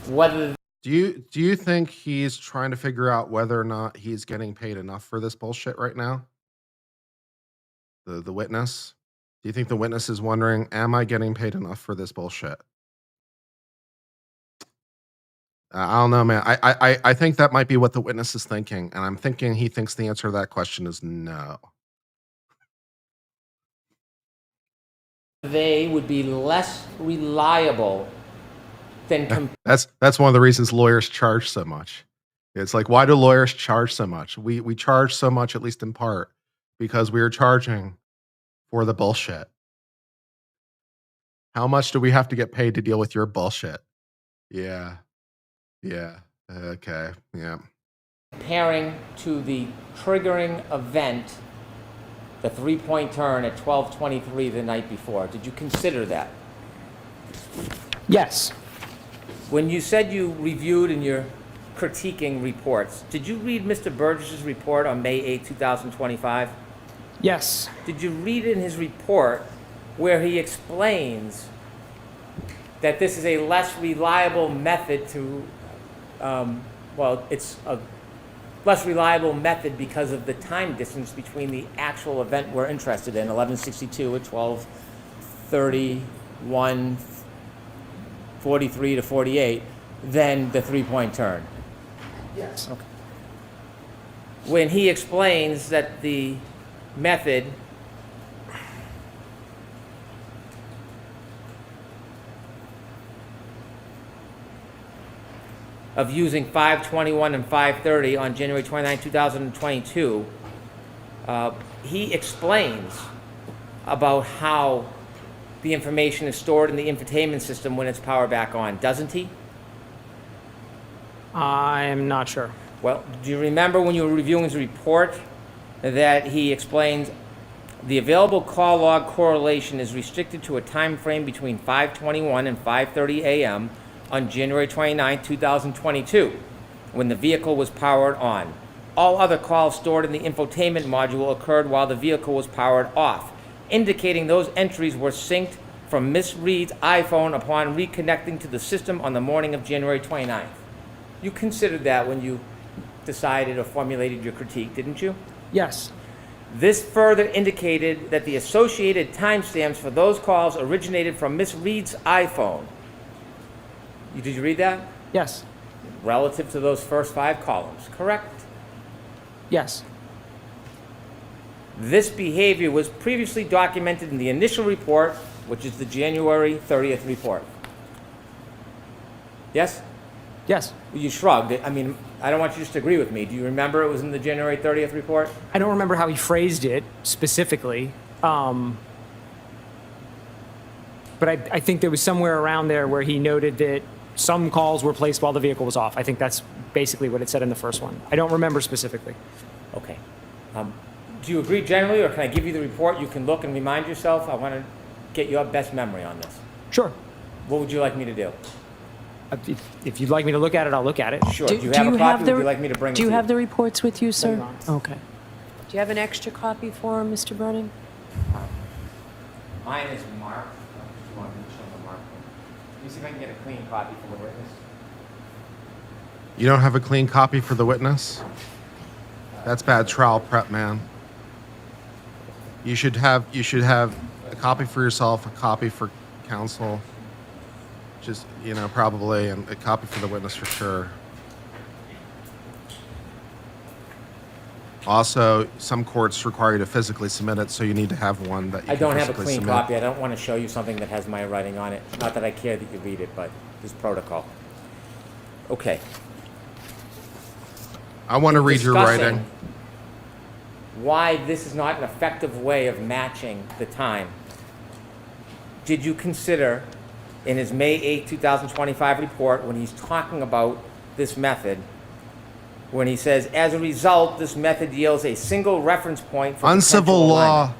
whether... Do you think he's trying to figure out whether or not he's getting paid enough for this bullshit right now? The witness? Do you think the witness is wondering, am I getting paid enough for this bullshit? I don't know, man. I think that might be what the witness is thinking, and I'm thinking he thinks the answer to that question is no. they would be less reliable than... That's one of the reasons lawyers charge so much. It's like, why do lawyers charge so much? We charge so much, at least in part, because we are charging for the bullshit. How much do we have to get paid to deal with your bullshit? Yeah. Okay. Yeah. Comparing to the triggering event, the 3-point turn at 12:23 the night before. Did you consider that? Yes. When you said you reviewed and you're critiquing reports, did you read Mr. Burgess's report on May 8, 2025? Yes. Did you read in his report where he explains that this is a less reliable method to, it's a less reliable method because of the time distance between the actual event we're interested in, 1162 at 12:31, 43 to 48, than the 3-point turn? Yes. Okay. When he explains that the method of using 5:21 and 5:30 on January 29, 2022, he explains about how the information is stored in the infotainment system when it's powered back on, doesn't he? I'm not sure. Well, do you remember when you were reviewing his report that he explains The available call log correlation is restricted to a time frame between 5:21 and 5:30 a.m. on January 29, 2022, when the vehicle was powered on. All other calls stored in the infotainment module occurred while the vehicle was powered off, indicating those entries were synced from Miss Reed's iPhone upon reconnecting to the system on the morning of January 29th. You considered that when you decided or formulated your critique, didn't you? Yes. This further indicated that the associated timestamps for those calls originated from Miss Reed's iPhone. Did you read that? Yes. Relative to those first 5 columns, correct? Yes. This behavior was previously documented in the initial report, which is the January 30th report. Yes? Yes. You shrugged. I mean, I don't want you just to agree with me. Do you remember it was in the January 30th report? I don't remember how he phrased it specifically, but I think there was somewhere around there where he noted that some calls were placed while the vehicle was off. I think that's basically what it said in the first one. I don't remember specifically. Okay. Do you agree generally, or can I give you the report? You can look and remind yourself. I want to get your best memory on this. Sure. What would you like me to do? If you'd like me to look at it, I'll look at it. Sure. Do you have a copy, or would you like me to bring it to you? Do you have the reports with you, sir? They're not. Okay. Do you have an extra copy for him, Mr. Brennan? Mine is marked. You want me to show the mark? Let me see if I can get a clean copy for the witness. You don't have a clean copy for the witness? That's bad trial prep, man. You should have a copy for yourself, a copy for counsel. Just, probably, and a copy for the witness for sure. Also, some courts require you to physically submit it, so you need to have one that you I can don't have a physically clean submit. copy. I don't want to show you something that has my writing on it. Not that I care that you read it, but this protocol. Okay. I want to read your Discussing writing. Why this is not an effective way of matching the time. Did you consider in his May 8, 2025 report, when he's talking about this method, when he says, as a result, this method yields a single reference point for Uncivil potential law. alignment.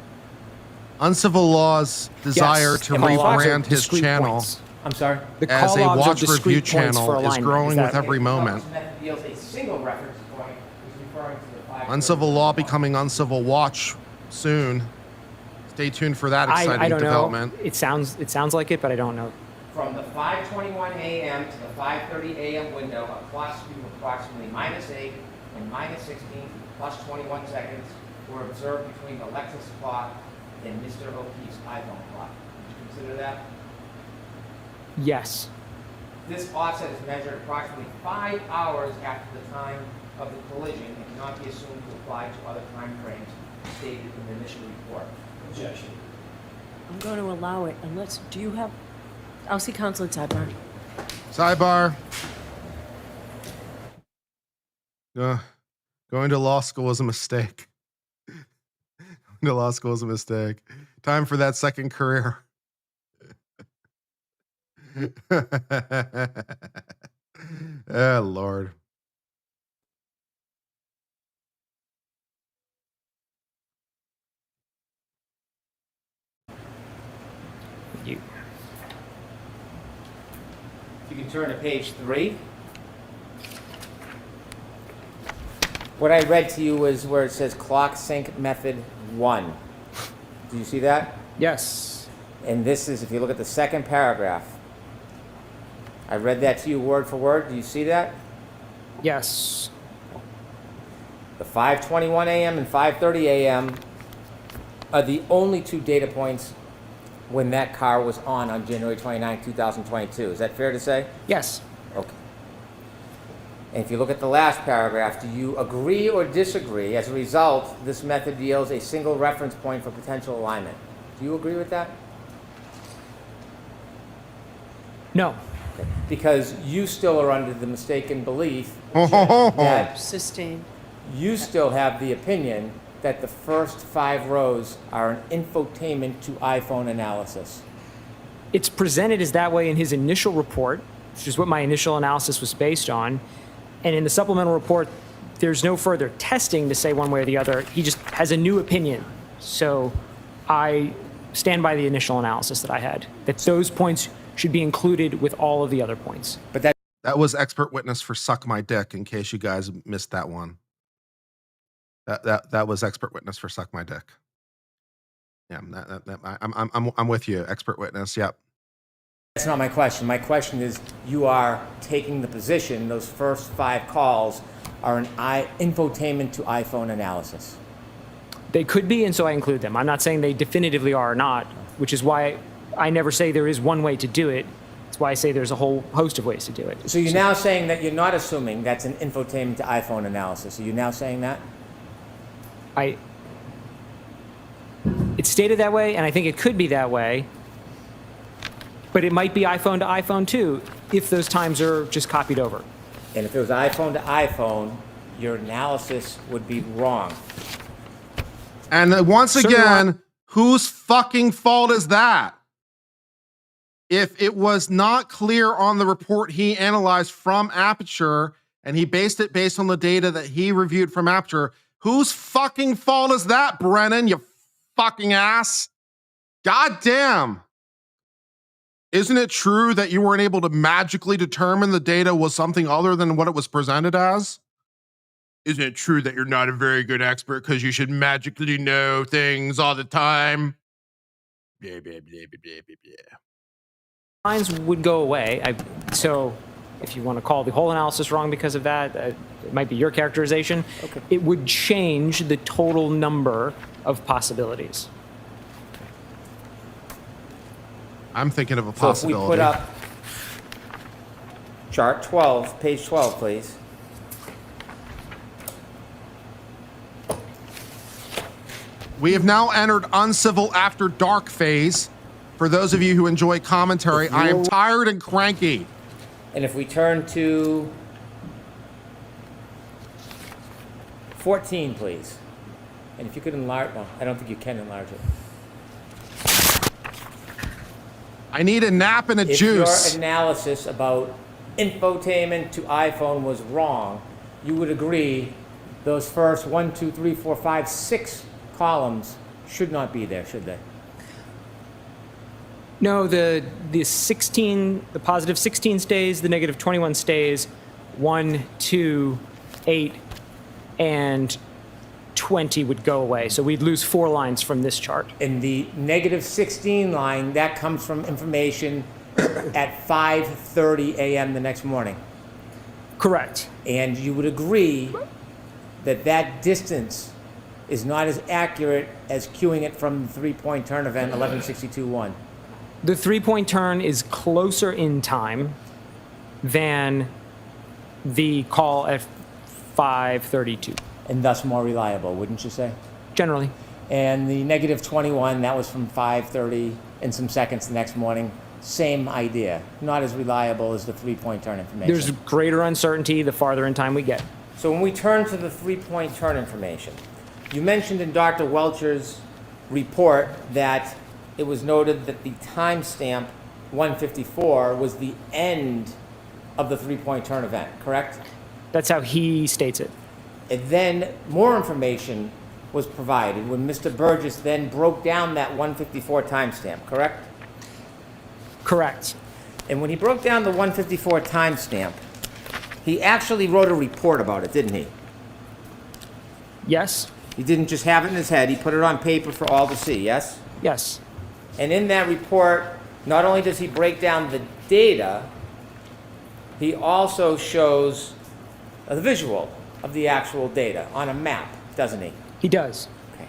Uncivil law's desire Yes, to and my thoughts are rebrand his discrete channel points. I'm sorry? The as call a logs are watch review discrete points for channel is alignment. growing Is with that- every moment. This method yields a single reference point, which is referring to the 5. Uncivil law becoming uncivil watch soon. Stay tuned for that exciting I don't development. know. It sounds like it, but I don't know. From the 5:21 a.m. to the 5:30 a.m. window, a clock speed of approximately -8 and -16 plus 21 seconds were observed between the Lexus clock and Mr. O'Keefe's iPhone clock. Did you consider that? Yes. This offset is measured approximately 5 hours after the time of the collision and cannot be assumed to apply to other time frames stated in the initial report. Objection. I'm going to allow it unless, do you have, I'll see counsel at sidebar. Sidebar. Going to law school was a mistake. Going to law school was a mistake. Time for that second career. Oh, Lord. You. You can turn to page 3. What I read to you was where it says clock sync method 1. Do you see that? Yes. And this is, if you look at the second paragraph, I read that to you word for word. Do you see that? Yes. The 5:21 a.m. and 5:30 a.m. are the only 2 data points when that car was on January 29, 2022. Is that fair to say? Yes. Okay. And if you look at the last paragraph, do you agree or disagree? As a result, this method yields a single reference point for potential alignment. Do you agree with that? No. Okay. Because you still are under the mistaken belief that Sustained. you still have the opinion that the first 5 rows are an infotainment to iPhone analysis. It's presented as that way in his initial report, which is what my initial analysis was based on. And in the supplemental report, there's no further testing to say one way or the other. He just has a new opinion. So I stand by the initial analysis that I had, that those points should be included with all of the other points. But that That was expert witness for suck my dick, in case you guys missed that one. That was expert witness for suck my dick. Yeah, I'm with you, expert witness. Yep. That's not my question. My question is, you are taking the position those first 5 calls are an infotainment to iPhone analysis. They could be, and so I include them. I'm not saying they definitively are or not, which is why I never say there is one way to do it. That's why I say there's a whole host of ways to do it. So you're now saying that you're not assuming that's an infotainment to iPhone analysis. Are you now saying that? It's stated that way, and I think it could be that way, but it might be iPhone to iPhone too, if those times are just copied over. And if it was iPhone to iPhone, your analysis would be wrong. And once again, whose fucking fault is that? If it was not clear on the report he analyzed from Aperture, and he based it based on the data that he reviewed from Aperture, whose fucking fault is that, Brennan, you fucking ass? God damn. Isn't it true that you weren't able to magically determine the data was something other than what it was presented as? Isn't it true that you're not a very good expert because you should magically know things all the time? Blah, blah, blah, blah, blah, blah. Lines would go away. So if you want to call the whole analysis wrong because of that, it might be your characterization. Okay. It would change the total number of possibilities. I'm thinking of a So if we possibility. put up chart 12, page 12, please. We have now entered uncivil after dark phase. For those of you who enjoy commentary, I am tired and cranky. And if we turn to 14, please. And if you could enlarge, no, I don't think you can enlarge it. I need a nap and a If juice. your analysis about infotainment to iPhone was wrong, you would agree those first 1, 2, 3, 4, 5, 6 columns should not be there, should they? No, the positive 16 stays, the negative 21 stays, 1, 2, 8, and 20 would go away. So we'd lose 4 lines from this chart. In the negative 16 line, that comes from information at 5:30 a.m. the next morning. Correct. And you would agree that that distance is not as accurate as cueing it from the 3-point turn event 1162-1. The 3-point turn is closer in time than the call at 5:32. And thus more reliable, wouldn't you say? Generally. And the negative 21, that was from 5:30 and some seconds the next morning. Same idea. Not as reliable as the 3-point turn information. There's greater uncertainty the farther in time we get. So when we turn to the 3-point turn information, you mentioned in Dr. Welcher's report that it was noted that the timestamp 154 was the end of the 3-point turn event, correct? That's how he states it. And then more information was provided when Mr. Burgess then broke down that 154 timestamp, correct? Correct. And when he broke down the 154 timestamp, he actually wrote a report about it, didn't he? Yes? He didn't just have it in his head, he put it on paper for all to see, yes? Yes. And in that report, not only does he break down the data, he also shows a visual of the actual data on a map, doesn't he? He does. Okay.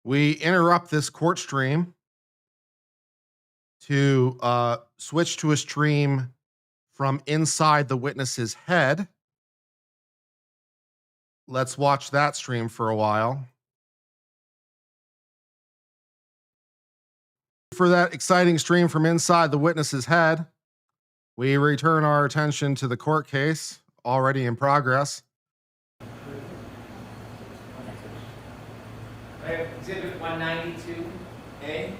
We interrupt this court stream to switch to a stream from inside the witness's head. Let's watch that stream for a while. For that exciting stream from inside the witness's head, We return our attention to the court case already in progress. Exhibit 192A.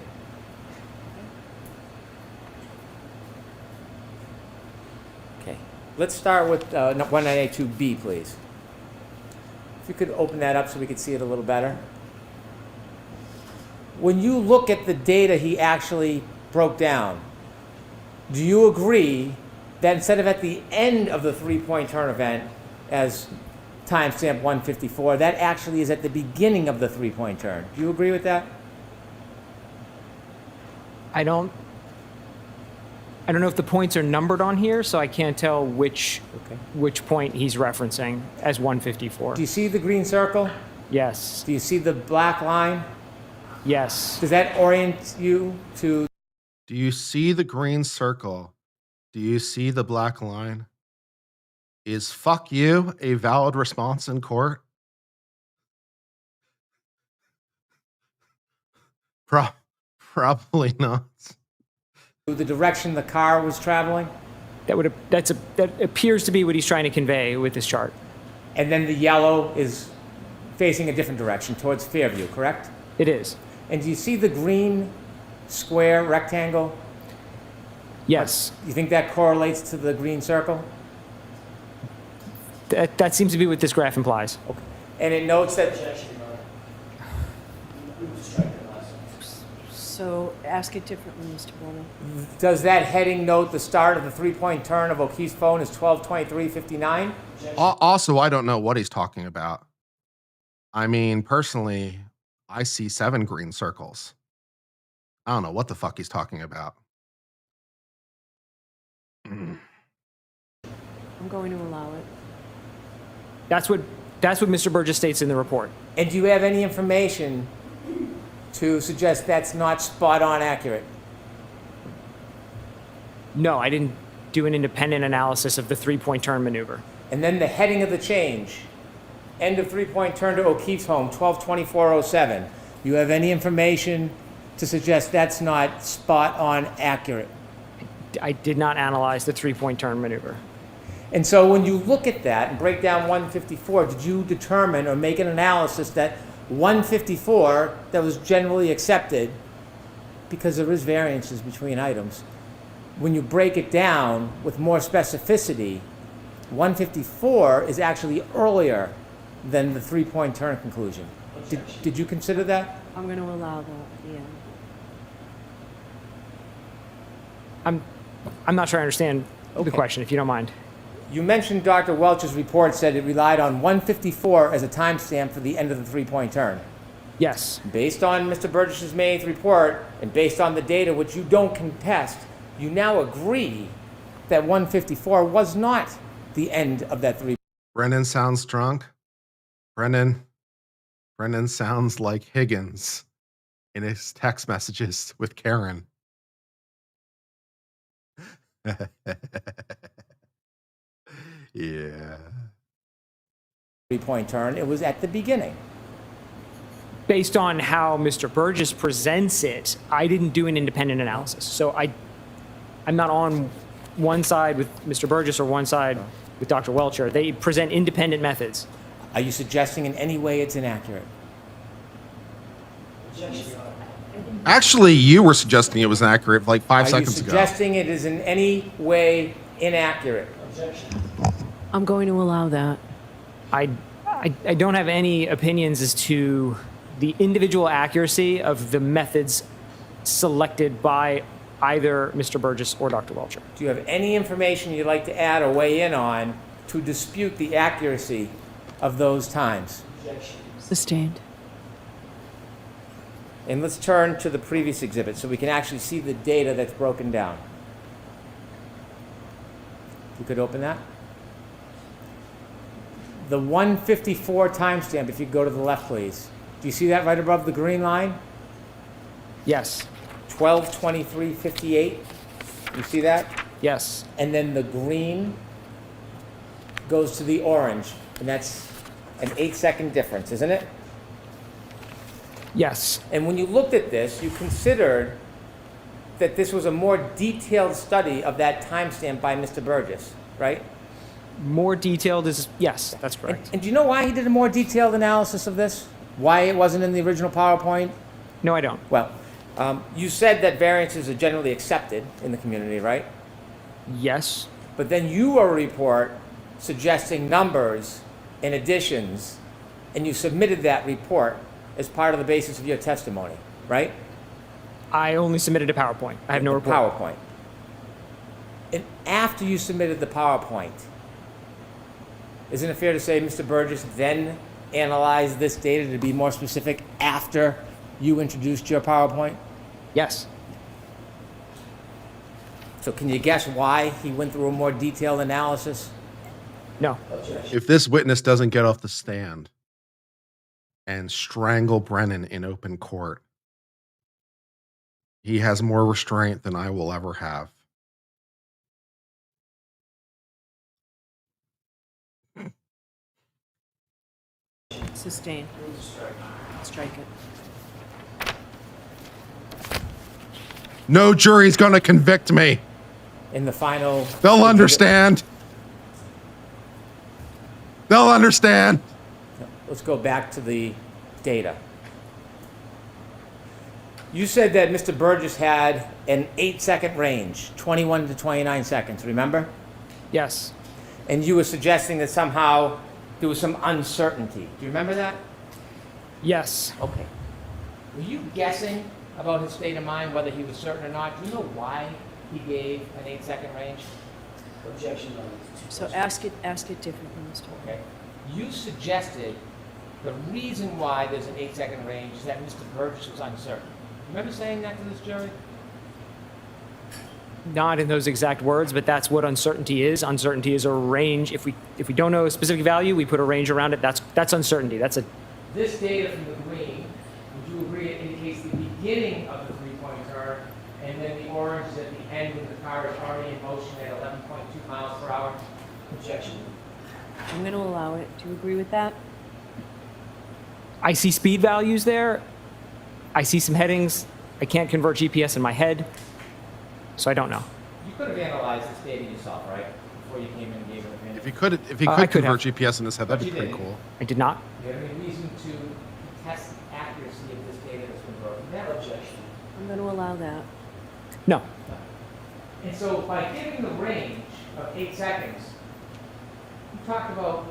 Okay, let's start with 192B, please. If you could open that up so we could see it a little better. When you look at the data he actually broke down, do you agree that instead of at the end of the three-point turn event as timestamp 154, that actually is at the beginning of the three-point turn? Do you agree with that? I don't know if the points are numbered on here, so I can't tell which point he's referencing as 154. Do you see the green circle? Yes. Do you see the black line? Yes. Does that orient you to? Do you see the green circle? Do you see the black line? Is fuck you a valid response in court? Probably not. The direction the car was traveling? That appears to be what he's trying to convey with this chart. And then the yellow is facing a different direction, towards Fairview, correct? It is. And do you see the green square rectangle? Yes. You think that correlates to the green circle? That seems to be what this graph implies. Okay. And it notes that. So ask it differently, Mr. Brennan. Does that heading note the start of the three-point turn of O'Keefe's phone is 12:23:59? Also, I don't know what he's talking about. I mean, personally, I see 7 green circles. I don't know what the fuck he's talking about. I'm going to allow it. That's what Mr. Burgess states in the report. And do you have any information to suggest that's not spot on accurate? No, I didn't do an independent analysis of the three-point turn maneuver. And then the heading of the change, end of three-point turn to O'Keefe's home, 12:24:07. You have any information to suggest that's not spot on accurate? I did not analyze the three-point turn maneuver. And so when you look at that and break down 154, did you determine or make an analysis that 154 that was generally accepted, because there is variances between items, when you break it down with more specificity, 154 is actually earlier than the three-point turn conclusion. Did you consider that? I'm going to allow that, yeah. I'm not sure I understand the question, if you don't mind. You mentioned Dr. Welch's report said it relied on 154 as a timestamp for the end of the three-point turn. Yes. Based on Mr. Burgess's May 8th report and based on the data which you don't contest, you now agree that 154 was not the end of that three. Brennan sounds drunk. Brennan sounds like Higgins in his text messages with Karen. Yeah. Three-point turn, it was at the beginning. Based on how Mr. Burgess presents it, I didn't do an independent analysis. So I'm not on one side with Mr. Burgess or one side with Dr. Welcher. They present independent methods. Are you suggesting in any way it's inaccurate? Actually, you were suggesting it was inaccurate like 5 seconds ago. Are you suggesting it is in any way inaccurate? I'm going to allow that. I don't have any opinions as to the individual accuracy of the methods selected by either Mr. Burgess or Dr. Welcher. Do you have any information you'd like to add or weigh in on to dispute the accuracy of those times? Sustained. And let's turn to the previous exhibit so we can actually see the data that's broken down. If you could open that. The 154 timestamp, if you go to the left, please. Do you see that right above the green line? Yes. 12:23:58. You see that? Yes. And then the green goes to the orange, and that's an 8-second difference, isn't it? Yes. And when you looked at this, you considered that this was a more detailed study of that timestamp by Mr. Burgess, right? More detailed is, yes, that's correct. And do you know why he did a more detailed analysis of this? Why it wasn't in the original PowerPoint? No, I don't. Well, you said that variances are generally accepted in the community, right? Yes. But then you wrote a report suggesting numbers and additions, and you submitted that report as part of the basis of your testimony, right? I only submitted a PowerPoint. I have no report. PowerPoint. And after you submitted the PowerPoint, isn't it fair to say Mr. Burgess then analyzed this data to be more specific after you introduced your PowerPoint? Yes. So can you guess why he went through a more detailed analysis? No. If this witness doesn't get off the stand and strangle Brennan in open court, he has more restraint than I will ever have. Sustain. Strike it. No jury's gonna convict me. In the final... They'll understand. They'll understand. Let's go back to the data. You said that Mr. Burgess had an 8-second range, 21 to 29 seconds, remember? Yes. And you were suggesting that somehow there was some uncertainty. Do you remember that? Yes. Okay. Were you guessing about his state of mind, whether he was certain or not? Do you know why he gave an 8-second range? Objection. So ask it differently, Mr. Okay. You suggested the reason why there's an 8-second range is that Mr. Burgess was uncertain. Remember saying that to this jury? Not in those exact words, but that's what uncertainty is. Uncertainty is a range. If we don't know a specific value, we put a range around it. That's uncertainty. That's a... This data from the green, would you agree it indicates the beginning of the three-point turn, and then the orange is at the end when the car is already in motion at 11.2 miles per hour? Objection. I'm going to allow it. Do you agree with that? I see speed values there. I see some headings. I can't convert GPS in my head, so I don't know. You could have analyzed this data yourself, right? Before you came in and gave an opinion. If he could I could convert have. GPS in his head, that'd But be you pretty didn't. cool. I did not. Do you have any reason to test the accuracy of this data that's been broken down? Objection. I'm going to allow that. No. And so by giving the range of 8 seconds, you talked about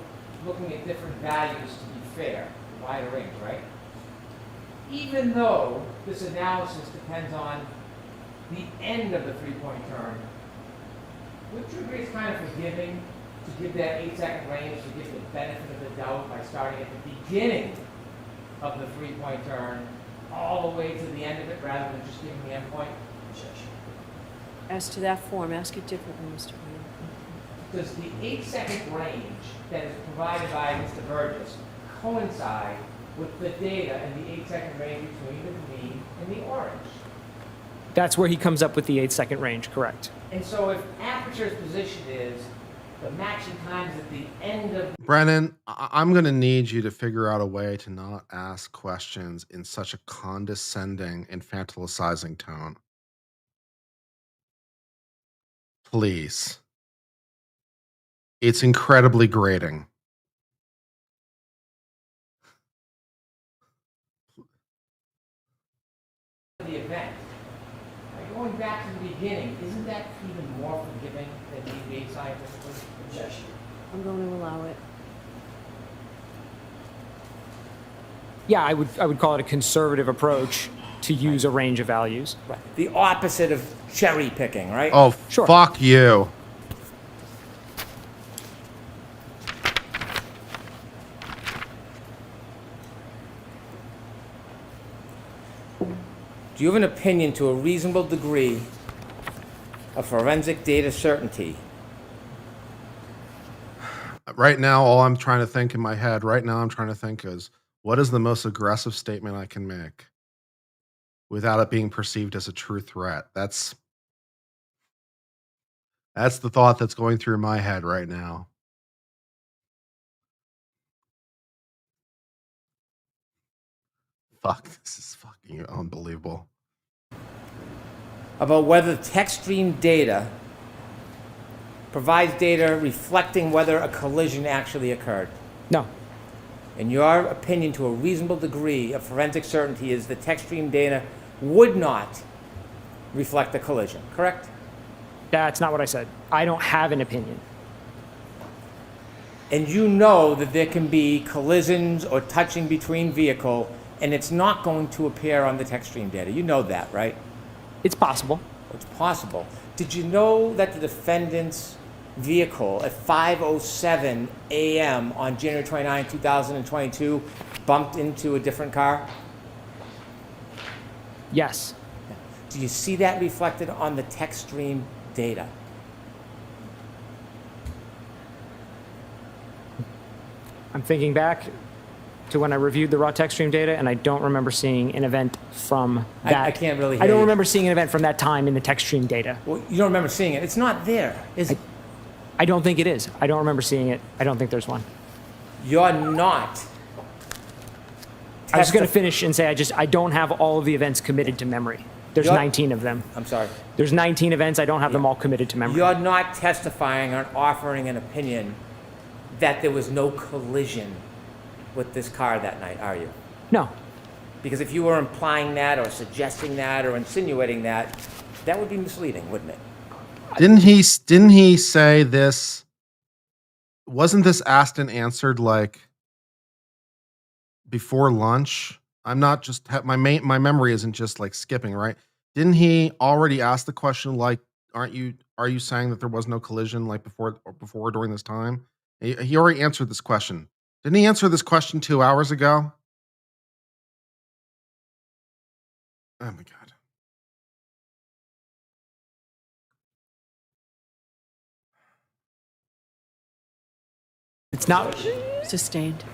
looking at different values to be fair, a wider range, right? Even though this analysis depends on the end of the three-point turn, would you agree it's kind of forgiving to give that 8-second range to give the benefit of the doubt by starting at the beginning of the three-point turn all the way to the end of it rather than just giving the end point? As to that form, ask it differently, Mr. Green. Does the 8-second range that is provided by Mr. Burgess coincide with the data and the 8-second range between the green and the orange? That's where he comes up with the 8-second range, correct. And so if Aperture's position is the matching times at the end of... Brennan, I'm going to need you to figure out a way to not ask questions in such a condescending, infantilizing tone. Please. It's incredibly grating. the event. Going back to the beginning, isn't that even more forgiving than being made scientifically? Objection. I'm going to allow it. Yeah, I would call it a conservative approach to use a range of values. Right. The opposite of cherry picking, right? Oh, Sure. fuck you. Do you have an opinion to a reasonable degree of forensic data certainty? Right now, all I'm trying to think in my head right now, I'm trying to think is, what is the most aggressive statement I can make without it being perceived as a true threat? That's the thought that's going through my head right now. Fuck, this is fucking unbelievable. about whether the text stream data provides data reflecting whether a collision actually occurred? No. In your opinion, to a reasonable degree of forensic certainty, is the text stream data would not reflect the collision, correct? That's not what I said. I don't have an opinion. And you know that there can be collisions or touching between vehicle, and it's not going to appear on the text stream data. You know that, right? It's possible. It's possible. Did you know that the defendant's vehicle at 5:07 a.m. on January 29, 2022 bumped into a different car? Yes. Do you see that reflected on the text stream data? I'm thinking back to when I reviewed the raw text stream data, and I don't remember seeing an event from that. I can't really hear I don't you. remember seeing an event from that time in the text stream data. Well, you don't remember seeing it. It's not there, is it? I don't think it is. I don't remember seeing it. I don't think there's one. You're not. I was going to finish and say I don't have all of the events committed to memory. There's 19 of them. I'm sorry. There's 19 events. I don't have them all committed to memory. You're not testifying or offering an opinion that there was no collision with this car that night, are you? No. Because if you were implying that or suggesting that or insinuating that, that would be misleading, wouldn't it? Didn't he say this? Wasn't this asked and answered like before lunch? I'm not just my memory isn't just like skipping, right? Didn't he already ask the question like, are you saying that there was no collision like before or during this time? He already answered this question. Didn't he answer this question 2 hours ago? Oh my God. It's not. Sustained.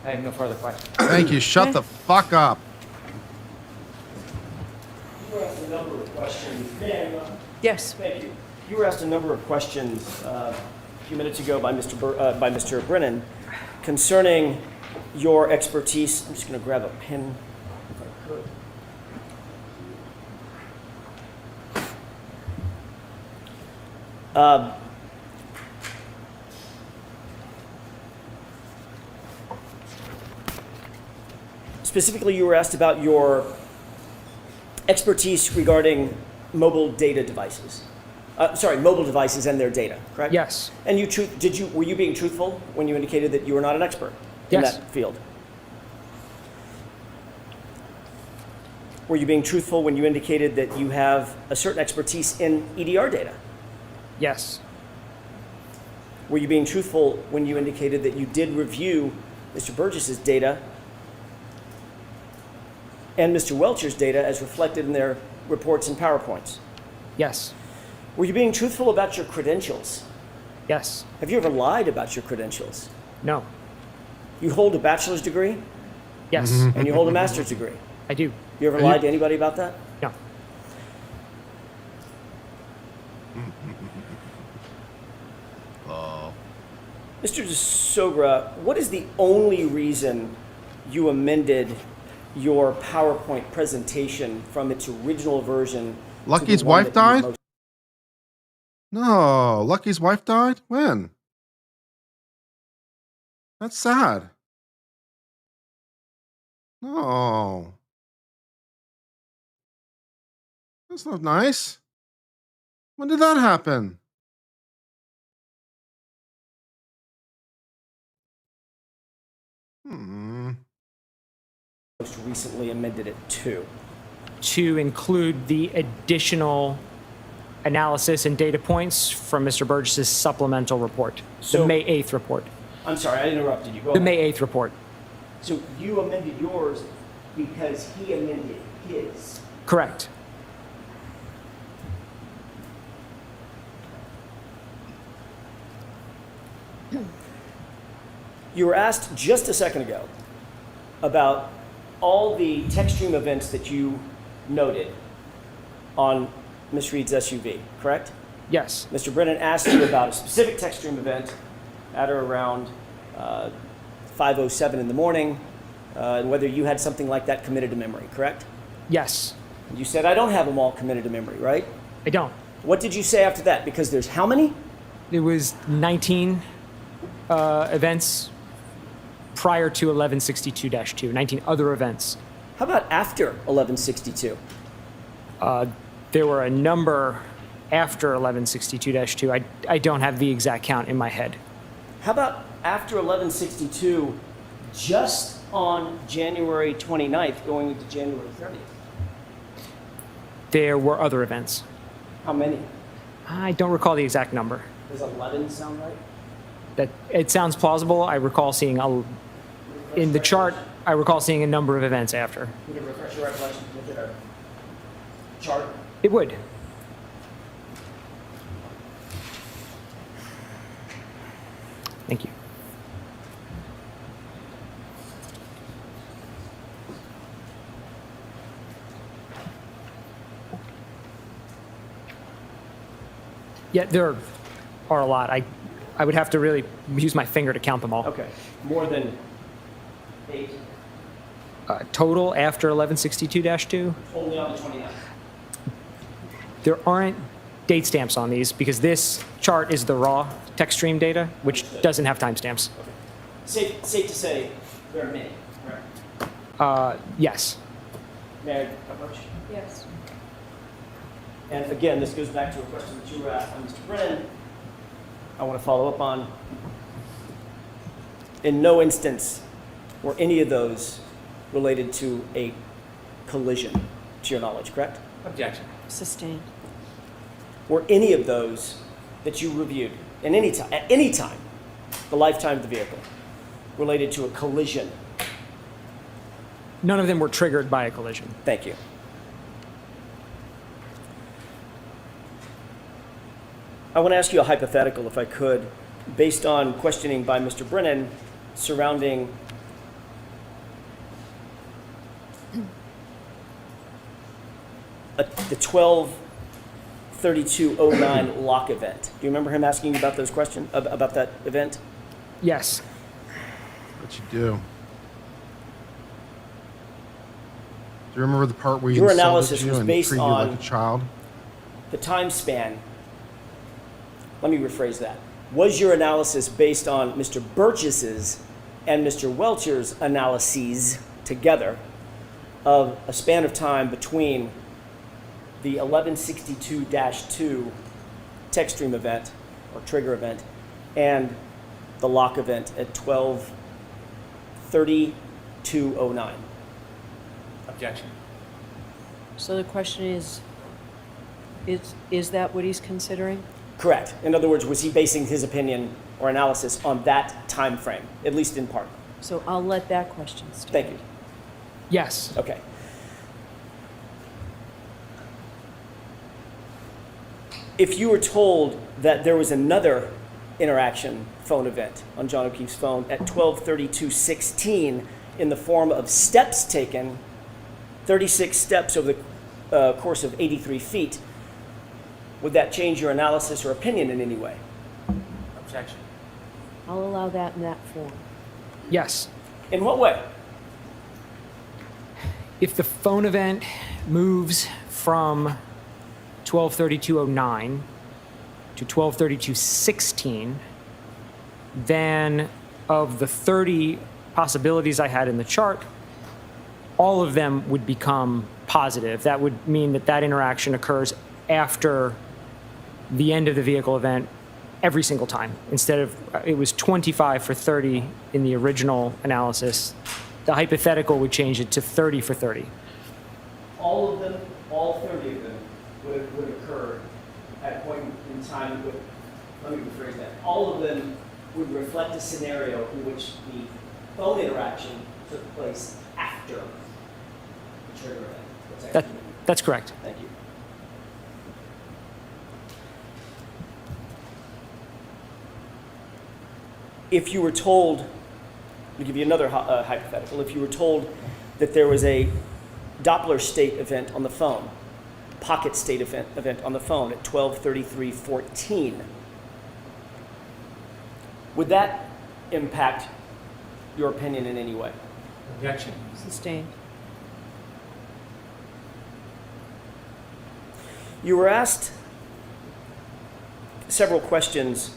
I have no further questions. Thank you. Shut the fuck up. You were asked a number of questions. Yes. Thank you. You were asked a number of questions a few minutes ago by Mr. Brennan concerning your expertise. I'm just going to grab a pen if I could. Specifically, you were asked about your expertise regarding mobile data devices. Mobile devices and their data, correct? Yes. And were you being truthful when you indicated that you were not an expert in Yes. that field? Were you being truthful when you indicated that you have a certain expertise in EDR data? Yes. Were you being truthful when you indicated that you did review Mr. Burgess's data and Mr. Welcher's data as reflected in their reports and PowerPoints? Yes. Were you being truthful about your credentials? Yes. Have you ever lied about your credentials? No. You hold a bachelor's degree Yes. and you hold a master's degree. I do. You ever lied to anybody about that? No. Mr. DeSogra, what is the only reason you amended your PowerPoint presentation from its original version? Lucky's to the one wife that you died? No, Lucky's wife died? When? That's sad. No. That's not nice. When did that happen? Most recently amended it to. To include the additional analysis and data points from Mr. Burgess's supplemental report, So- the May 8th report. I'm sorry, I interrupted you. Go The ahead. May 8th report. So you amended yours because he amended his. Correct. You were asked just a second ago about all the text stream events that you noted on Ms. Reed's SUV, correct? Yes. Mr. Brennan asked you about a specific text stream event at or around 5:07 in the morning, and whether you had something like that committed to memory, correct? Yes. You said I don't have them all committed to memory, right? I don't. What did you say after that? Because there's how many? There was 19 events prior to 1162-2, 19 other events. How about after 1162? There were a number after 1162-2. I don't have the exact count in my head. How about after 1162, just on January 29th, going into January 30th? There were other events. How many? I don't recall the exact number. Does 11 sound right? That it sounds plausible. I recall seeing in the chart. I recall seeing a number of events after. Would it refresh your recollection? Look at our chart. It would. Thank you. Yeah, there are a lot. I would have to really use my finger to count them all. Okay. More than 8? Total after 1162-2? Only on the 29th. There aren't date stamps on these because this chart is the raw text stream data, which doesn't have timestamps. Okay. Safe to say there are many, right? Yes. May I approach? Yes. And again, this goes back to a question that you were asked by Mr. Brennan. I want to follow up on. In no instance were any of those related to a collision, to your knowledge, correct? Objection. Sustained. Were any of those that you reviewed at any time, the lifetime of the vehicle, related to a collision? None of them were triggered by a collision. Thank you. I want to ask you a hypothetical, if I could, based on questioning by Mr. Brennan surrounding the 12/32/09 lock event. Do you remember him asking you about those questions, about that event? Yes. What you do? Do you remember the part where you Your insulted analysis you was and based treated you on like a child? the time span. Let me rephrase that. Was your analysis based on Mr. Burgess's and Mr. Welcher's analyses together of a span of time between the 1162-2 text stream event or trigger event and the lock event at 12/32/09? Objection. So the question is that what he's considering? Correct. In other words, was he basing his opinion or analysis on that time frame, at least in part? So I'll let that question stand. Thank you. Yes. Okay. If you were told that there was another interaction phone event on John O'Keefe's phone at 12/32/16 in the form of steps taken, 36 steps over the course of 83 feet, would that change your analysis or opinion in any way? Objection. I'll allow that in that form. Yes. In what way? If the phone event moves from 12/32/09 to 12/32/16, then of the 30 possibilities I had in the chart, all of them would become positive. That would mean that that interaction occurs after the end of the vehicle event every single time. Instead of, it was 25 for 30 in the original analysis, the hypothetical would change it to 30 for 30. All of them, all 30 of them, would occur at a point in time with, let me rephrase that, all of them would reflect a scenario in which the phone interaction took place after the trigger event. That's correct. Thank you. If you were told, to give you another hypothetical, if you were told that there was a Doppler state event on the phone, pocket state event on the phone at 12/33/14, would that impact your opinion in any way? Objection. Sustained. You were asked several questions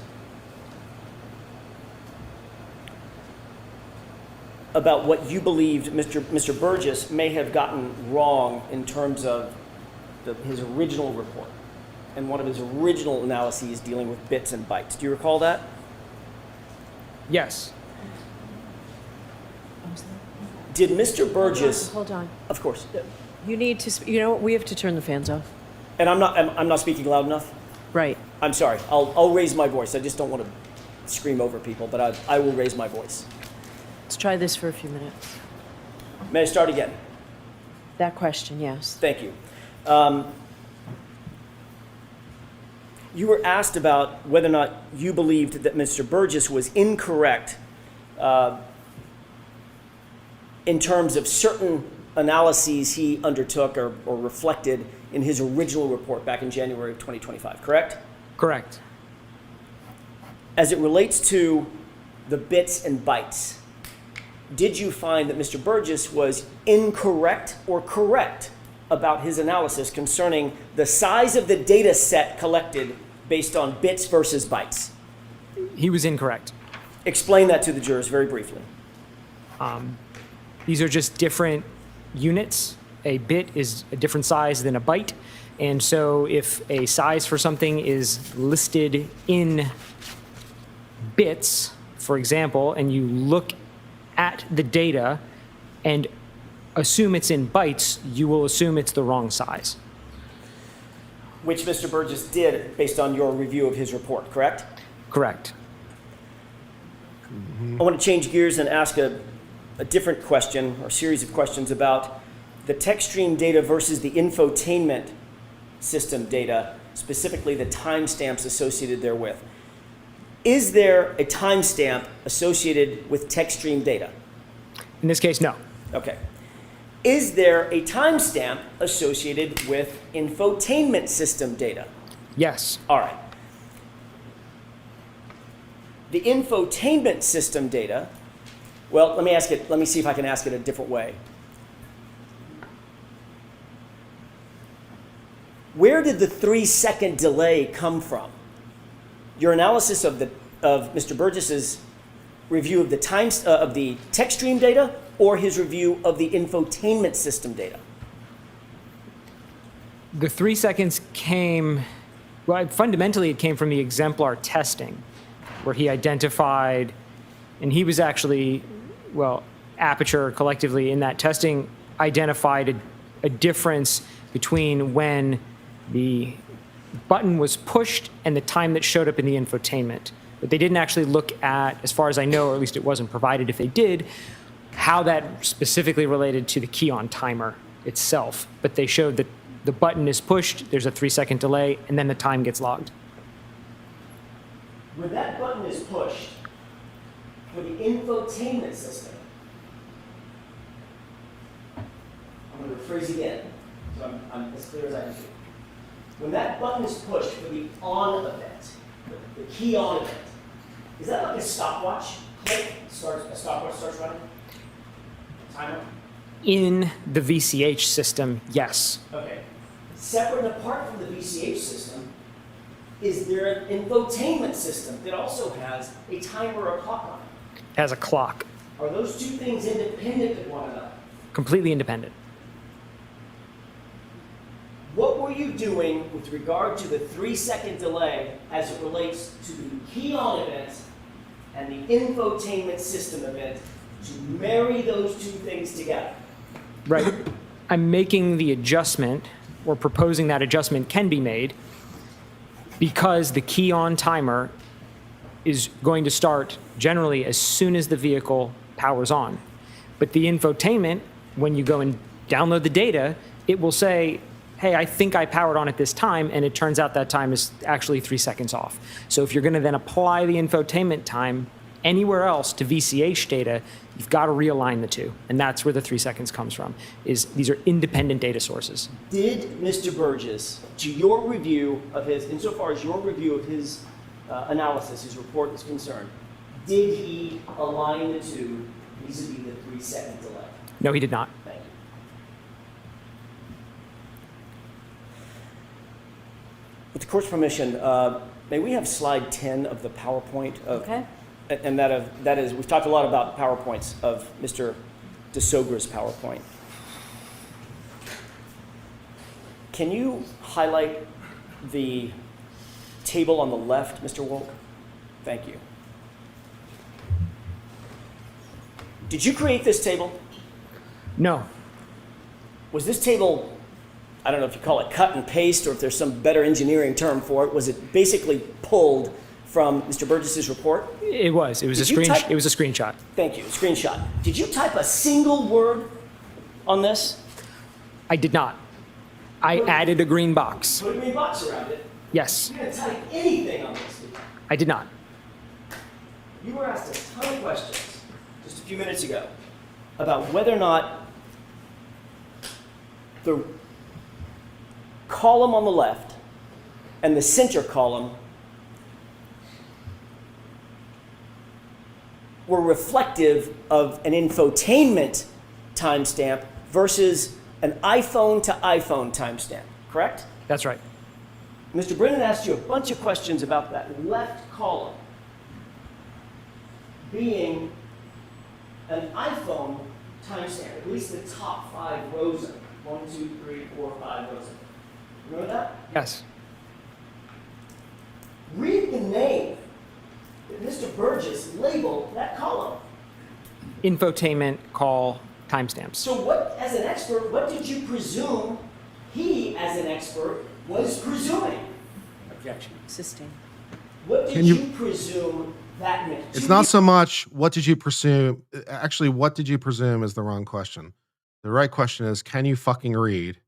about what you believed Mr. Burgess may have gotten wrong in terms of his original report and one of his original analyses dealing with bits and bytes. Do you recall that? Yes. Did Mr. Burgess... Hold on. Of course. You need to, you know what, we have to turn the fans off. And I'm not speaking loud enough? Right. I'm sorry. I'll raise my voice. I just don't want to scream over people, but I will raise my voice. Let's try this for a few minutes. May I start again? That question, yes. Thank you. You were asked about whether or not you believed that Mr. Burgess was incorrect in terms of certain analyses he undertook or reflected in his original report back in January of 2025, correct? Correct. As it relates to the bits and bytes, did you find that Mr. Burgess was incorrect or correct about his analysis concerning the size of the data set collected based on bits versus bytes? He was incorrect. Explain that to the jurors very briefly. These are just different units. A bit is a different size than a byte. And so if a size for something is listed in bits, for example, and you look at the data and assume it's in bytes, you will assume it's the wrong size. Which Mr. Burgess did based on your review of his report, correct? Correct. I want to change gears and ask a different question or series of questions about the text stream data versus the infotainment system data, specifically the timestamps associated therewith. Is there a timestamp associated with text stream data? In this case, no. Okay. Is there a timestamp associated with infotainment system data? Yes. All right. The infotainment system data, well, let me see if I can ask it a different way. Where did the 3-second delay come from? Your analysis of Mr. Burgess's review of the text stream data or his review of the infotainment system data? The 3 seconds came, well, fundamentally it came from the exemplar testing, where he identified, and he was actually, well, Aperture collectively in that testing identified a difference between when the button was pushed and the time that showed up in the infotainment. But they didn't actually look at, as far as I know, or at least it wasn't provided if they did, how that specifically related to the key on timer itself. But they showed that the button is pushed, there's a 3-second delay, and then the time gets logged. When that button is pushed for the infotainment system, I'm going to rephrase again, so I'm as clear as I can be. When that button is pushed for the on event, the key on event, is that like a stopwatch? Click, a stopwatch starts running? Timer? In the VCH system, yes. Okay. Separate and apart from the VCH system, is there an infotainment system that also has a timer or a clock on it? It has a clock. Are those two things independent of one another? Completely independent. What were you doing with regard to the 3-second delay as it relates to the key on event and the infotainment system event to marry those two things together? Right. I'm making the adjustment, or proposing that adjustment can be made, because the key on timer is going to start generally as soon as the vehicle powers on. But the infotainment, when you go and download the data, it will say, hey, I think I powered on at this time, and it turns out that time is actually 3 seconds off. So if you're going to then apply the infotainment time anywhere else to VCH data, you've got to realign the two. And that's where the 3 seconds comes from, is these are independent data sources. Did Mr. Burgess, to your review of his, insofar as your review of his analysis, his report is concerned, did he align the two vis-a-vis the 3-second delay? No, he did not. Thank you. With the court's permission, may we have slide 10 of the PowerPoint of, Okay. and that is, we've talked a lot about PowerPoints of Mr. DeSogra's PowerPoint. Can you highlight the table on the left, Mr. Wolk? Thank you. Did you create this table? No, Was this table, I don't know if you call it cut and paste or if there's some better engineering term for it, was it basically pulled from Mr. Burgess's report? it was. It was Did you type- it was a screenshot. Thank you, screenshot. Did you type a single word on this? I did not. I added a green box. Put a green box around it. Yes, You didn't type anything on this, did you? I did not. You were asked a ton of questions just a few minutes ago about whether or not the column on the left and the center column were reflective of an infotainment timestamp versus an iPhone to iPhone timestamp, correct? That's right. Mr. Brennan asked you a bunch of questions about that left column being an iPhone timestamp, at least the top 5 rows of it. 1, 2, 3, 4, 5 rows of it. Remember that? Yes. Read the name that Mr. Burgess labeled that column. Infotainment call timestamps. So what, as an expert, what did you presume he, as an expert, was presuming? Objection. Sustain. What did Can you you- presume that meant? It's not so much what did you presume. Actually, what did you presume is the wrong question. The right question is, can you fucking read?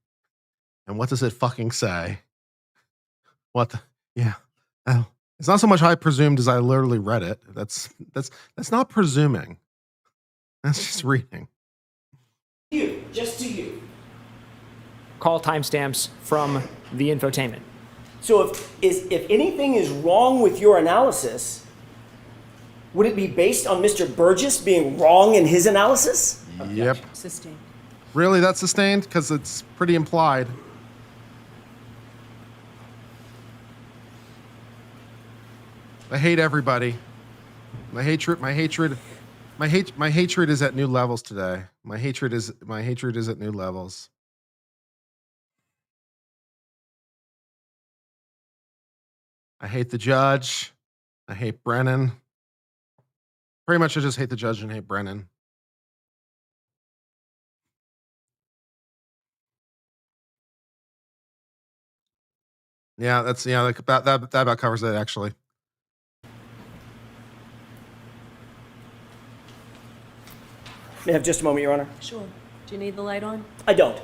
And what does it fucking say? What the, yeah. Oh, it's not so much I presumed as I literally read it. That's not presuming. That's just reading. You, just to you. Call timestamps from the infotainment. So if anything is wrong with your analysis, would it be based on Mr. Burgess being wrong in his analysis? Yep. Sustain. Really, that's sustained? Because it's pretty implied. I hate everybody. My hatred is at new levels today. My hatred is at new levels. I hate the judge. I hate Brennan. Pretty much I just hate the judge and hate Brennan. Yeah, that's like that about covers it actually. May I have just a moment, Your Honor? Sure. Do you need the light on? I don't.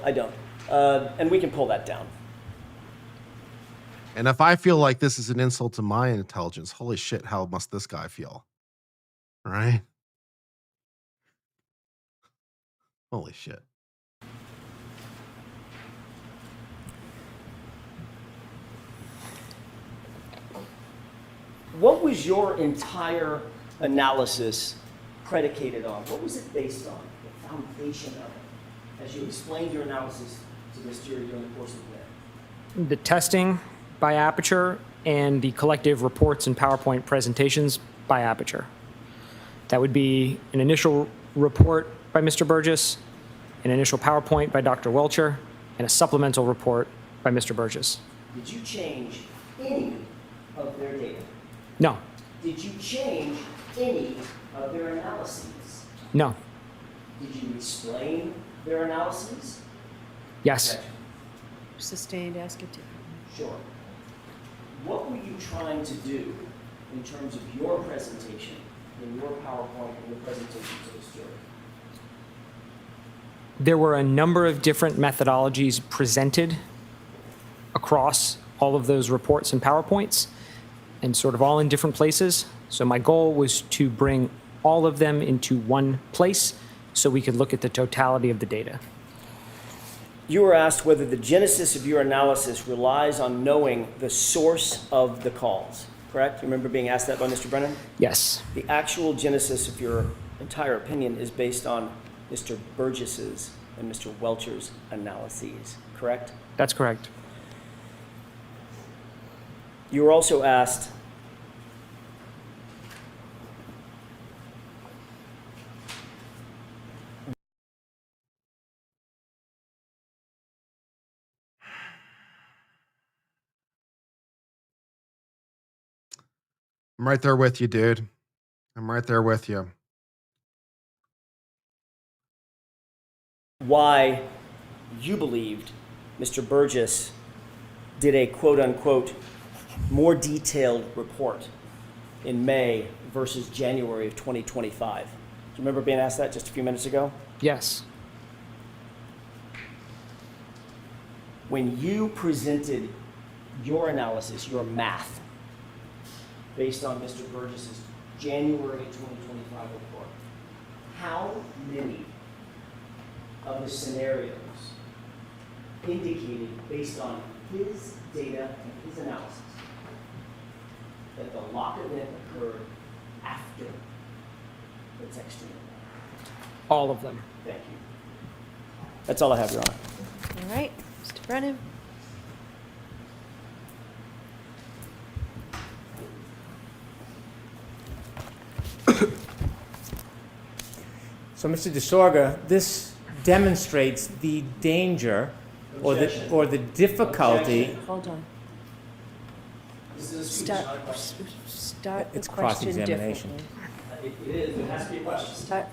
And we can pull that down. And if I feel like this is an insult to my intelligence, holy shit, how must this guy feel? Right? Holy shit. What was your entire analysis predicated on? What was it based on? The foundation of it, as you explained your analysis to this jury during the course of the day? The testing by Aperture and the collective reports and PowerPoint presentations by Aperture. That would be an initial report by Mr. Burgess, an initial PowerPoint by Dr. Welcher, and a supplemental report by Mr. Burgess. Did you change any of their data? No, Did you change any of their analyses? no, Did you explain their analyses? yes. Sustained, ask it to. Sure. What were you trying to do in terms of your presentation, in your PowerPoint, and your presentation to this jury? There were a number of different methodologies presented across all of those reports and PowerPoints, and sort of all in different places. So my goal was to bring all of them into one place so we could look at the totality of the data. You were asked whether the genesis of your analysis relies on knowing the source of the calls, correct? You remember being asked that by Mr. Brennan? Yes, The actual genesis of your entire opinion is based on Mr. Burgess's and Mr. Welcher's analyses, correct? that's correct. You were also asked I'm right there with you, dude. I'm right there with you. why you believed Mr. Burgess did a quote-unquote more detailed report in May versus January of 2025. Do you remember being asked that just a few minutes ago? Yes. When you presented your analysis, your math, based on Mr. Burgess's January 2025 report, how many of the scenarios indicated, based on his data and his analysis, that the lock event occurred after the texting? All of them. Thank you. That's all I have, Your Honor. All right, Mr. Brennan. So, Mr. DeSorga, this demonstrates the danger or the difficulty. Hold on. Start the It's question cross-examination. differently. It is. It has to be a question. Start.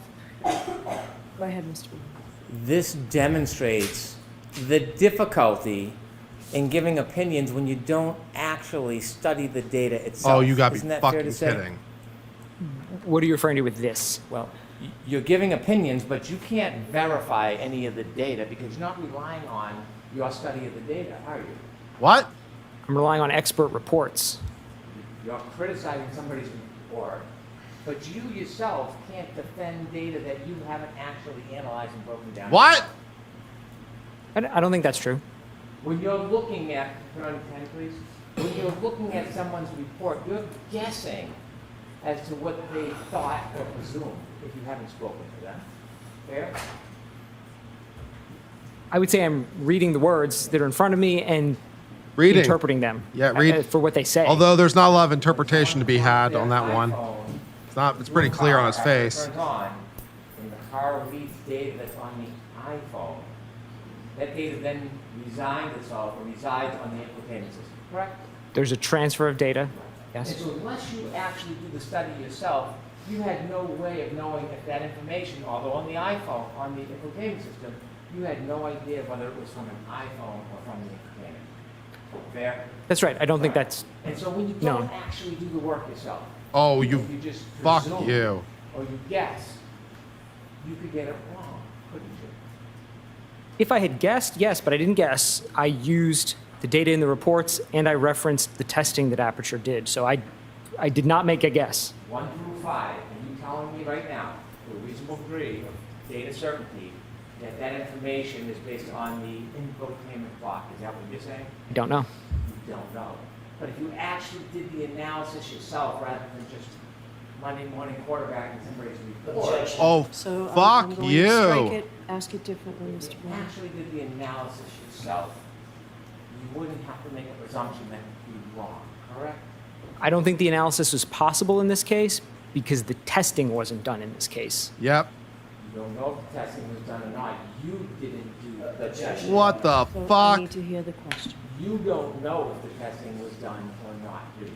Go ahead, Mr. Brennan. This demonstrates the difficulty in giving opinions when you don't actually study the data itself. Oh, you got Isn't me that fair to fucking say? kidding. What are you referring to with this? Well, you're giving opinions, but you can't verify any of the data because you're not relying on your study of the data, are you? What? I'm relying on expert reports. You're criticizing somebody's report, but you yourself can't defend data that you haven't actually analyzed and broken down. What? I don't think that's true. When you're looking at, put on 10 please, when you're looking at someone's report, you're guessing as to what they thought or presumed if you haven't spoken to them. Fair? I would say I'm reading the words that are in front of me and Reading. interpreting them. Yeah, read. For what they say. Although there's not a lot of interpretation to be had on that one. iPhone, It's not. It's pretty clear on his face. Turns on, and the car reads data that's on the iPhone. That data then resides itself or resides on the infotainment system. Correct? There's a transfer of data. And Yes. so unless you actually do the study yourself, you had no way of knowing if that information, although on the iPhone, on the infotainment system, you had no idea whether it was from an iPhone or from the infotainment. Fair? That's right. I don't think that's. And so when you No. don't actually do the work yourself, Oh, if you. you just Fuck presume you. or you guess, you could get it wrong, couldn't you? If I had guessed, yes, but I didn't guess. I used the data in the reports and I referenced the testing that Aperture did. So I did not make a guess. 1 through 5, and you telling me right now, to a reasonable degree of data certainty, that that information is based on the infotainment clock. Is that what you're saying? I don't know. You don't know. But if you actually did the analysis yourself rather than just Monday morning quarterbacking somebody's report, Oh, So fuck I'm going you. to strike it, ask it differently, if Mr. you Brennan. actually did the analysis yourself, you wouldn't have to make a presumption that it would be wrong, correct? I don't think the analysis was possible in this case because the testing wasn't done in this case. Yep. You don't know if the testing was done or not. You didn't do the testing. What the So I fuck? need to hear the question. You don't know if the testing was done or not, do you?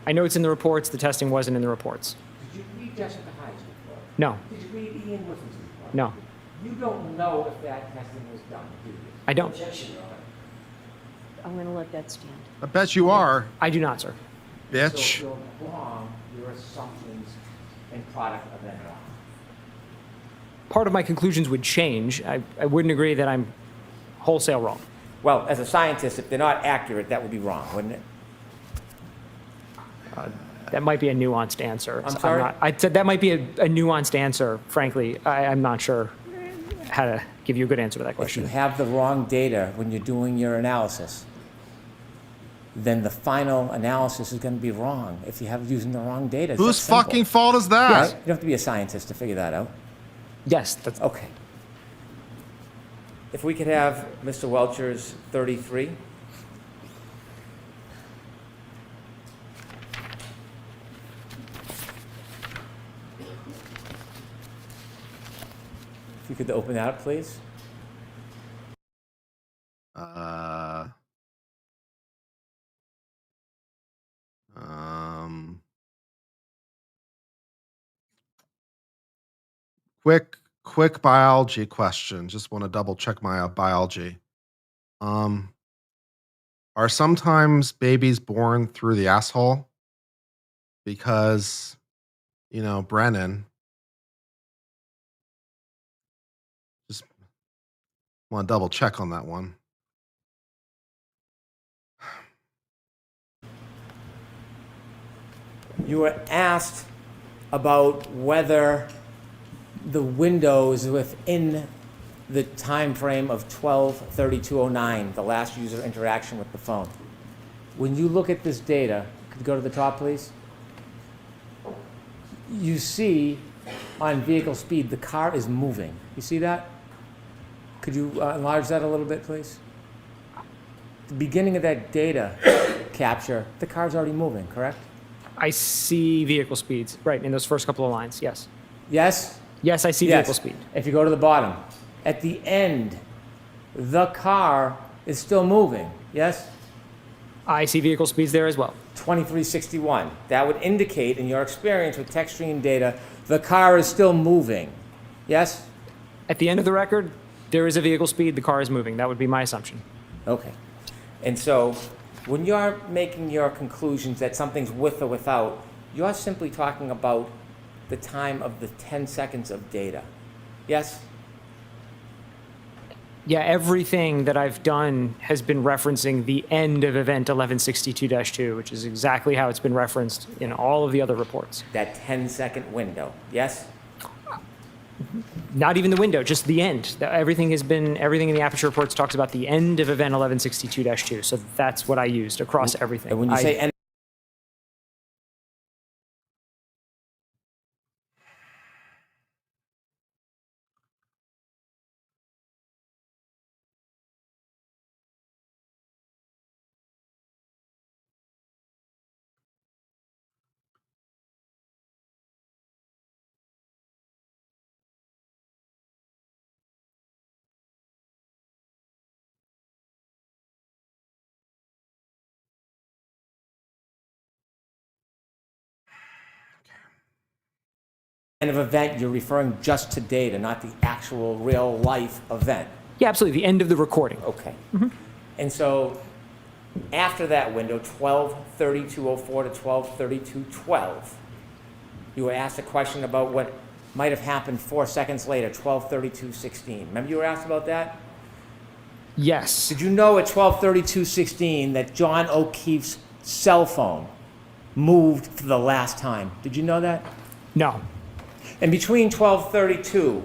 I know it's in the reports. The testing wasn't in the reports. Did you read Jessica Hyde's report? No, Did you read Ian Whitman's report? no, You don't know if that testing was done, do you? I don't. Objection, Your Honor. I'm going to let that stand. I bet you are, I do not, sir. bitch. So you're wrong, your assumptions and product are then wrong. Part of my conclusions would change. I wouldn't agree that I'm wholesale wrong. Well, as a scientist, if they're not accurate, that would be wrong, wouldn't it? That might be a nuanced answer. I'm sorry? I said that might be a nuanced answer, frankly. I'm not sure how to give you a good answer to that If you question. have the wrong data when you're doing your analysis, then the final analysis is going to be wrong if you have using the wrong data. It's Whose that simple. fucking fault is that? Right? You don't have to be a scientist to figure that out. Yes, that's, Okay. If we could have Mr. Welcher's 33. you could open that up, please. Um, quick biology question. Just want to double check my biology. Are sometimes babies born through the asshole? Because, Brennan, just want to double check on that one. You were asked about whether the window is within the time frame of 12/32/09, the last user interaction with the phone. When you look at this data, could you go to the top, please? You see on vehicle speed, the car is moving. You see that? Could you enlarge that a little bit, please? The beginning of that data capture, the car's already moving, correct? I see vehicle speeds, right, in those first couple of lines, yes. Yes? Yes, I see Yes. vehicle speed. If you go to the bottom, at the end, the car is still moving, yes? I see vehicle speeds there as well. 2361. That would indicate, in your experience with text stream data, the car is still moving, yes? At the end of the record, there is a vehicle speed, the car is moving. That would be my assumption. Okay. And so, when you're making your conclusions that something's with or without, you're simply talking about the time of the 10 seconds of data, yes? Yeah, everything that I've done has been referencing the end of event 1162-2, which is exactly how it's been referenced in all of the other reports. That 10-second window, yes? Not even the window, just the end. Everything in the Aperture reports talks about the end of event 1162-2. So that's what I used across everything. And when you say end, of event, you're referring just to data, not the actual real life event. Yeah, absolutely. The end of the recording. Okay. And so after that window, 12/32/04 to 12/32/12, you were asked a question about what might have happened 4 seconds later, 12/32/16. Remember you were asked about that? Yes. Did you know at 12/32/16 that John O'Keefe's cell phone moved for the last time? Did you know that? No. And between 12/32/12,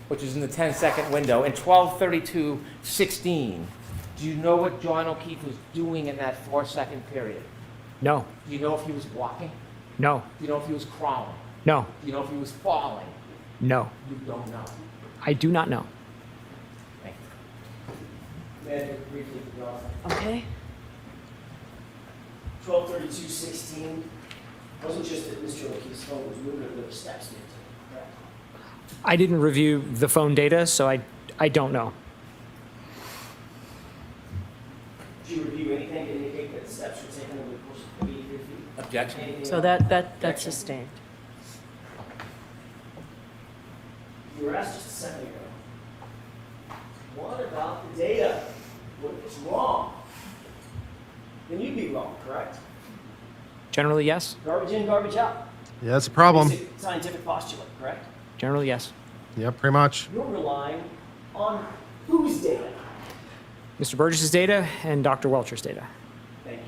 which is in the 10-second window, and 12/32/16, do you know what John O'Keefe was doing in that 4-second period? No. Do you know if he was walking? No. Do you know if he was crawling? No. Do you know if he was falling? No. You don't know. I do not know. Thank you. May I just briefly go on? Okay? 12/32/16 wasn't just that Mr. O'Keefe's phone was moving, there were steps being taken, correct? I didn't review the phone data, so I don't know. Did you review anything to indicate that steps were taken over the course of 83 feet? Objection. Anything So else? that's sustained. You were asked just a second ago, what about the data? What if it's wrong? Then you'd be wrong, correct? Generally, yes. Garbage in, garbage out. Yeah, that's a problem. Basic scientific postulate, correct? Generally, yes. Yeah, pretty much. You're relying on whose data? Mr. Burgess's data and Dr. Welcher's data. Thank you.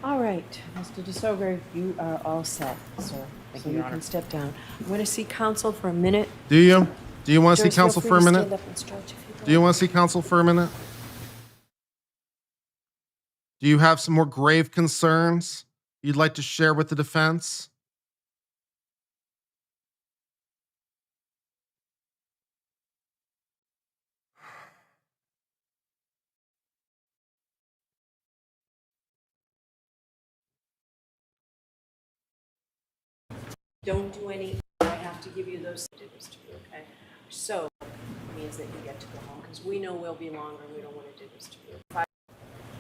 All right, Mr. DeSoger, you are all set, sir. So you, you Your Honor. can step down. I'm going to see counsel for a minute. Do you? Do you want to see Joyce, feel counsel free for a to minute? stand up and stretch if you'd Do you like. want to see counsel for a minute? Do you have some more grave concerns you'd like to share with the defense? Don't do any, I have to give you those digits to you, okay? So, it means that you get to go home, because we know we'll be longer, and we don't want to do this to you.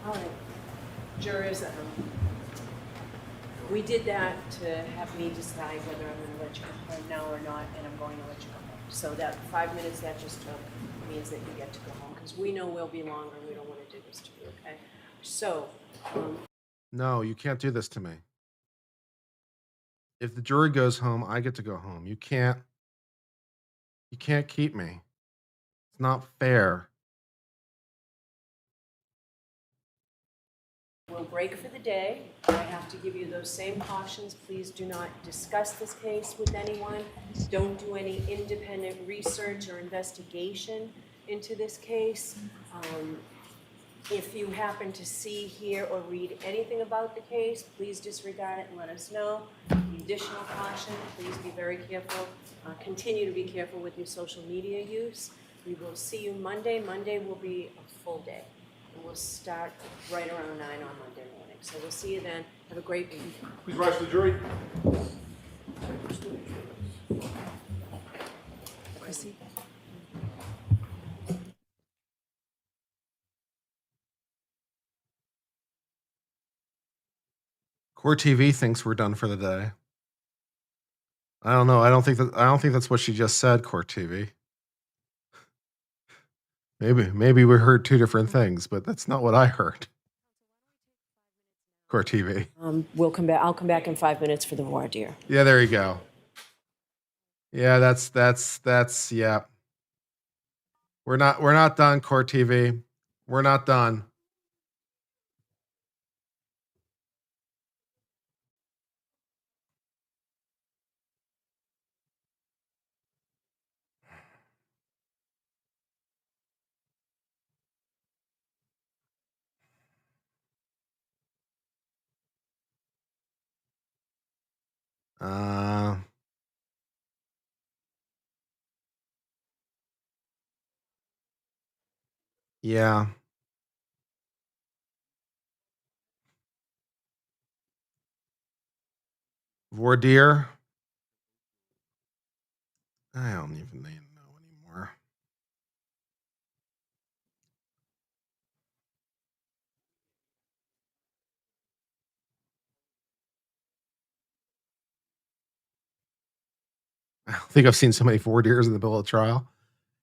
All right, jurors, we did that to have me decide whether I'm going to let you go home now or not, and I'm going to let you go home. So that 5 minutes that just took means that you get to go home, because we know we'll be longer, and we don't want to do this to you, okay? So, No, you can't do this to me. If the jury goes home, I get to go home. You can't keep me. It's not fair. we'll break for the day. I have to give you those same cautions. Please do not discuss this case with anyone. Don't do any independent research or investigation into this case. If you happen to see, hear, or read anything about the case, please disregard it and let us know. Additional caution, please be very careful. Continue to be careful with your social media use. We will see you Monday. Monday will be a full day. And we'll start right around 9 on Monday morning. So we'll see you then. Have a great week. Please rise to the jury. Chrissy? Court TV thinks we're done for the day. I don't know. I don't think that's what she just said, Court TV. Maybe we heard two different things, but that's not what I heard. Court TV. We'll come back. I'll come back in 5 minutes for the voir dire. Yeah, there you go. Yeah, that's yeah. We're not done, Court TV. We're not done. Yeah. Voir dire. I don't even know anymore. I don't think I've seen so many voir dires in the middle of the trial.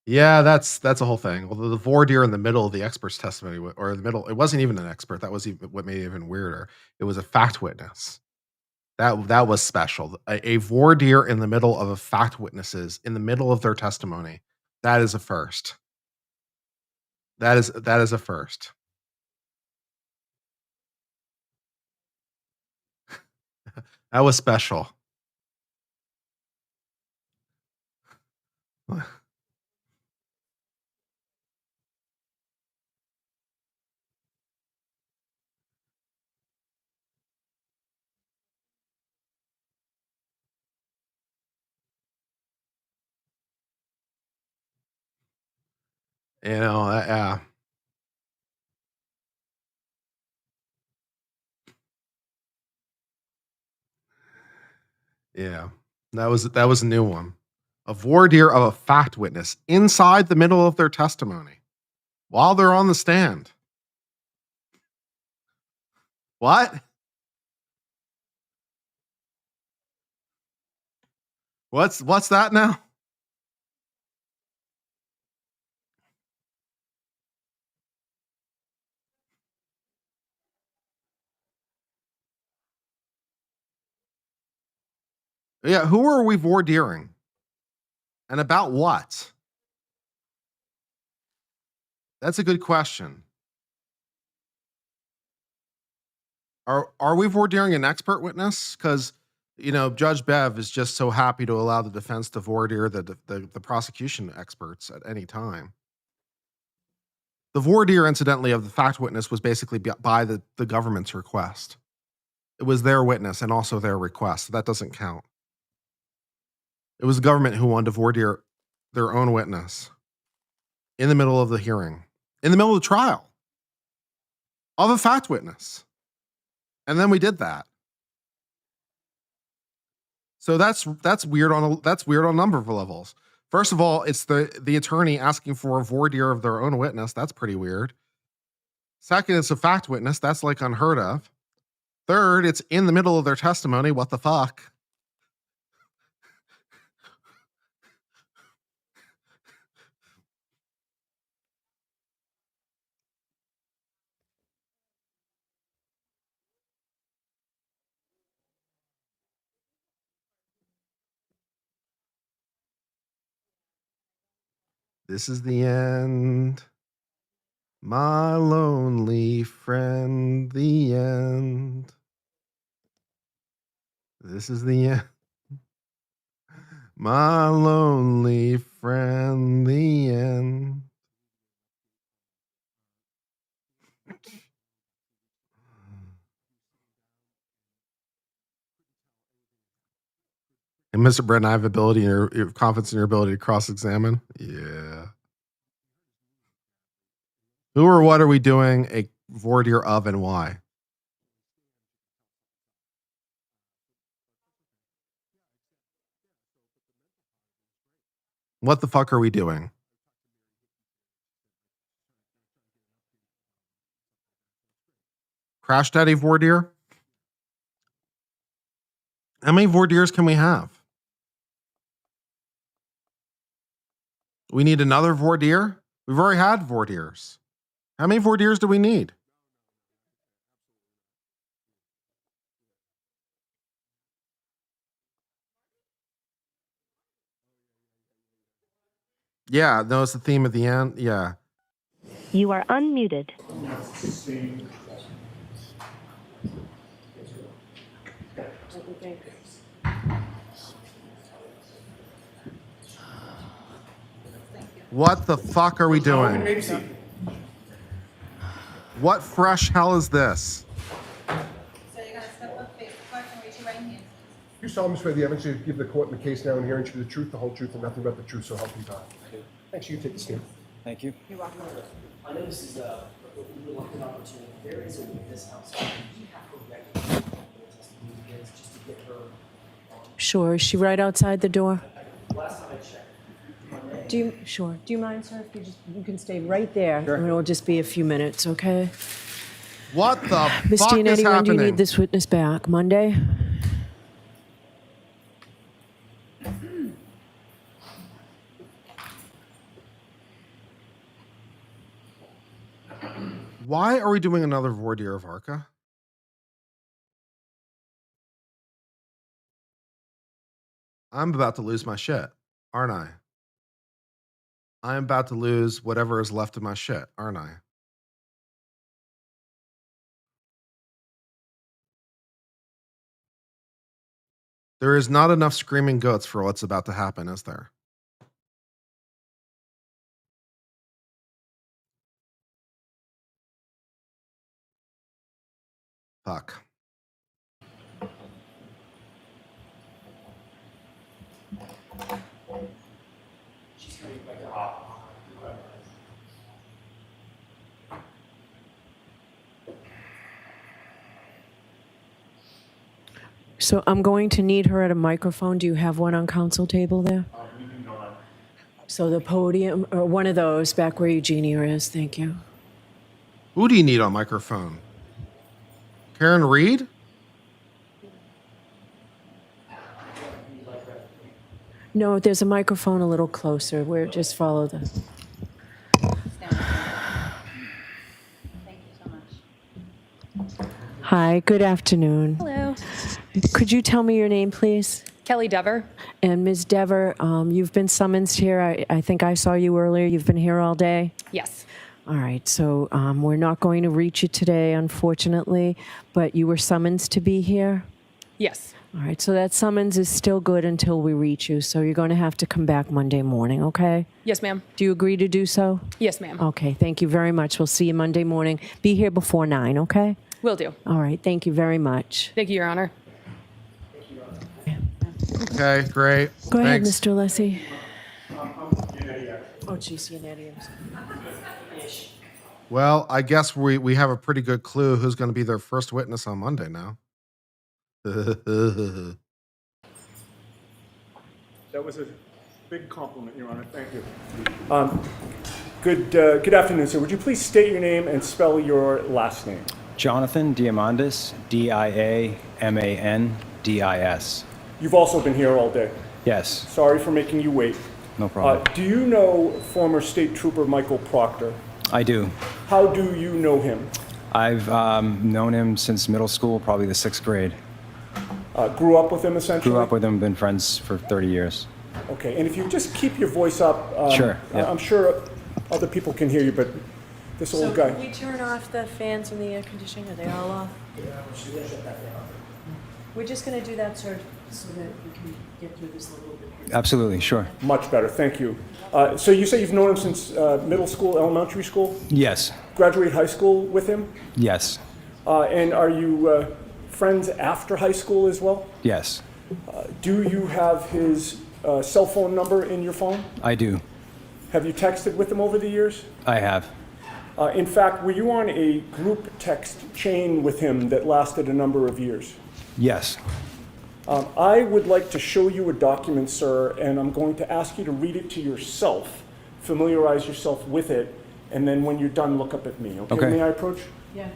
Yeah, that's a whole thing. Well, the voir dire in the middle of the expert's testimony, or in the middle, it wasn't even an expert. That was even what made it even weirder. It was a fact witness. That was special. A voir dire in the middle of a fact witnesses in the middle of their testimony. That is a first. That is a first. That was special. You know, yeah. That was a new one. A voir dire of a fact witness inside the middle of their testimony while they're on the stand. What? What's that now? Yeah, who are we voir diring? And about what? That's a good question. Are we voir diring an expert witness? Because Judge Bev is just so happy to allow the defense to voir dire the prosecution experts at any time. The voir dire, incidentally, of the fact witness was basically by the government's request. It was their witness and also their request. So that doesn't count. It was the government who wanted to voir dire their own witness in the middle of the hearing, in the middle of the trial of a fact witness. And then we did that. So that's weird on a number of levels. First of all, it's the attorney asking for a voir dire of their own witness. That's pretty weird. Second, it's a fact witness. That's like unheard of. Third, it's in the middle of their testimony. What the fuck? This is the end. My lonely friend, the end. This is the end. My lonely friend, the end. And Mr. Brent, I have ability and your confidence in your ability to cross-examine. Yeah. Who or what are we doing a voir dire of and why? What the fuck are we doing? Crash Daddy voir dire? How many voir dires can we have? We need another voir dire? We've already had voir dires. How many voir dires do we need? Yeah, no, it's the theme at the end. Yeah. You are unmuted. What the fuck are we doing? What fresh hell is this? So you're going to step up, face the clerk, and raise your right hand. You solemnly swear the evidence you give the court in the case now and hearing should be the truth, the whole truth, and nothing but the truth, so help you God. Thanks, you take the stand. Thank you. You're welcome. I know this is a reluctant opportunity. There is a witness outside. You have to recognize what testimony begins just to get her. Sure, is she right outside the door? Last time I checked. Do you mind, sir, if you can stay right there? Sure. And it'll just be a few minutes, okay? What the Ms. fuck is Giannetti, when do you happening? need this witness back? Monday? Why are we doing another voir dire of Arca? I'm about to lose my shit, aren't I? I'm about to lose whatever is left of my shit, aren't I? There is not enough screaming goats for what's about to happen, is there? Fuck. So I'm going to need her at a microphone. Do you have one on council table there? So the podium, or one of those back where Eugenia is. Thank you. Who do you need on microphone? Karen Reed? No, there's a microphone a little closer. We're just follow the. Thank you so much. Hi, good afternoon. Hello. Could you tell me your name, please? Kelly Dever. And Ms. Dever, you've been summoned here. I think I saw you earlier. You've been here all day? Yes. All right, so we're not going to reach you today, unfortunately, but you were summoned to be here? Yes. All right, so that summons is still good until we reach you, so you're going to have to come back Monday morning, okay? Yes, ma'am. Do you agree to do so? Yes, ma'am. Okay, thank you very much. We'll see you Monday morning. Be here before 9, okay? Will do. All right, thank you very much. Thank you, Your Honor. Okay, great. Go ahead, Thanks. Mr. Alessi. Oh, geez, Giannetti. Well, I guess we have a pretty good clue who's going to be their first witness on Monday now. That was a big compliment, Your Honor. Thank you. Good afternoon, sir. Would you please state your name and spell your last name? Jonathan Diamandis, Diamandis. You've also been here all day. Yes, Sorry for making you wait. no problem. Do you know former State Trooper Michael Proctor? I do. How do you know him? I've known him since middle school, probably the 6th grade. Grew up with him, essentially? Grew up with him, been friends for 30 years. Okay, and if you just keep your voice up, Sure, yeah. I'm sure other people can hear you, but this So old guy. can we turn off the fans and the air conditioning? Are they all off? We're just gonna do that, sir, so that we can get through this a little bit. Absolutely, sure. Much better, thank you. So you say you've known him since middle school, elementary school? Yes, Graduate high school with him? yes, And are you friends after high school as well? yes, Do you have his cell phone number in your phone? I do. Have you texted with him over the years? I have. In fact, were you on a group text chain with him that lasted a number of years? Yes, I would like to show you a document, sir, and I'm going to ask you to read it to yourself, familiarize yourself with it, and then when you're done, look up at me. Okay? Okay. May I approach? Yes.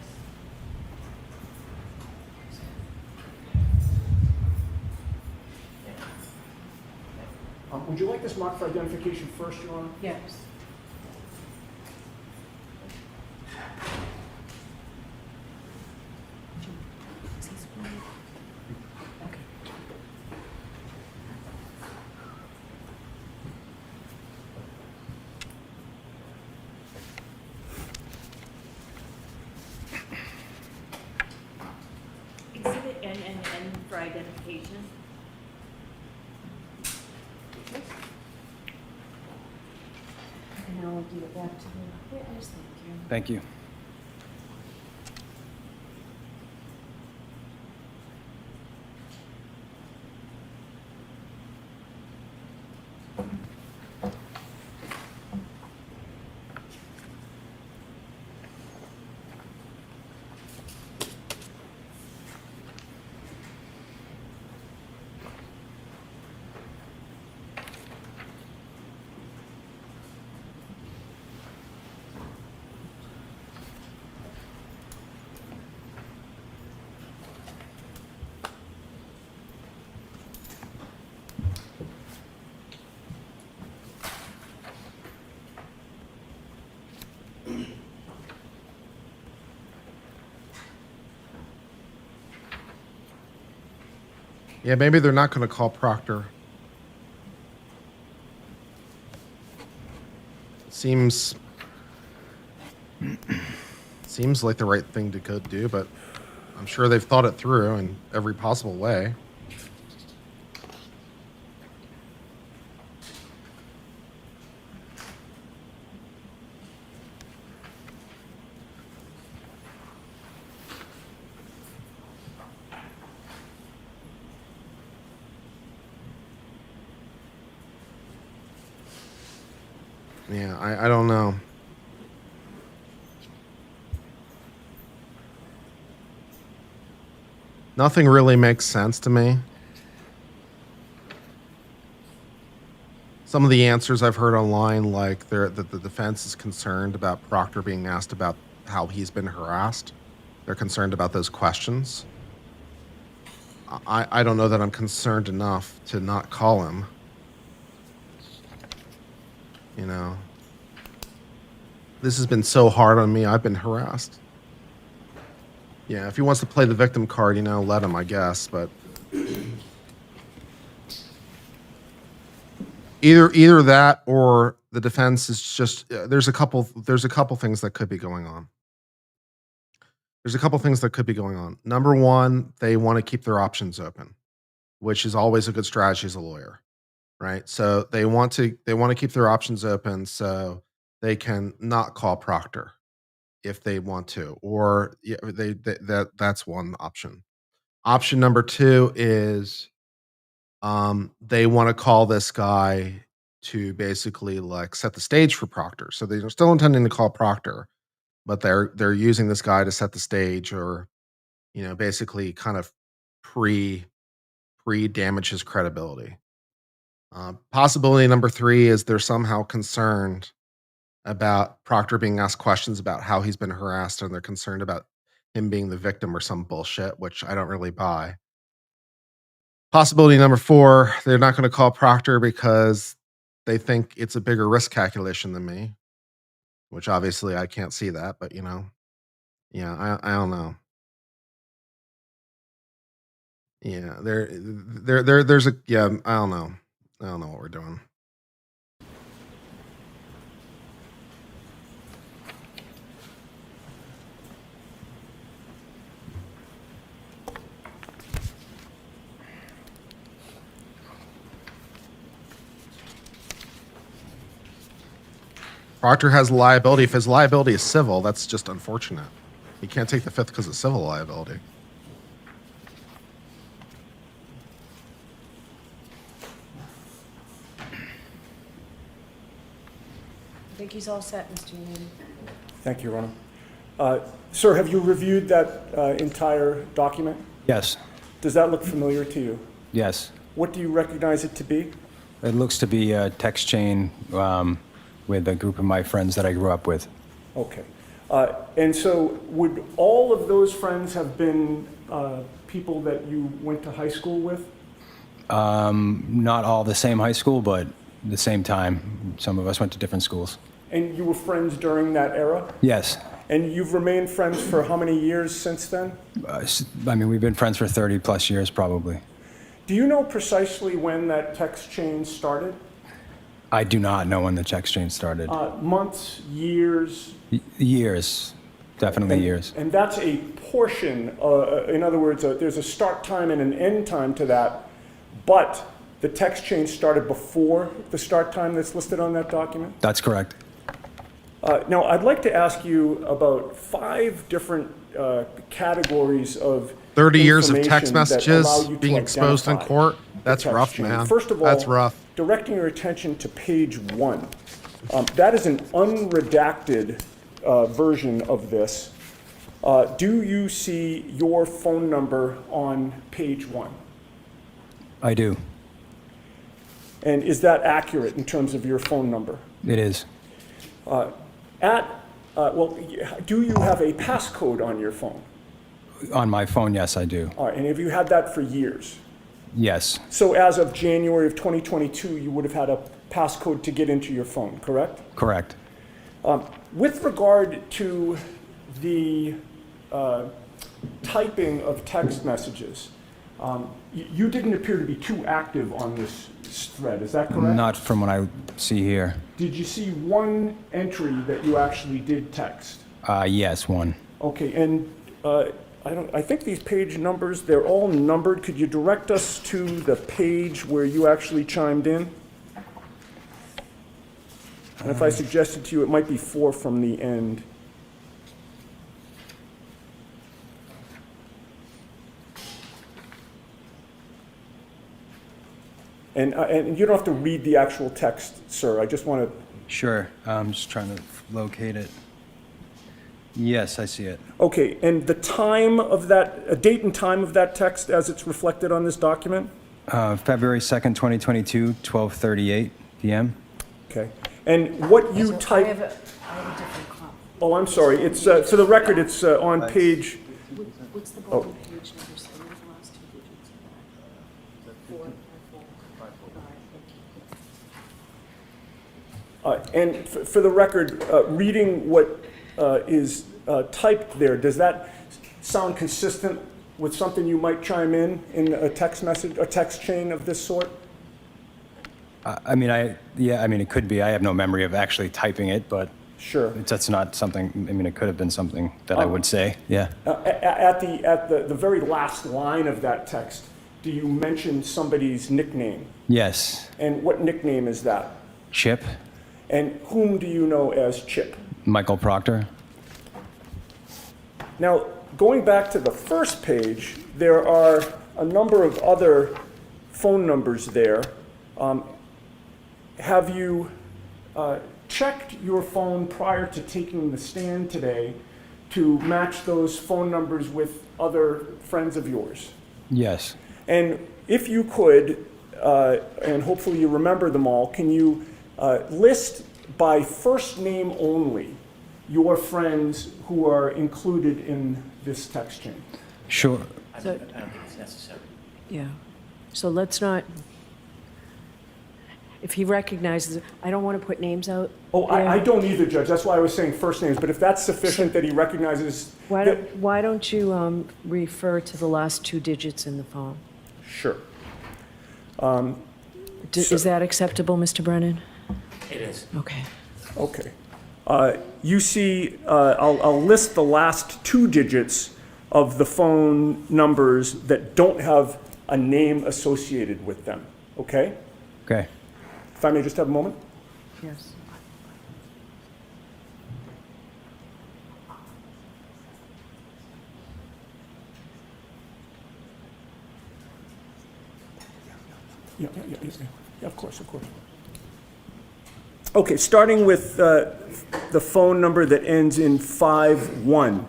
Would you like this marked for identification first, Your Honor? Yes. Exhibit NNN for identification. And now we'll give it back to the witness, thank you. thank you. Yeah, maybe they're not going to call Proctor. Seems like the right thing to go do, but I'm sure they've thought it through in every possible way. Yeah, I don't know. Nothing really makes sense to me. Some of the answers I've heard online, like the defense is concerned about Proctor being asked about how he's been harassed. They're concerned about those questions. I don't know that I'm concerned enough to not call him. You know, this has been so hard on me. I've been harassed. Yeah, if he wants to play the victim card, you know, let him, I guess. But either that or the defense is just there's a couple things that could be going on. There's a couple things that could be going on. Number one, they want to keep their options open, which is always a good strategy as a lawyer. Right, so they want to keep their options open so they can not call Proctor if they want to, or yeah, that's one option. Option number two is they want to call this guy to basically like set the stage for Proctor. So they're still intending to call Proctor, but they're using this guy to set the stage, or you know, basically kind of pre damage his credibility. Possibility number 3 is they're somehow concerned about Proctor being asked questions about how he's been harassed, and they're concerned about him being the victim or some bullshit, which I don't really buy. Possibility number 4, they're not going to call Proctor because they think it's a bigger risk calculation than me, which obviously I can't see that, but yeah, I don't know. Yeah, there's a yeah, I don't know. I don't know what we're doing. Proctor has liability. If his liability is civil, that's just unfortunate. He can't take the 5th because of civil liability. I think he's all set, Mr. Unity. Thank you, Rona. Sir, have you reviewed that entire document? Yes. Does that look familiar to you? Yes. What do you recognize it to be? It looks to be a text chain with a group of my friends that I grew up with. Okay. And so would all of those friends have been people that you went to high school with? Not all the same high school, but the same time. Some of us went to different schools. And you were friends during that era? Yes. And you've remained friends for how many years since then? I mean, we've been friends for 30 plus years, probably. Do you know precisely when that text chain started? I do not know when the text chain started. Months, years? Years. Definitely years. And that's a portion, in other words, there's a start time and an end time to that, but the text chain started before the start time that's listed on that document? That's correct. Now, I'd like to ask you about 5 different categories of 30 years of text information that messages allow you to being exposed in identify court. the That's text rough, chain. man. First of all, That's rough. directing your attention to page 1. That is an unredacted version of this. Do you see your phone number on page 1? I do. And is that accurate in terms of your phone number? It is. Do you have a passcode on your phone? On my phone, yes, I do. All right, and have you had that for years? Yes. So as of January of 2022, you would have had a passcode to get into your phone, correct? Correct. With regard to the typing of text messages, you didn't appear to be too active on this thread, is that correct? Not from what I see here. Did you see one entry that you actually did text? Yes, one. Okay, and I think these page numbers, they're all numbered. Could you direct us to the page where you actually chimed in? And if I suggested to you, it might be 4 from the end. And you don't have to read the actual text, sir. I just want to... Sure. I'm just trying to locate it. Yes, I see it. Okay, and the time of that, date and time of that text as it's reflected on this document? February 2nd, 2022, 12:38 p.m. Okay. And what you type... I have a different copy. Oh, I'm sorry. It's, for the record, it's on page... What's the bottom page number? So what are the last 2 digits of that? 4, 5, 4. Thank you. And for the record, reading what is typed there, does that sound consistent with something you might chime in a text message, a text chain of this sort? I mean, it could be. I have no memory of actually typing it, but sure, that's not something. I mean, it could have been something that I would say. Yeah. At the very last line of that text, do you mention somebody's nickname? Yes. And what nickname is that? Chip. And whom do you know as Chip? Michael Proctor. Now, going back to the first page, there are a number of other phone numbers there. Have you checked your phone prior to taking the stand today to match those phone numbers with other friends of yours? Yes. And if you could, and hopefully you remember them all, can you list by first name only your friends who are included in this text chain? Sure. I don't think it's necessary. Yeah. So let's not, if he recognizes, I don't want to put names out. Oh, there. I don't either, Judge. That's why I was saying first names. But if that's sufficient that he recognizes... Why don't you refer to the last 2 digits in the phone? Sure. Is that acceptable, Mr. Brennan? It is. Okay. Okay. You see, I'll list the last 2 digits of the phone numbers that don't have a name associated with them. Okay? Okay. If I may just have a moment. Yes. Yeah, of course. Okay, starting with the phone number that ends in 51.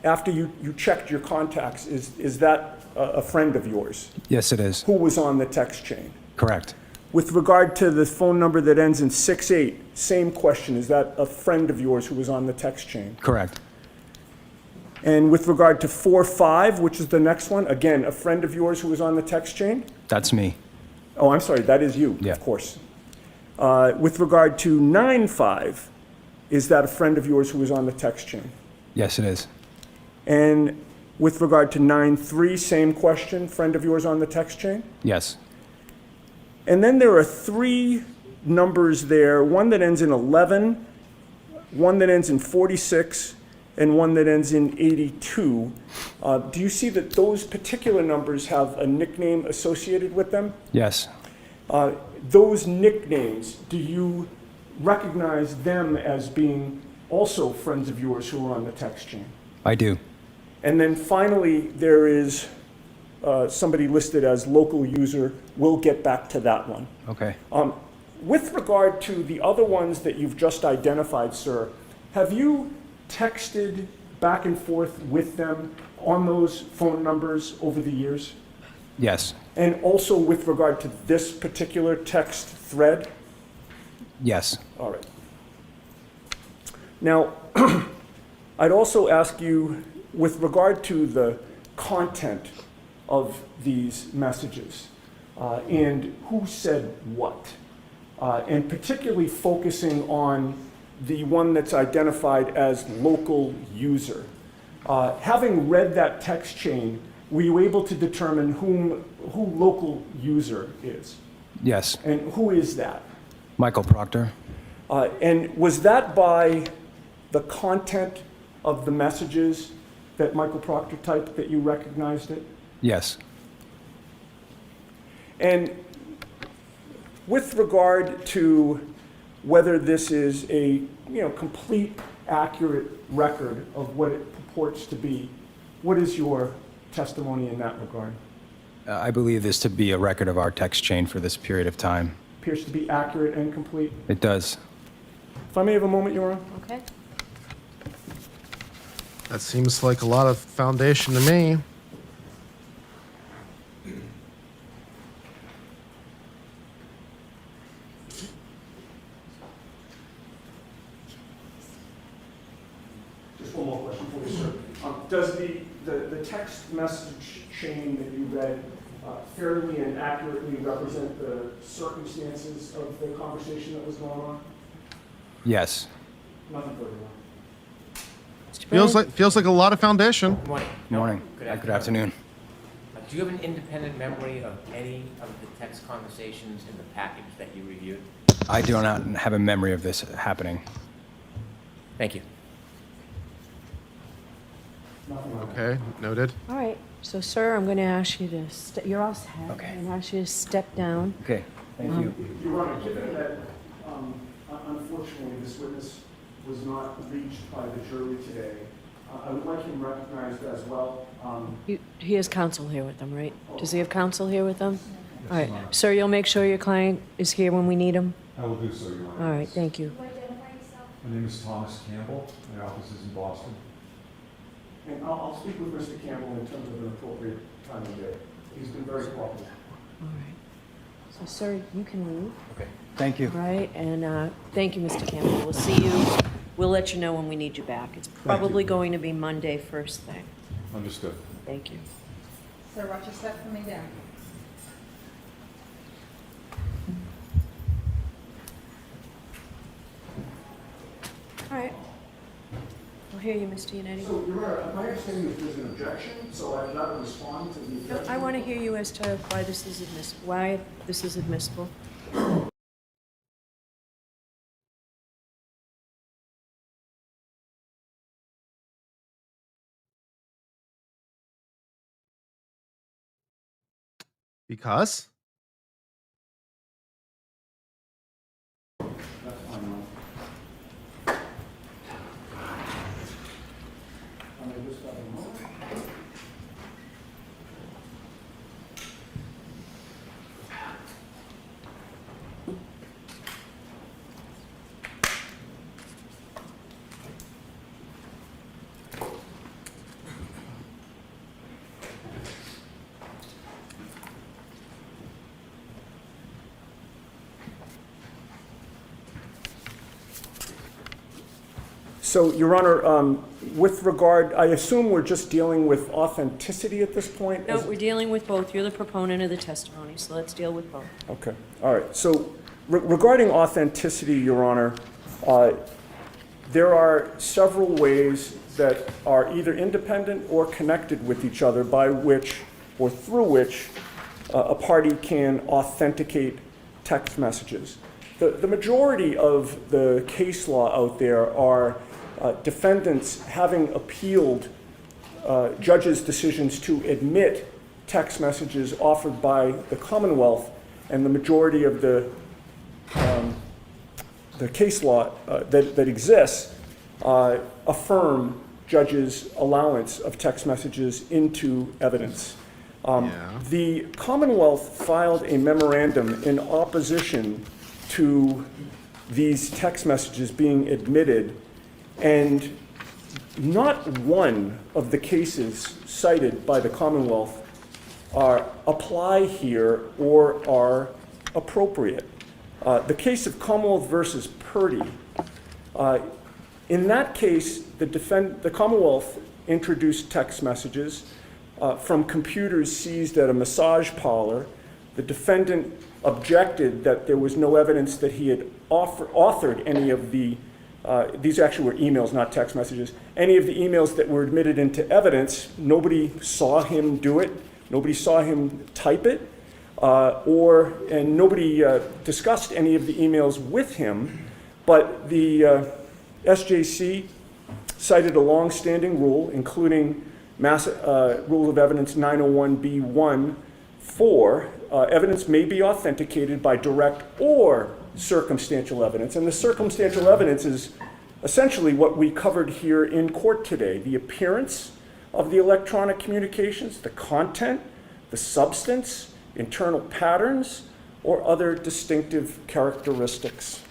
After you checked your contacts, is that a friend of yours? Yes, it is. Who was on the text chain? Correct. With regard to the phone number that ends in 68, same question. Is that a friend of yours who was on the text chain? Correct. And with regard to 45, which is the next one, again, a friend of yours who was on the text chain? That's me. Oh, I'm sorry, that is you, Yeah. of course. With regard to 95, is that a friend of yours who was on the text chain? Yes, it is. And with regard to 93, same question, friend of yours on the text chain? Yes. And then there are 3 numbers there, one that ends in 11, one that ends in 46, and one that ends in 82. Do you see that those particular numbers have a nickname associated with them? Yes. Those nicknames, do you recognize them as being also friends of yours who are on the text chain? I do. And then finally, there is somebody listed as local user. We'll get back to that one. Okay. With regard to the other ones that you've just identified, sir, have you texted back and forth with them on those phone numbers over the years? Yes. And also with regard to this particular text thread? Yes. All right. Now, I'd also ask you, with regard to the content of these messages and who said what, and particularly focusing on the one that's identified as local user. Having read that text chain, were you able to determine who local user is? Yes. And who is that? Michael Proctor. And was that by the content of the messages that Michael Proctor typed that you recognized it? Yes. And with regard to whether this is a complete, accurate record of what it purports to be, what is your testimony in that regard? I believe this to be a record of our text chain for this period of time. Appears to be accurate and complete. It does. If I may have a moment, Your Honor. Okay. That seems like a lot of foundation to me. Just one more question for you, sir. Does the text message chain that you read fairly and accurately represent the circumstances of the conversation that was going on? Yes. Nothing further. Feels like a lot of foundation. Good morning. Morning. Good afternoon. Do you have an independent memory of any of the text conversations in the package that you reviewed? I do not have a memory of this happening. Thank you. Okay, noted. All right. So, sir, I'm going to ask you to, you're all set. Okay. I'm going to ask you to step down. Okay. Thank you. Your Honor, given that unfortunately this witness was not reached by the jury today, I would like him recognized as well. He has counsel here with him, right? Does he have counsel here with him? All right. Sir, you'll make sure your client is here when we need him? I will do so, Your Honor. All right. Thank you. My name is Thomas Campbell. My office is in Boston. And I'll speak with Mr. Campbell in terms of an appropriate time of day. He's been very cooperative. All right. So, sir, you can leave. Okay. Thank you. Right, and thank you, Mr. Campbell. We'll see you. We'll let you know when we need you back. It's probably going to be Monday first thing. Understood. Thank you. Sir, watch your step coming down. All right. We'll hear you, Mr. Yannetti. So, Your Honor, my understanding is there's an objection, so I've got to respond to the No, objection. I want to hear you as to why this is admissible. Because? So, Your Honor, with regard, I assume we're just dealing with authenticity at this point? No, we're dealing with both. You're the proponent of the testimony, so let's deal with both. Okay, all right. So, regarding authenticity, Your Honor, there are several ways that are either independent or connected with each other by which or through which a party can authenticate text messages. The majority of the case law out there are defendants having appealed judges' decisions to admit text messages offered by the Commonwealth, and the majority of the case law that exists affirm judges' allowance of text messages into evidence. The Commonwealth filed a memorandum in opposition to these text messages being admitted, and not one of the cases cited by the Commonwealth apply here or are appropriate. The case of Commonwealth versus Purdy, in that case, the Commonwealth introduced text messages from computers seized at a massage parlor. The defendant objected that there was no evidence that he had authored any of the, these actually were emails, not text messages, any of the emails that were admitted into evidence. Nobody saw him do it. Nobody saw him type it. And nobody discussed any of the emails with him. But the SJC cited a long-standing rule, including Rule of Evidence 901B1, 4, evidence may be authenticated by direct or circumstantial evidence. And the circumstantial evidence is essentially what we covered here in court today: the appearance of the electronic communications, the content, the substance, internal patterns, or other distinctive characteristics.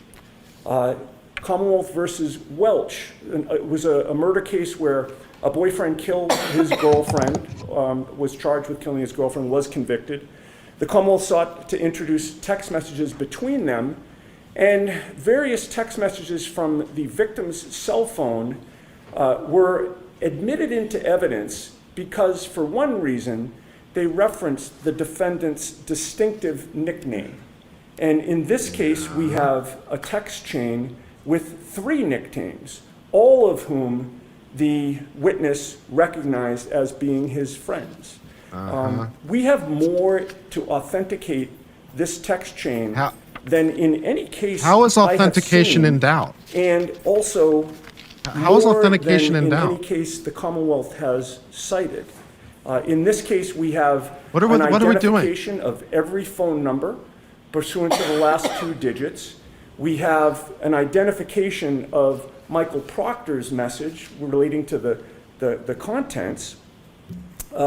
Commonwealth versus Welch, it was a murder case where a boyfriend killed his girlfriend, was charged with killing his girlfriend, was convicted. The Commonwealth sought to introduce text messages between them, and various text messages from the victim's cell phone were admitted into evidence because, for one reason, they referenced the defendant's distinctive nickname. And in this case, we have a text chain with 3 nicknames, all of whom the witness recognized as being his friends. We have more to authenticate this text chain than in any case. How is I have authentication seen, in doubt? And also, how is more authentication than in doubt? any case the Commonwealth has cited. In this case, we have What are we doing? identification of every phone number pursuant to the last 2 digits. We have an identification of Michael Proctor's message relating to the contents. We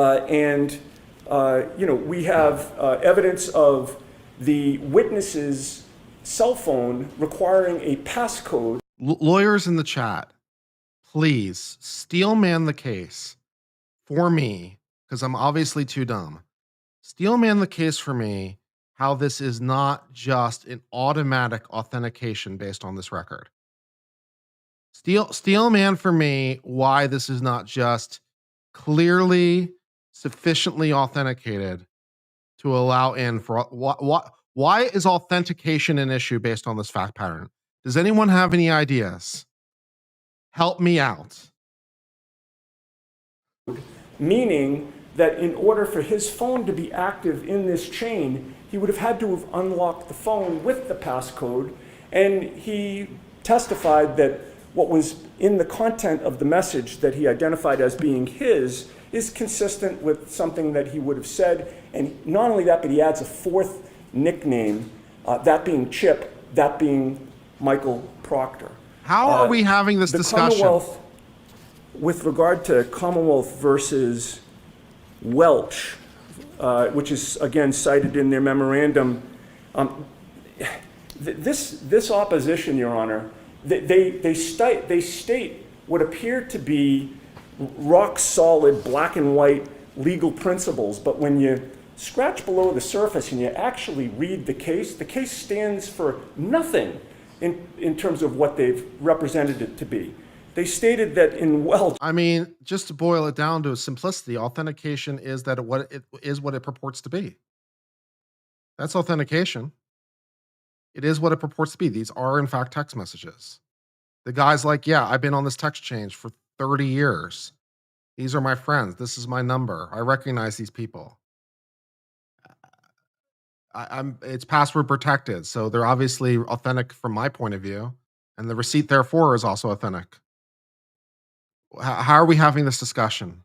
have evidence of the witness's cell phone requiring a passcode. Lawyers in the chat, please steel man the case for me, because I'm obviously too dumb. Steelman the case for me how this is not just an automatic authentication based on this record. Steelman for me why this is not just clearly sufficiently authenticated to allow in for why is authentication an issue based on this fact pattern? Does anyone have any ideas? Help me out. Meaning that in order for his phone to be active in this chain, he would have had to have unlocked the phone with the passcode, and he testified that what was in the content of the message that he identified as being his is consistent with something that he would have said, and not only that, but he adds a fourth nickname, that being Chip, that being Michael Proctor. How are we having this discussion? Commonwealth, with regard to Commonwealth versus Welch, which is again cited in their memorandum, this opposition, Your Honor, they state what appear to be rock solid black and white legal principles, but when you scratch below the surface and you actually read the case stands for nothing in terms of what they've represented it to be. They stated that in Welch. I mean, just to boil it down to simplicity, authentication is that what it purports to be. That's authentication. It is what it purports to be. These are in fact text messages. The guy's like, yeah, I've been on this text change for 30 years. These are my friends. This is my number. I recognize these people. It's password protected, so they're obviously authentic from my point of view, and the receipt therefore is also authentic. How are we having this discussion?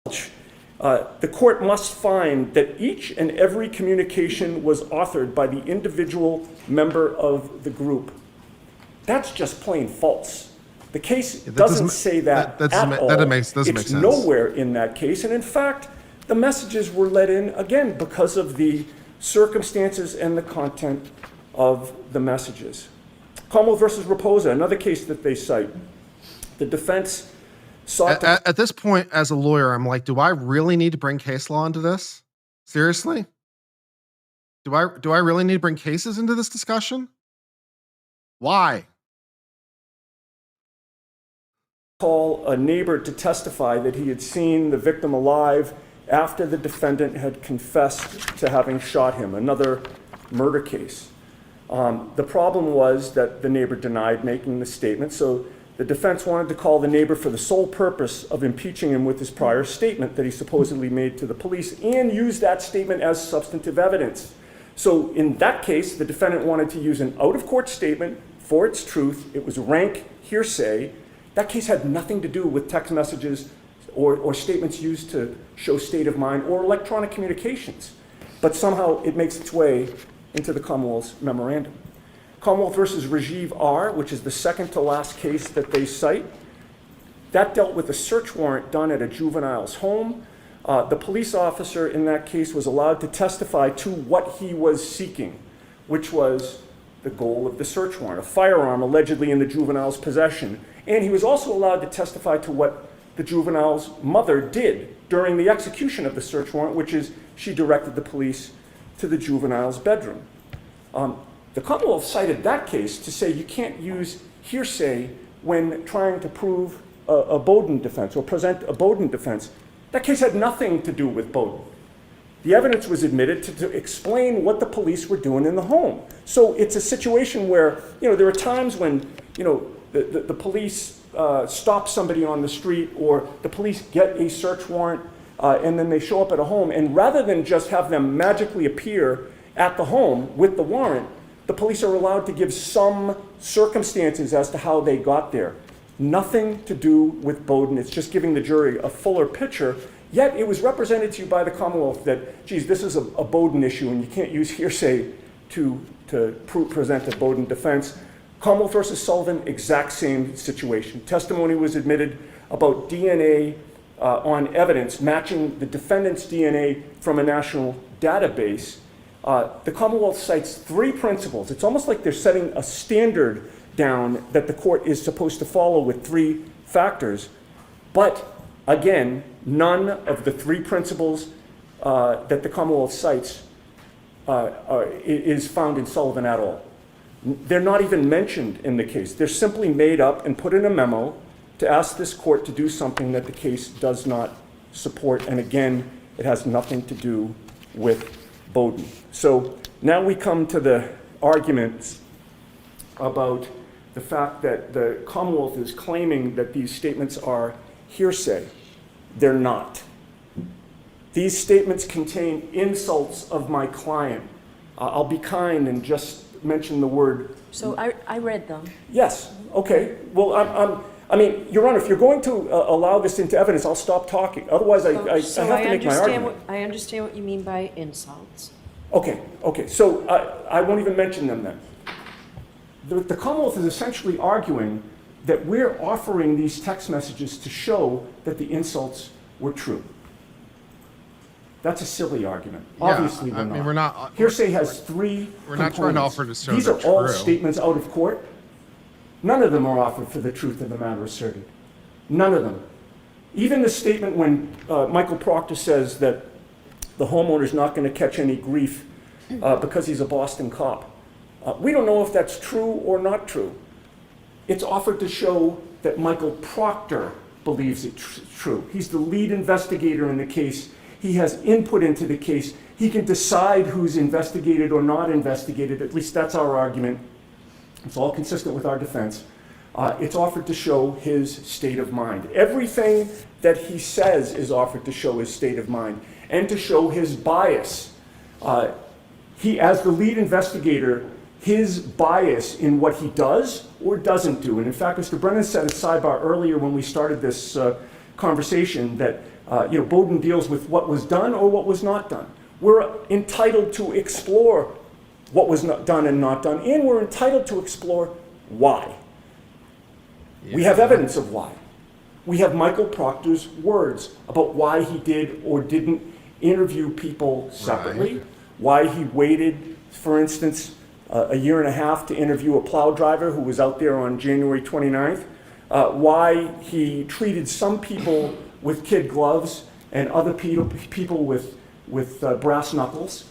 The court must find that each and every communication was authored by the individual member of the group. That's just plain false. The case doesn't say that at all. That doesn't make it's sense. Nowhere in that case, and in fact, the messages were let in, again, because of the circumstances and the content of the messages. Commonwealth versus Raposa, another case that they cite. The defense sought at this point, as a lawyer, I'm like, do I really need to bring case law into this? Seriously? Do I really need to bring cases into this discussion? Why? Call a neighbor to testify that he had seen the victim alive after the defendant had confessed to having shot him, another murder case. The problem was that the neighbor denied making the statement, so the defense wanted to call the neighbor for the sole purpose of impeaching him with his prior statement that he supposedly made to the police and use that statement as substantive evidence. So in that case, the defendant wanted to use an out-of-court statement for its truth. It was rank hearsay. That case had nothing to do with text messages or statements used to show state of mind or electronic communications. But somehow it makes its way into the Commonwealth's memorandum. Commonwealth versus Rajiv R., which is the second to last case that they cite, that dealt with a search warrant done at a juvenile's home. The police officer in that case was allowed to testify to what he was seeking, which was the goal of the search warrant, a firearm allegedly in the juvenile's possession. And he was also allowed to testify to what the juvenile's mother did during the execution of the search warrant, which is she directed the police to the juvenile's bedroom. The Commonwealth cited that case to say you can't use hearsay when trying to prove a Bowden defense or present a Bowden defense. That case had nothing to do with Bowden. The evidence was admitted to explain what the police were doing in the home. So it's a situation where, there are times when, the police stop somebody on the street or the police get a search warrant and then they show up at a home. And rather than just have them magically appear at the home with the warrant, the police are allowed to give some circumstances as to how they got there. Nothing to do with Bowden. It's just giving the jury a fuller picture. Yet it was represented to you by the Commonwealth that, geez, this is a Bowden issue and you can't use hearsay to present a Bowden defense. Commonwealth versus Sullivan, exact same situation. Testimony was admitted about DNA on evidence matching the defendant's DNA from a national database. The Commonwealth cites three principles. It's almost like they're setting a standard down that the court is supposed to follow with three factors. But Again, none of the three principles that the Commonwealth cites is found in Sullivan at all. They're not even mentioned in the case. They're simply made up and put in a memo to ask this court to do something that the case does not support. And again, it has nothing to do with Bowden. So now we come to the arguments about the fact that the Commonwealth is claiming that these statements are hearsay. They're not. These statements contain insults of my client. I'll be kind and just mention the word. So I read them. Yes, okay. Well, I mean, Your Honor, if you're going to allow this into evidence, I'll stop talking. Otherwise, I have to make my argument. I understand what you mean by insults. Okay. So I won't even mention them then. The Commonwealth is essentially arguing that we're offering these text messages to show that the insults were true. That's a silly argument. Yeah, Obviously, I mean, we're not. Hearsay has three We're not trying to offer to show These they're are all true. statements out of court. None of them are offered for the truth of the matter asserted. None of them. Even the statement when Michael Proctor says that the homeowner's not going to catch any grief because he's a Boston cop. We don't know if that's true or not true. It's offered to show that Michael Proctor believes it's true. He's the lead investigator in the case. He has input into the case. He can decide who's investigated or not investigated. At least that's our argument. It's all consistent with our defense. It's offered to show his state of mind. Everything that he says is offered to show his state of mind and to show his bias. He, as the lead investigator, his bias in what he does or doesn't do. And in fact, Mr. Brennan said at sidebar earlier when we started this conversation that Bowden deals with what was done or what was not done. We're entitled to explore what was not done and not done, and we're entitled to explore why. We have evidence of why. We have Michael Proctor's words about why he did or didn't interview people separately, why he waited, for instance, a year and a half to interview a plow driver who was out there on January 29th, why he treated some people with kid gloves and other people with brass knuckles.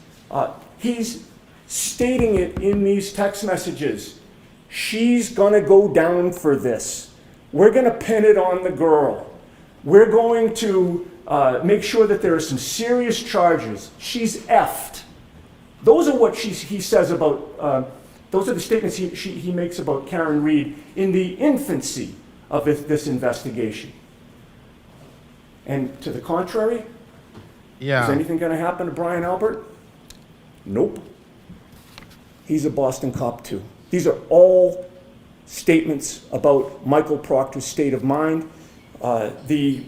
He's stating it in these text messages. She's gonna go down for this. We're gonna pin it on the girl. We're going to make sure that there are some serious charges. She's effed. Those are what he says about, those are the statements he makes about Karen Reed in the infancy of this investigation. And to the contrary, is anything going to happen to Brian Albert? Nope. He's a Boston cop too. These are all statements about Michael Proctor's state of mind. The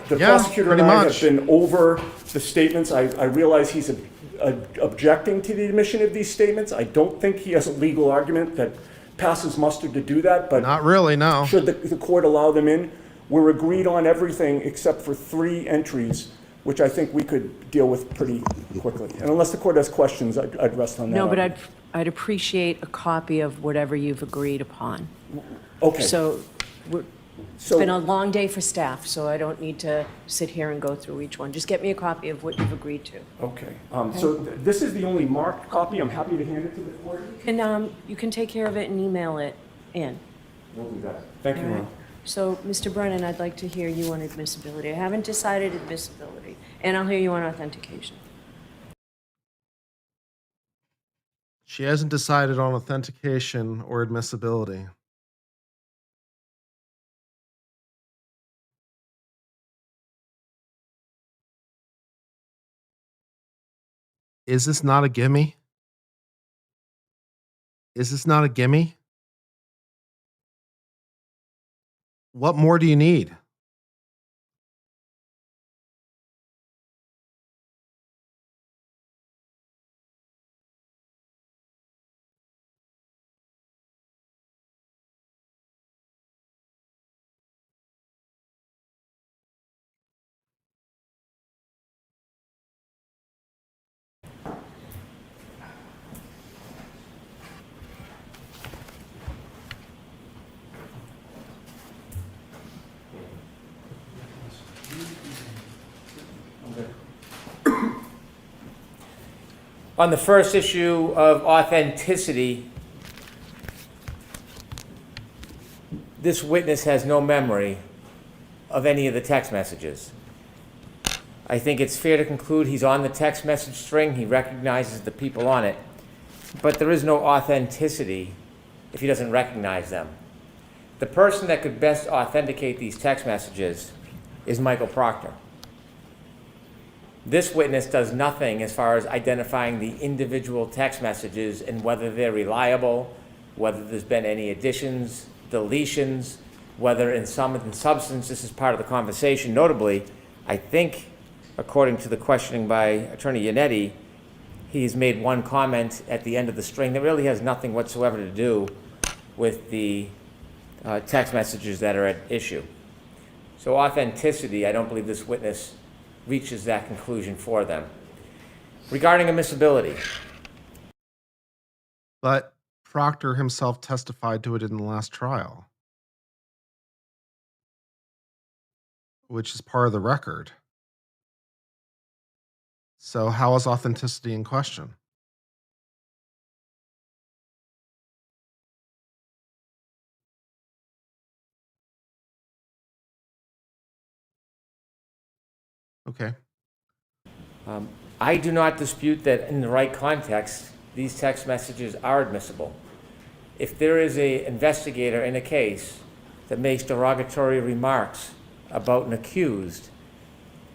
prosecutor and I have been over the statements. I realize he's objecting to the admission of these statements. I don't think he has a legal argument that passes muster to do that, but not really, no. Should the court allow them in? We're agreed on everything except for 3 entries, which I think we could deal with pretty quickly. And unless the court has questions, I'd rest on that. No, but I'd appreciate a copy of whatever you've agreed upon. Okay. So it's been a long day for staff, so I don't need to sit here and go through each one. Just get me a copy of what you've agreed to. Okay. So this is the only marked copy. I'm happy to hand it to the court. You can take care of it and email it in. We'll do that. Thank you, Ron. So, Mr. Brennan, I'd like to hear you on admissibility. I haven't decided admissibility, and I'll hear you on authentication. She hasn't decided on authentication or admissibility. Is this not a gimme? Is this not a gimme? What more do you need? On the first issue of authenticity, this witness has no memory of any of the text messages. I think it's fair to conclude he's on the text message string. He recognizes the people on it, but there is no authenticity if he doesn't recognize them. The person that could best authenticate these text messages is Michael Proctor. This witness does nothing as far as identifying the individual text messages and whether they're reliable, whether there's been any additions, deletions, whether in sum and substance this is part of the conversation. Notably, I think, according to the questioning by Attorney Yannetti, he's made one comment at the end of the string that really has nothing whatsoever to do with the text messages that are at issue. So authenticity, I don't believe this witness reaches that conclusion for them. Regarding admissibility. But Proctor himself testified to it in the last trial, which is part of the record. So how is authenticity in question? Okay. I do not dispute that in the right context, these text messages are admissible. If there is an investigator in a case that makes derogatory remarks about an accused,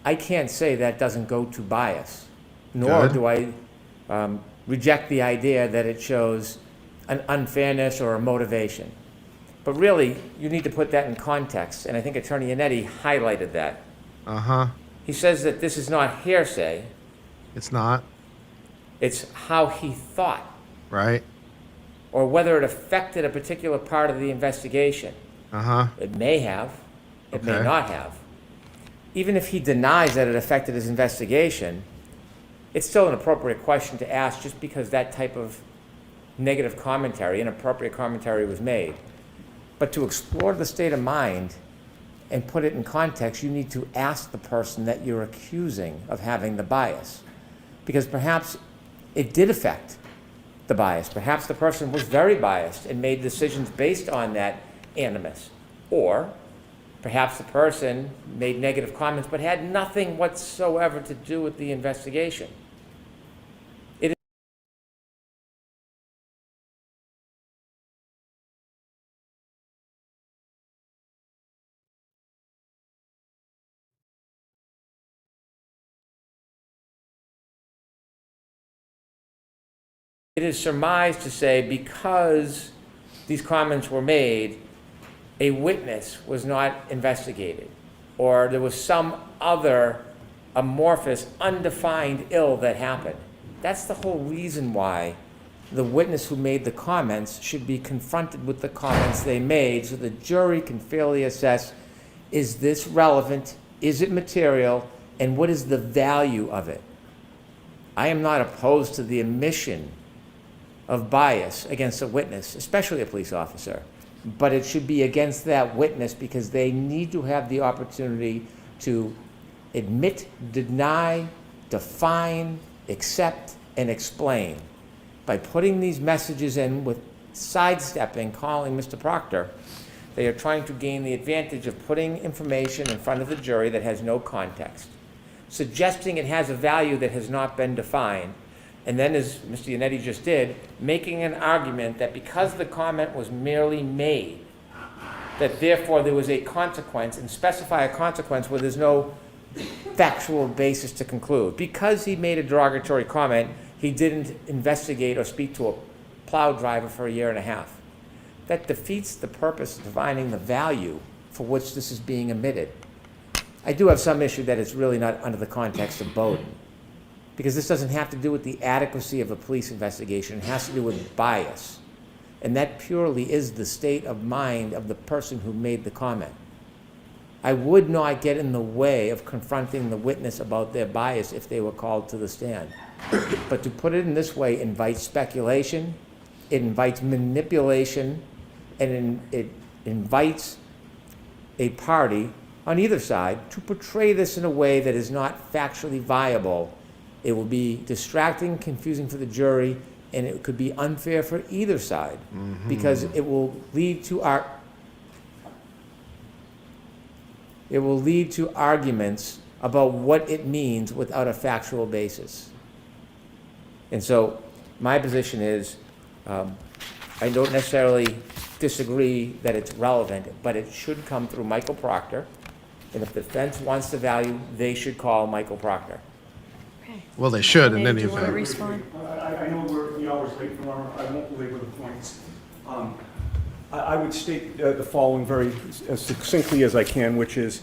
I can't say that doesn't go to bias, nor Good. do I reject the idea that it shows an unfairness or a motivation. But really, you need to put that in context, and I think Attorney Yannetti highlighted that. Uh-huh. He says that this is not hearsay. It's not. It's how he thought, Right? or whether it affected a particular part of the investigation. Uh-huh. It may have. It may Okay. not have. Even if he denies that it affected his investigation, it's still an appropriate question to ask just because that type of negative commentary, inappropriate commentary was made. But to explore the state of mind and put it in context, you need to ask the person that you're accusing of having the bias. Because perhaps it did affect the bias. Perhaps the person was very biased and made decisions based on that animus. Or perhaps the person made negative comments but had nothing whatsoever to do with the investigation. It is surmised to say because these comments were made, a witness was not investigated, or there was some other amorphous, undefined ill that happened. That's the whole reason why the witness who made the comments should be confronted with the comments they made so the jury can fairly assess, is this relevant, is it material, and what is the value of it? I am not opposed to the admission of bias against a witness, especially a police officer, but it should be against that witness because they need to have the opportunity to admit, deny, define, accept, and explain. By putting these messages in with sidestepping, calling Mr. Proctor, they are trying to gain the advantage of putting information in front of the jury that has no context, suggesting it has a value that has not been defined, and then, as Mr. Yannetti just did, making an argument that because the comment was merely made, that therefore there was a consequence, and specify a consequence where there's no factual basis to conclude. Because he made a derogatory comment, he didn't investigate or speak to a plow driver for 1.5 years. That defeats the purpose of defining the value for which this is being omitted. I do have some issue that it's really not under the context of Bowden, because this doesn't have to do with the adequacy of a police investigation. It has to do with bias. And that purely is the state of mind of the person who made the comment. I would not get in the way of confronting the witness about their bias if they were called to the stand. But to put it in this way invites speculation, it invites manipulation, and it invites a party on either side to portray this in a way that is not factually viable It will be distracting, confusing for the jury, and it could be unfair for either side because it will lead to arguments about what it means without a factual basis. And so my position is, I don't necessarily disagree that it's relevant, but it should come through Michael Proctor. And if the defense wants the value, they should call Michael Proctor. Well, they should in Nate, any do you want to event. respond? I know we're the hour's late, Your Honor. I won't belabor the points. I would state the following very as succinctly as I can, which is,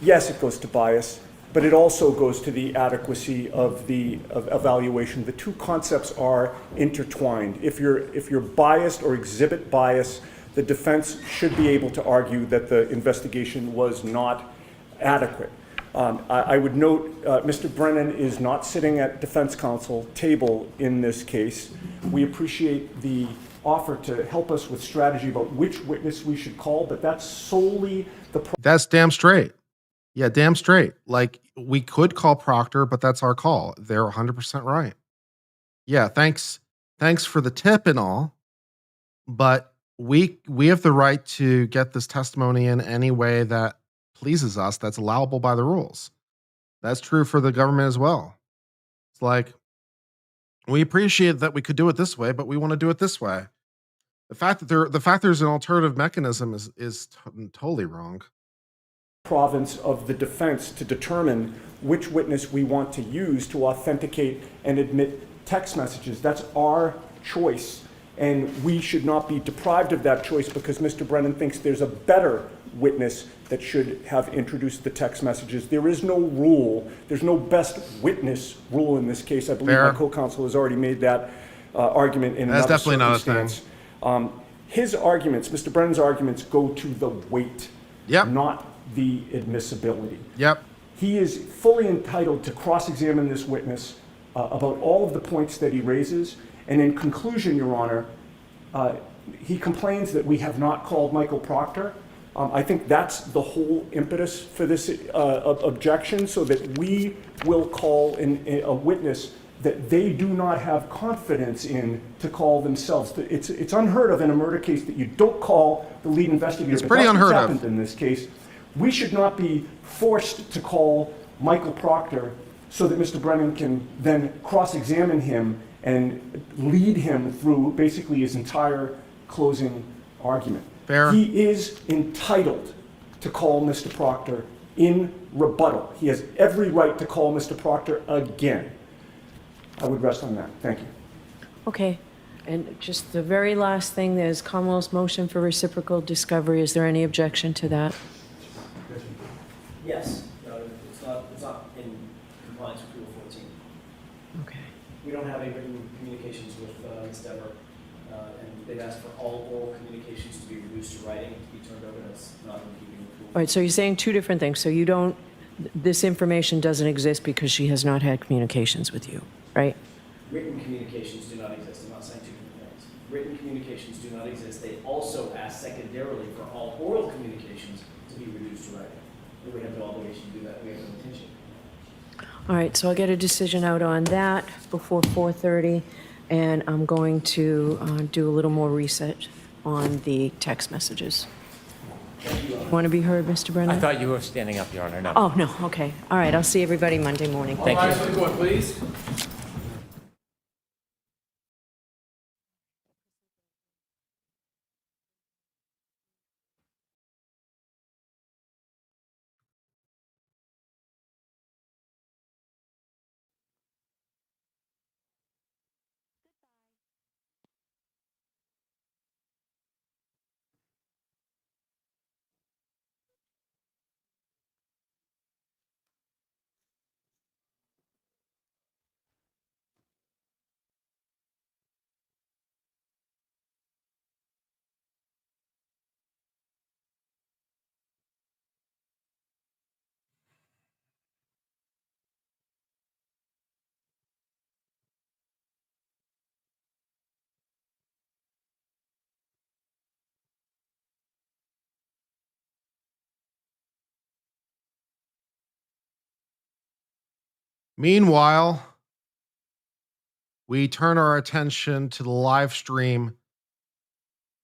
yes, it goes to bias, but it also goes to the adequacy of the evaluation. The two concepts are intertwined. If you're biased or exhibit bias, the defense should be able to argue that the investigation was not adequate. I would note Mr. Brennan is not sitting at defense counsel table in this case. We appreciate the offer to help us with strategy about which witness we should call, but that's solely the That's damn straight. Yeah, damn straight. Like, we could call Proctor, but that's our call. They're 100% right. Yeah, thanks for the tip and all, but we have the right to get this testimony in any way that pleases us, that's allowable by the rules. That's true for the government as well. It's like, we appreciate that we could do it this way, but we want to do it this way. The fact that there's an alternative mechanism is totally wrong. province of the defense to determine which witness we want to use to authenticate and admit text messages. That's our choice, and we should not be deprived of that choice because Mr. Brennan thinks there's a better witness that should have introduced the text messages. There is no rule. There's no best witness rule in this case. I believe Fair. my co-counsel has already made that argument in That's another definitely not a thing. circumstance. His arguments, Mr. Brennan's arguments, go to the weight, not the admissibility. Yep. He is fully entitled to cross-examine this witness about all of the points that he raises. And in conclusion, Your Honor, he complains that we have not called Michael Proctor. I think that's the whole impetus for this objection, so that we will call a witness that they do not have confidence in to call themselves. It's unheard of in a murder case that you don't call the lead investigator. It's pretty unheard of. Happened in this case. We should not be forced to call Michael Proctor so that Mr. Brennan can then cross-examine him and lead him through basically his entire closing argument. Fair. He is entitled to call Mr. Proctor in rebuttal. He has every right to call Mr. Proctor again. I would rest on that. Thank you. Okay, and just the very last thing, there's Commonwealth's motion for reciprocal discovery. Is there any objection to that? Yes, it's not in compliance with Rule 14. Okay. We don't have any written communications with Ms. Dever, and they've asked for all oral communications to be reduced to writing, to be turned over. That's not in keeping with Rule. All right, so you're saying two different things. So you don't, this information doesn't exist because she has not had communications with you, right? Written communications do not exist. I'm not saying two different things. Written communications do not exist. They also ask secondarily for all oral communications to be reduced to writing. And we have no obligation to do that. We have no intention. All right, so I'll get a decision out on that before 4:30, and I'm going to do a little more research on the text messages. Want to be heard, Mr. Brennan? I thought you were standing up, Your Honor. No. Oh, no, okay. All right, I'll see everybody Monday morning. Thank you. Please. Meanwhile, we turn our attention to the live stream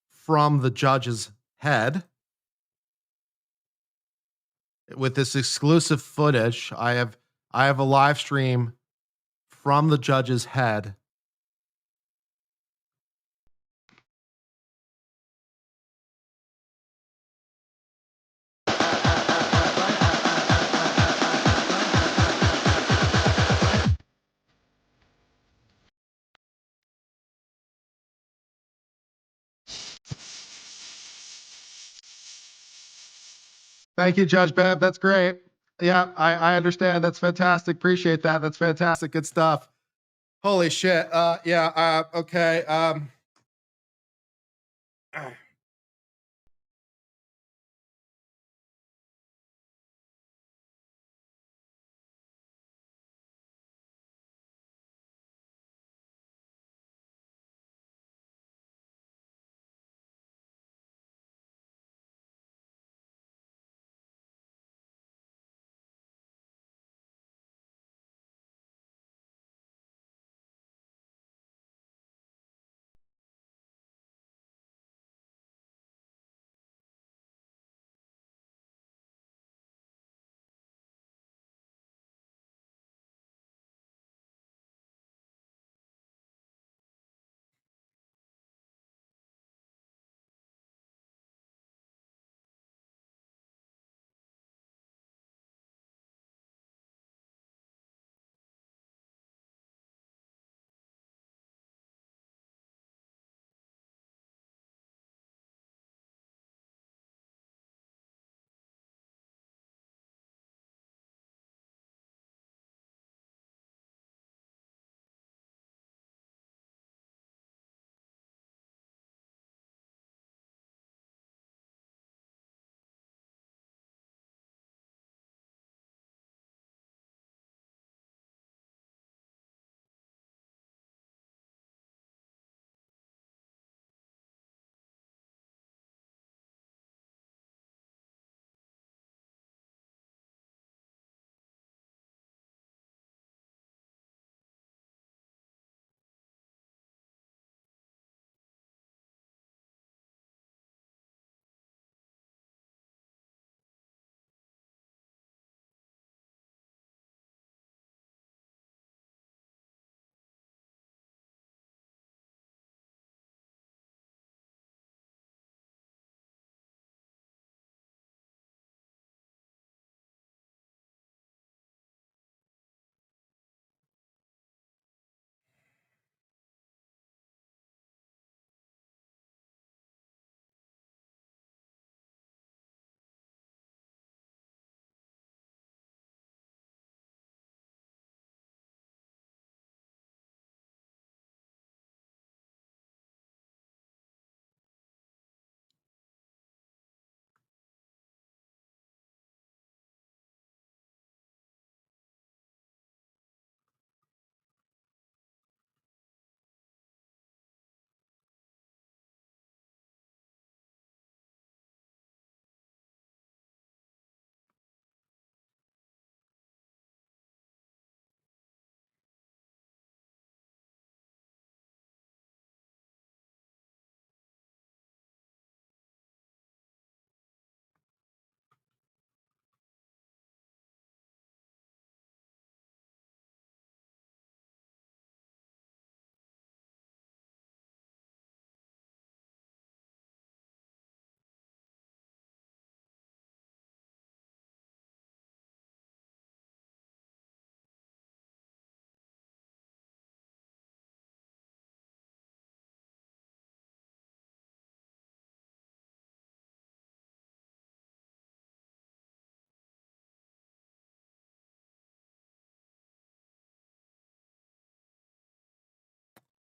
from the judge's head. With this exclusive footage, I have a live stream from the judge's head. Thank you, Judge Bev. That's great. Yeah, I understand. That's fantastic. Appreciate that. That's fantastic. Good stuff. Holy shit. Okay.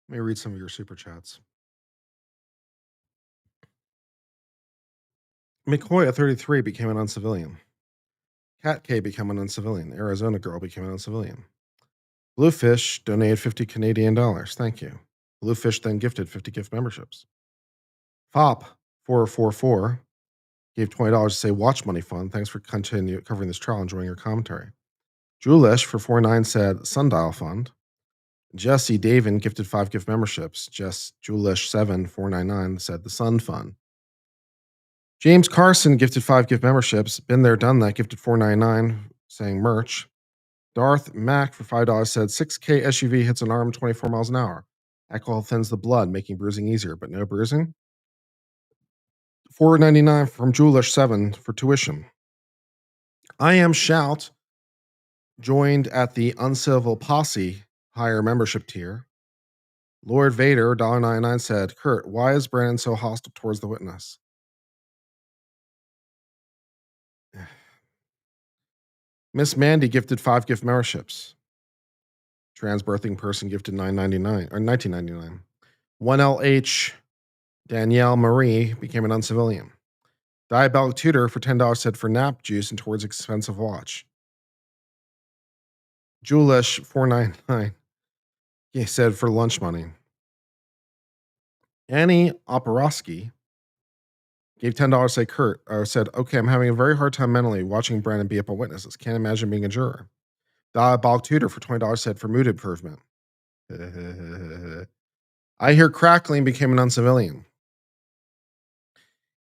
Let me read some of your super chats. McCoy at 33 became an uncivilian. Cat K became an uncivilian. Arizona girl became an uncivilian. Bluefish donated 50 Canadian dollars. Thank you. Bluefish then gifted 50 gift memberships. Fop 444 gave $20 to say Watch Money Fund. Thanks for covering this trial, enjoying your commentary. Julish for 49 said Sundial Fund. Jesse Davin gifted 5 gift memberships. Jess Julish 7499 said the Sun Fun. James Carson gifted 5 gift memberships. Been there, done that. Gifted 499 saying merch. Darth Mack for $5 said 6K SUV hits an arm 24 miles an hour. Alcohol thins the blood, making bruising easier, but no bruising. $4.99 from Julish 7 for tuition. I Am Shout joined at the Uncivil Posse higher membership tier. Lord Vader, $1.99 said, Kurt, why is Brandon so hostile towards the witness? Miss Mandy gifted 5 gift memberships. Trans birthing person gifted $9.99 or $19.99. 1LH Danielle Marie became an uncivilian. Diabolic Tutor for $10 said for nap juice and towards expensive watch. Julish 499 he said for lunch money. Annie Oporowski gave $10 say Kurt or said, okay, I'm having a very hard time mentally watching Brandon be up on witnesses. Can't imagine being a juror. Diabolic Tutor for $20 said for mood improvement. I hear crackling became an uncivilian.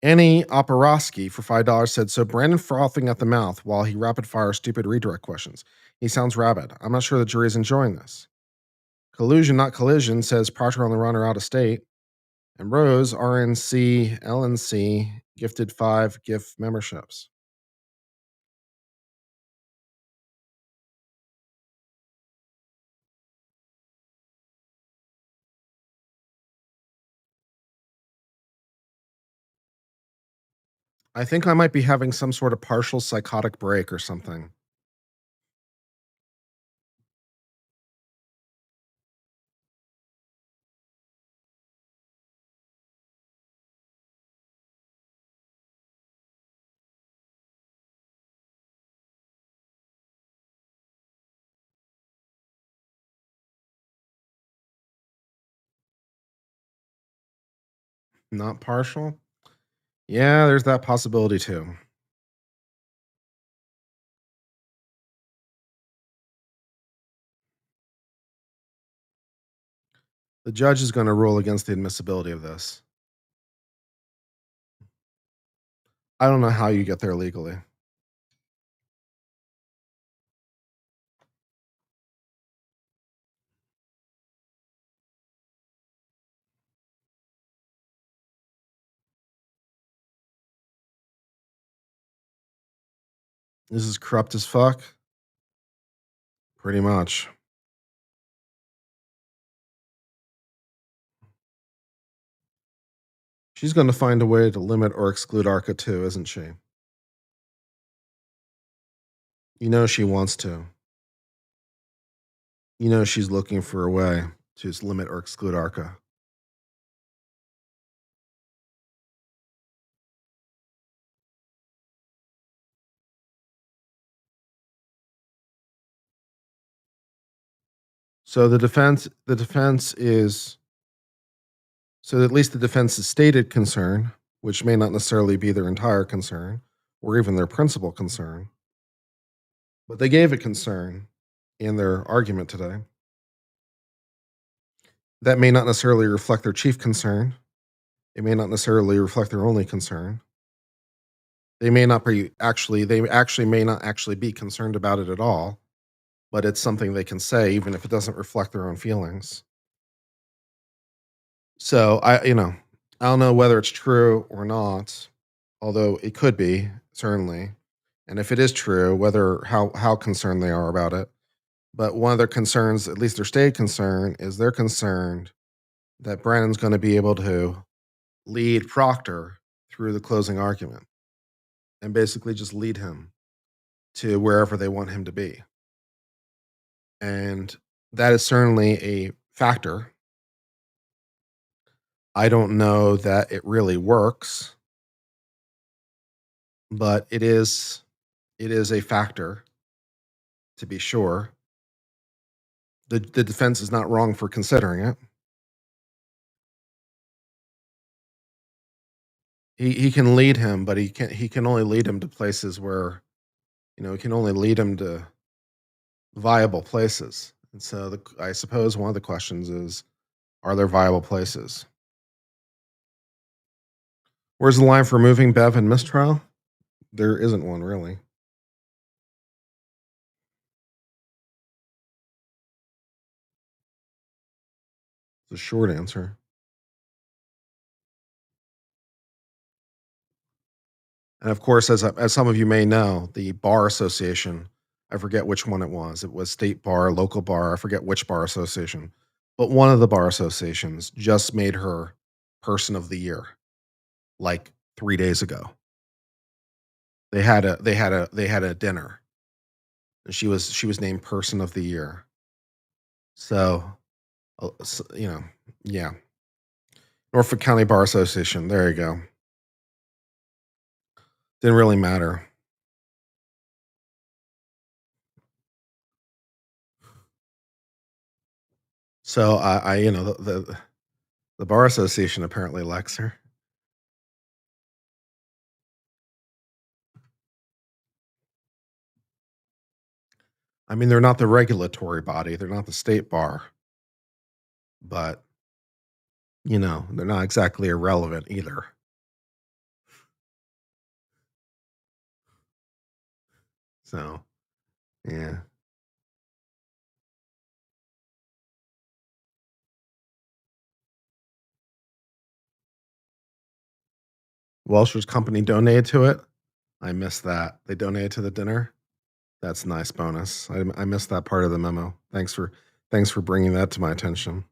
Annie Oporowski for $5 said, so Brandon frothing at the mouth while he rapid fire stupid redirect questions. He sounds rabid. I'm not sure the jury is enjoying this. Collusion, not collision, says Proctor on the run or out of state. And Rose, RNC, LNC, gifted 5 gift memberships. I think I might be having some sort of partial psychotic break or something. Not partial? Yeah, there's that possibility too. The judge is going to rule against the admissibility of this. I don't know how you get there legally. This is corrupt as fuck. Pretty much. She's going to find a way to limit or exclude ARCA too, isn't she? You know she wants to. You know she's looking for a way to just limit or exclude ARCA. So the defense is, so at least the defense's stated concern, which may not necessarily be their entire concern or even their principal concern, but they gave a concern in their argument today. That may not necessarily reflect their chief concern. It may not necessarily reflect their only concern. They may not be actually, they actually may not actually be concerned about it at all, but it's something they can say even if it doesn't reflect their own feelings. So I don't know whether it's true or not, although it could be, certainly. And if it is true, whether how concerned they are about it. But one of their concerns, at least their stated concern, is they're concerned that Brandon's going to be able to lead Proctor through the closing argument and basically just lead him to wherever they want him to be. And that is certainly a factor. I don't know that it really works, but it is a factor, to be sure. The defense is not wrong for considering it. He can lead him, but he can only lead him to places where, he can only lead him to viable places. And so I suppose one of the questions is, are there viable places? Where's the line for removing Bev and mistrial? There isn't one really. It's a short answer. And of course, as some of you may know, the bar association, I forget which one it was. It was state bar, local bar, I forget which bar association. But one of the bar associations just made her person of the year like 3 days ago. They had a dinner. And she was named person of the year. So, yeah. Norfolk County Bar Association. There you go. Didn't really matter. So the bar association apparently likes her. I mean, they're not the regulatory body. They're not the state bar, but they're not exactly irrelevant either. So, yeah. Welsh's company donated to it. I missed that. They donated to the dinner. That's a nice bonus. I missed that part of the memo. Thanks for bringing that to my attention.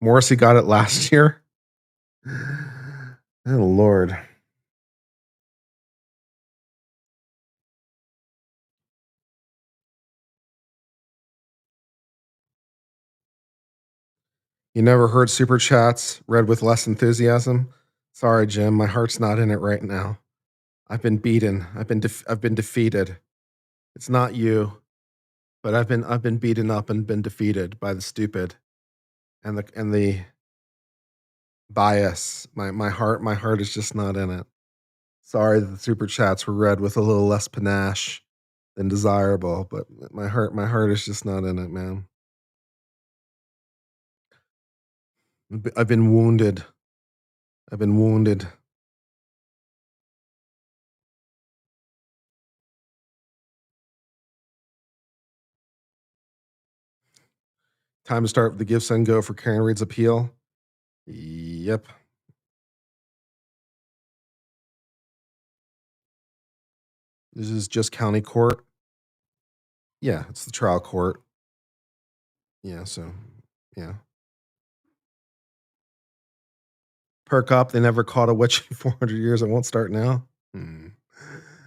Morrissey got it last year. Oh Lord. You never heard super chats read with less enthusiasm? Sorry, Jim, my heart's not in it right now. I've been beaten. I've been defeated. It's not you, but I've been beaten up and been defeated by the stupid and the bias. My heart is just not in it. Sorry that the super chats were read with a little less panache than desirable, but my heart is just not in it, man. I've been wounded. I've been wounded. Time to start the give, send, go for Karen Reed's appeal. Yep. This is just county court. Yeah, it's the trial court. Yeah, so, yeah. Perk up. They never caught a witch in 400 years. It won't start now. I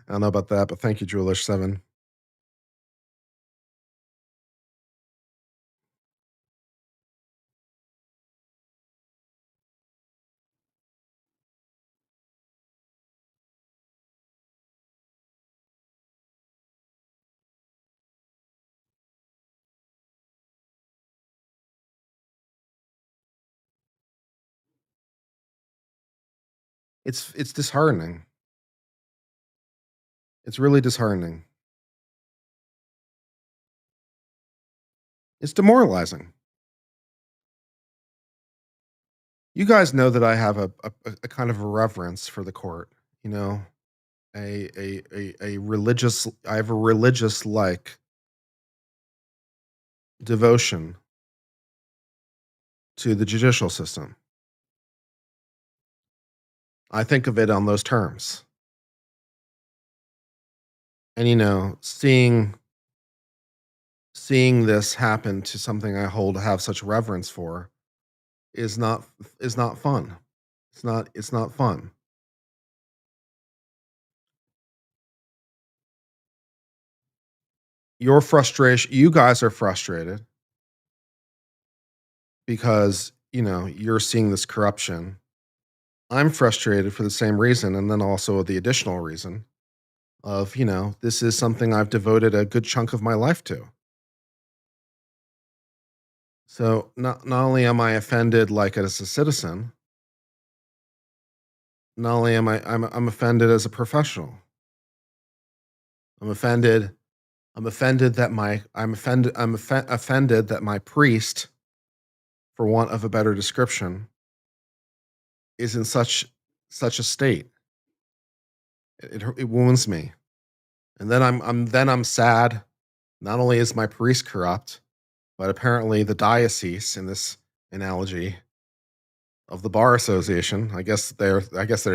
don't know about that, but thank you, Jewelish7. It's disheartening. It's really disheartening. It's demoralizing. You guys know that I have a kind of a reverence for the court. A religious. I have a religious like devotion to the judicial system. I think of it on those terms. And seeing this happen to something I have such reverence for is not fun. It's not fun. Your frustration, you guys are frustrated because, you're seeing this corruption. I'm frustrated for the same reason, and then also the additional reason of, this is something I've devoted a good chunk of my life to. So not only am I offended like as a citizen, not only I'm offended as a professional. I'm offended I'm offended that offended that my priest, for want of a better description, is in such a state. It wounds me. And then I'm sad. Not only is my priest corrupt, but apparently the diocese in this analogy of the bar association, I guess they're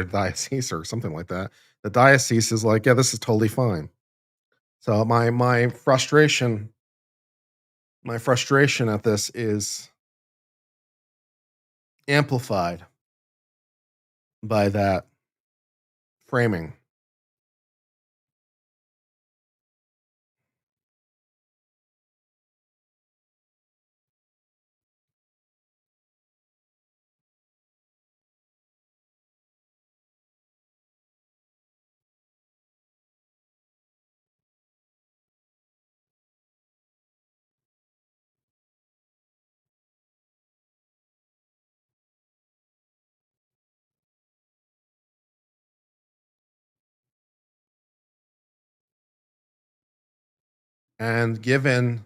diocese or something like that. The diocese is like, yeah, this is totally fine. So my frustration at this is amplified by that framing. And given,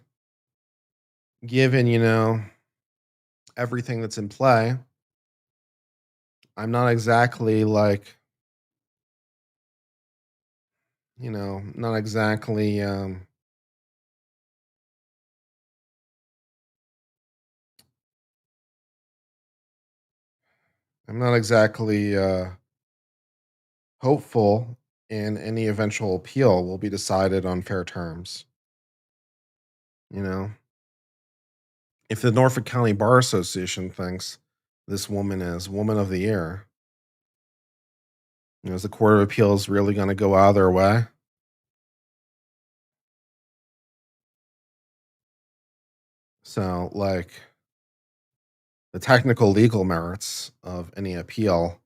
everything that's in play, I'm not exactly like, not exactly I'm not exactly hopeful in any eventual appeal will be decided on fair terms. You know, if the Norfolk County Bar Association thinks this woman is Woman of the Year, is the Court of Appeals really going to go out of their way? So, like, the technical legal merits of any appeal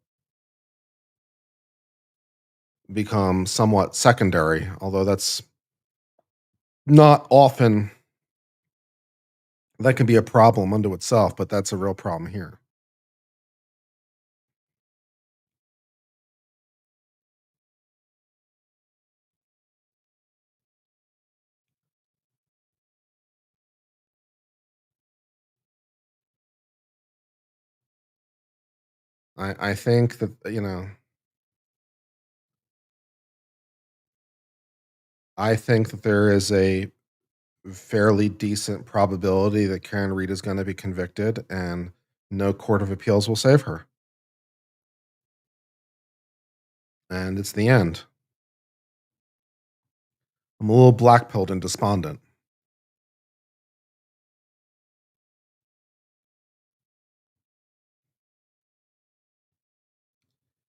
become somewhat secondary, although that's not often, that can be a problem unto itself, but that's a real problem here. I think that, I think that there is a fairly decent probability that Karen Reed is going to be convicted and no court of appeals will save her. And it's the end. I'm a little black-pilled and despondent.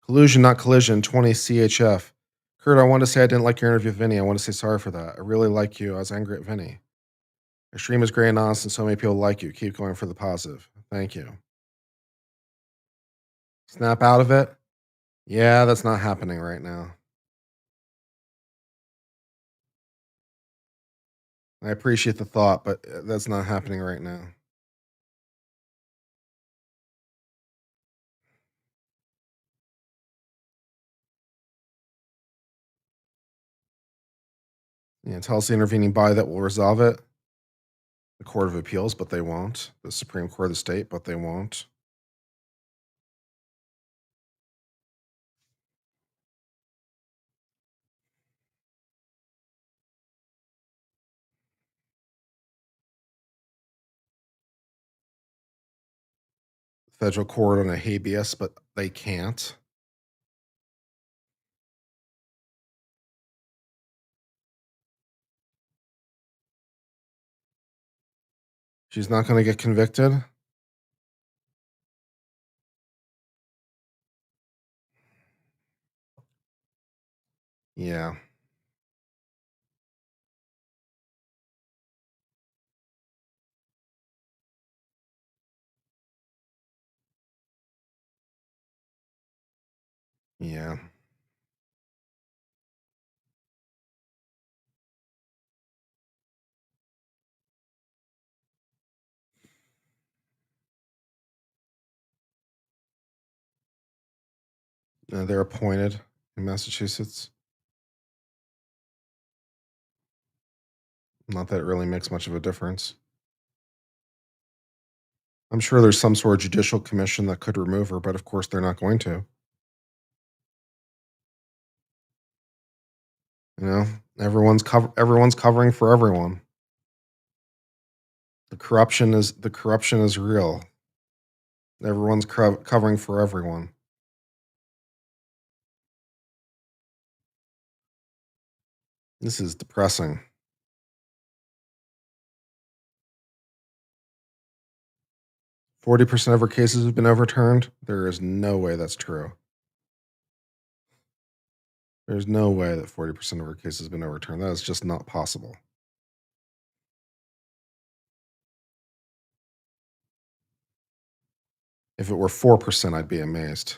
Collusion, not collision, 20 CHF. Kurt, I want to say I didn't like your interview with Vinny. I want to say sorry for that. I really like you. I was angry at Vinny. Your stream is great and honest, and so many people like you. Keep going for the positive. Thank you. Snap out of it? Yeah, that's not happening right now. I appreciate the thought, but that's not happening right now. Tell us the intervening body that will resolve it. The Court of Appeals, but they won't. The Supreme Court of the state, but they won't. Federal court on a habeas, but they can't. She's not going to get convicted. Yeah. Yeah. They're appointed in Massachusetts. Not that it really makes much of a difference. I'm sure there's some sort of judicial commission that could remove her, but of course they're not going to. You know, everyone's covering for everyone. The corruption is real. Everyone's covering for everyone. This is depressing. 40% of her cases have been overturned. There is no way that's true. There's no way that 40% of her cases have been overturned. That is just not possible. If it were 4%, I'd be amazed.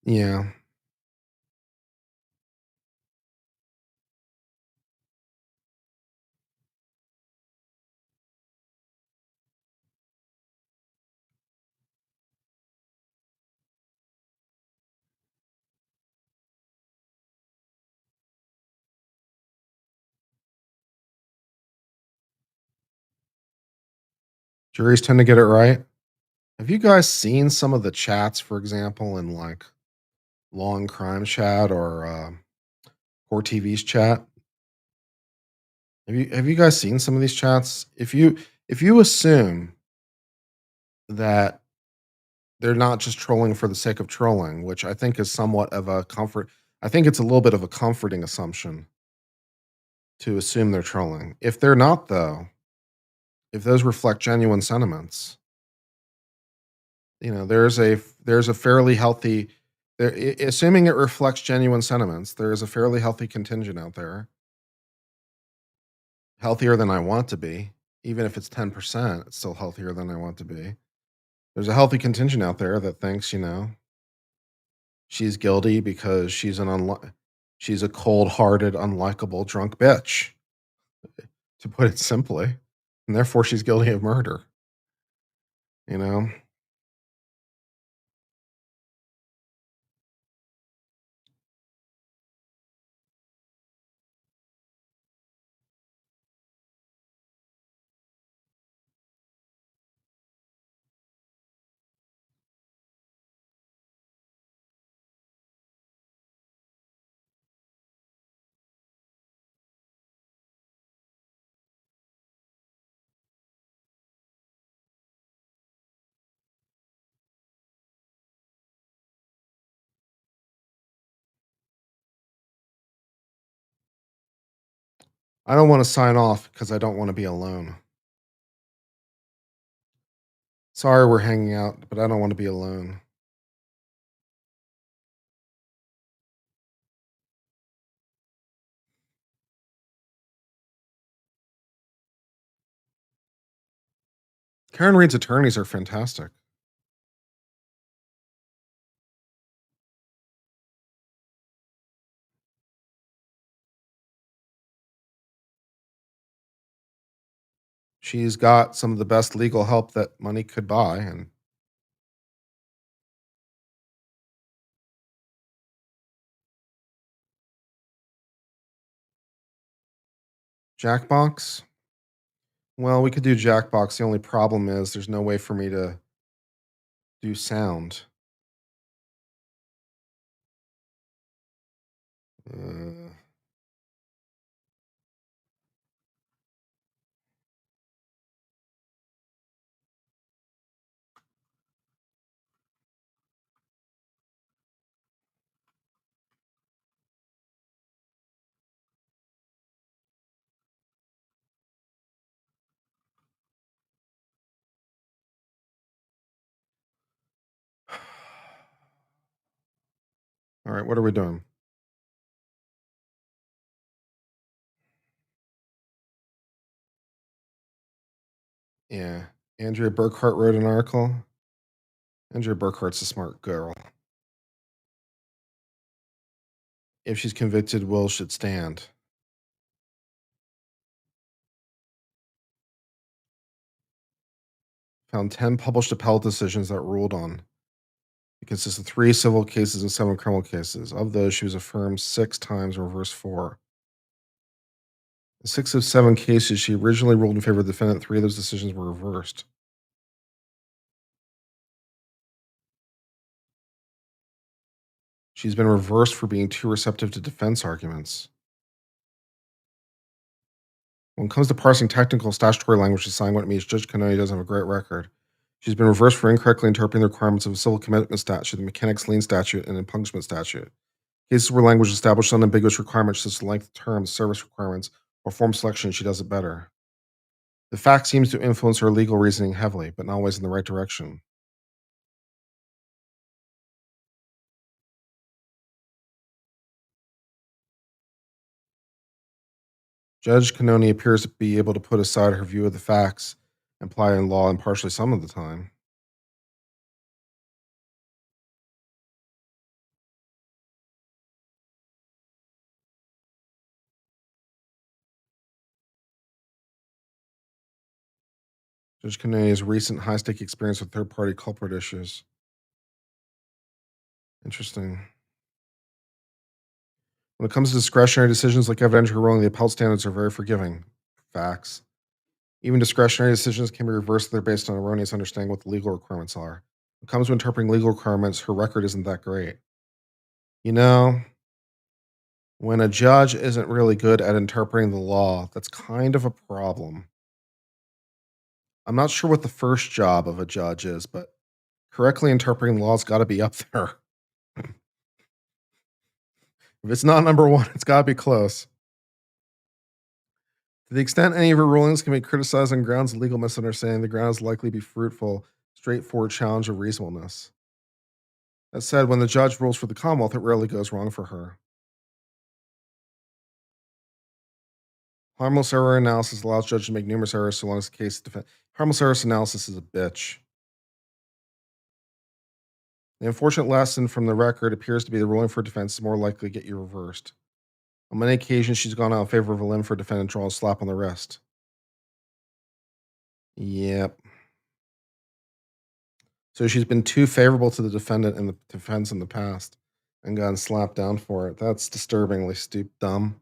Yeah. Juries tend to get it right. Have you guys seen some of the chats, for example, in like Long Crime Chat or Core TV's chat? Have you guys seen some of these chats? If you assume that they're not just trolling for the sake of trolling, which I think is somewhat of a comfort. I think it's a little bit of a comforting assumption to assume they're trolling. If they're not, though, if those reflect genuine sentiments, there's a fairly healthy. Assuming it reflects genuine sentiments, there is a fairly healthy contingent out there, healthier than I want to be. Even if it's 10%, it's still healthier than I want to be. There's a healthy contingent out there that thinks, she's guilty because she's a cold-hearted, unlikable drunk bitch, to put it simply, and therefore she's guilty of murder. You know, I don't want to sign off because I don't want to be alone. Sorry, we're hanging out, but I don't want to be alone. Karen Reed's attorneys are fantastic. She's got some of the best legal help that money could buy, and Jackbox. Well, we could do Jackbox. The only problem is there's no way for me to do sound. Uh, all right, what are we doing? Yeah. Andrea Burkhart wrote an article. Andrea Burkhart's a smart girl. If she's convicted, Will should stand. Found 10 published appellate decisions that ruled on. It consists of 3 civil cases and 7 criminal cases. Of those, she was affirmed 6 times and reversed 4. In 6 of 7 cases, she originally ruled in favor of the defendant. 3 of those decisions were reversed. She's been reversed for being too receptive to defense arguments. When it comes to parsing technical statutory language to sign what it means, Judge Canoni doesn't have a great record. She's been reversed for incorrectly interpreting the requirements of a civil commitment statute, the mechanics lien statute, and impungement statute. Cases where language established unambiguous requirements such as length of term, service requirements, or form selection, she does it better. The fact seems to influence her legal reasoning heavily, but not always in the right direction. Judge Canoni appears to be able to put aside her view of the facts and apply in law impartially some of the time. Judge Canoni's recent high-stake experience with third-party culprit issues. Interesting. When it comes to discretionary decisions like evidentiary ruling, the appellate standards are very forgiving. Facts. Even discretionary decisions can be reversed if they're based on erroneous understanding what the legal requirements are. When it comes to interpreting legal requirements, her record isn't that great. You know, when a judge isn't really good at interpreting the law, that's kind of a problem. I'm not sure what the first job of a judge is, but correctly interpreting law's got to be up there. If it's not number one, it's got to be close. To the extent any of her rulings can be criticized on grounds of legal misunderstanding, the grounds likely be fruitful, straightforward challenge of reasonableness. That said, when the judge rules for the Commonwealth, it rarely goes wrong for her. Harmless error analysis allows judge to make numerous errors so long as the case defense. Harmless error analysis is a bitch. The unfortunate lesson from the record appears to be the ruling for defense is more likely to get you reversed. On many occasions, she's gone out in favor of a limb for defendant, draw a slap on the wrist. Yep. So she's been too favorable to the defendant and the defense in the past and gotten slapped down for it. That's disturbingly dumb.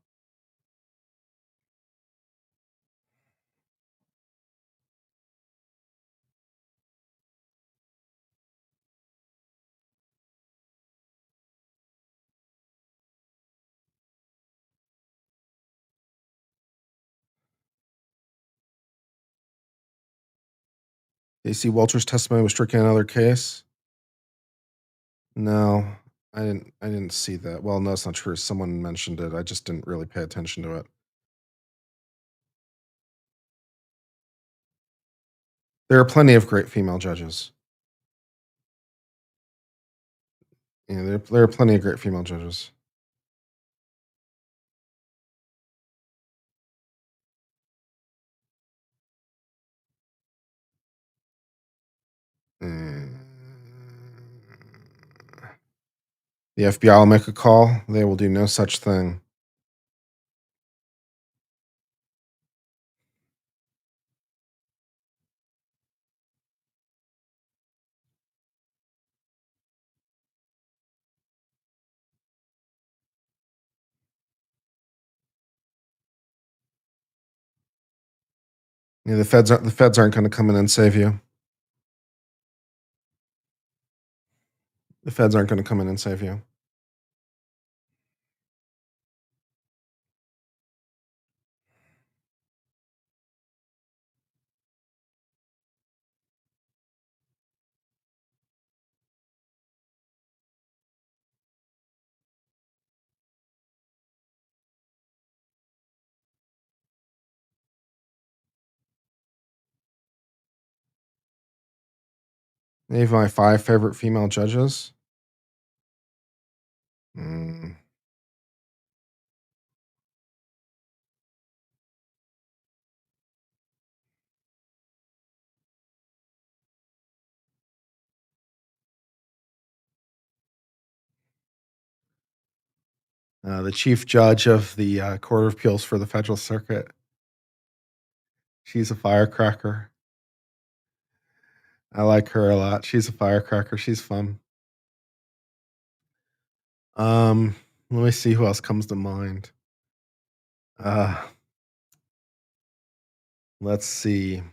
AC Walter's testimony was stricken in another case. No, I didn't see that. Well, no, it's not true. Someone mentioned it. I just didn't really pay attention to it. There are plenty of great female judges. Yeah, there are plenty of great female judges. Mm. The FBI will make a call. They will do no such thing. Yeah, the feds aren't going to come in and save you. The feds aren't going to come in and save you. Maybe my 5 favorite female judges. Mm. The chief judge of the Court of Appeals for the Federal Circuit. She's a firecracker. I like her a lot. She's a firecracker. She's fun. Let me see who else comes to mind. Let's see.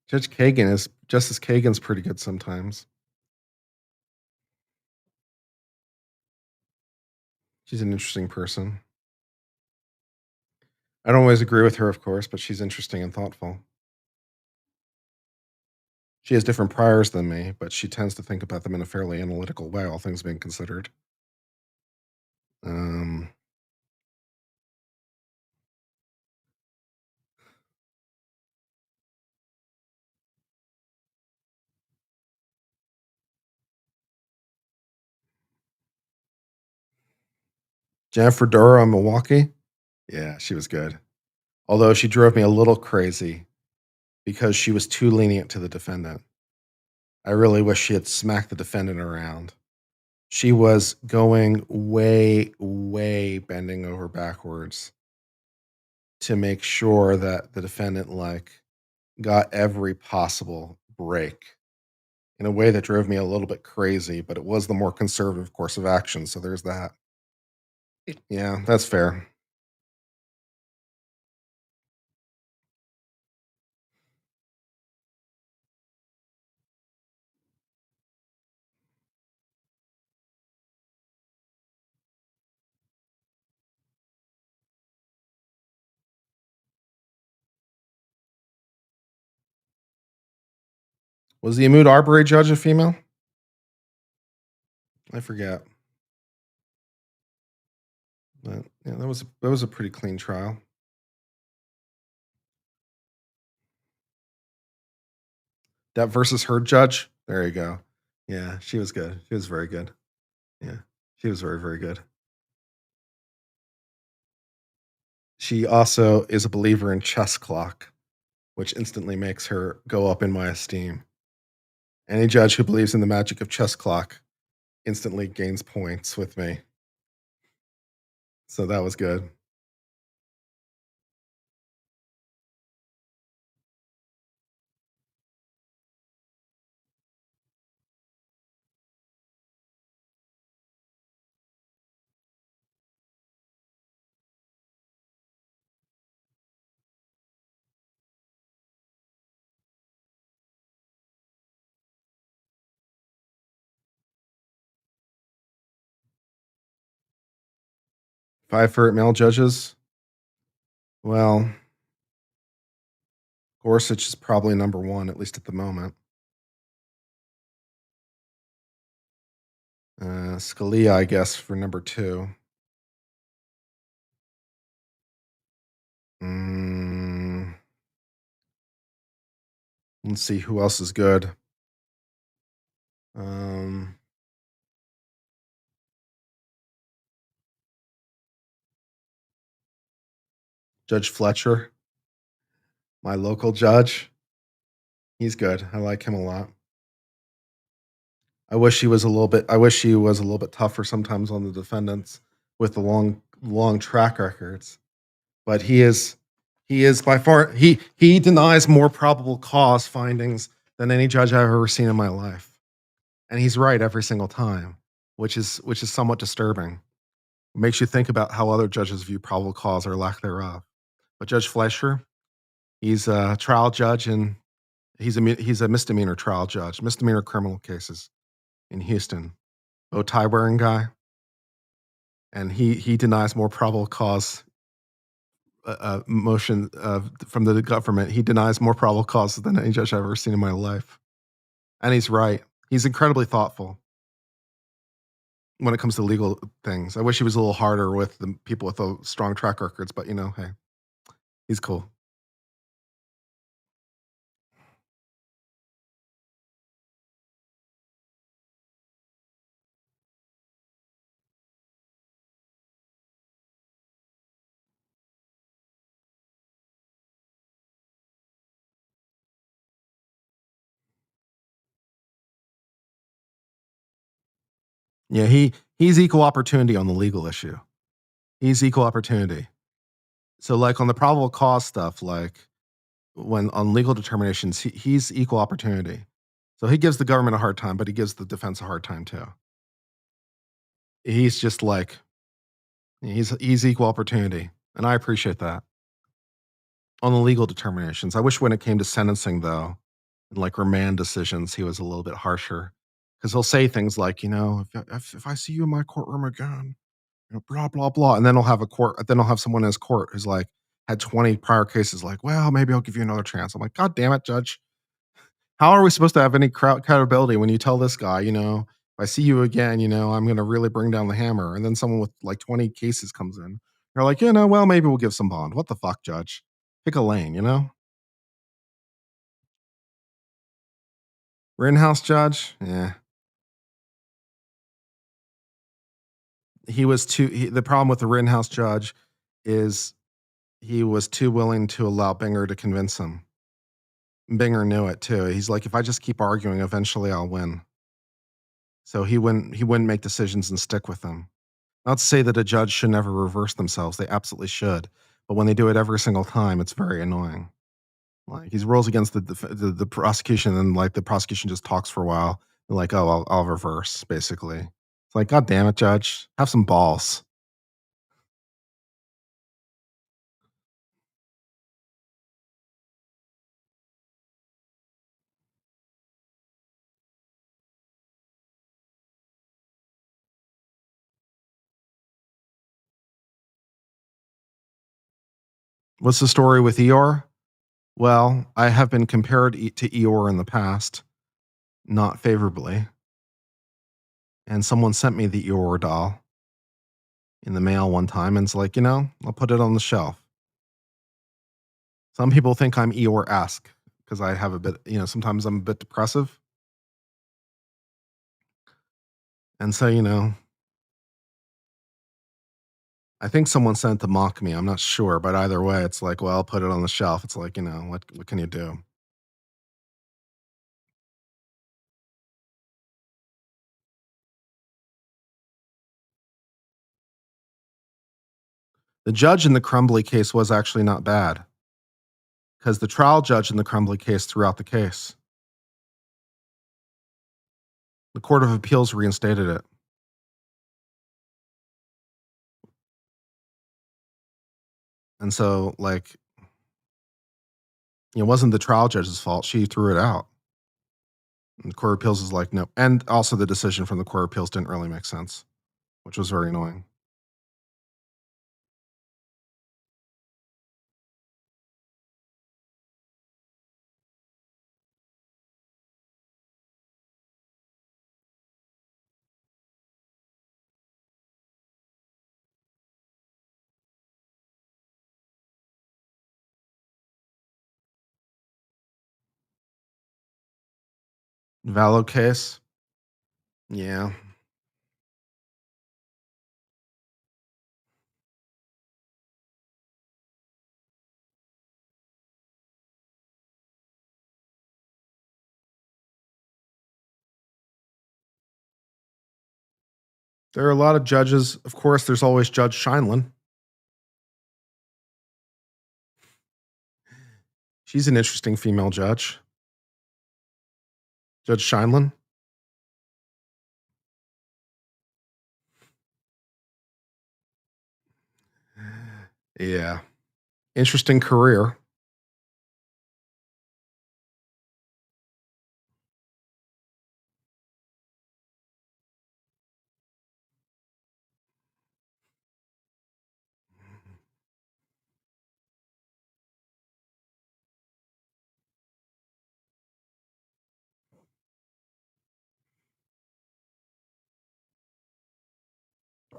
Justice Kagan's pretty good sometimes. She's an interesting person. I don't always agree with her, of course, but she's interesting and thoughtful. She has different priors than me, but she tends to think about them in a fairly analytical way, all things being considered. Jennifer Dora in Milwaukee. Yeah, she was good. Although she drove me a little crazy because she was too lenient to the defendant. I really wish she had smacked the defendant around. She was going way bending over backwards to make sure that the defendant got every possible break in a way that drove me a little bit crazy, but it was the more conservative course of action, so there's that. Yeah, that's fair. Was the Amud Arbery judge a female? I forget. But yeah, that was a pretty clean trial. That versus her judge. There you go. Yeah, she was good. She was very good. Yeah, she was very good. She also is a believer in chess clock, which instantly makes her go up in my esteem. Any judge who believes in the magic of chess clock instantly gains points with me. So that was good. Five favorite male judges. Well, Gorsuch is probably number one, at least at the moment. Scalia, I guess, for number two. Let's see who else is good. Judge Fletcher, my local judge. He's good. I like him a lot. I wish he was a little bit tougher sometimes on the defendants with the long track records. But he is by far he denies more probable cause findings than any judge I've ever seen in my life. And he's right every single time, which is somewhat disturbing. It makes you think about how other judges view probable cause or lack thereof. But Judge Fleischer, he's a trial judge and he's a misdemeanor trial judge, misdemeanor criminal cases in Houston. Bow tie wearing guy. And he denies more probable cause motion from the government. He denies more probable cause than any judge I've ever seen in my life. And he's right. He's incredibly thoughtful when it comes to legal things. I wish he was a little harder with the people with the strong track records, but hey, he's cool. Yeah, he's equal opportunity on the legal issue. He's equal opportunity. So like on the probable cause stuff, like when on legal determinations, he's equal opportunity. So he gives the government a hard time, but he gives the defense a hard time too. He's just like he's equal opportunity, and I appreciate that. On the legal determinations, I wish when it came to sentencing though, and like remand decisions, he was a little bit harsher because he'll say things like, if I see you in my courtroom again, blah blah blah, and then he'll have someone in his court who's like had 20 prior cases, like, well, maybe I'll give you another chance. I'm like, God damn it, judge. How are we supposed to have any credibility when you tell this guy, if I see you again, I'm going to really bring down the hammer. And then someone with like 20 cases comes in. You're like, well, maybe we'll give some bond. What the fuck, judge? Pick a lane. Rittenhouse judge? Yeah. The problem with the Rittenhouse judge is he was too willing to allow Binger to convince him. Binger knew it too. He's like, if I just keep arguing, eventually I'll win. So he wouldn't make decisions and stick with them. Not to say that a judge should never reverse themselves. They absolutely should. But when they do it every single time, it's very annoying. Like he rules against the prosecution, and like the prosecution just talks for a while. They're like, oh, I'll reverse. Basically, it's like, God damn it, judge, have some balls. What's the story with Eeyore? Well, I have been compared to Eeyore in the past, not favorably. And someone sent me the Eeyore doll in the mail one time, and it's like, I'll put it on the shelf. Some people think I'm Eeyore-esque because I have a bit, sometimes I'm a bit depressive. And so, I think someone sent it to mock me. I'm not sure, but either way, it's like, well, I'll put it on the shelf. It's like, what can you do? The judge in the Crumbly case was actually not bad because the trial judge in the Crumbly case threw out the case. The Court of Appeals reinstated it. And so, like, it wasn't the trial judge's fault. She threw it out. And the Court of Appeals is like, no. And also, the decision from the Court of Appeals didn't really make sense, which was very annoying. Vallow case? Yeah. There are a lot of judges. Of course, there's always Judge Scheinlin. She's an interesting female judge. Judge Scheinlin. Yeah. Interesting career.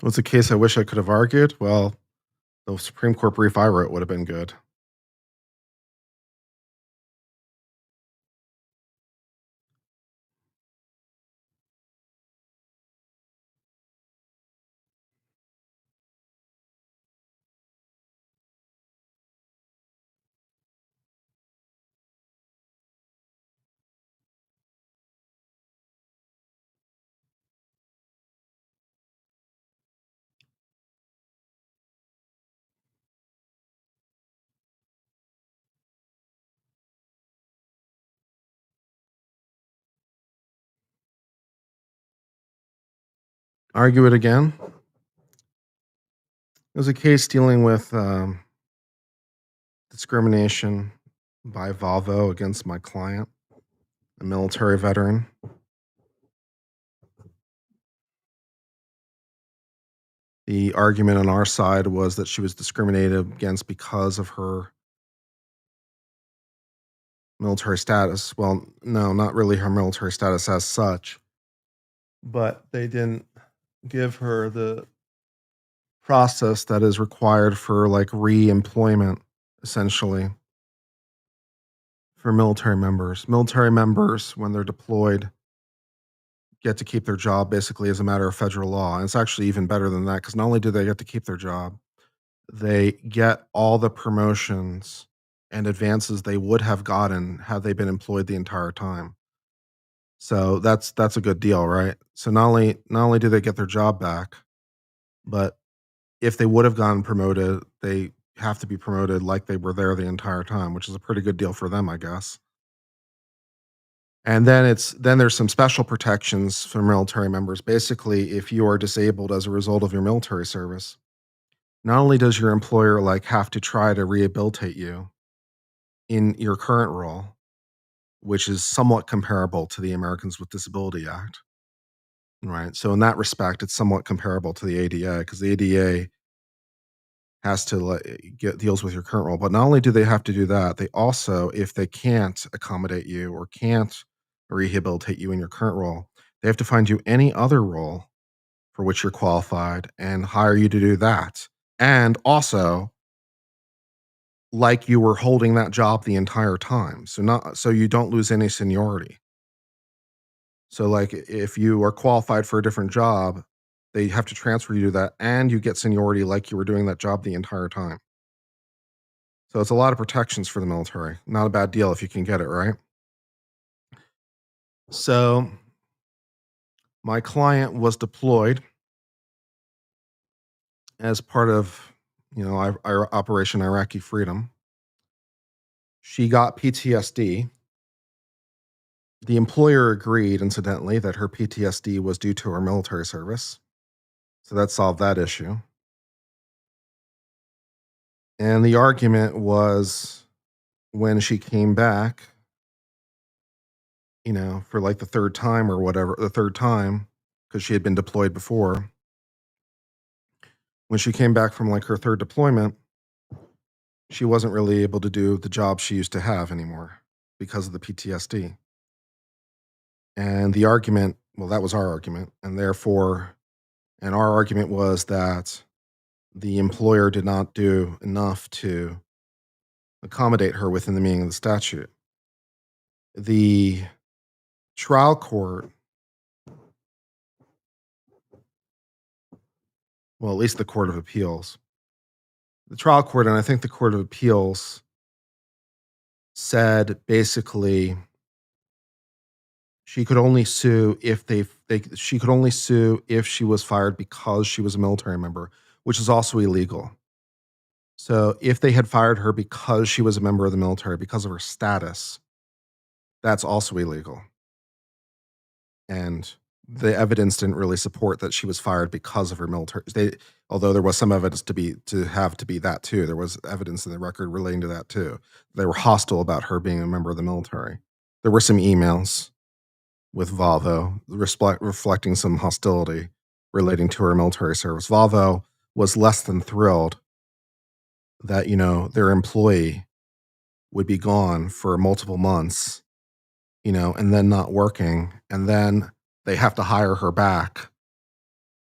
What's a case I wish I could have argued? Well, the Supreme Court brief I wrote would have been good. Argue it again. It was a case dealing with discrimination by Volvo against my client, a military veteran. The argument on our side was that she was discriminated against because of her military status. Well, no, not really her military status as such, but they didn't give her the process that is required for like re-employment, essentially, for military members. Military members, when they're deployed, get to keep their job basically as a matter of federal law. And it's actually even better than that because not only do they get to keep their job, they get all the promotions and advances they would have gotten had they been employed the entire time. So that's a good deal, right? So not only do they get their job back, but if they would have gotten promoted, they have to be promoted like they were there the entire time, which is a pretty good deal for them, I guess. And then there's some special protections for military members. Basically, if you are disabled as a result of your military service, not only does your employer like have to try to rehabilitate you in your current role, which is somewhat comparable to the Americans with Disability Act, right? So in that respect, it's somewhat comparable to the ADA because the ADA has to deals with your current role. But not only do they have to do that, they also, if they can't accommodate you or can't rehabilitate you in your current role, they have to find you any other role for which you're qualified and hire you to do that. And also, like you were holding that job the entire time. So you don't lose any seniority. So like if you are qualified for a different job, they have to transfer you to that and you get seniority like you were doing that job the entire time. So it's a lot of protections for the military. Not a bad deal if you can get it, right? So my client was deployed as part of, our Operation Iraqi Freedom. She got PTSD. The employer agreed, incidentally, that her PTSD was due to her military service. So that solved that issue. And the argument was when she came back, for like the third time or whatever, because she had been deployed before. When she came back from like her third deployment, she wasn't really able to do the job she used to have anymore because of the PTSD. And the argument, well, that was our argument. And our argument was that the employer did not do enough to accommodate her within the meaning of the statute. The trial court, well, at least the Court of Appeals, the trial court, and I think the Court of Appeals said basically she could only sue if she could only sue if she was fired because she was a military member, which is also illegal. So if they had fired her because she was a member of the military, because of her status, that's also illegal. And the evidence didn't really support that she was fired because of her military. Although there was some evidence to be that too. There was evidence in the record relating to that too. They were hostile about her being a member of the military. There were some emails with Volvo reflecting some hostility relating to her military service. Volvo was less than thrilled that, their employee would be gone for multiple months, and then not working. And then they have to hire her back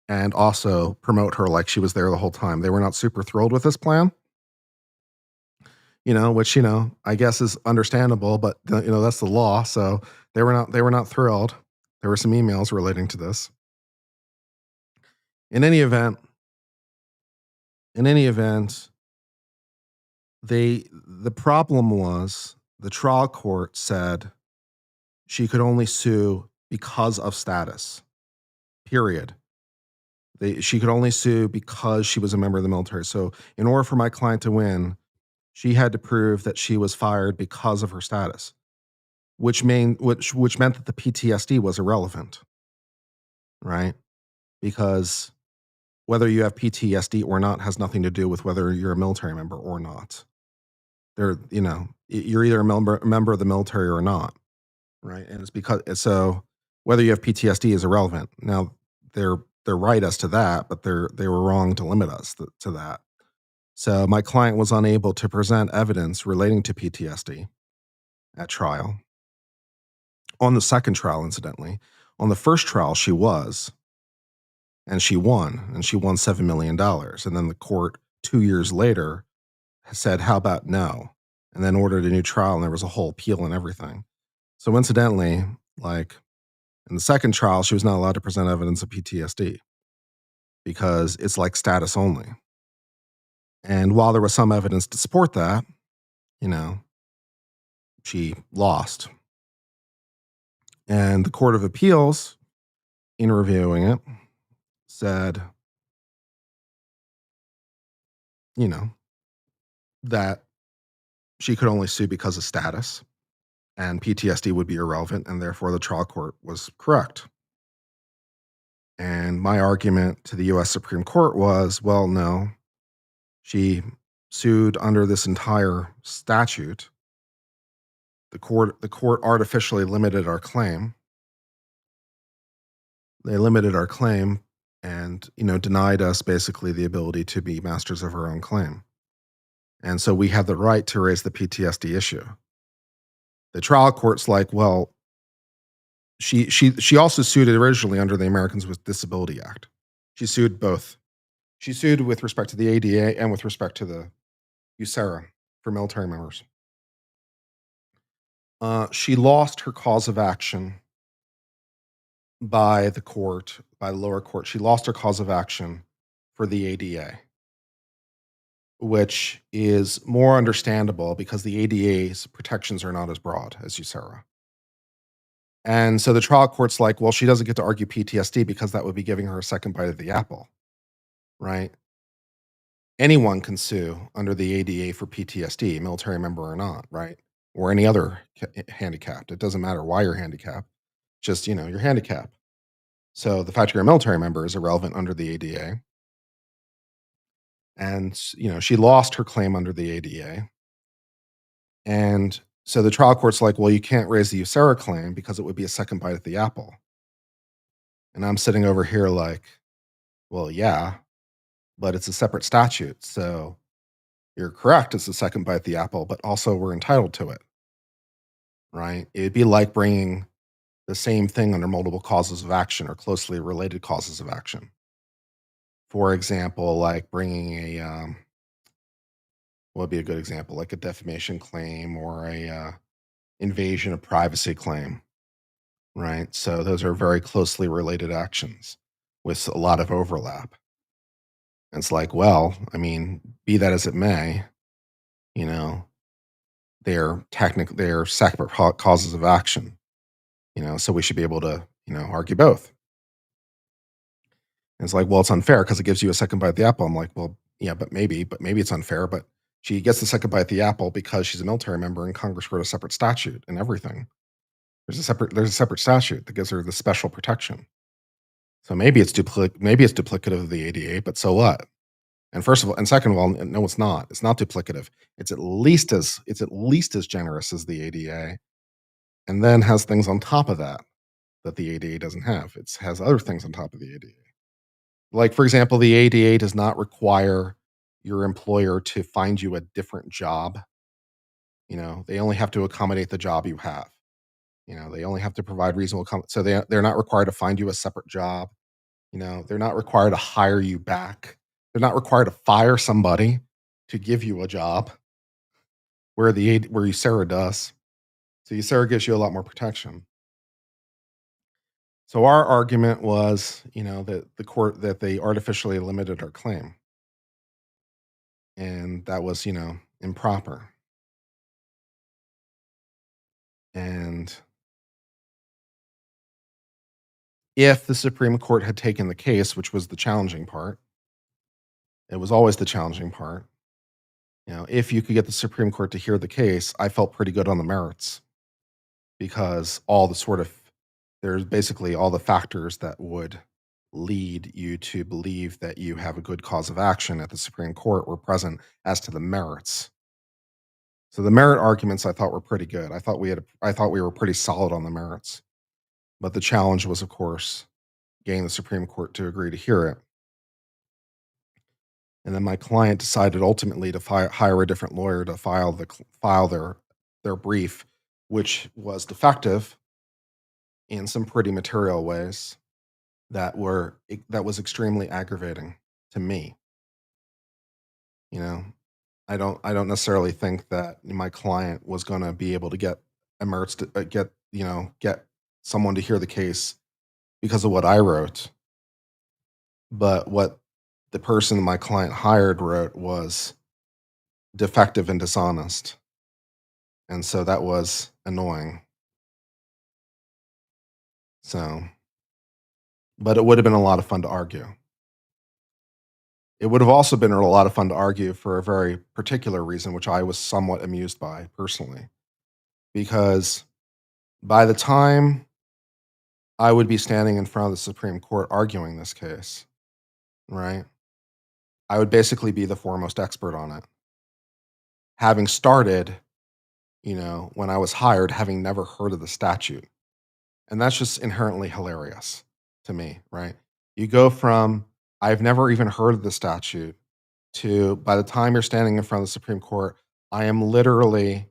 and also promote her like she was there the whole time. They were not super thrilled with this plan, which, I guess is understandable, but that's the law. So they were not thrilled. There were some emails relating to this. In any event, the problem was the trial court said she could only sue because of status, period. She could only sue because she was a member of the military. So in order for my client to win, she had to prove that she was fired because of her status, which meant that the PTSD was irrelevant, right? because whether you have PTSD or not has nothing to do with whether you're a military member or not. You're either a member of the military or not, right? And it's because so whether you have PTSD is irrelevant. Now they're right as to that, but they were wrong to limit us to that. So my client was unable to present evidence relating to PTSD at trial. On the second trial, incidentally, on the first trial, she was, and she won $7 million. And then the court 2 years later said, how about no? And then ordered a new trial, and there was a whole appeal and everything. So incidentally, like in the second trial, she was not allowed to present evidence of PTSD because it's like status only. And while there was some evidence to support that, she lost. And the Court of Appeals, in reviewing it, said, that she could only sue because of status and PTSD would be irrelevant, and therefore the trial court was correct. And my argument to the US Supreme Court was, well, no, she sued under this entire statute. The court artificially limited our claim. They limited our claim and, denied us basically the ability to be masters of our own claim. And so we have the right to raise the PTSD issue. The trial court's like, well, she also sued originally under the Americans with Disability Act. She sued both. She sued with respect to the ADA and with respect to the USERRA for military members. She lost her cause of action by the lower court. She lost her cause of action for the ADA, which is more understandable because the ADA's protections are not as broad as USERRA. And so the trial court's like, well, she doesn't get to argue PTSD because that would be giving her a second bite of the apple, right? Anyone can sue under the ADA for PTSD, military member or not, right? Or any other handicapped. It doesn't matter why you're handicapped, just, you're handicapped. So the fact you're a military member is irrelevant under the ADA. And, she lost her claim under the ADA. And so the trial court's like, well, you can't raise the USERRA claim because it would be a second bite at the apple. And I'm sitting over here like, well, yeah, but it's a separate statute. So you're correct, it's a second bite at the apple, but also we're entitled to it, right? It'd be like bringing the same thing under multiple causes of action or closely related causes of action. For example, like bringing what would be a good example? Like a defamation claim or a invasion of privacy claim, right? So those are very closely related actions with a lot of overlap. And it's like, well, be that as it may, they're separate causes of action, so we should be able to, argue both. And it's like, well, it's unfair because it gives you a second bite at the apple. I'm like, well, yeah, but maybe it's unfair, but she gets the second bite at the apple because she's a military member and Congress wrote a separate statute and everything. There's a separate statute that gives her the special protection. So maybe it's duplicative of the ADA, but so what? And second of all, no, it's not. It's not duplicative. It's at least as generous as the ADA, and then has things on top of that the ADA doesn't have. It has other things on top of the ADA. Like, for example, the ADA does not require your employer to find you a different job. They only have to accommodate the job you have. They only have to provide reasonable so they're not required to find you a separate job. They're not required to hire you back. They're not required to fire somebody to give you a job where USERRA does. So USERRA gives you a lot more protection. So our argument was, that the court, that they artificially limited our claim. And that was, improper. And if the Supreme Court had taken the case, which was the challenging part, it was always the challenging part. If you could get the Supreme Court to hear the case, I felt pretty good on the merits because there's basically all the factors that would lead you to believe that you have a good cause of action at the Supreme Court were present as to the merits. So the merit arguments I thought were pretty good. I thought we were pretty solid on the merits. But the challenge was, of course, getting the Supreme Court to agree to hear it. And then my client decided ultimately to hire a different lawyer to file their brief, which was defective in some pretty material ways that was extremely aggravating to me. You know, I don't necessarily think that my client was going to be able to get get someone to hear the case because of what I wrote, but what the person my client hired wrote was defective and dishonest, and so that was annoying. So, but it would have been a lot of fun to argue. It would have also been a lot of fun to argue for a very particular reason, which I was somewhat amused by personally, because by the time I would be standing in front of the Supreme Court arguing this case, right, I would basically be the foremost expert on it. Having started, when I was hired, having never heard of the statute. And that's just inherently hilarious to me, right? You go from, I've never even heard of the statute, to by the time you're standing in front of the Supreme Court, I am literally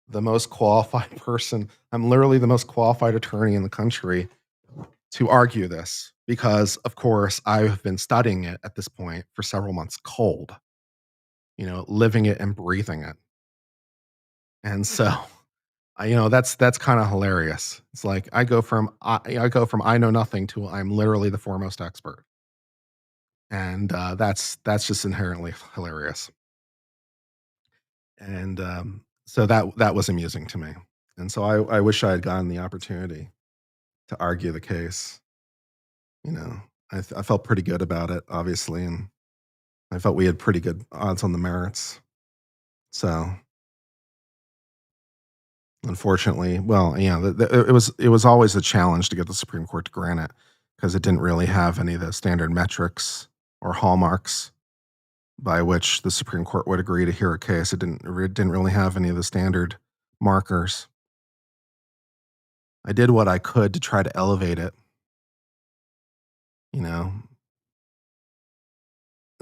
the most qualified person. I'm literally the most qualified attorney in the country to argue this because, of course, I've been studying it at this point for several months cold, living it and breathing it. And so, that's kind of hilarious. It's like I go from I know nothing to I'm literally the foremost expert, and that's just inherently hilarious. And so that was amusing to me. And so I wish I had gotten the opportunity to argue the case. I felt pretty good about it, obviously, and I felt we had pretty good odds on the merits. So unfortunately, well, it was always a challenge to get the Supreme Court to grant it because it didn't really have any of the standard metrics or hallmarks by which the Supreme Court would agree to hear a case. It didn't really have any of the standard markers. I did what I could to try to elevate it, and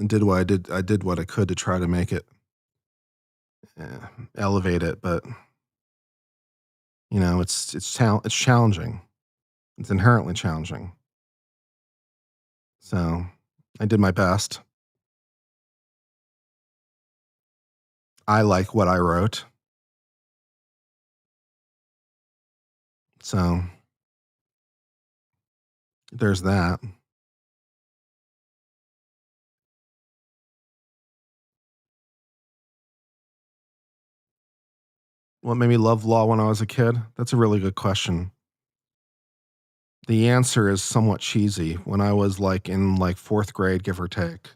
did what I did. I did what I could to try to make it elevate it, but it's challenging. It's inherently challenging. So I did my best. I like what I wrote. So there's that. What made me love law when I was a kid? That's a really good question. The answer is somewhat cheesy. When I was in fourth grade, give or take,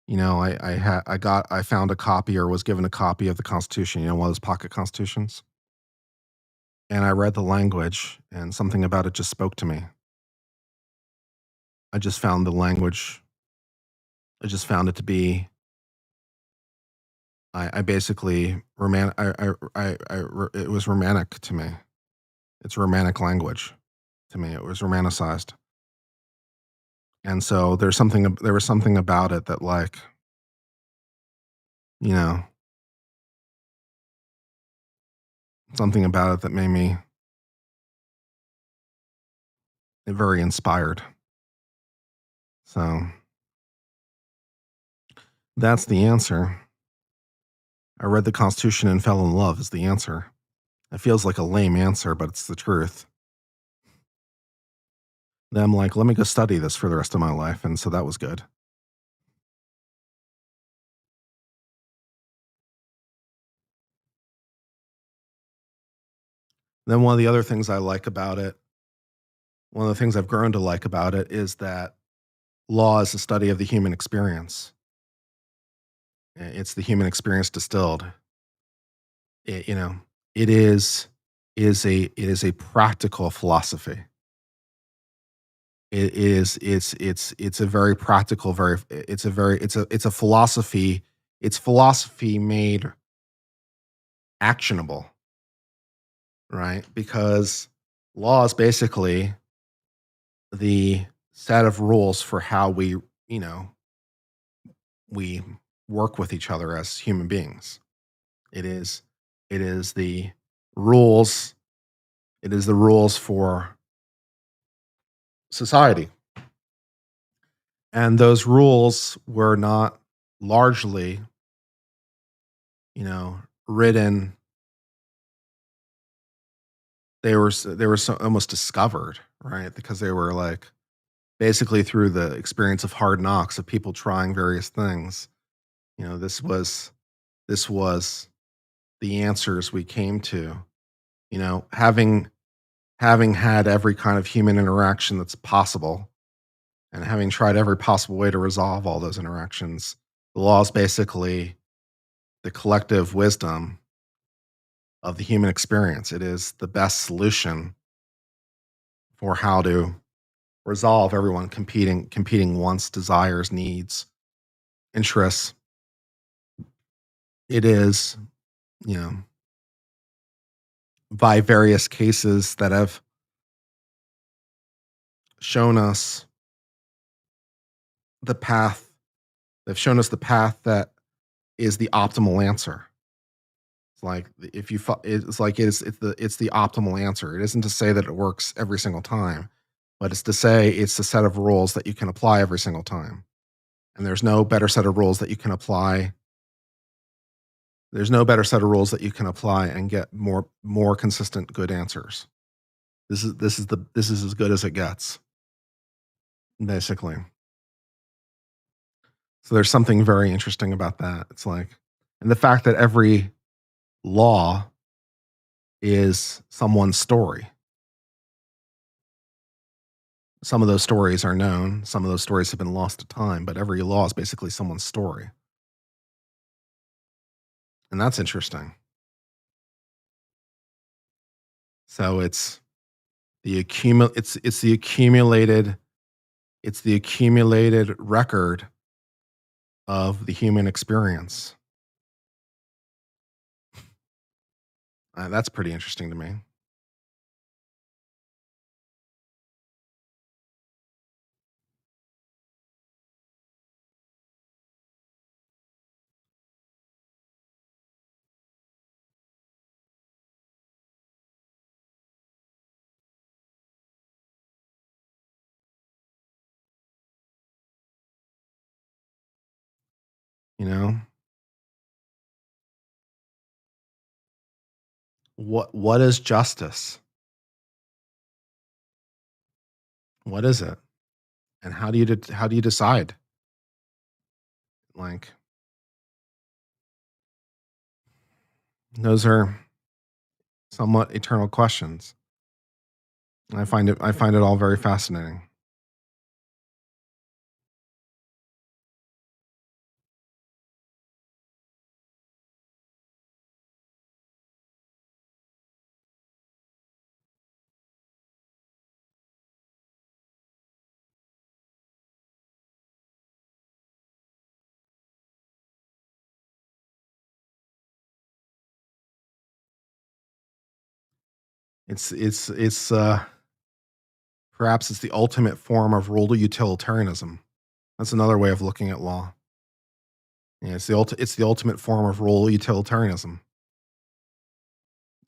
I found a copy or was given a copy of the Constitution, one of those pocket constitutions. And I read the language and something about it just spoke to me. I just found the language. I just found it to be. I basically it was romantic to me. It's romantic language to me. It was romanticized. And so there was something about it that something about it that made me very inspired. So that's the answer. I read the Constitution and fell in love is the answer. It feels like a lame answer, but it's the truth. Then I'm like, let me go study this for the rest of my life. And so that was good. Then one of the other things I like about it, one of the things I've grown to like about it is that law is the study of the human experience. It's the human experience distilled. It is a practical philosophy. it's a very practical, it's a philosophy. It's philosophy made actionable, right? Because law is basically the set of rules for how you know, we work with each other as human beings. It is it is the rules it is the rules for society. And those rules were not largely, written. They were so almost discovered, right? Because they were like basically through the experience of hard knocks of people trying various things. This was the answers we came to. Having had every kind of human interaction that's possible, and having tried every possible way to resolve all those interactions, the law is basically the collective wisdom of the human experience. It is the best solution for how to resolve everyone competing wants, desires, needs, interests. It is, you know, by various cases that have shown us the path, they've shown us the path that is the optimal answer. It's like if you, it's like it's the optimal answer. It isn't to say that it works every single time, but it's to say it's the set of rules that you can apply every single time. And there's no better set of rules that you can apply. There's no better set of rules that you can apply and get more consistent good answers. This is as good as it gets, basically. So there's something very interesting about that. It's like, and the fact that every law is someone's story. Some of those stories are known, some of those stories have been lost to time, but every law is basically someone's story. And that's interesting. So it's the accumulated record of the human experience. That's pretty interesting to me. You know, what is justice? What is it? And how do you decide? Like, those are somewhat eternal questions. And I find it all very fascinating. It's perhaps it's the ultimate form of rule utilitarianism. That's another way of looking at law. Yeah, it's the ultimate form of rule utilitarianism.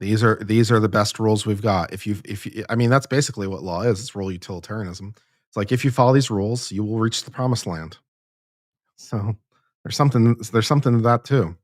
These are the best rules we've got. I mean, that's basically what law is. It's rule utilitarianism. It's like if you follow these rules, you will reach the promised land. So there's something to that too.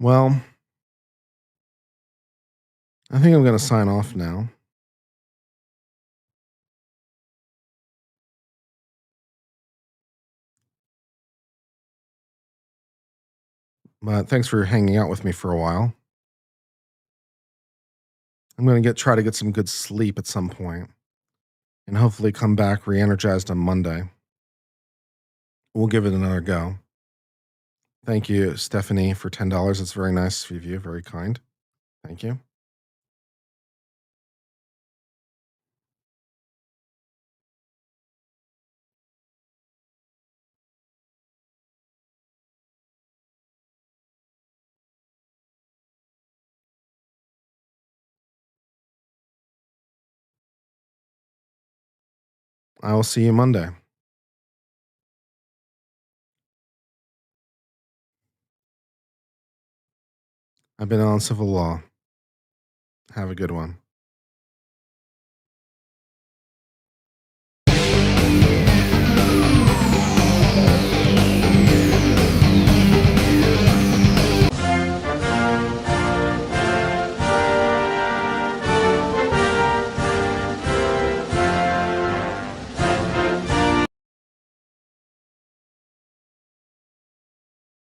Well, I think I'm going to sign off now. But thanks for hanging out with me for a while. I'm going to try to get some good sleep at some point and hopefully come back re-energized on Monday. We'll give it another go. Thank you, Stephanie, for $10. It's very nice of you, very kind. Thank you. I will see you Monday. I've been on civil law. Have a good one.